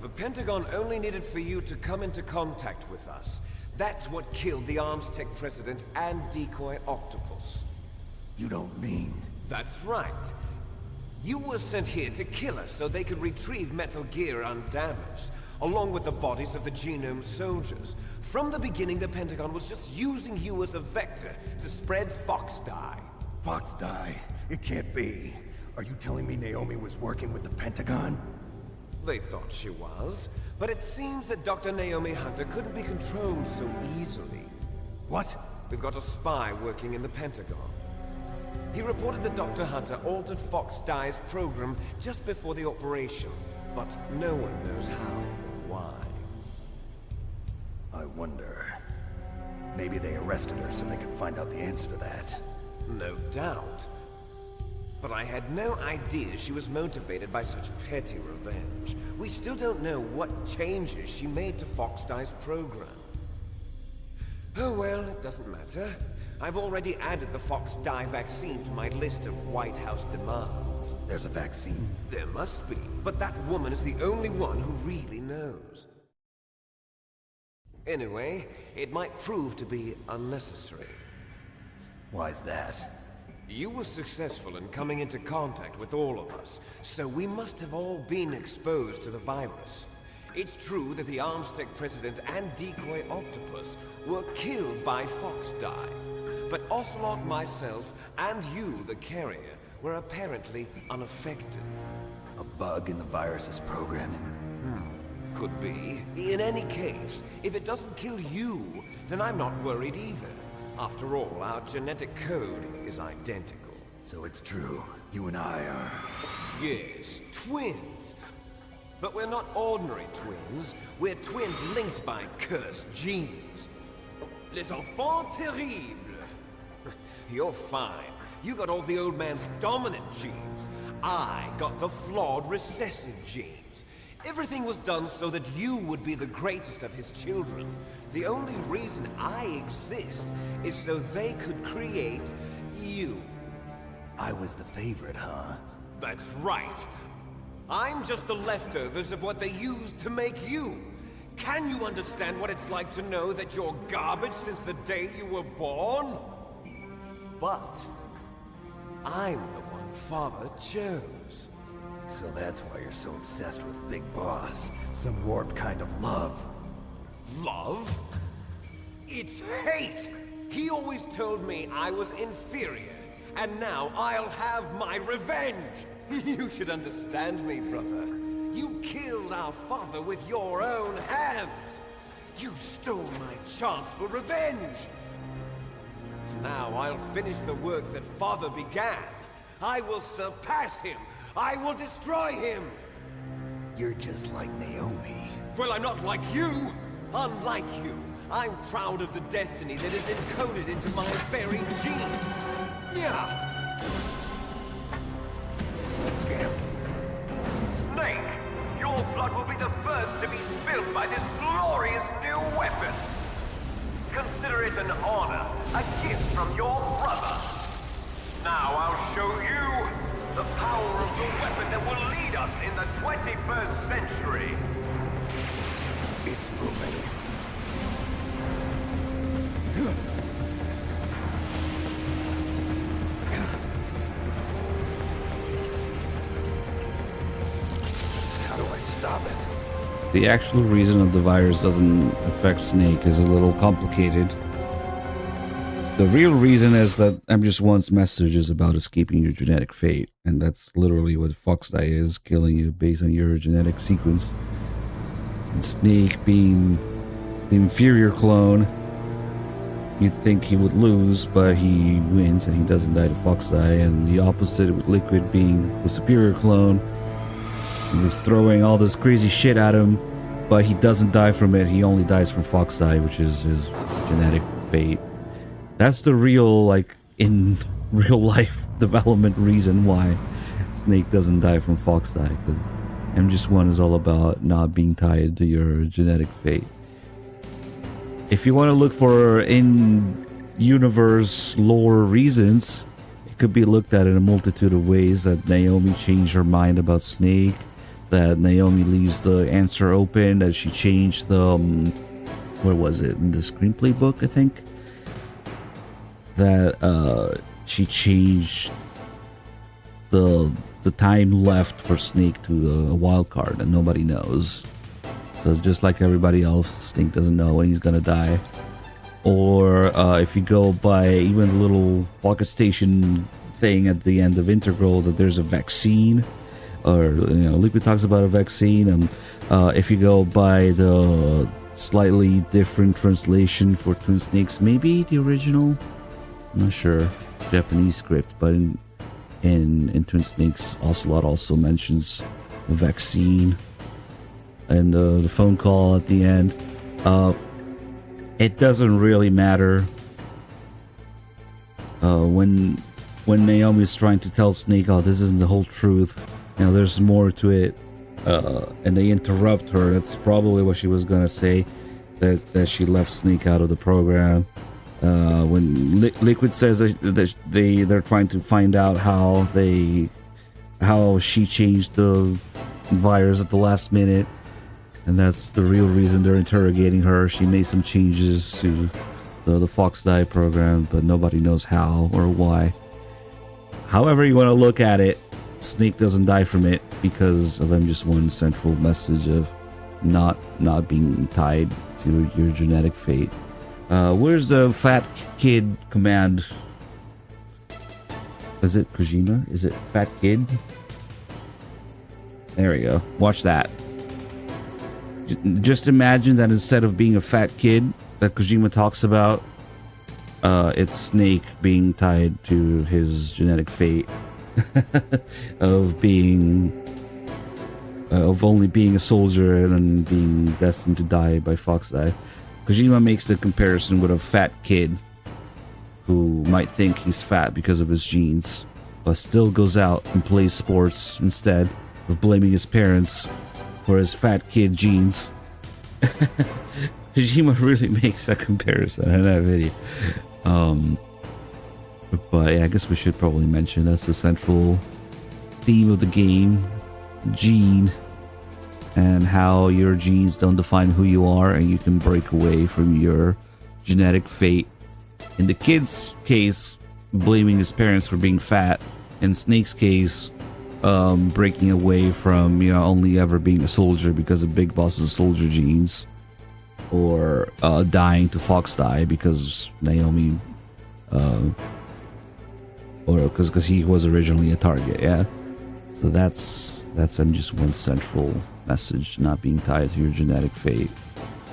The Pentagon only needed for you to come into contact with us. That's what killed the Arms Tech president and decoy octopus. You don't mean... That's right. You were sent here to kill us so they could retrieve Metal Gear undamaged, along with the bodies of the Genome soldiers. From the beginning, the Pentagon was just using you as a vector to spread Fox Dye. Fox Dye? It can't be. Are you telling me Naomi was working with the Pentagon? They thought she was, but it seems that Dr. Naomi Hunter couldn't be controlled so easily. What? We've got a spy working in the Pentagon. He reported that Dr. Hunter altered Fox Dye's program just before the operation, but no one knows how or why. I wonder... maybe they arrested her so they could find out the answer to that. No doubt. But I had no idea she was motivated by such petty revenge. We still don't know what changes she made to Fox Dye's program. Oh well, it doesn't matter. I've already added the Fox Dye vaccine to my list of White House demands. There's a vaccine? There must be, but that woman is the only one who really knows. Anyway, it might prove to be unnecessary. Why's that? You were successful in coming into contact with all of us, so we must have all been exposed to the virus. It's true that the Armstech President and Decoy Octopus were killed by Fox Dye, but Ocelot, myself, and you, the carrier, were apparently unaffected. A bug in the virus's programming? Could be. In any case, if it doesn't kill you, then I'm not worried either. After all, our genetic code is identical. So it's true. You and I are... Yes, twins. But we're not ordinary twins. We're twins linked by cursed genes. Les enfants terribles. You're fine. You got all the old man's dominant genes. I got the flawed recessive genes. Everything was done so that you would be the greatest of his children. The only reason I exist is so they could create you. I was the favorite, huh? That's right. I'm just the leftovers of what they used to make you. Can you understand what it's like to know that you're garbage since the day you were born? But I'm the one Father chose. So that's why you're so obsessed with Big Boss. Some warped kind of love. Love? It's hate! He always told me I was inferior, and now I'll have my revenge! You should understand me, brother. You killed our father with your own hands! You stole my chance for revenge! Now I'll finish the work that Father began. I will surpass him! I will destroy him! You're just like Naomi. Well, I'm not like you! Unlike you, I'm proud of the destiny that is encoded into my very genes! Yeah! Snake, your blood will be the first to be spilled by this glorious new weapon! Consider it an honor, a gift from your brother! Now I'll show you the power of the weapon that will lead us in the 21st century! It's moving. How do I stop it? The actual reason of the virus doesn't affect Snake is a little complicated. The real reason is that MGS1's message is about escaping your genetic fate, and that's literally what Fox Dye is, killing you based on your genetic sequence. And Snake being the inferior clone, you'd think he would lose, but he wins and he doesn't die to Fox Dye, and the opposite with Liquid being the superior clone. They're throwing all this crazy shit at him, but he doesn't die from it, he only dies from Fox Dye, which is his genetic fate. That's the real, like, in real life development reason why Snake doesn't die from Fox Dye, because MGS1 is all about not being tied to your genetic fate. If you want to look for in-universe lore reasons, it could be looked at in a multitude of ways, that Naomi changed her mind about Snake, that Naomi leaves the answer open, that she changed the, where was it, in the screenplay book, I think? That she changed the time left for Snake to a wild card and nobody knows. So just like everybody else, Snake doesn't know when he's gonna die. Or if you go by even the little pocket station thing at the end of Integral, that there's a vaccine, or Liquid talks about a vaccine. If you go by the slightly different translation for Twin Snakes, maybe the original, I'm not sure, Japanese script, but in Twin Snakes, Ocelot also mentions the vaccine and the phone call at the end. It doesn't really matter when Naomi's trying to tell Snake, oh, this isn't the whole truth, there's more to it, and they interrupt her. That's probably what she was gonna say, that she left Snake out of the program. When Liquid says that they're trying to find out how she changed the virus at the last minute, and that's the real reason they're interrogating her. She made some changes to the Fox Die program, but nobody knows how or why. However you want to look at it, Snake doesn't die from it because of MGS1's central message of not being tied to your genetic fate. Where's the Fat Kid command? Is it Kojima? Is it Fat Kid? There we go. Watch that. Just imagine that instead of being a fat kid that Kojima talks about, it's Snake being tied to his genetic fate of only being a soldier and being destined to die by Fox Die. Kojima makes the comparison with a fat kid who might think he's fat because of his genes, but still goes out and plays sports instead of blaming his parents for his fat kid genes. Kojima really makes that comparison in that video. But yeah, I guess we should probably mention that's the central theme of the game, gene, and how your genes don't define who you are, and you can break away from your genetic fate. In the kid's case, blaming his parents for being fat. In Snake's case, breaking away from only ever being a soldier because of Big Boss's soldier genes, or dying to Fox Die because Naomi, or because he was originally a target. Yeah, so that's just one central message: not being tied to your genetic fate.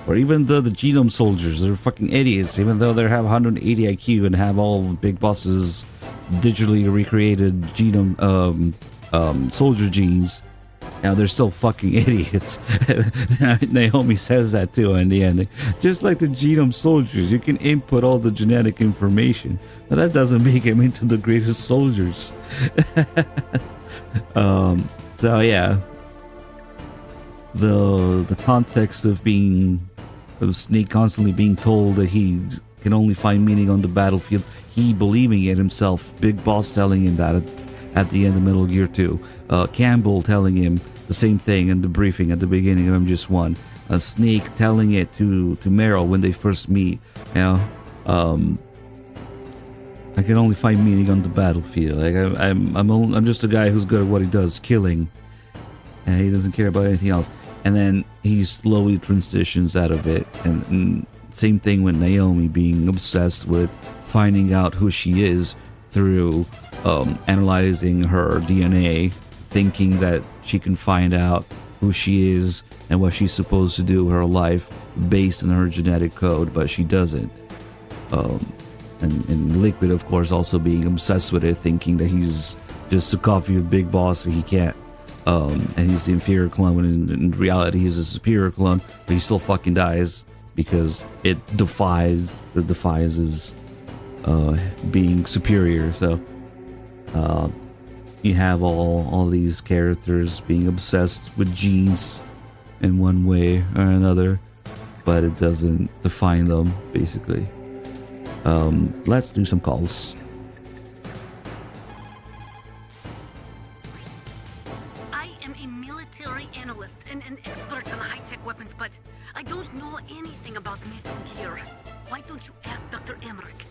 Or even the genome soldiers, they're fucking idiots. Even though they have 180 IQ and have all of Big Boss's digitally recreated genome soldier genes, they're still fucking idiots. Naomi says that too in the ending. Just like the genome soldiers, you can input all the genetic information, but that doesn't make them into the greatest soldiers. So yeah, the context of Snake constantly being told that he can only find meaning on the battlefield, he believing it himself, Big Boss telling him that at the end of Metal Gear 2, Campbell telling him the same thing in the briefing at the beginning of MGS1, Snake telling it to Meryl when they first meet. I can only find meaning on the battlefield. Like I'm just a guy who's good at what he does, killing, and he doesn't care about anything else. And then he slowly transitions out of it. And same thing with Naomi being obsessed with finding out who she is through analyzing her DNA, thinking that she can find out who she is and what she's supposed to do with her life based on her genetic code, but she doesn't. And Liquid, of course, also being obsessed with it, thinking that he's just a copy of Big Boss, and he can't. And he's the inferior clone, when in reality he's a superior clone, but he still fucking dies because it defies his being superior. So you have all these characters being obsessed with genes in one way or another, but it doesn't define them, basically. Let's do some calls. I am a military analyst and an expert on high-tech weapons, but I don't know anything about Metal Gear. Why don't you ask Dr. Emmerich?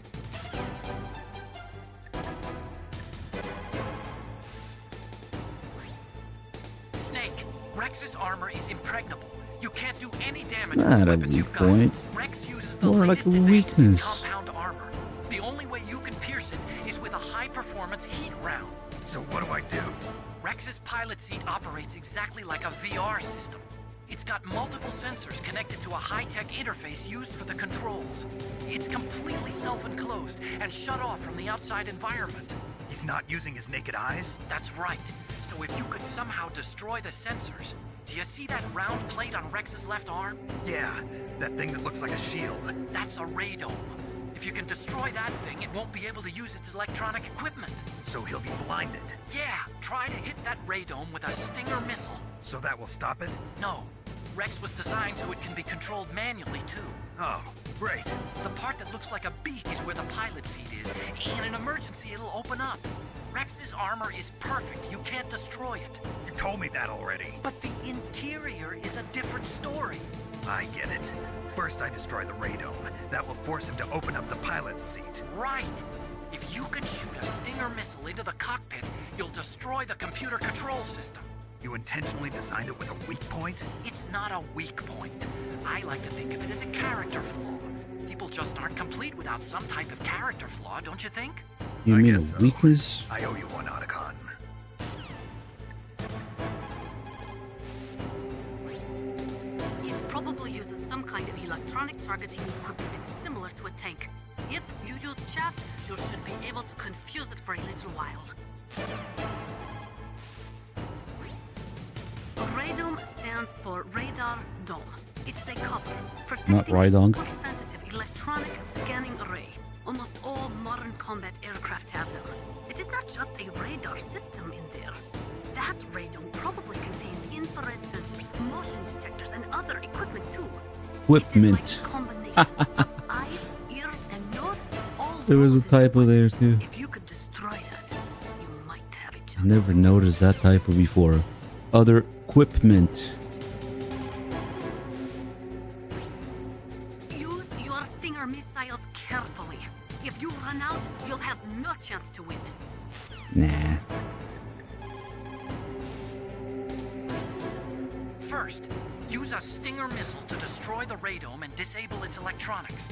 Rex's armor is impregnable. You can't do any damage It's not a weak point. Rex uses the More like a latest advances in weakness. compound armor. The only way you can pierce it is with a high-performance heat round. So what do I do? Rex's pilot seat operates exactly like a VR system. It's got multiple sensors connected to a high-tech interface used for the controls. It's completely self-enclosed and shut off from the outside environment. He's not using his naked eyes? That's right. So if you could somehow destroy the sensors... Do you see that round plate on Rex's left arm? Yeah, that thing that looks like a shield. That's a radome. If you can destroy that thing, it won't be able to use its electronic equipment. So he'll be blinded. Yeah, try to hit that radome with a Stinger missile. So that will stop it? No. Rex was designed so it can be controlled manually, too. Oh, great. The part that looks like a beak is where the pilot seat is. In an emergency, it'll open up. Rex's armor is perfect. You can't destroy it. You told me that already. But the interior is a different story. I get it. First I destroy the radome. That will force him to open up the pilot's seat. Right. If you can shoot a Stinger missile into the cockpit, you'll destroy the computer control system. You intentionally designed it with a weak point? It's not a weak point. I like to think of it as a character flaw. People just aren't complete without some type of character flaw, don't you think? You mean a so. weakness? I owe you one, Otacon. It probably uses some kind of electronic targeting equipment similar to a tank. If you use chaff, you should be able to confuse it for a little while. Radome stands for Radar Dome. It's a copper, Not protecting Rydong. sensitive electronic scanning array. Almost all modern combat aircraft have them. It is not just a radar system in there. That radome probably contains infrared sensors, motion detectors, and other equipment too. Equipment. It is like a combination of eyes, ear, and nose, all There was a rolled into typo one. there too. If you could destroy that, you might have a chance. I never noticed that typo before. Other equipment. Use your Stinger missiles carefully. If you run out, you'll have no chance to win. Nah. First, use a Stinger missile to destroy the radome and disable its electronics.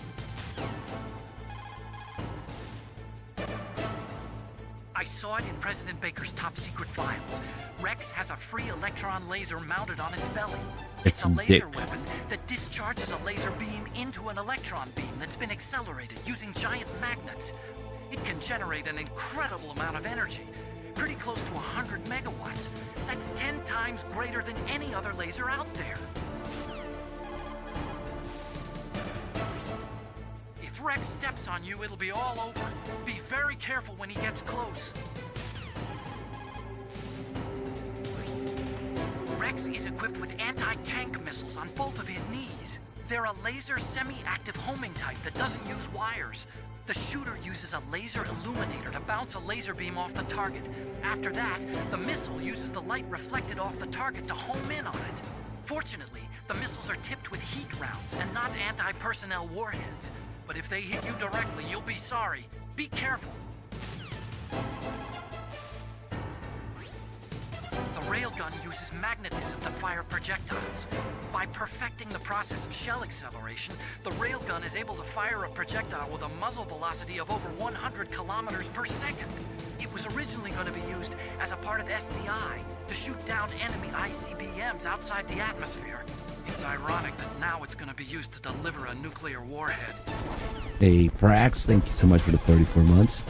I saw it in President Baker's top secret files. Rex has a free electron laser mounted on its belly. It's a laser dick. weapon that discharges a laser beam into an electron beam that's been accelerated using giant magnets. It can generate an incredible amount of energy, pretty close to 100 megawatts. That's 10 times greater than any other laser out there. If Rex steps on you, it'll be all over. Be very careful when he gets close. Rex is equipped with anti-tank missiles on both of his knees. They're a laser semi-active homing type that doesn't use wires. The shooter uses a laser illuminator to bounce a laser beam off the target. After that, the missile uses the light reflected off the target to home in on it. Fortunately, the missiles are tipped with heat rounds and not anti-personnel warheads. But if they hit you directly, you'll be sorry. Be careful. The railgun uses magnetism to fire projectiles. By perfecting the process of shell acceleration, the railgun is able to fire a projectile with a muzzle velocity of over 100 kilometers per second. It was originally going to be used as a part of SDI to shoot down enemy ICBMs outside the atmosphere. It's ironic that now it's going to be used to deliver a nuclear warhead. Hey, Prax, thank you so much for the 34 months.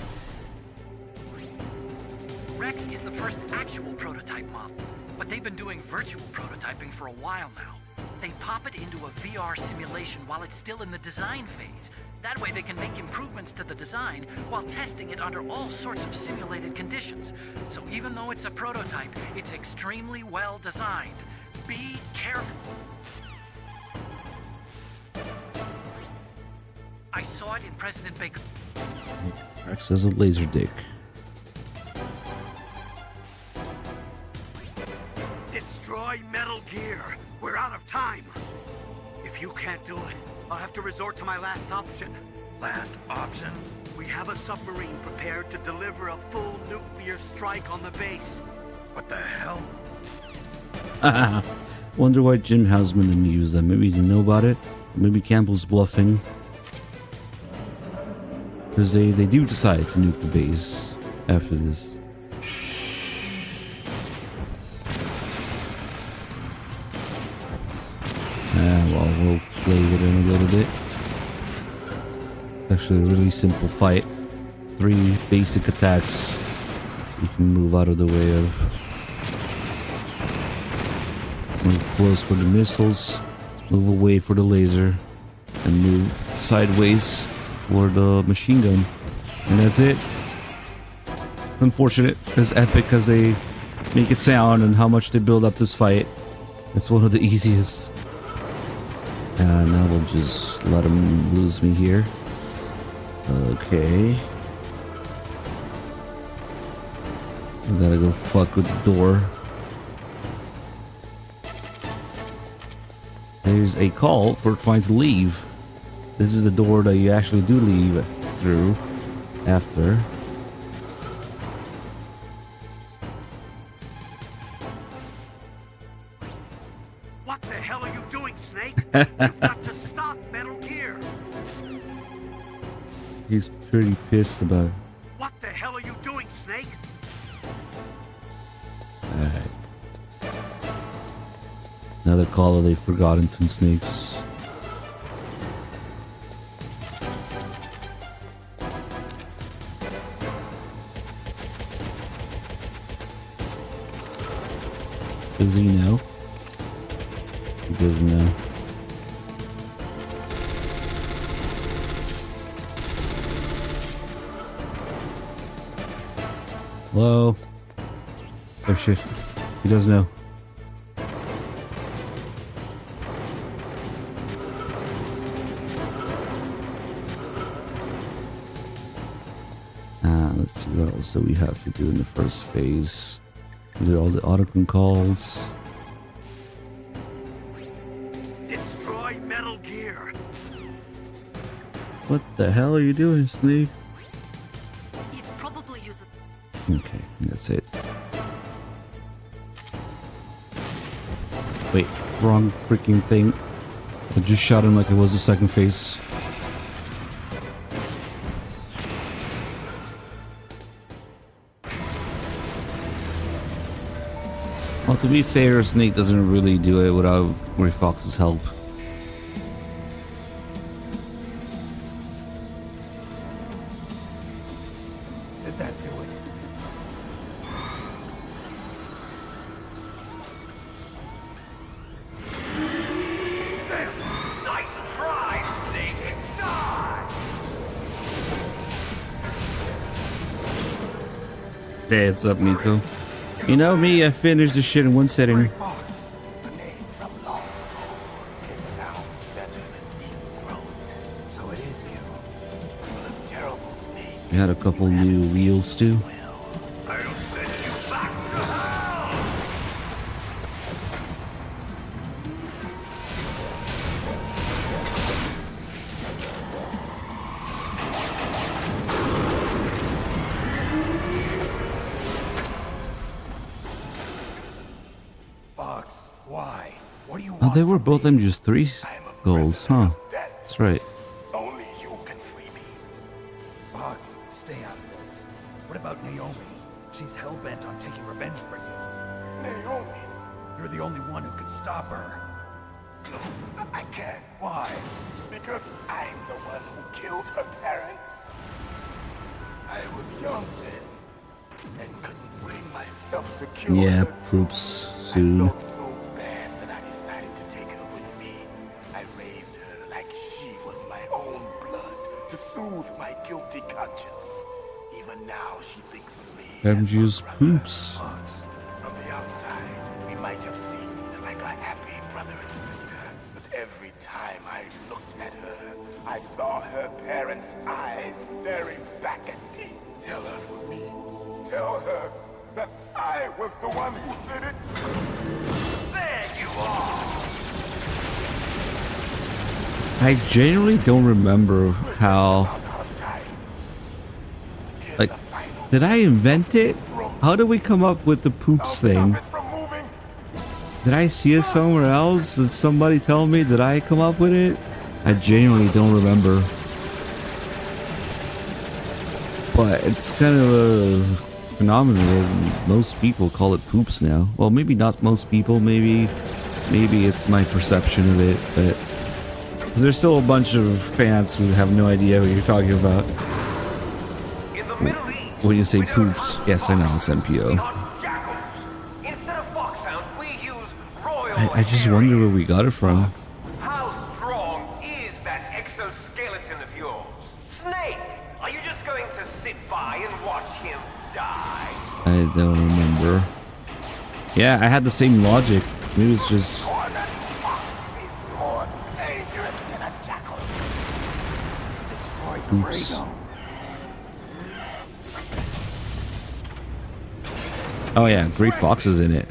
Rex is the first actual prototype model, but they've been doing virtual prototyping for a while now. They pop it into a VR simulation while it's still in the design phase. That way they can make improvements to the design while testing it under all sorts of simulated conditions. So even though it's a prototype, it's extremely well designed. Be careful. I saw it in President Baker. Prax has a laser dick. Destroy Metal Gear. We're out of time. If you can't do it, I'll have to resort to my last option. Last option? We have a submarine prepared to deliver a full nuclear strike on the base. What the hell? Wonder why Jim Hausman didn't use them. Maybe he didn't know about it. Maybe Campbell's bluffing. Because they do decide to nuke the base after this. Well, we'll play with him a little bit. It's actually a really simple fight. 3 basic attacks you can move out of the way of. Move close for the missiles, move away for the laser, and move sideways for the machine gun. And that's it. It's unfortunate, as epic as they make it sound and how much they build up this fight. It's one of the easiest. And now we'll just let him lose me here. Okay. I gotta go fuck with the door. There's a call for trying to leave. This is the door that you actually do leave through after. What the hell are you doing, Snake? You've got to stop Metal Gear. He's pretty pissed about it. What the hell are you doing, Snake? Alright. Another call of the Forgotten Twin Snakes. Does he know? He doesn't know. Hello? Oh shit. He does know. Let's see what else do we have to do in the first phase. We did all the autocon calls. Destroy Metal Gear. What the hell are you doing, Snake? He'd probably use it. Okay, that's it. Wait, wrong freaking thing. I just shot him like it was the second phase. Well, to be fair, Snake doesn't really do it without Ray Fox's help. Did that do it? Damn! Nice try, Snake! Die! Hey, what's up, Nico? You know me, I finished this shit in one setting. It sounds better than Deep Throat. So it is you. You look terrible, Snake. We had a couple new wheels too. I'll send you back to hell! Fox, why? What do you Oh, want? they were both MGS3 goals, huh? That's right. Only you can free me. Fox, stay out of this. What about Naomi? She's hell-bent on taking revenge for you. Naomi? You're the only one who can stop her. No, I can't. Why? Because I'm the one who killed her parents. I was young then, and couldn't bring myself to kill Yeah, her. oops, soon. I felt so bad that I decided to take her with me. I raised her like she was my own blood to soothe my guilty conscience. Even now, she thinks of me MGS poops. Fox. From the outside, we might have seemed like a happy brother and sister, but every time I looked at her, I saw her parents' eyes staring back at me. Tell her for me. Tell her that I was the one who did it. There you are! I genuinely don't remember how... Like, did I invent it? How did we come up with the poops thing? Did I see it somewhere else? Did somebody tell me? Did I come up with it? I genuinely don't remember. But it's kind of a phenomenon. Most people call it poops now. Well, maybe not most people. Maybe it's my perception of it. But 'cause there's still a bunch of fans who have no idea what you're talking about. When you say poops, yes, I know it's MPO. I just wonder where we got it from. How strong is that exoskeleton of yours? Snake, are you just going to sit by and watch him die? I don't remember. Yeah, I had the same logic. It was just... Oops. Oh yeah, Great Fox is in it.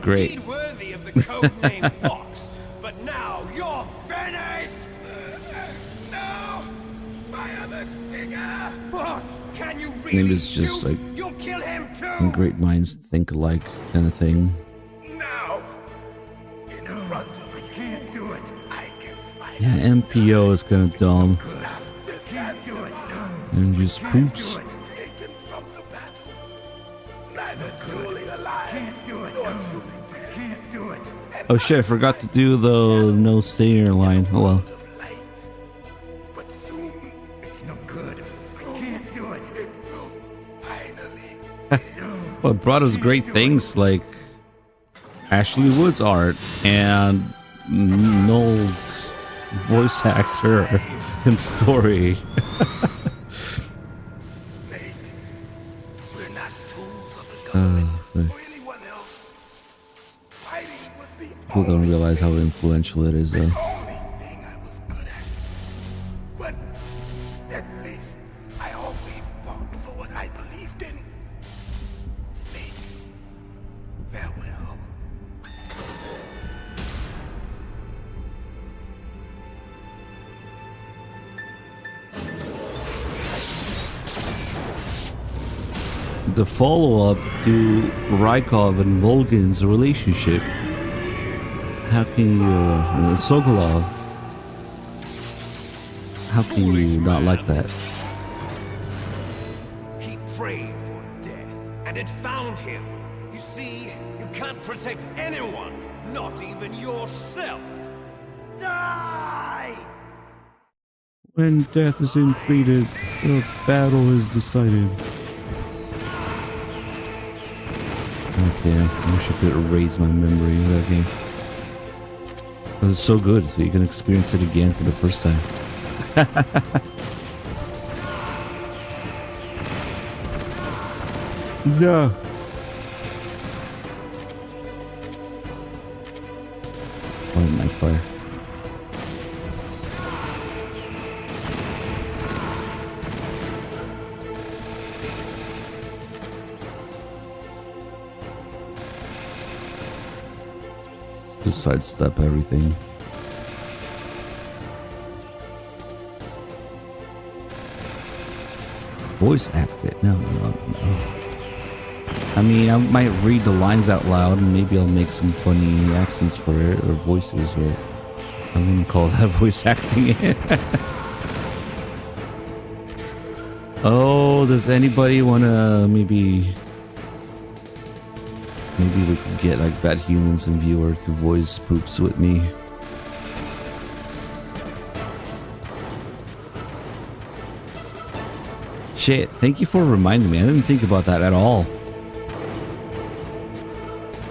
Great. Worthy of the codename Fox, but now you're finished! No! Fire the stinger! Fox, can you really Maybe it's just like you'll kill him too! when great minds think alike kind of thing. Now, in front of you, can't do it. I can fight. Yeah, MPO is kind of dumb. And just poops. Oh shit, I forgot to do the no stinger line. Oh well. It's no good. I can't do it. Well, it brought us great things like Ashley Wood's art and Noel's voice actor and story. People don't realize how influential it is, though. But at least I always fought for what I believed in. Snake, farewell. The follow-up to Rykov and Volgin's relationship. How can you, Sokolov? How can you not like that? He prayed for death, and it found him. You see, you can't protect anyone, not even yourself. Die! When death is entreated, the battle is decided. Oh damn, I wish I could erase my memory of that game. But it's so good, so you can experience it again for the first time. No. Light my fire. Just sidestep everything. Voice act it. No. I mean, I might read the lines out loud and maybe I'll make some funny accents for it or voices, but I wouldn't call that voice acting it. Oh, does anybody wanna maybe we could get like Bad Humans and Viewer to voice poops with me. Shit, thank you for reminding me. I didn't think about that at all.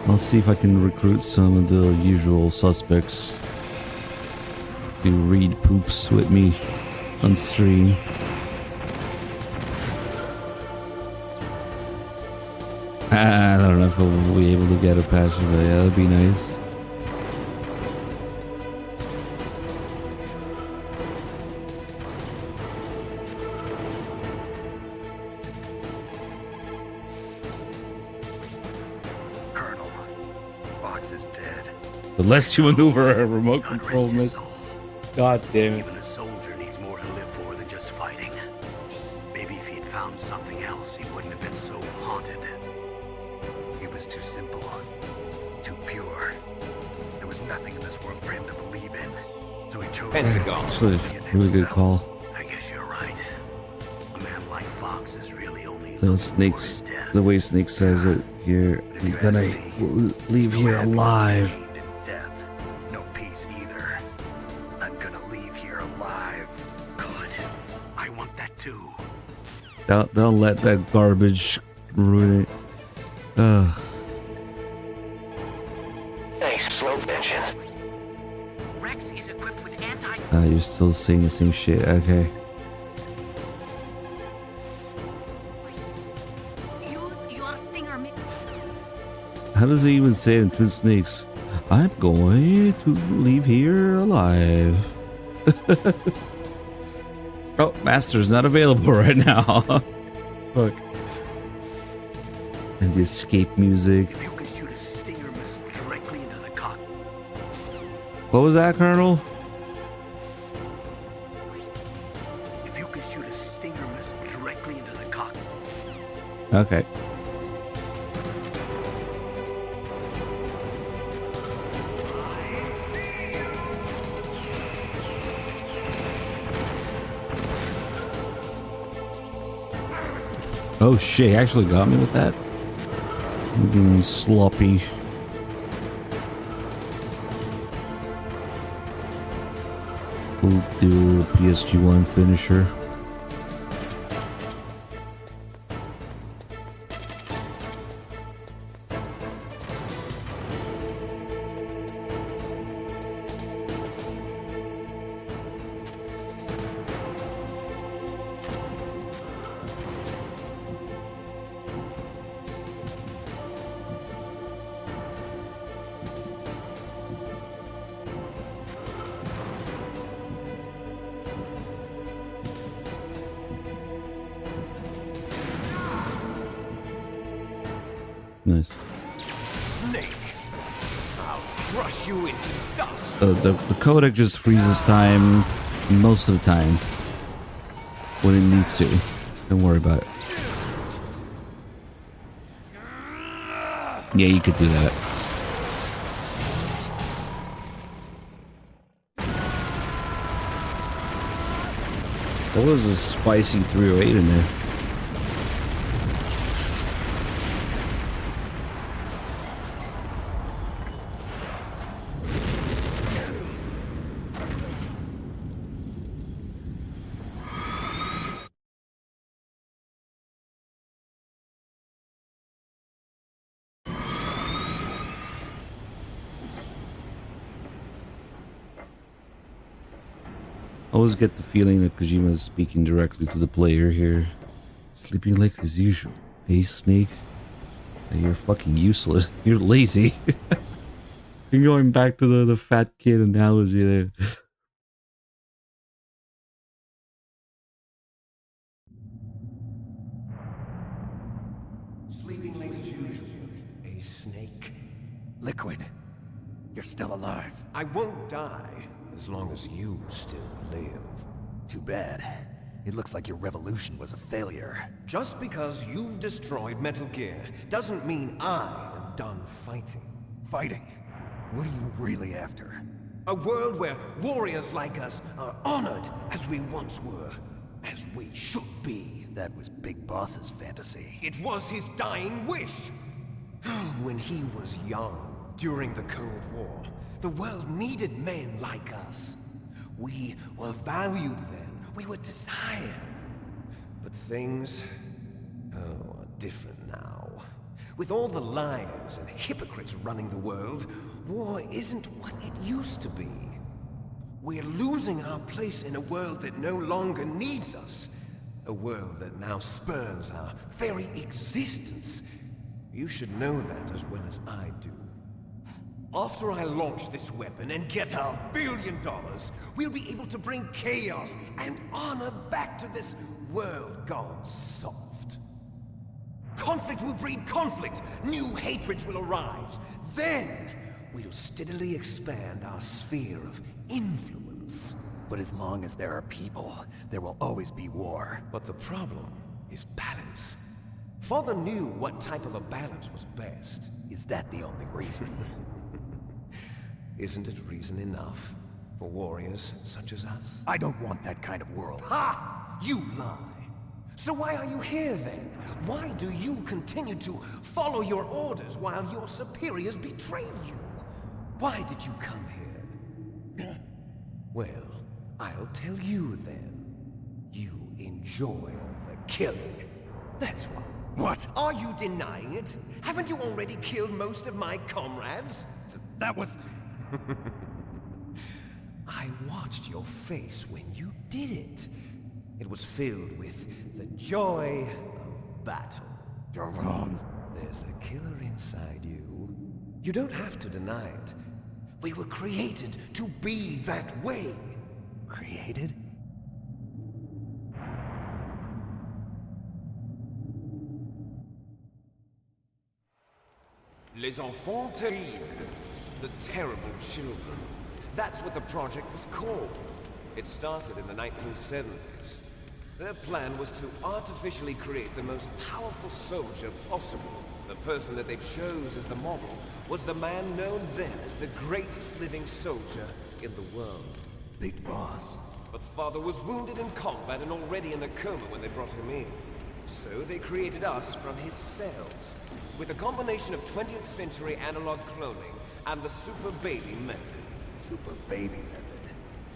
I'll see if I can recruit some of the usual suspects to read poops with me on stream. I don't know if we'll be able to get a patch, but yeah, that'd be nice. Colonel, Fox is dead. The less you maneuver a remote control missile. God damn it. Even a soldier needs more to live for than just fighting. Maybe if he'd found something else, he wouldn't have been so haunted. He was too simple, too pure. nothing in this world for him to believe in. So he chose Pentagon. Actually, really good call. I guess you're right. A man like Fox is really only The Snake's, the way Snake says it here, you're gonna leave here alive. Death. No peace either. I'm gonna leave here alive. Good. I want that too. Don't let that garbage ruin it. Ugh. Nice slow engine. Rex is equipped with anti. You're still saying the same shit. Okay. How does he even say it in Twin Snakes? I'm going to leave here alive. Oh, Master's not available right now. Fuck. And the escape music. If you can shoot a Stinger missile directly into the cockpit. What was that, Colonel? If you can shoot a Stinger missile directly into the cockpit. Okay. Oh shit, he actually got me with that? I'm getting sloppy. We'll do PSG1 finisher. Nice. Snake, I'll crush you into dust. The codec just freezes time most of the time when it needs to. Don't worry about it. Yeah, you could do that. What was a spicy 308 in there? I always get the feeling that Kojima is speaking directly to the player here. Sleeping like as usual. Hey, Snake. You're fucking useless. You're lazy. You're going back to the fat kid analogy there. Sleeping late as usual. A snake. Liquid. You're still alive. I won't die as long as you still live. Too bad. It looks like your revolution was a failure. Just because you've destroyed Metal Gear doesn't mean I am done fighting. Fighting? What are you really after? A world where warriors like us are honored as we once were, as we should be. That was Big Boss's fantasy. It was his dying wish. When he was young, during the Cold War, the world needed men like us. We were valued then. We were desired. But things, are different now. With all the liars and hypocrites running the world, war isn't what it used to be. We're losing our place in a world that no longer needs us. A world that now spurns our very existence. You should know that as well as I do. After I launch this weapon and get our $1 billion, we'll be able to bring chaos and honor back to this world gone soft. Conflict will breed conflict. New hatreds will arise. Then, we'll steadily expand our sphere of influence. But as long as there are people, there will always be war. But the problem is balance. Father knew what type of a balance was best. Is that the only reason? Isn't it reason enough for warriors such as us? I don't want that kind of world. Ha! You lie! So why are you here then? Why do you continue to follow your orders while your superiors betray you? Why did you come here? Well, I'll tell you then. You enjoy all the killing. That's why. What? Are you denying it? Haven't you already killed most of my comrades? That was... I watched your face when you did it. It was filled with the joy of battle. You're wrong. There's a killer inside you. You don't have to deny it. We were created to be that way. Created? Les enfants terribles. The terrible children. That's what the project was called. It started in the 1970s. Their plan was to artificially create the most powerful soldier possible. The person that they chose as the model was the man known then as the greatest living soldier in the world. Big Boss. But Father was wounded in combat and already in a coma when they brought him in. So they created us from his cells, with a combination of 20th century analog cloning and the super baby method. Super baby method?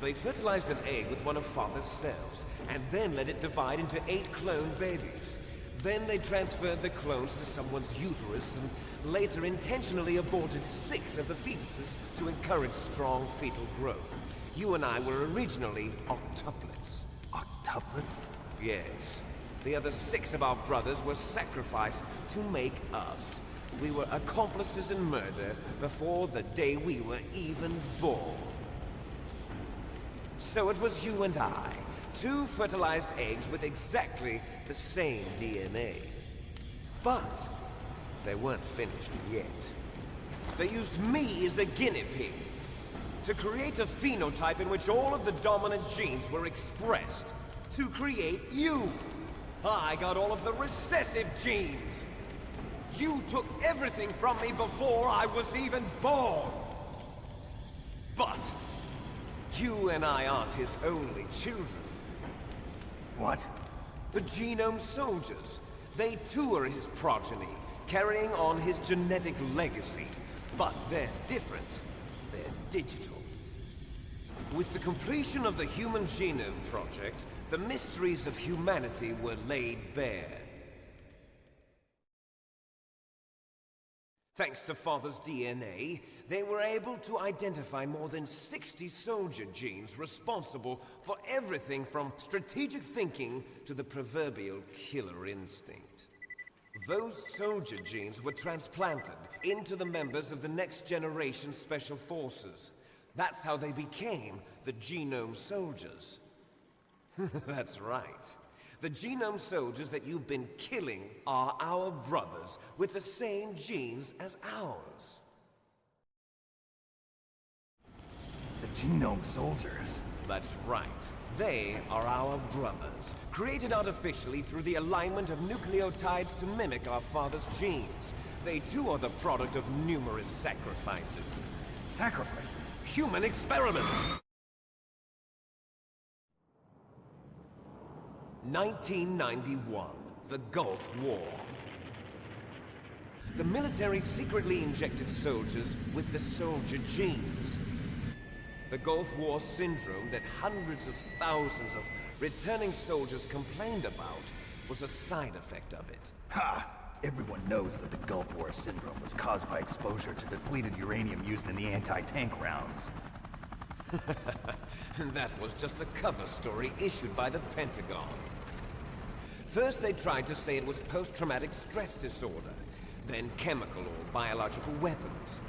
They fertilized an egg with one of Father's cells, and then let it divide into 8 clone babies. Then they transferred the clones to someone's uterus, and later intentionally aborted 6 of the fetuses to encourage strong fetal growth. You and I were originally octuplets. Octuplets? Yes. The other 6 of our brothers were sacrificed to make us. We were accomplices in murder before the day we were even born. So it was you and I, 2 fertilized eggs with exactly the same DNA. But they weren't finished yet. They used me as a guinea pig to create a phenotype in which all of the dominant genes were expressed to create you. I got all of the recessive genes. You took everything from me before I was even born. But you and I aren't his only children. What? The Genome Soldiers. They too are his progeny, carrying on his genetic legacy. But they're different. They're digital. With the completion of the Human Genome Project, the mysteries of humanity were laid bare. Thanks to Father's DNA, they were able to identify more than 60 soldier genes responsible for everything from strategic thinking to the proverbial killer instinct. Those soldier genes were transplanted into the members of the next generation Special Forces. That's how they became the Genome Soldiers. That's right. The Genome Soldiers that you've been killing are our brothers with the same genes as ours. The Genome Soldiers? That's right. They are our brothers, created artificially through the alignment of nucleotides to mimic our father's genes. They too are the product of numerous sacrifices. Sacrifices? Human experiments! 1991, the Gulf War. The military secretly injected soldiers with the soldier genes. The Gulf War syndrome that hundreds of thousands of returning soldiers complained about was a side effect of it. Ha! Everyone knows that the Gulf War syndrome was caused by exposure to depleted uranium used in the anti-tank rounds. That was just a cover story issued by the Pentagon. First they tried to say it was post-traumatic stress disorder, then chemical or biological weapons.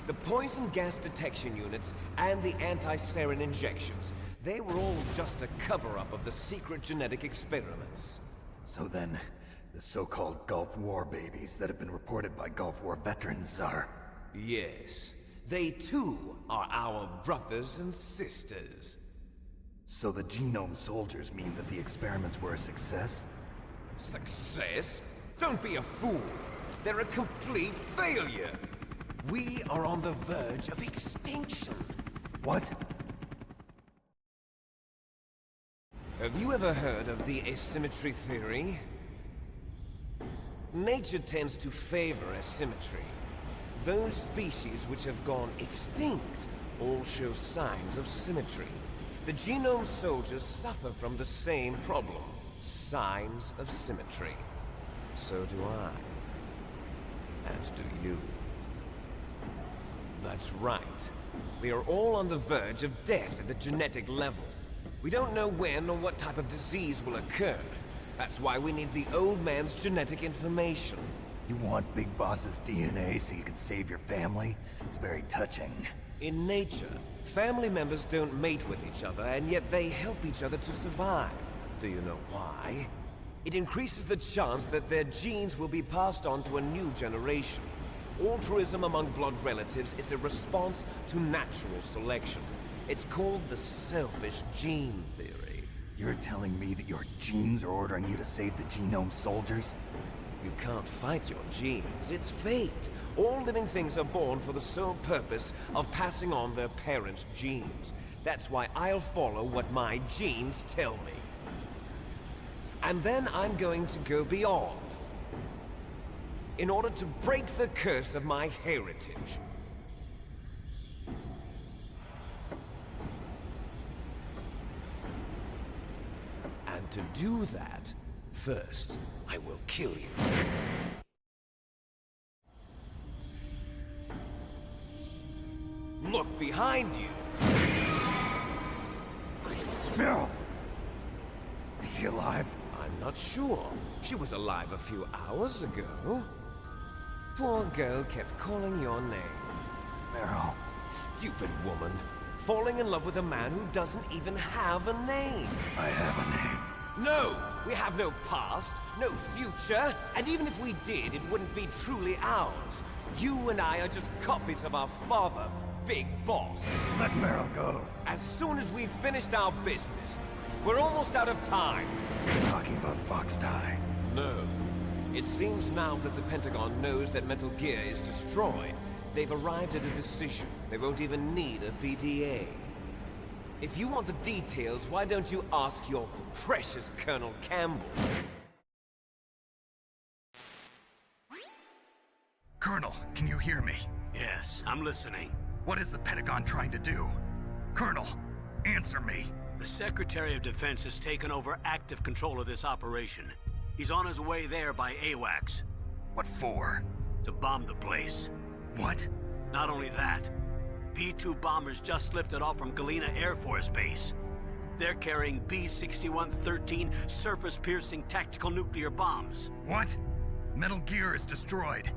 The poison gas detection units and the anti-sarin injections, they were all just a cover-up of the secret genetic experiments. So then, the so-called Gulf War babies that have been reported by Gulf War veterans are... Yes. They too are our brothers and sisters. So the Genome Soldiers mean that the experiments were a success? Success? Don't be a fool. They're a complete failure. We are on the verge of extinction. What? Have you ever heard of the asymmetry theory? Nature tends to favor asymmetry. Those species which have gone extinct all show signs of symmetry. The genome soldiers suffer from the same problem. Signs of symmetry. So do I. As do you. That's right. We are all on the verge of death at the genetic level. We don't know when or what type of disease will occur. That's why we need the old man's genetic information. You want Big Boss's DNA so you can save your family? It's very touching. In nature, family members don't mate with each other, and yet they help each other to survive. Do you know why? It increases the chance that their genes will be passed on to a new generation. Altruism among blood relatives is a response to natural selection. It's called the selfish gene theory. You're telling me that your genes are ordering you to save the genome soldiers? You can't fight your genes. It's fate. All living things are born for the sole purpose of passing on their parents' genes. That's why I'll follow what my genes tell me. And then I'm going to go beyond. In order to break the curse of my heritage. And to do that, first, I will kill you. Look behind you! Meryl! Is she alive? I'm not sure. She was alive a few hours ago. Poor girl kept calling your name. Meryl. Stupid woman. Falling in love with a man who doesn't even have a name. I have a name. No! We have no past, no future, and even if we did, it wouldn't be truly ours. You and I are just copies of our father, Big Boss. Let Meryl go. As soon as we've finished our business, we're almost out of time. You're talking about Fox Die. No. It seems now that the Pentagon knows that Metal Gear is destroyed. They've arrived at a decision. They won't even need a PDA. If you want the details, why don't you ask your precious Colonel Campbell? Colonel, can you hear me? Yes, I'm listening. What is the Pentagon trying to do? Colonel, answer me. The Secretary of Defense has taken over active control of this operation. He's on his way there by AWACS. What for? To bomb the place. What? Not only that, B-2 bombers just lifted off from Galena Air Force Base. They're carrying B-6113 surface-piercing tactical nuclear bombs. What? Metal Gear is destroyed.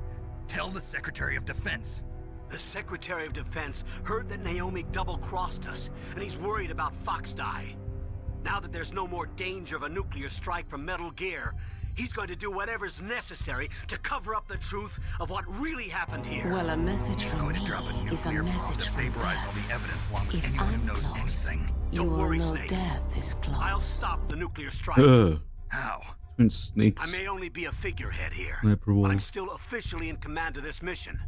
Tell the Secretary of Defense. The Secretary of Defense heard that Naomi double-crossed us, and he's worried about Fox Die. Now that there's no more danger of a nuclear strike from Metal Gear, he's going to do whatever's necessary to cover up the truth of what really happened here. Well, a message from me is a message from death. If I'm close, you will know death is close. I'll stop the nuclear strike. How? Snakes. I may only be a figurehead here, Sniper but wolf. I'm still officially in command of this mission.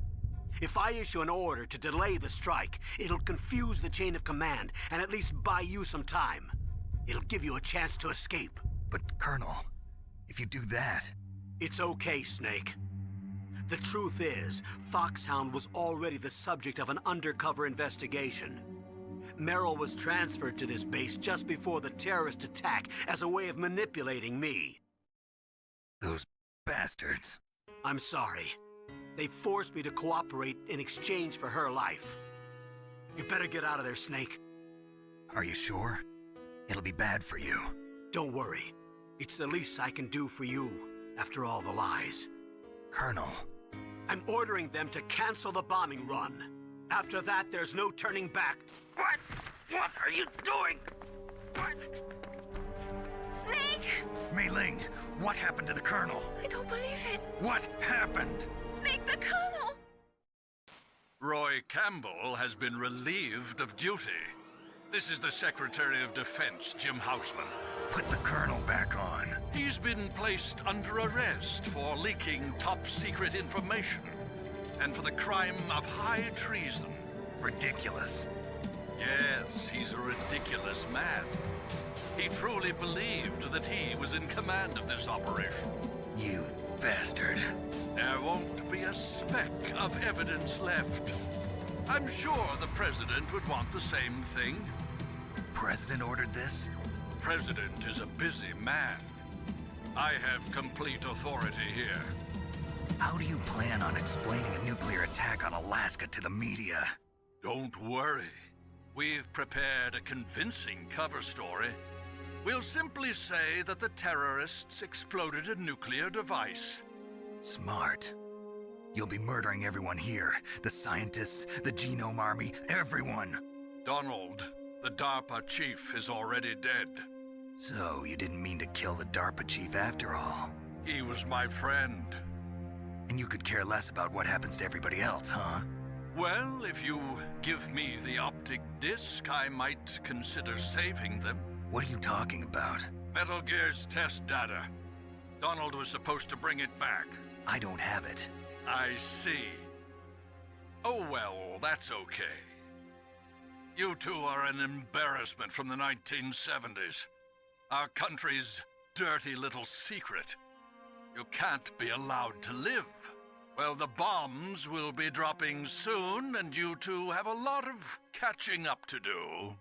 If I issue an order to delay the strike, it'll confuse the chain of command and at least buy you some time. It'll give you a chance to escape. But, Colonel, if you do that... It's okay, Snake. The truth is, Foxhound was already the subject of an undercover investigation. Merrill was transferred to this base just before the terrorist attack as a way of manipulating me. Those bastards. I'm sorry. They forced me to cooperate in exchange for her life. You better get out of there, Snake. Are you sure? It'll be bad for you. Don't worry. It's the least I can do for you, after all the lies. Colonel. I'm ordering them to cancel the bombing run. After that, there's no turning back. What? What are you doing? What? Snake! Mei Ling, what happened to the Colonel? I don't believe it. What happened? Snake, the Colonel! Roy Campbell has been relieved of duty. This is the Secretary of Defense, Jim Houseman. Put the Colonel back on. He's been placed under arrest for leaking top-secret information. and for the crime of high treason. Ridiculous. Yes, he's a ridiculous man. He truly believed that he was in command of this operation. You bastard. There won't be a speck of evidence left. I'm sure the President would want the same thing. President ordered this? The President is a busy man. I have complete authority here. How do you plan on explaining a nuclear attack on Alaska to the media? Don't worry. We've prepared a convincing cover story. We'll simply say that the terrorists exploded a nuclear device. Smart. You'll be murdering everyone here. The scientists, the Genome Army, everyone. Donald, the DARPA chief, is already dead. So, you didn't mean to kill the DARPA chief after all? He was my friend. And you could care less about what happens to everybody else, huh? Well, if you give me the optic disc, I might consider saving them. What are you talking about? Metal Gear's test data. Donald was supposed to bring it back. I don't have it. I see. Oh well, that's okay. You two are an embarrassment from the 1970s. Our country's dirty little secret. You can't be allowed to live. Well, the bombs will be dropping soon, and you two have a lot of catching up to do.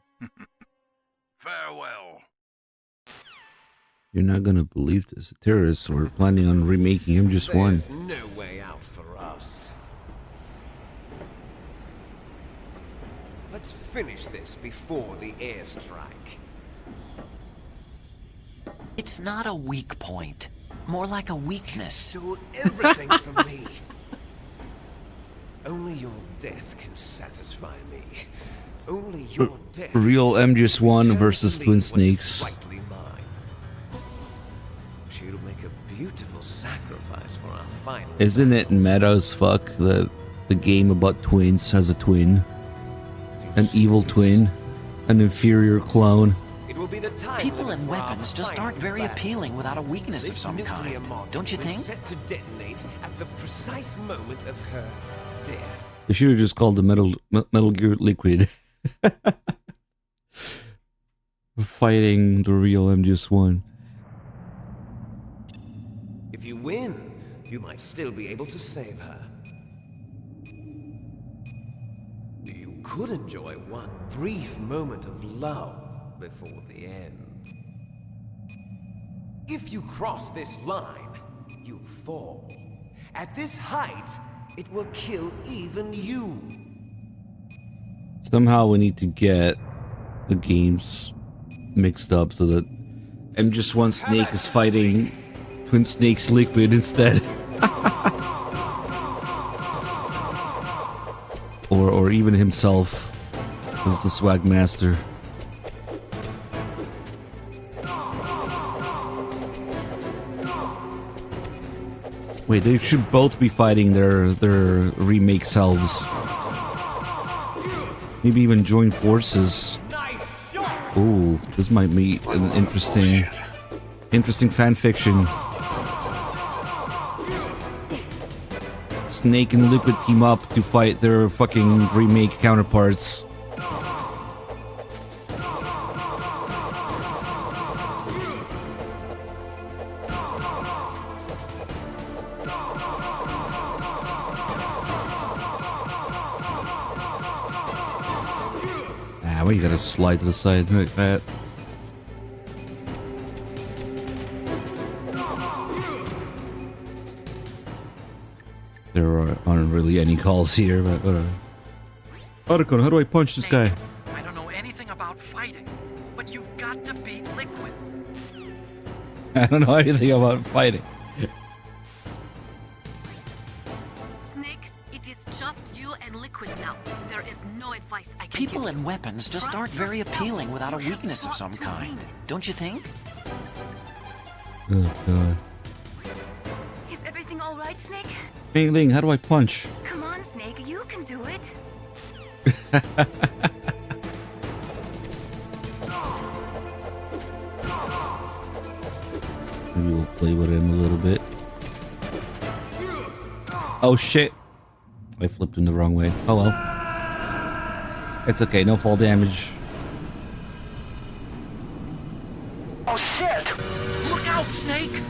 Farewell. You're not gonna believe this. The terrorists were planning on remaking MGS1. There's no way out for us. Let's finish this before the airstrike. It's not a weak point. More like a weakness. Stole everything from me. Only your death can satisfy me. Only your death. Real MGS1 versus Twin Snakes. Rightly mine. She'll make a beautiful sacrifice for our final. Isn't it meta as fuck that the game about twins has a twin? An evil twin? An inferior clone? It will be the time. People and weapons just aren't very appealing without a weakness of some kind. Don't you think? Set to detonate at the precise moment of her death. They should have just called the Metal Gear Liquid. Fighting the real MGS1. If you win, you might still be able to save her. You could enjoy one brief moment of love before the end. If you cross this line, you fall. At this height, it will kill even you. Somehow we need to get the games mixed up so that MGS1 Snake is fighting Twin Snakes Liquid instead. or even himself as the Swag Master. Wait, they should both be fighting their remake selves. Maybe even join forces. Ooh, this might be an interesting fan fiction. Snake and Liquid team up to fight their fucking remake counterparts. Ah, well, you gotta slide to the side like that. There aren't really any calls here, but whatever. Otacon, how do I punch this guy? I don't know anything about fighting, but you've got to beat Liquid. I don't know anything about fighting. Snake, it is just you and Liquid now. There is no advice I can People give and weapons just aren't very appealing without a weakness of some kind. Don't you think? Oh god. Is everything all right, Snake? Ling Ling, how do I punch? Come on, Snake, you can do it. Maybe we'll play with him a little bit. Oh shit. I flipped him the wrong way. Oh well. It's okay, no fall damage. Oh shit! Look out, Snake!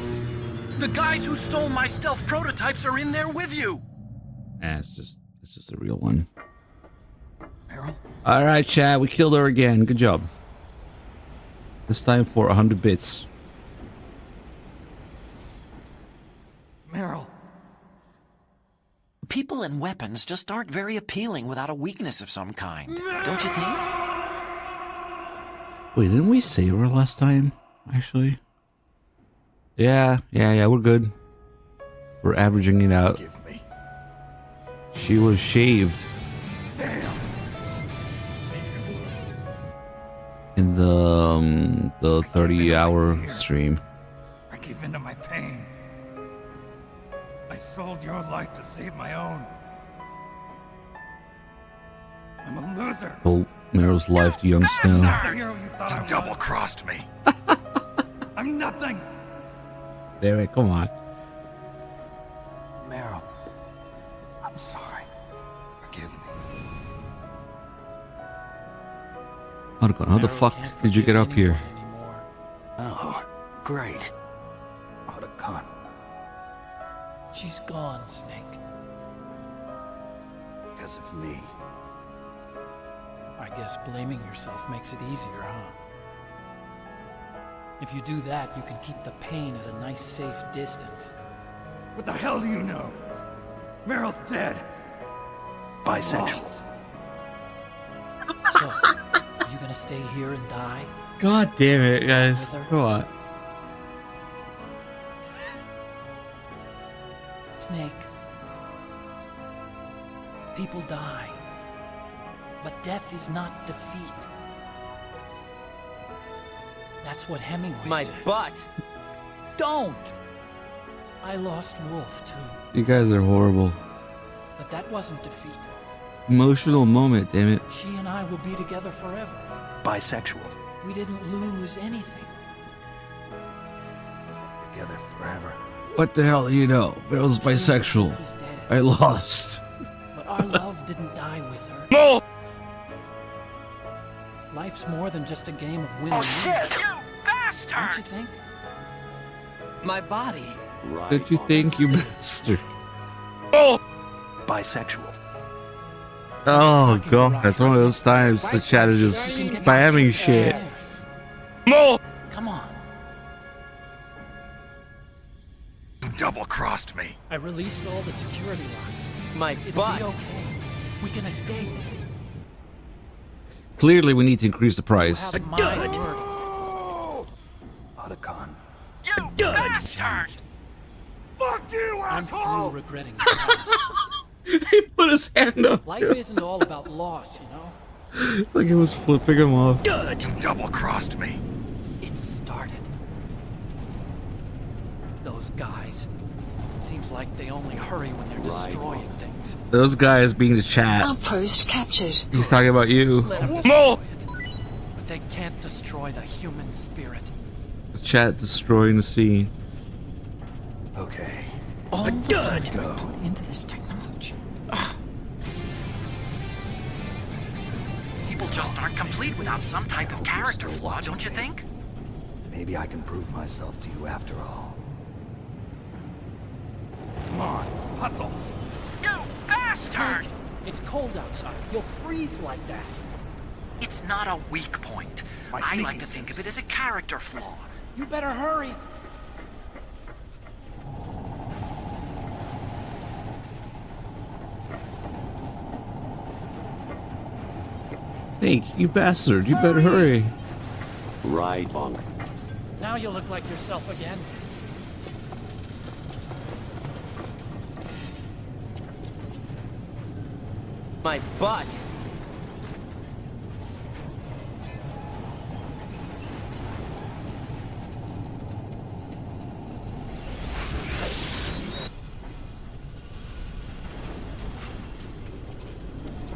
The guys who stole my stealth prototypes are in there with you! It's just a real one. Alright, chat, we killed her again. Good job. This time for 100 bits. Meryl. People and weapons just aren't very appealing without a weakness of some kind, don't you think? Wait, didn't we save her last time? Actually? Yeah, we're good. We're averaging it out. She was shaved. In the 30-hour stream. I gave in to my pain. I sold your life to save my own. I'm a loser. Sold Meryl's life to young Snow. You double-crossed me. I'm nothing. Damn it, come on. Meryl, I'm sorry. Forgive me. How the fuck did you get up here? Oh, great. Otacon. She's gone, Snake. Because of me. I guess blaming yourself makes it easier, huh? If you do that, you can keep the pain at a nice, safe distance. What the hell do you know? Meryl's dead. Bisexual. So, are you gonna stay here and die? God damn it, guys. Come on. Snake. People die. But death is not defeat. That's what Hemingway said. butt! Don't! I lost Wolf, too. You guys are horrible. But that wasn't defeat. Emotional moment, damn it. She and I will be together forever. Bisexual. We didn't lose anything. Together forever. What the hell do you know? Meryl's bisexual. I lost. But our love didn't die with her. No! Life's more than just a game of win and lose. You bastard! Don't you think? My body. Did you think, you bastard? Oh! Bisexual. Oh god, that's one of those times the chat is just spamming shit. No! Come on. You double-crossed me. I released all the security locks. My It'll butt. be okay. We can escape. Clearly we need to increase the price. Have my word. Otacon. You bastard! Fuck you, I'm through regretting the past. He put his hand up. Life isn't all about loss, you know? It's like he was flipping him off. You double-crossed me. It started. Those guys. Seems like they only hurry when they're destroying things. Those guys being the chat. Outpost captured. He's talking about you. Let them destroy it. But they can't destroy the human spirit. The chat destroying the scene. Okay. All the time Let's go. I put into this technology. People just aren't complete without some type of character flaw, don't you think? Maybe I can prove myself to you after all. Come on, hustle. You bastard! It's cold outside. You'll freeze like that. It's not a weak point. I like to think of it as a character flaw. You better hurry. Hey, you bastard, you better hurry. Right on. Now you look like yourself again. My butt.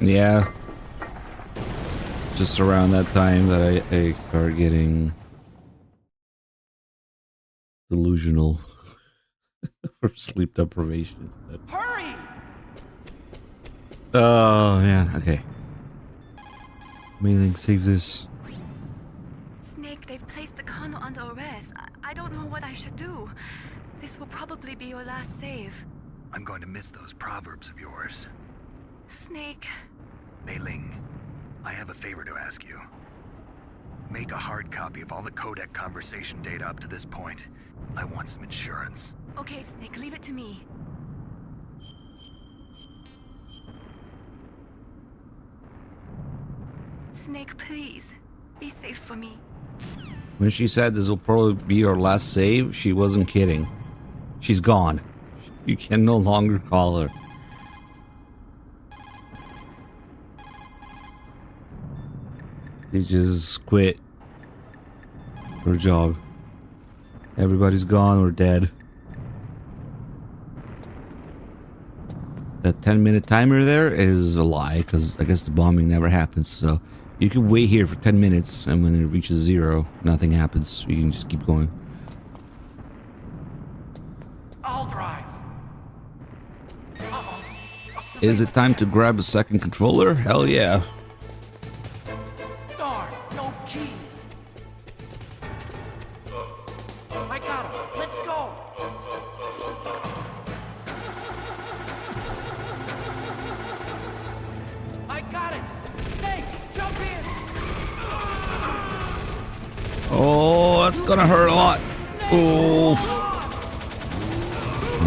Yeah. Just around that time that I started getting delusional for sleep deprivation. Hurry! Oh, man. Okay. Mailing, save this. Snake, they've placed the colonel under arrest. I don't know what I should do. This will probably be your last save. I'm going to miss those proverbs of yours. Snake. Mei Ling, I have a favor to ask you. Make a hard copy of all the codec conversation data up to this point. I want some insurance. Okay, Snake, leave it to me. Snake, please. Be safe for me. When she said this will probably be her last save, she wasn't kidding. She's gone. You can no longer call her. She just quit her job. Everybody's gone or dead. That 10-minute timer there is a lie, because I guess the bombing never happens. So you can wait here for 10 minutes, and when it reaches 0, nothing happens. You can just keep going. I'll drive. Is it time to grab a second controller? Hell yeah. Darn, no keys. I got him. Let's go. I got it. Snake, jump in. Oh, that's gonna hurt a lot. Oof.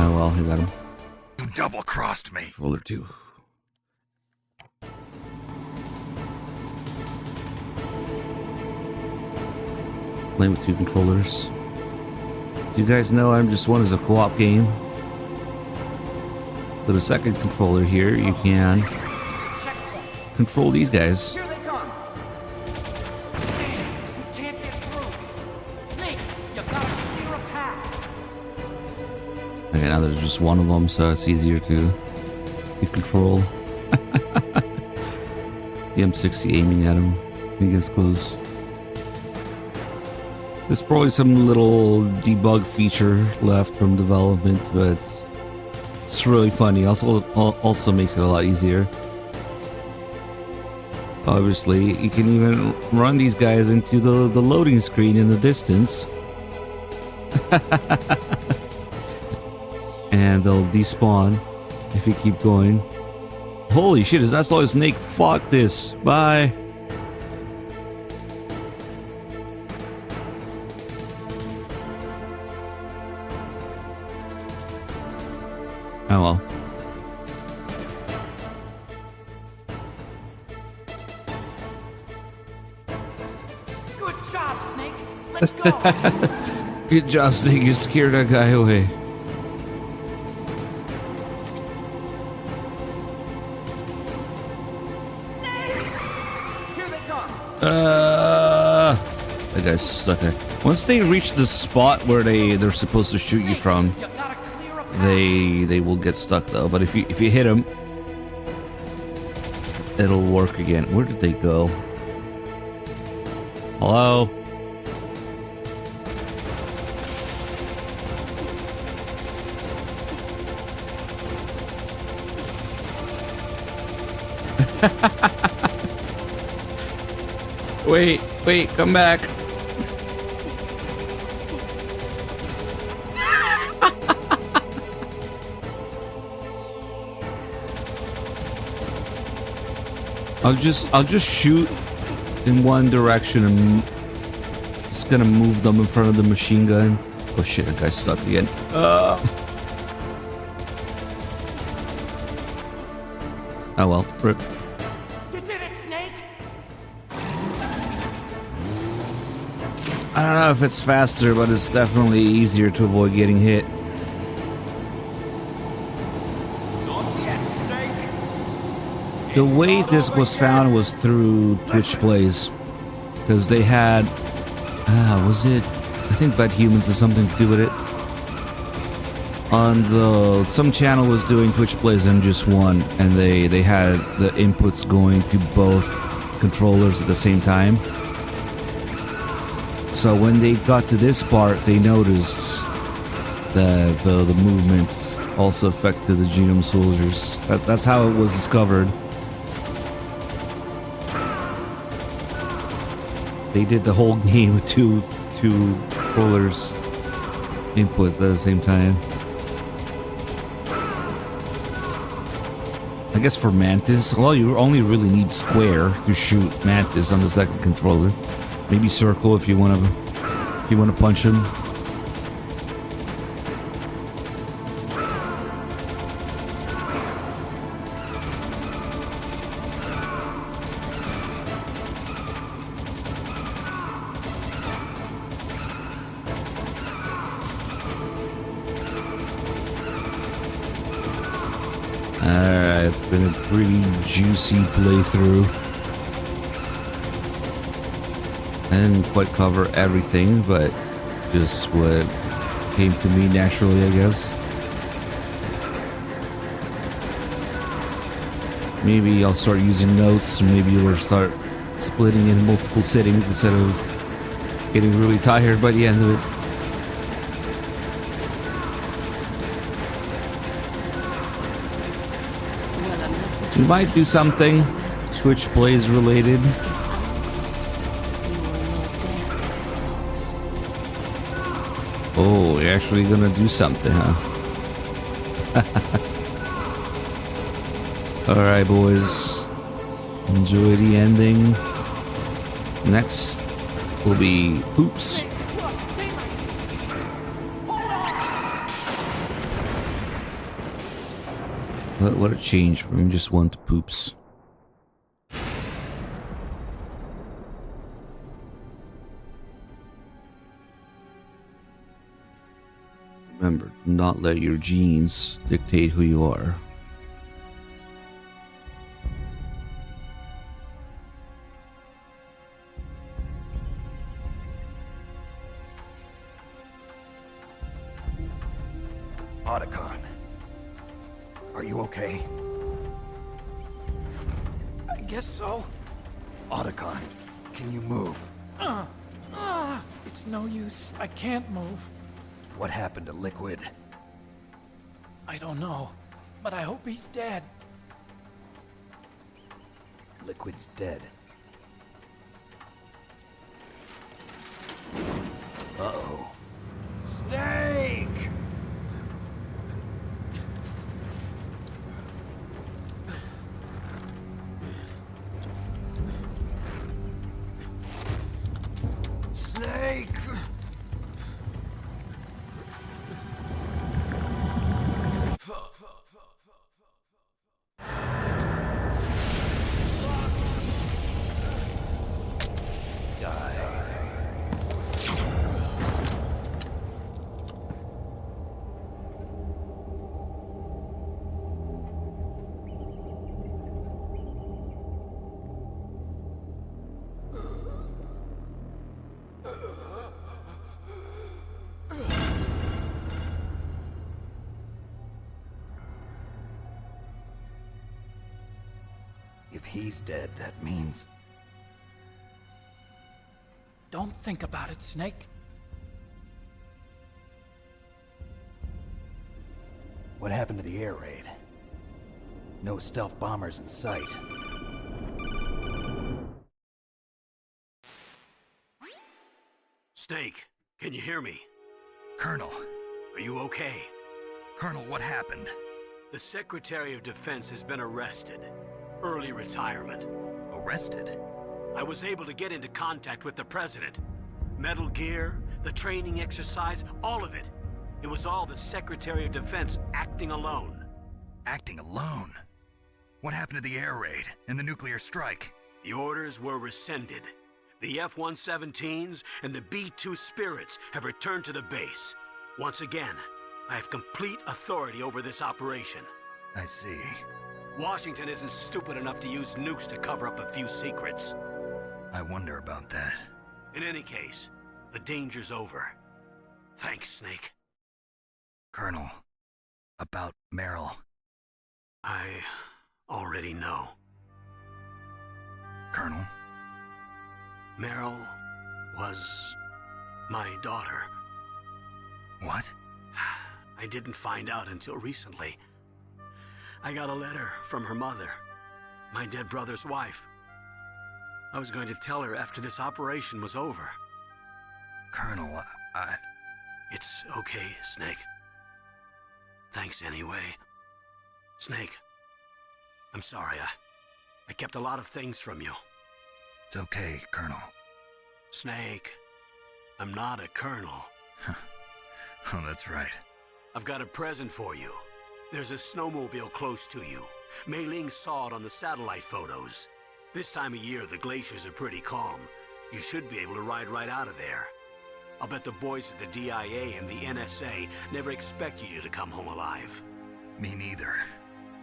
Oh well, he got him. You double-crossed me. Controller 2. Playing with 2 controllers. You guys know I'm just one as a co-op game. With a second controller here, you can control these guys. Here they come. We can't get through. Snake, you gotta clear a path. Okay, now there's just one of them, so it's easier to control. The M60 aiming at him when he gets close. There's probably some little debug feature left from development, but it's really funny. Also makes it a lot easier. Obviously, you can even run these guys into the loading screen in the distance. And they'll despawn if you keep going. Holy shit, is that Solid Snake? Fuck this. Bye. Oh well. Good job, Snake. Let's go. Good job, Snake. You scared that guy away. That guy's stuck there. Once they reach the spot where they're supposed to shoot you from, they will get stuck though. But if you hit them, it'll work again. Where did they go? Hello? Wait, come back. I'll just shoot in one direction and it's gonna move them in front of the machine gun. Oh shit, that guy's stuck again. Oh well, rip. You did it, Snake. I don't know if it's faster, but it's definitely easier to avoid getting hit. The way this was found was through Twitch plays, because they had, was it? I think Bad Humans has something to do with it. On some channel was doing Twitch plays and just one, and they had the inputs going to both controllers at the same time. So when they got to this part, they noticed that the movement also affected the genome soldiers. That's how it was discovered. They did the whole game with two controllers inputs at the same time. I guess for Mantis, well, you only really need square to shoot Mantis on the second controller. Maybe circle if you want to punch him. It's been a pretty juicy playthrough. I didn't quite cover everything, but just what came to me naturally, I guess. Maybe I'll start using notes, or maybe we'll start splitting in multiple sittings instead of getting really tired by the end of it. We might do something Twitch plays related. Oh, you're actually gonna do something, huh? Alright, boys. Enjoy the ending. Next will be Poops. What a change from just one to Poops. Remember, do not let your genes dictate who you are. Otacon, are you okay? I guess so. Otacon, can you move? It's no use. I can't move. What happened to Liquid? I don't know, but I hope he's dead. Liquid's dead. Uh-oh. Snake! Snake! If he's dead, that means... Don't think about it, Snake. What happened to the air raid? No stealth bombers in sight. Snake, can you hear me? Colonel. Are you okay? Colonel, what happened? The Secretary of Defense has been arrested. Early retirement. Arrested? I was able to get into contact with the President. Metal Gear, the training exercise, all of it. It was all the Secretary of Defense acting alone. Acting alone? What happened to the air raid and the nuclear strike? The orders were rescinded. The F-117s and the B-2 Spirits have returned to the base. Once again, I have complete authority over this operation. I see. Washington isn't stupid enough to use nukes to cover up a few secrets. I wonder about that. In any case, the danger's over. Thanks, Snake. Colonel, about Meryl. I already know. Colonel? Meryl was my daughter. What? I didn't find out until recently. I got a letter from her mother, my dead brother's wife. I was going to tell her after this operation was over. Colonel, It's okay, Snake. Thanks anyway. Snake, I'm sorry. I kept a lot of things from you. It's okay, Colonel. Snake, I'm not a colonel. Oh, that's right. I've got a present for you. There's a snowmobile close to you. Mei Ling saw it on the satellite photos. This time of year, the glaciers are pretty calm. You should be able to ride right out of there. I'll bet the boys at the DIA and the NSA never expected you to come home alive. Me neither.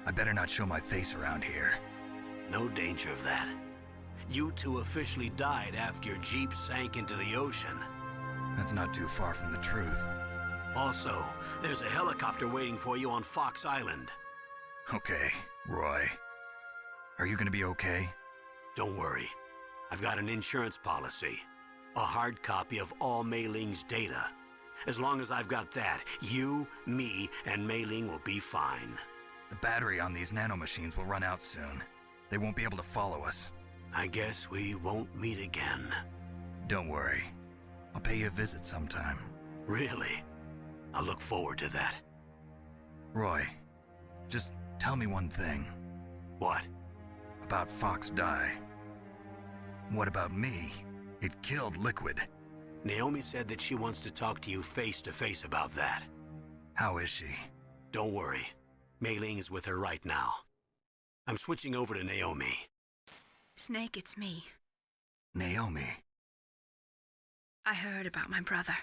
I better not show my face around here. No danger of that. You two officially died after your Jeep sank into the ocean. That's not too far from the truth. Also, there's a helicopter waiting for you on Fox Island. Okay, Roy. Are you gonna be okay? Don't worry. I've got an insurance policy. A hard copy of all Mei Ling's data. As long as I've got that, you, me, and Mei Ling will be fine. The battery on these nanomachines will run out soon. They won't be able to follow us. I guess we won't meet again. Don't worry. I'll pay you a visit sometime. Really? I look forward to that. Roy, just tell me one thing. What? About Fox Die. What about me? It killed Liquid. Naomi said that she wants to talk to you face to face about that. How is she? Don't worry. Mei Ling is with her right now. I'm switching over to Naomi. Snake, it's me. Naomi. I heard about my brother.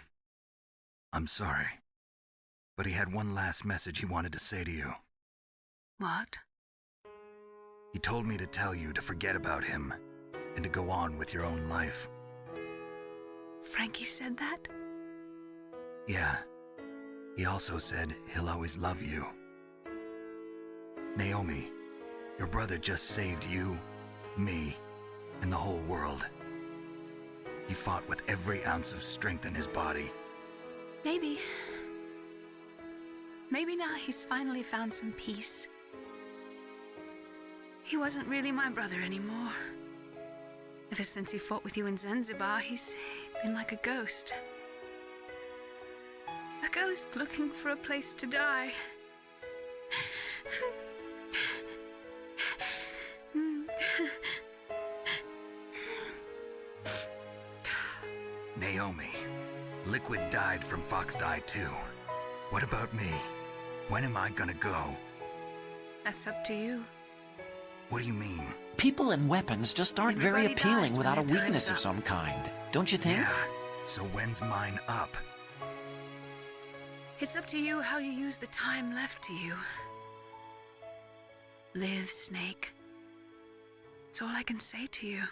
I'm sorry. But he had one last message he wanted to say to you. What? He told me to tell you to forget about him and to go on with your own life. Frankie said that? Yeah. He also said he'll always love you. Naomi, your brother just saved you, me, and the whole world. He fought with every ounce of strength in his body. Maybe. Maybe now he's finally found some peace. He wasn't really my brother anymore. Ever since he fought with you in Zanzibar, he's been like a ghost. A ghost looking for a place to die. Naomi, Liquid died from Fox Die too. What about me? When am I gonna go? That's up to you. What do you mean? People and weapons just aren't very appealing without a weakness of some kind, don't you think? Yeah, so when's mine up? It's up to you how you use the time left to you. Live, Snake. That's all I can say to you.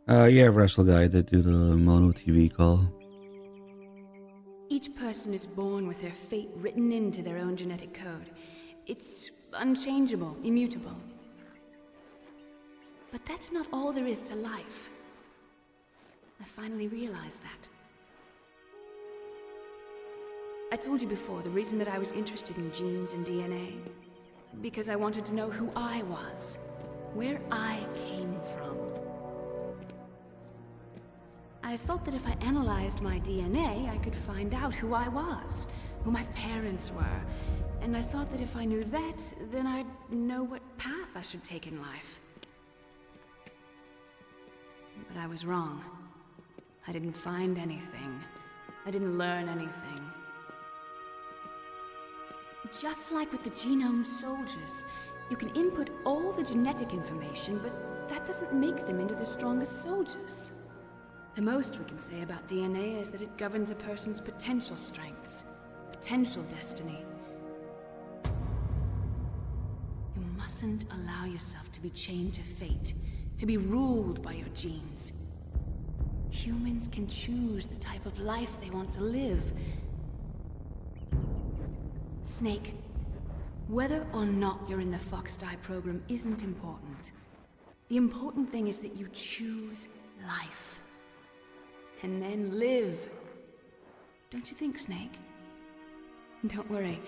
Yeah, Wrestle Guy that do the mono TV call. Each person is born with their fate written into their own genetic code. It's unchangeable, immutable. But that's not all there is to life. I finally realized that. I told you before the reason that I was interested in genes and DNA. Because I wanted to know who I was, where I came from. I thought that if I analyzed my DNA, I could find out who I was, who my parents were. And I thought that if I knew that, then I'd know what path I should take in life. But I was wrong. I didn't find anything. I didn't learn anything. Just like with the genome soldiers, you can input all the genetic information, but that doesn't make them into the strongest soldiers. The most we can say about DNA is that it governs a person's potential strengths, potential destiny. You mustn't allow yourself to be chained to fate, to be ruled by your genes. Humans can choose the type of life they want to live. Snake, whether or not you're in the Fox Die program isn't important. The important thing is that you choose life. and then live. Don't you think, Snake? Don't worry.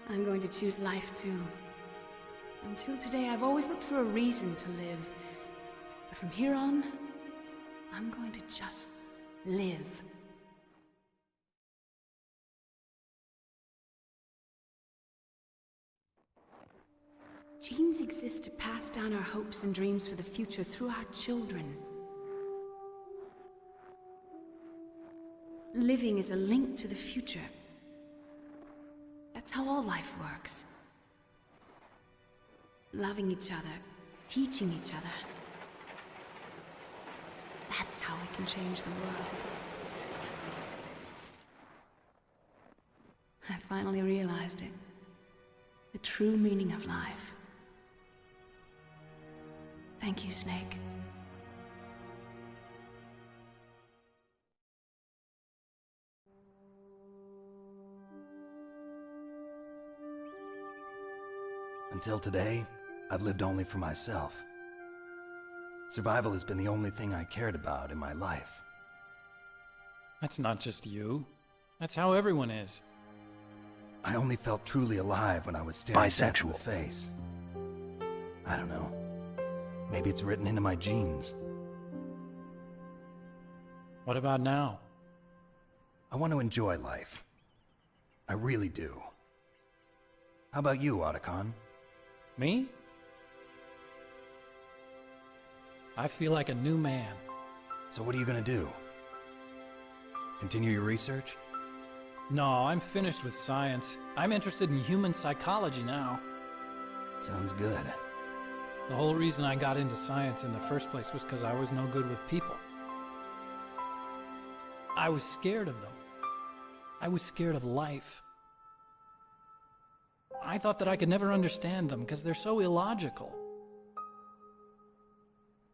I'm going to choose life too. Until today, I've always looked for a reason to live. But from here on, I'm going to just live. Genes exist to pass down our hopes and dreams for the future through our children. Living is a link to the future. That's how all life works. Loving each other, teaching each other. That's how we can change the world. I finally realized it. The true meaning of life. Thank you, Snake. Until today, I've lived only for myself. Survival has been the only thing I cared about in my life. That's not just you. That's how everyone is. I only felt truly alive when I was staring death in the face. I don't know. Maybe it's written into my genes. What about now? I want to enjoy life. I really do. How about you, Otacon? Me? I feel like a new man. So what are you gonna do? Continue your research? No, I'm finished with science. I'm interested in human psychology now. Sounds good. The whole reason I got into science in the first place was because I was no good with people. I was scared of them. I was scared of life. I thought that I could never understand them because they're so illogical.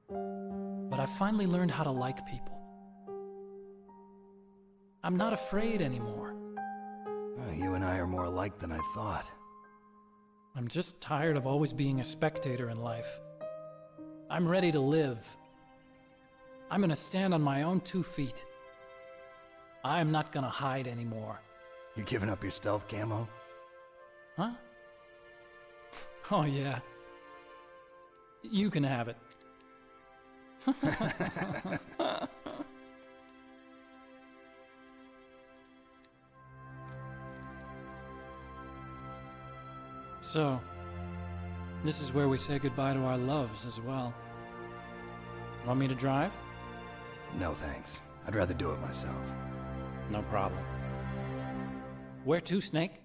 But I finally learned how to like people. I'm not afraid anymore. You and I are more alike than I thought. I'm just tired of always being a spectator in life. I'm ready to live. I'm gonna stand on my own 2 feet. I'm not gonna hide anymore. You giving up your stealth camo? Huh? Oh yeah. You can have it. So, this is where we say goodbye to our loves as well. Want me to drive? No thanks. I'd rather do it myself. No problem. Where to, Snake?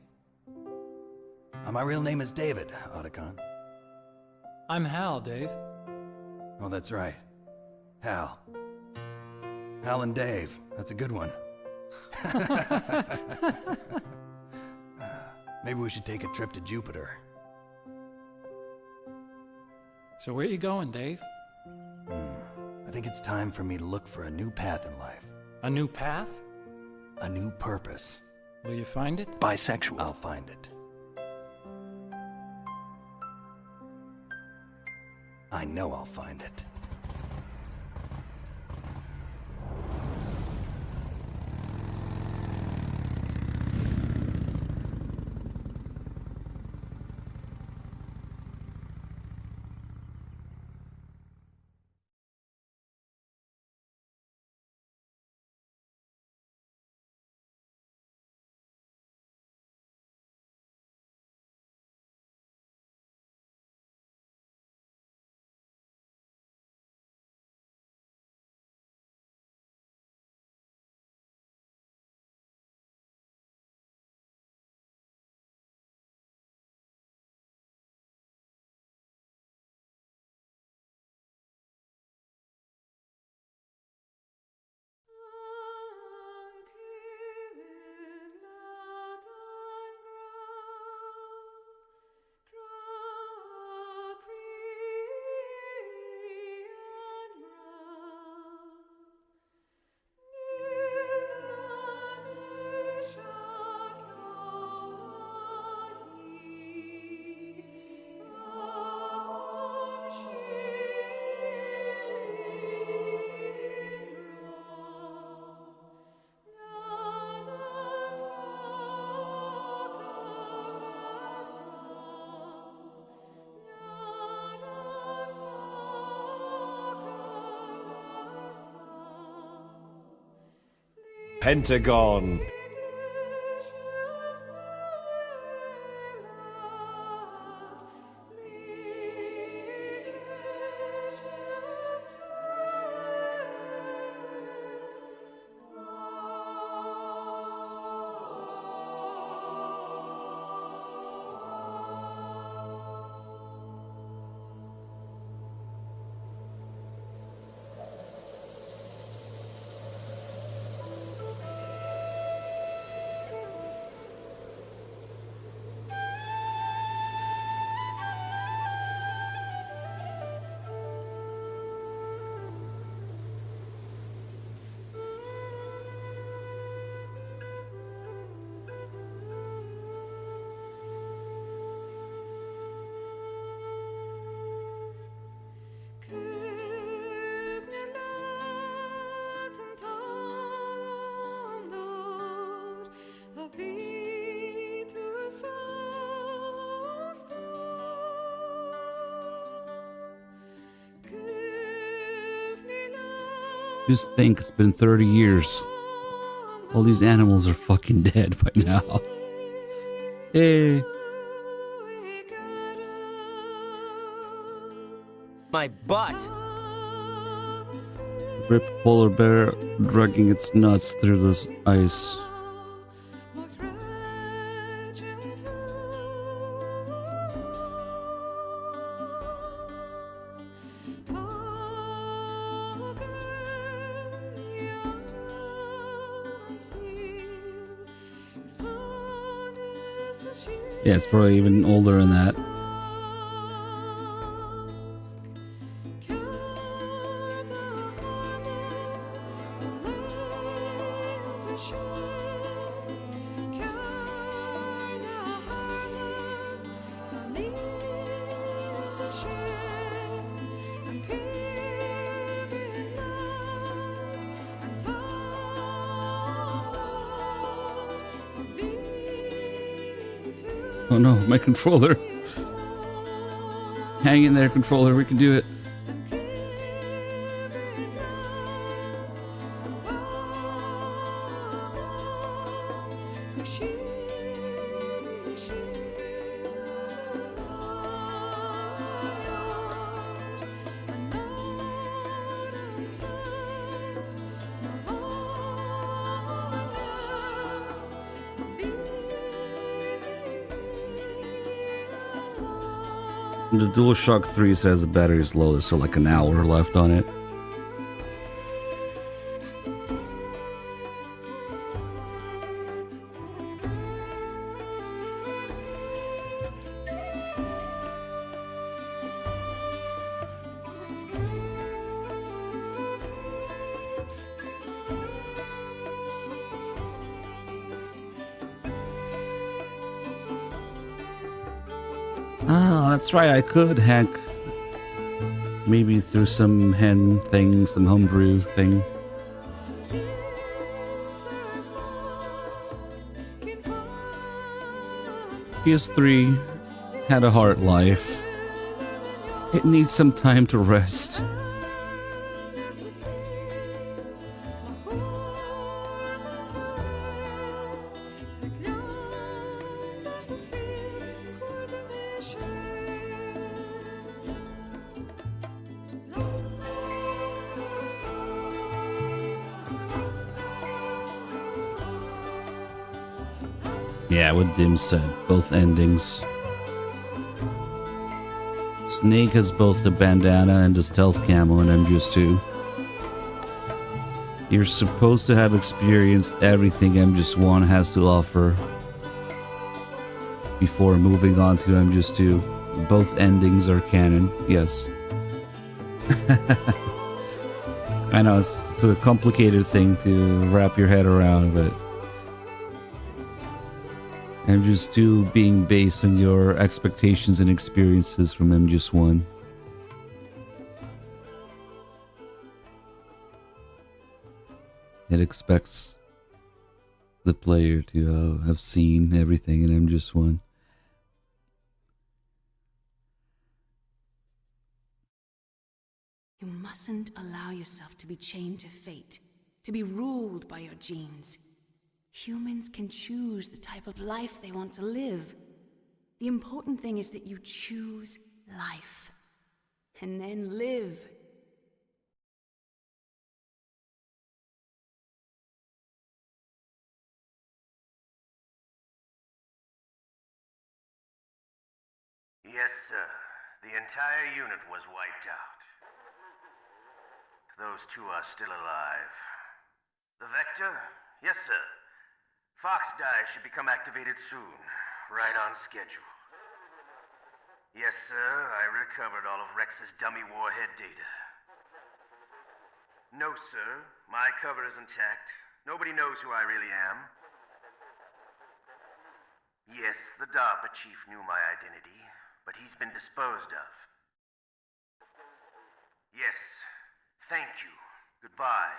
My real name is David, Otacon. I'm Hal, Dave. Oh, that's right. Hal. Hal and Dave. That's a good one. Maybe we should take a trip to Jupiter. So where you going, Dave? I think it's time for me to look for a new path in life. A new path? A new purpose. Will you find it? Bisexual. I'll find it. I know I'll find it. Pentagon. Just think, it's been 30 years. All these animals are fucking dead by now. Hey. My butt. Ripped polar bear dragging its nuts through the ice. Yeah, it's probably even older than that. Oh no, my controller. Hang in there, controller, we can do it. The DualShock 3 says the battery is low, so like an hour left on it. Oh, that's right, I could hack maybe through some hen thing, some homebrew thing. PS3 had a hard life. It needs some time to rest. Yeah, what Dim said, both endings. Snake has both the bandana and the stealth camo in MGS 2. You're supposed to have experienced everything MGS 1 has to offer before moving on to MGS 2. Both endings are canon, yes. I know, it's a complicated thing to wrap your head around, but MGS 2 being based on your expectations and experiences from MGS 1. It expects the player to have seen everything in MGS 1. You mustn't allow yourself to be chained to fate, to be ruled by your genes. Humans can choose the type of life they want to live. The important thing is that you choose life. And then live. Yes, sir. The entire unit was wiped out. Those two are still alive. The Vector? Yes, sir. Fox Die should become activated soon. Right on schedule. Yes, sir. I recovered all of Rex's dummy warhead data. No, sir. My cover is intact. Nobody knows who I really am. Yes, the DARPA chief knew my identity, but he's been disposed of. Yes. Thank you. Goodbye,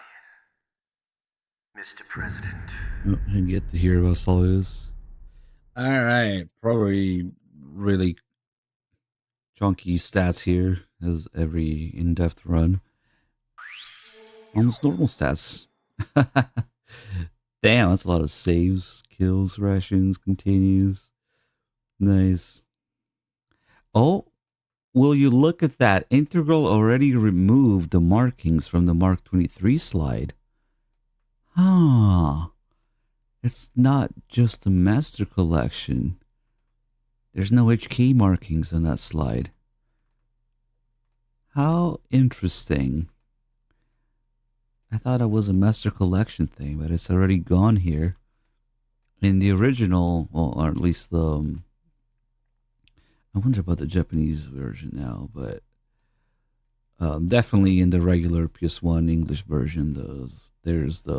Mr. President. Oh, I didn't get to hear what all it is. Alright, probably really chunky stats here, as every in-depth run. Almost normal stats. Damn, that's a lot of saves, kills, rations, continues. Nice. Oh, will you look at that? Integral already removed the markings from the Mark 23 slide. Ah, it's not just a master collection. There's no HK markings on that slide. How interesting. I thought it was a master collection thing, but it's already gone here. In the original, well, or at least the... I wonder about the Japanese version now, but definitely in the regular PS1 English version, there's the